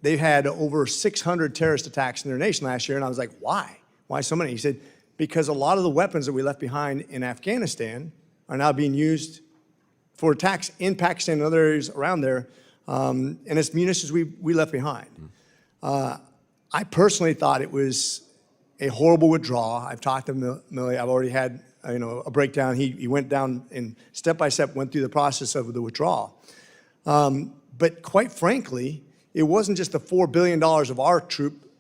they've had over 600 terrorist attacks in their nation last year, and I was like, why? Why so many? He said, because a lot of the weapons that we left behind in Afghanistan are now being used for attacks in Pakistan and other areas around there, and it's munitions we left behind. I personally thought it was a horrible withdrawal. I've talked to Millie. I've already had a breakdown. He went down and step by step went through the process of the withdrawal. But quite frankly, it wasn't just the $4 billion of our troop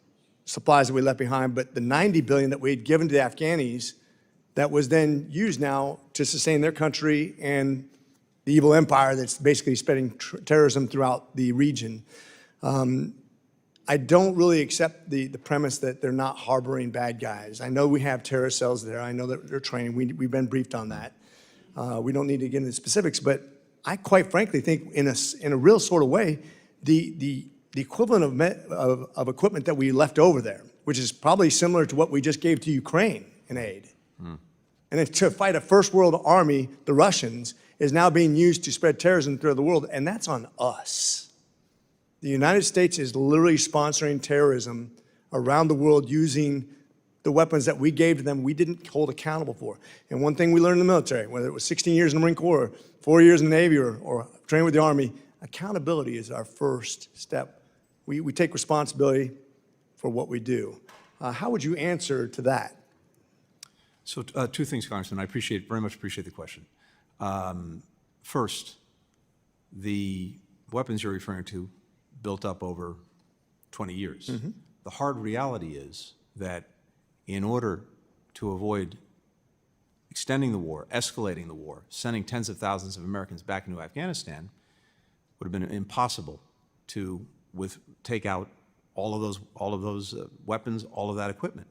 supplies that we left behind, but the $90 billion that we had given to the Afghanis that was then used now to sustain their country and the evil empire that's basically spreading terrorism throughout the region. I don't really accept the premise that they're not harboring bad guys. I know we have terrorist cells there. I know that they're training. We've been briefed on that. We don't need to get into the specifics, but I quite frankly think in a real sort of way, the equivalent of equipment that we left over there, which is probably similar to what we just gave to Ukraine in aid. And then to fight a first world army, the Russians, is now being used to spread terrorism throughout the world, and that's on us. The United States is literally sponsoring terrorism around the world using the weapons that we gave to them we didn't hold accountable for. And one thing we learned in the military, whether it was 16 years in the Marine Corps, 4 years in the Navy, or training with the Army, accountability is our first step. We take responsibility for what we do. How would you answer to that? So two things, Congressman. I very much appreciate the question. First, the weapons you're referring to built up over 20 years. The hard reality is that in order to avoid extending the war, escalating the war, sending tens of thousands of Americans back into Afghanistan, would have been impossible to take out all of those weapons, all of that equipment.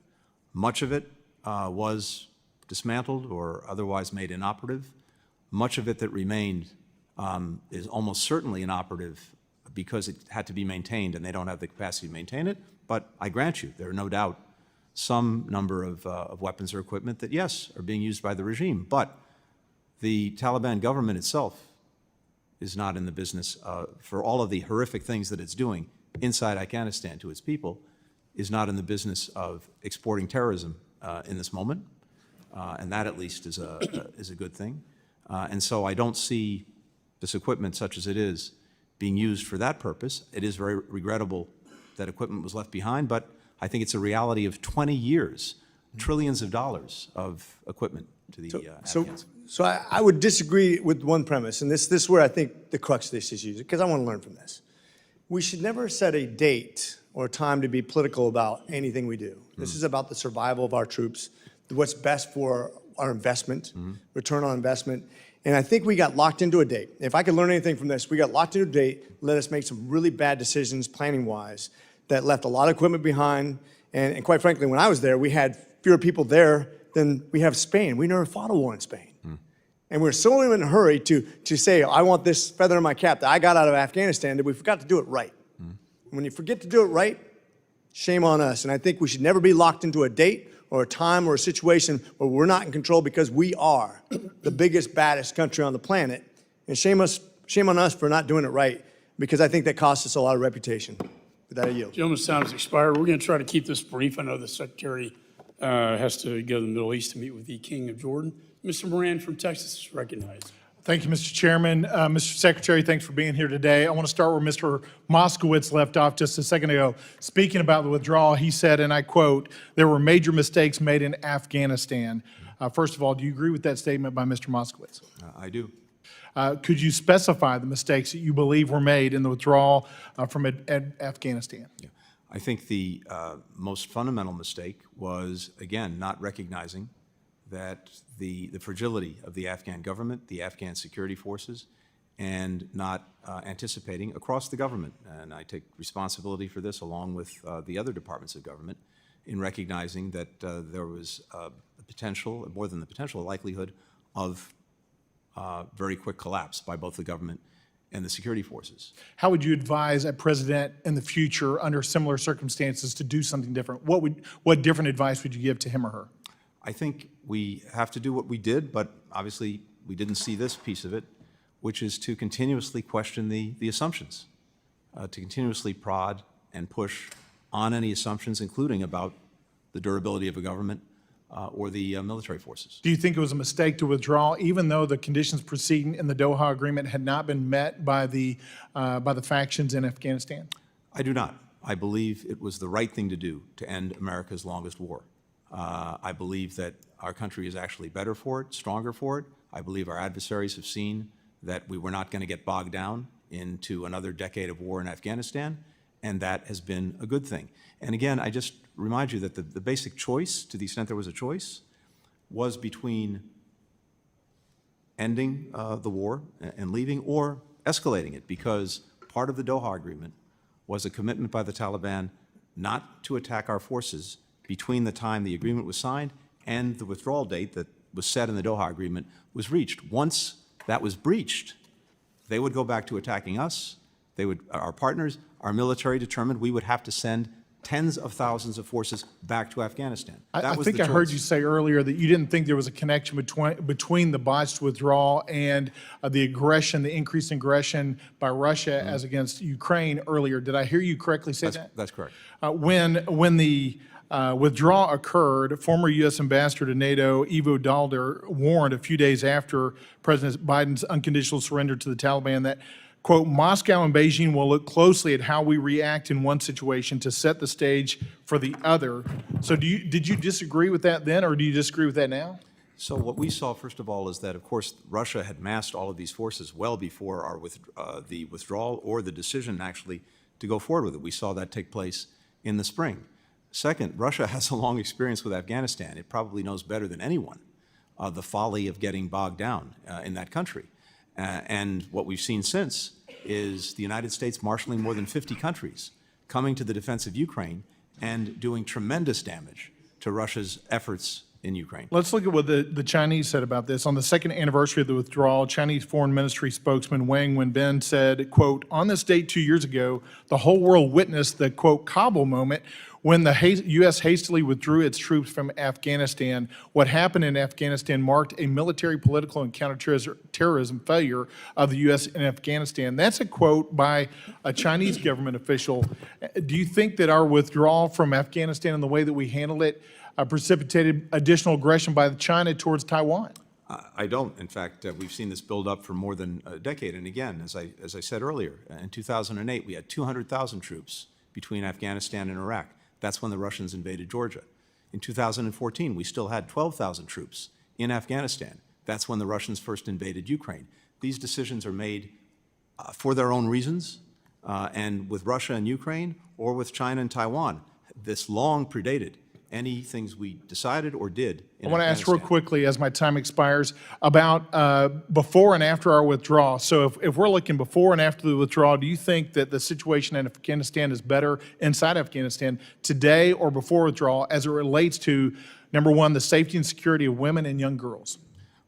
Much of it was dismantled or otherwise made inoperative. Much of it that remained is almost certainly inoperative because it had to be maintained and they don't have the capacity to maintain it. But I grant you, there are no doubt some number of weapons or equipment that, yes, are being used by the regime. But the Taliban government itself is not in the business, for all of the horrific things that it's doing inside Afghanistan to its people, is not in the business of exporting terrorism in this moment. And that, at least, is a good thing. And so I don't see this equipment, such as it is, being used for that purpose. It is very regrettable that equipment was left behind, but I think it's a reality of 20 years, trillions of dollars of equipment to the Afghans. So I would disagree with one premise, and this is where I think the crux of this is used, because I want to learn from this. We should never set a date or a time to be political about anything we do. This is about the survival of our troops, what's best for our investment, return on investment. And I think we got locked into a date. If I could learn anything from this, we got locked into a date, let us make some really bad decisions planning-wise that left a lot of equipment behind. And quite frankly, when I was there, we had fewer people there than we have Spain. We never fought a war in Spain. And we're so in a hurry to say, I want this feather in my cap that I got out of Afghanistan, that we forgot to do it right. When you forget to do it right, shame on us. And I think we should never be locked into a date or a time or a situation where we're not in control, because we are the biggest, baddest country on the planet. And shame on us for not doing it right, because I think that costs us a lot of reputation. With that, I yield. Gentleman's time has expired. We're going to try to keep this brief. I know the Secretary has to go to the Middle East to meet with the King of Jordan. Mr. Moran from Texas is recognized. Thank you, Mr. Chairman. Mr. Secretary, thanks for being here today. I want to start where Mr. Moskowitz left off just a second ago. Speaking about the withdrawal, he said, and I quote, "There were major mistakes made in Afghanistan." First of all, do you agree with that statement by Mr. Moskowitz? I do. Could you specify the mistakes that you believe were made in the withdrawal from Afghanistan? Yeah. I think the most fundamental mistake was, again, not recognizing that the fragility of the Afghan government, the Afghan security forces, and not anticipating across the government. And I take responsibility for this along with the other departments of government in recognizing that there was a potential, more than the potential, a likelihood of very quick collapse by both the government and the security forces. How would you advise a president in the future under similar circumstances to do something different? What different advice would you give to him or her? I think we have to do what we did, but obviously we didn't see this piece of it, which is to continuously question the assumptions, to continuously prod and push on any assumptions, including about the durability of a government or the military forces. Do you think it was a mistake to withdraw, even though the conditions preceding in the Doha Agreement had not been met by the factions in Afghanistan? I do not. I believe it was the right thing to do to end America's longest war. I believe that our country is actually better for it, stronger for it. I believe our adversaries have seen that we were not going to get bogged down into another decade of war in Afghanistan, and that has been a good thing. And again, I just remind you that the basic choice, to the extent there was a choice, was between ending the war and leaving or escalating it, because part of the Doha Agreement was a commitment by the Taliban not to attack our forces between the time the agreement was signed and the withdrawal date that was set in the Doha Agreement was reached. Once that was breached, they would go back to attacking us. They would, our partners, our military determined we would have to send tens of thousands of forces back to Afghanistan. I think I heard you say earlier that you didn't think there was a connection between the botched withdrawal and the aggression, the increased aggression by Russia as against Ukraine earlier. Did I hear you correctly say that? That's correct. When the withdrawal occurred, former U.S. Ambassador to NATO, Ivo Dalder, warned a few days after President Biden's unconditional surrender to the Taliban that, quote, Moscow and Beijing will look closely at how we react in one situation to set the stage for the other. So did you disagree with that then, or do you disagree with that now? So what we saw, first of all, is that, of course, Russia had massed all of these forces well before the withdrawal or the decision, actually, to go forward with it. We saw that take place in the spring. Second, Russia has a long experience with Afghanistan. It probably knows better than anyone the folly of getting bogged down in that country. And what we've seen since is the United States marshaling more than 50 countries, coming to the defense of Ukraine and doing tremendous damage to Russia's efforts in Ukraine. Let's look at what the Chinese said about this. On the second anniversary of the withdrawal, Chinese Foreign Ministry spokesman Wang Wenbin said, quote, on this date 2 years ago, the whole world witnessed the, quote, Kabul moment when the U.S. hastily withdrew its troops from Afghanistan. What happened in Afghanistan marked a military, political, and counterterrorism failure of the U.S. in Afghanistan. That's a quote by a Chinese government official. Do you think that our withdrawal from Afghanistan and the way that we handled it precipitated additional aggression by China towards Taiwan? I don't. In fact, we've seen this build up for more than a decade. And again, as I said earlier, in 2008, we had 200,000 troops between Afghanistan and Iraq. That's when the Russians invaded Georgia. In 2014, we still had 12,000 troops in Afghanistan. That's when the Russians first invaded Ukraine. These decisions are made for their own reasons, and with Russia and Ukraine, or with China and Taiwan. This long predated any things we decided or did in I want to ask Afghanistan. real quickly, as my time expires, about before and after our withdrawal. So if we're looking before and after the withdrawal, do you think that the situation in Afghanistan is better inside Afghanistan today or before withdrawal as it relates to, number one, the safety and security of women and young girls?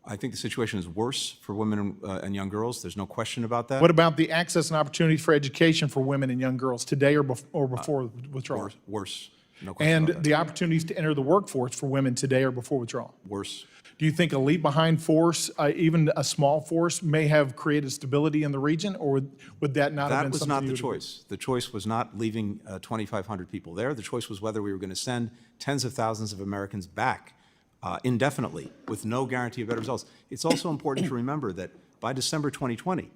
I think the situation is worse for women and young girls. There's no question about that. What about the access and opportunities for education for women and young girls today or before withdrawal? Worse. No question And about that. the opportunities to enter the workforce for women today or before withdrawal? Worse. Do you think a leave-behind force, even a small force, may have created stability in the region, or would that not have That been was something not you the would agree? choice. The choice was not leaving 2,500 people there. The choice was whether we were going to send tens of thousands of Americans back indefinitely with no guarantee of better results. It's also important to remember that by December 2020,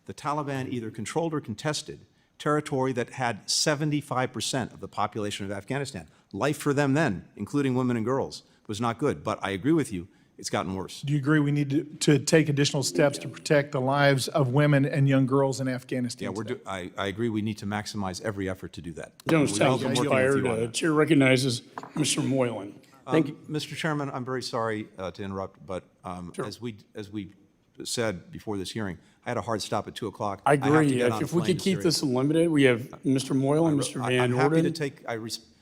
the Taliban either controlled or contested territory that had 75% of the population of Afghanistan. Life for them then, including women and girls, was not good. But I agree with you, it's gotten worse. Do you agree we need to take additional steps to protect the lives of women and young girls in Afghanistan? Yeah, I agree we need to maximize every effort to do that. Jones We've time been working with expired. you on that. Chair recognizes Mr. Moylan. Thank you. Mr. Chairman, I'm very sorry to interrupt, but Sure. as we said before this hearing, I had a hard stop at 2 o'clock. I have to agree. get on a If we plane could to keep Syria. this limited, we have Mr. Moyle and Mr. Van I'm happy to Orden. take, I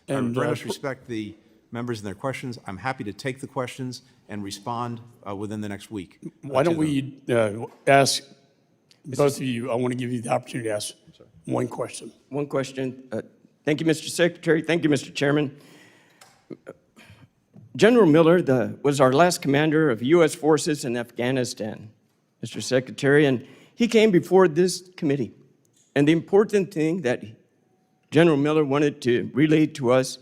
and, very uh, much respect the members and their questions. I'm happy to take the questions and respond within the next week. Why to don't them. we ask both of you, I want to give you the opportunity to ask one question. One question. Thank you, Mr. Secretary. Thank you, Mr. Chairman. General Miller was our last commander of U.S. forces in Afghanistan, Mr. Secretary, and he came before this committee. And the important thing that General Miller wanted to relay to us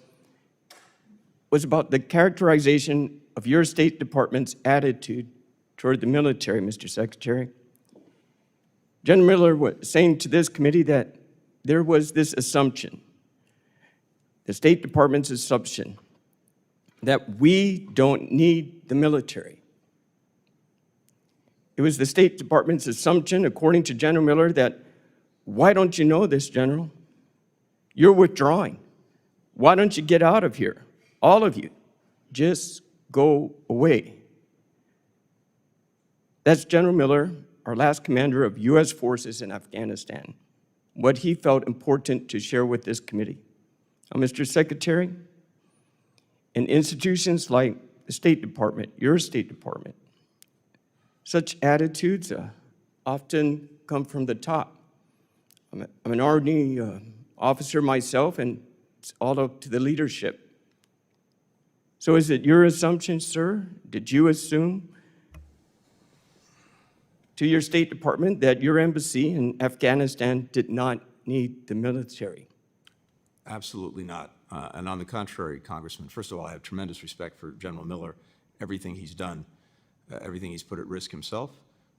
was about the characterization of your State Department's attitude toward the military, Mr. Secretary. General Miller was saying to this committee that there was this assumption, the State Department's assumption, that we don't need the military. It was the State Department's assumption, according to General Miller, that why don't you know this, General? You're withdrawing. Why don't you get out of here? All of you, just go away. That's General Miller, our last commander of U.S. forces in Afghanistan, what he felt important to share with this committee. Now, Mr. Secretary, in institutions like the State Department, your State Department, such attitudes often come from the top. I'm an Army officer myself, and it's all up to the leadership. So is it your assumption, sir? Did you assume to your State Department that your embassy in Afghanistan did not need the military? Absolutely not. And on the contrary, Congressman, first of all, I have tremendous respect for General Miller, everything he's done, everything he's put at risk himself.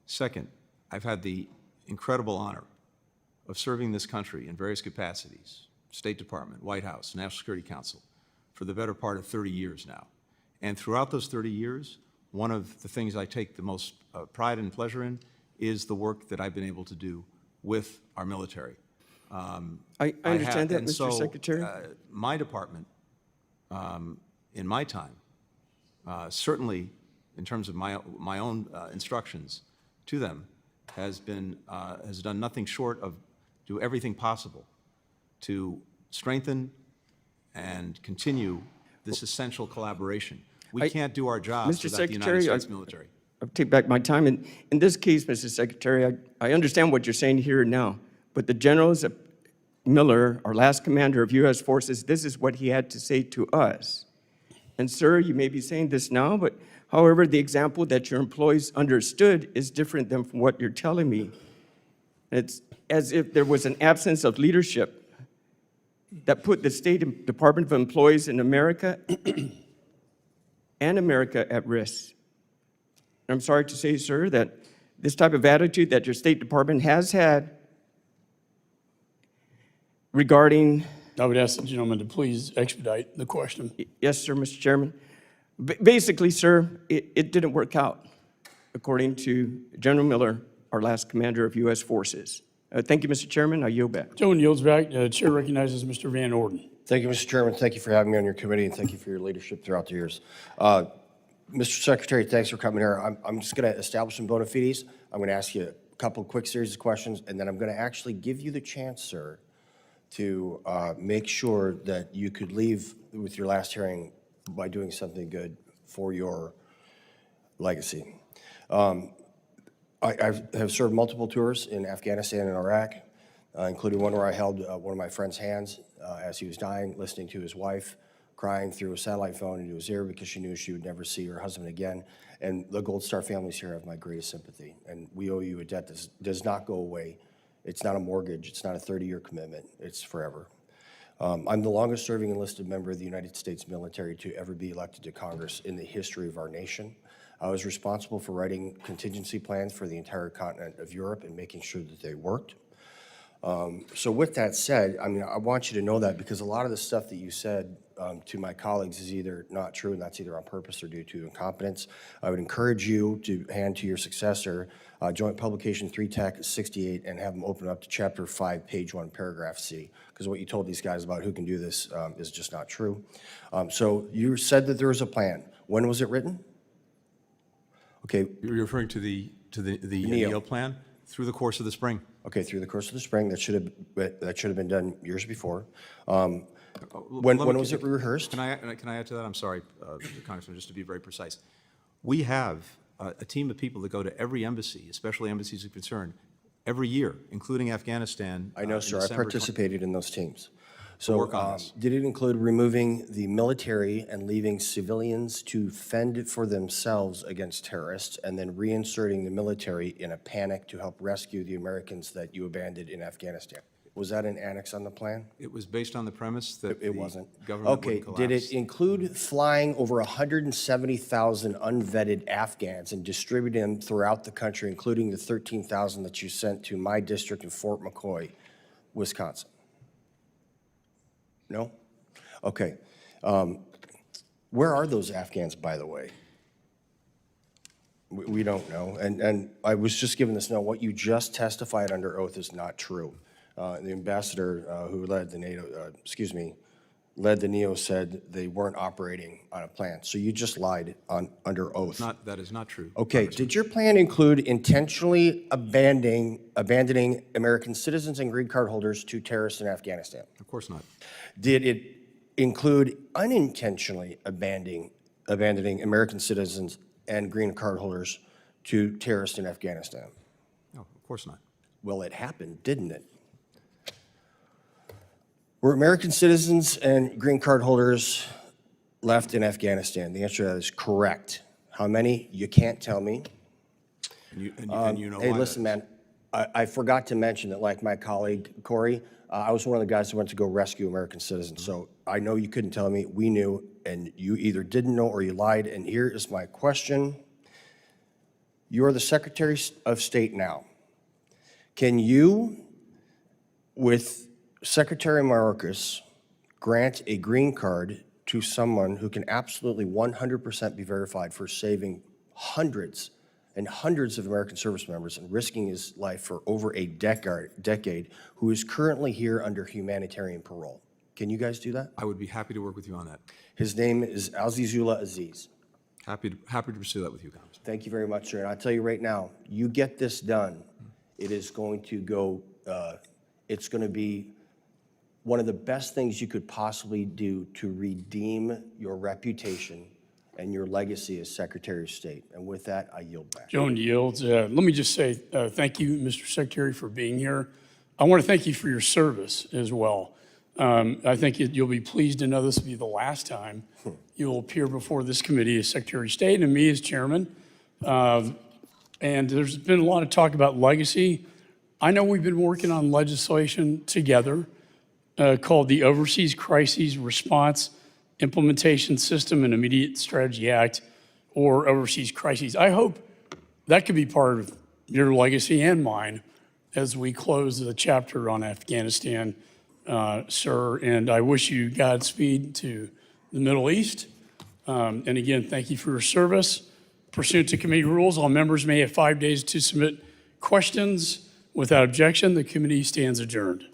Second, I've had the incredible honor of serving this country in various capacities, State Department, White House, National Security Council, for the better part of 30 years now. And throughout those 30 years, one of the things I take the most pride and pleasure in is the work that I've been able to do with our military. I understand that, Mr. Secretary. My department, in my time, certainly in terms of my own instructions to them, has done nothing short of do everything possible to strengthen and continue this essential collaboration. We can't do our jobs without the United States military. I'll take back my time. In this case, Mr. Secretary, I understand what you're saying here now, but the generals of Miller, our last commander of U.S. forces, this is what he had to say to us. And sir, you may be saying this now, but however, the example that your employees understood is different than from what you're telling me. It's as if there was an absence of leadership that put the State Department of Employees in America and America at risk. And I'm sorry to say, sir, that this type of attitude that your State Department has had regarding... I would ask the gentleman to please expedite the question. Yes, sir, Mr. Chairman. Basically, sir, it didn't work out, according to General Miller, our last commander of U.S. forces. Thank you, Mr. Chairman. I yield back. Gentleman yields back. Chair recognizes Mr. Van Orden. Thank you, Mr. Chairman. Thank you for having me on your committee, and thank you for your leadership throughout the years. Mr. Secretary, thanks for coming here. I'm just going to establish some bona fides. I'm going to ask you a couple quick series of questions, and then I'm going to actually give you the chance, sir, to make sure that you could leave with your last hearing by doing something good for your legacy. I have served multiple tours in Afghanistan and Iraq, including one where I held one of my friend's hands as he was dying, listening to his wife crying through a satellite phone into his ear because she knew she would never see her husband again. And the Gold Star families here have my greatest sympathy. And we owe you a debt that does not go away. It's not a mortgage. It's not a 30-year commitment. It's forever. I'm the longest serving enlisted member of the United States military to ever be elected to Congress in the history of our nation. I was responsible for writing contingency plans for the entire continent of Europe and making sure that they worked. So with that said, I mean, I want you to know that because a lot of the stuff that you said to my colleagues is either not true, and that's either on purpose or due to incompetence. I would encourage you to hand to your successor Joint Publication 3 Tech 68 and have them open up to Chapter 5, Page 1, Paragraph C, because what you told these guys about who can do this is just not true. So you said that there was a plan. When was it written? Okay. You're referring to the NEO. NEO plan through the course of the spring. Okay, through the course of the spring, that should have been done years before. When was it rehearsed? Can I add to that? I'm sorry, Congressman, just to be very precise. We have a team of people that go to every embassy, especially embassies of concern, every year, including Afghanistan. I know, sir. I participated in those teams. So work on this. did it include removing the military and leaving civilians to fend for themselves against terrorists and then reinserting the military in a panic to help rescue the Americans that you abandoned in Afghanistan? Was that an annex on the plan? It was based on the premise that It wasn't. government Okay, wouldn't did collapse. it include flying over 170,000 unvetted Afghans and distributing them throughout the country, including the 13,000 that you sent to my district in Fort McCoy, Wisconsin? No? Okay. Where are those Afghans, by the way? We don't know. And I was just given this note. What you just testified under oath is not true. The ambassador who led the led the NEO said they weren't operating on a plan. So you just lied under oath. That is not true. Okay, did your plan include intentionally abandoning American citizens and green card holders to terrorists in Afghanistan? Of course not. Did it include unintentionally abandoning American citizens and green card holders to terrorists in Afghanistan? No, of course not. Well, it happened, didn't it? Were American citizens and green card holders left in Afghanistan? The answer to that is correct. How many? You can't tell me. And you know Hey, why listen, that man, I forgot to mention that, like my colleague Corey, I was one of the guys who went to go rescue American citizens. So I know you couldn't tell me. We knew, and you either didn't know or you lied. And here is my question. You are the Secretary of State now. Can you, with Secretary Mayorkas, grant a green card to someone who can absolutely 100% be verified for saving hundreds and hundreds of American service members and risking his life for over a decade, who is currently here under humanitarian parole? Can you guys do that? I would be happy to work with you on that. His name is Azizullah Aziz. Happy to pursue that with you, Congressman. Thank you very much, sir. And I'll tell you right now, you get this done, it is going to go, it's going to be one of the best things you could possibly do to redeem your reputation and your legacy as Secretary of State. And with that, I yield back. Joan yields. Let me just say thank you, Mr. Secretary, for being here. I want to thank you for your service as well. I think you'll be pleased to know this will be the last time you'll appear before this committee as Secretary of State and me as Chairman. And there's been a lot of talk about legacy. I know we've been working on legislation together called the Overseas Crises Response Implementation System and Immediate Strategy Act, or Overseas Crises. I hope that could be part of your legacy and mine as we close the chapter on Afghanistan, sir. And I wish you Godspeed to the Middle East. And again, thank you for your service. Pursuant to committee rules, all members may have 5 days to submit questions. Without objection, the committee stands adjourned.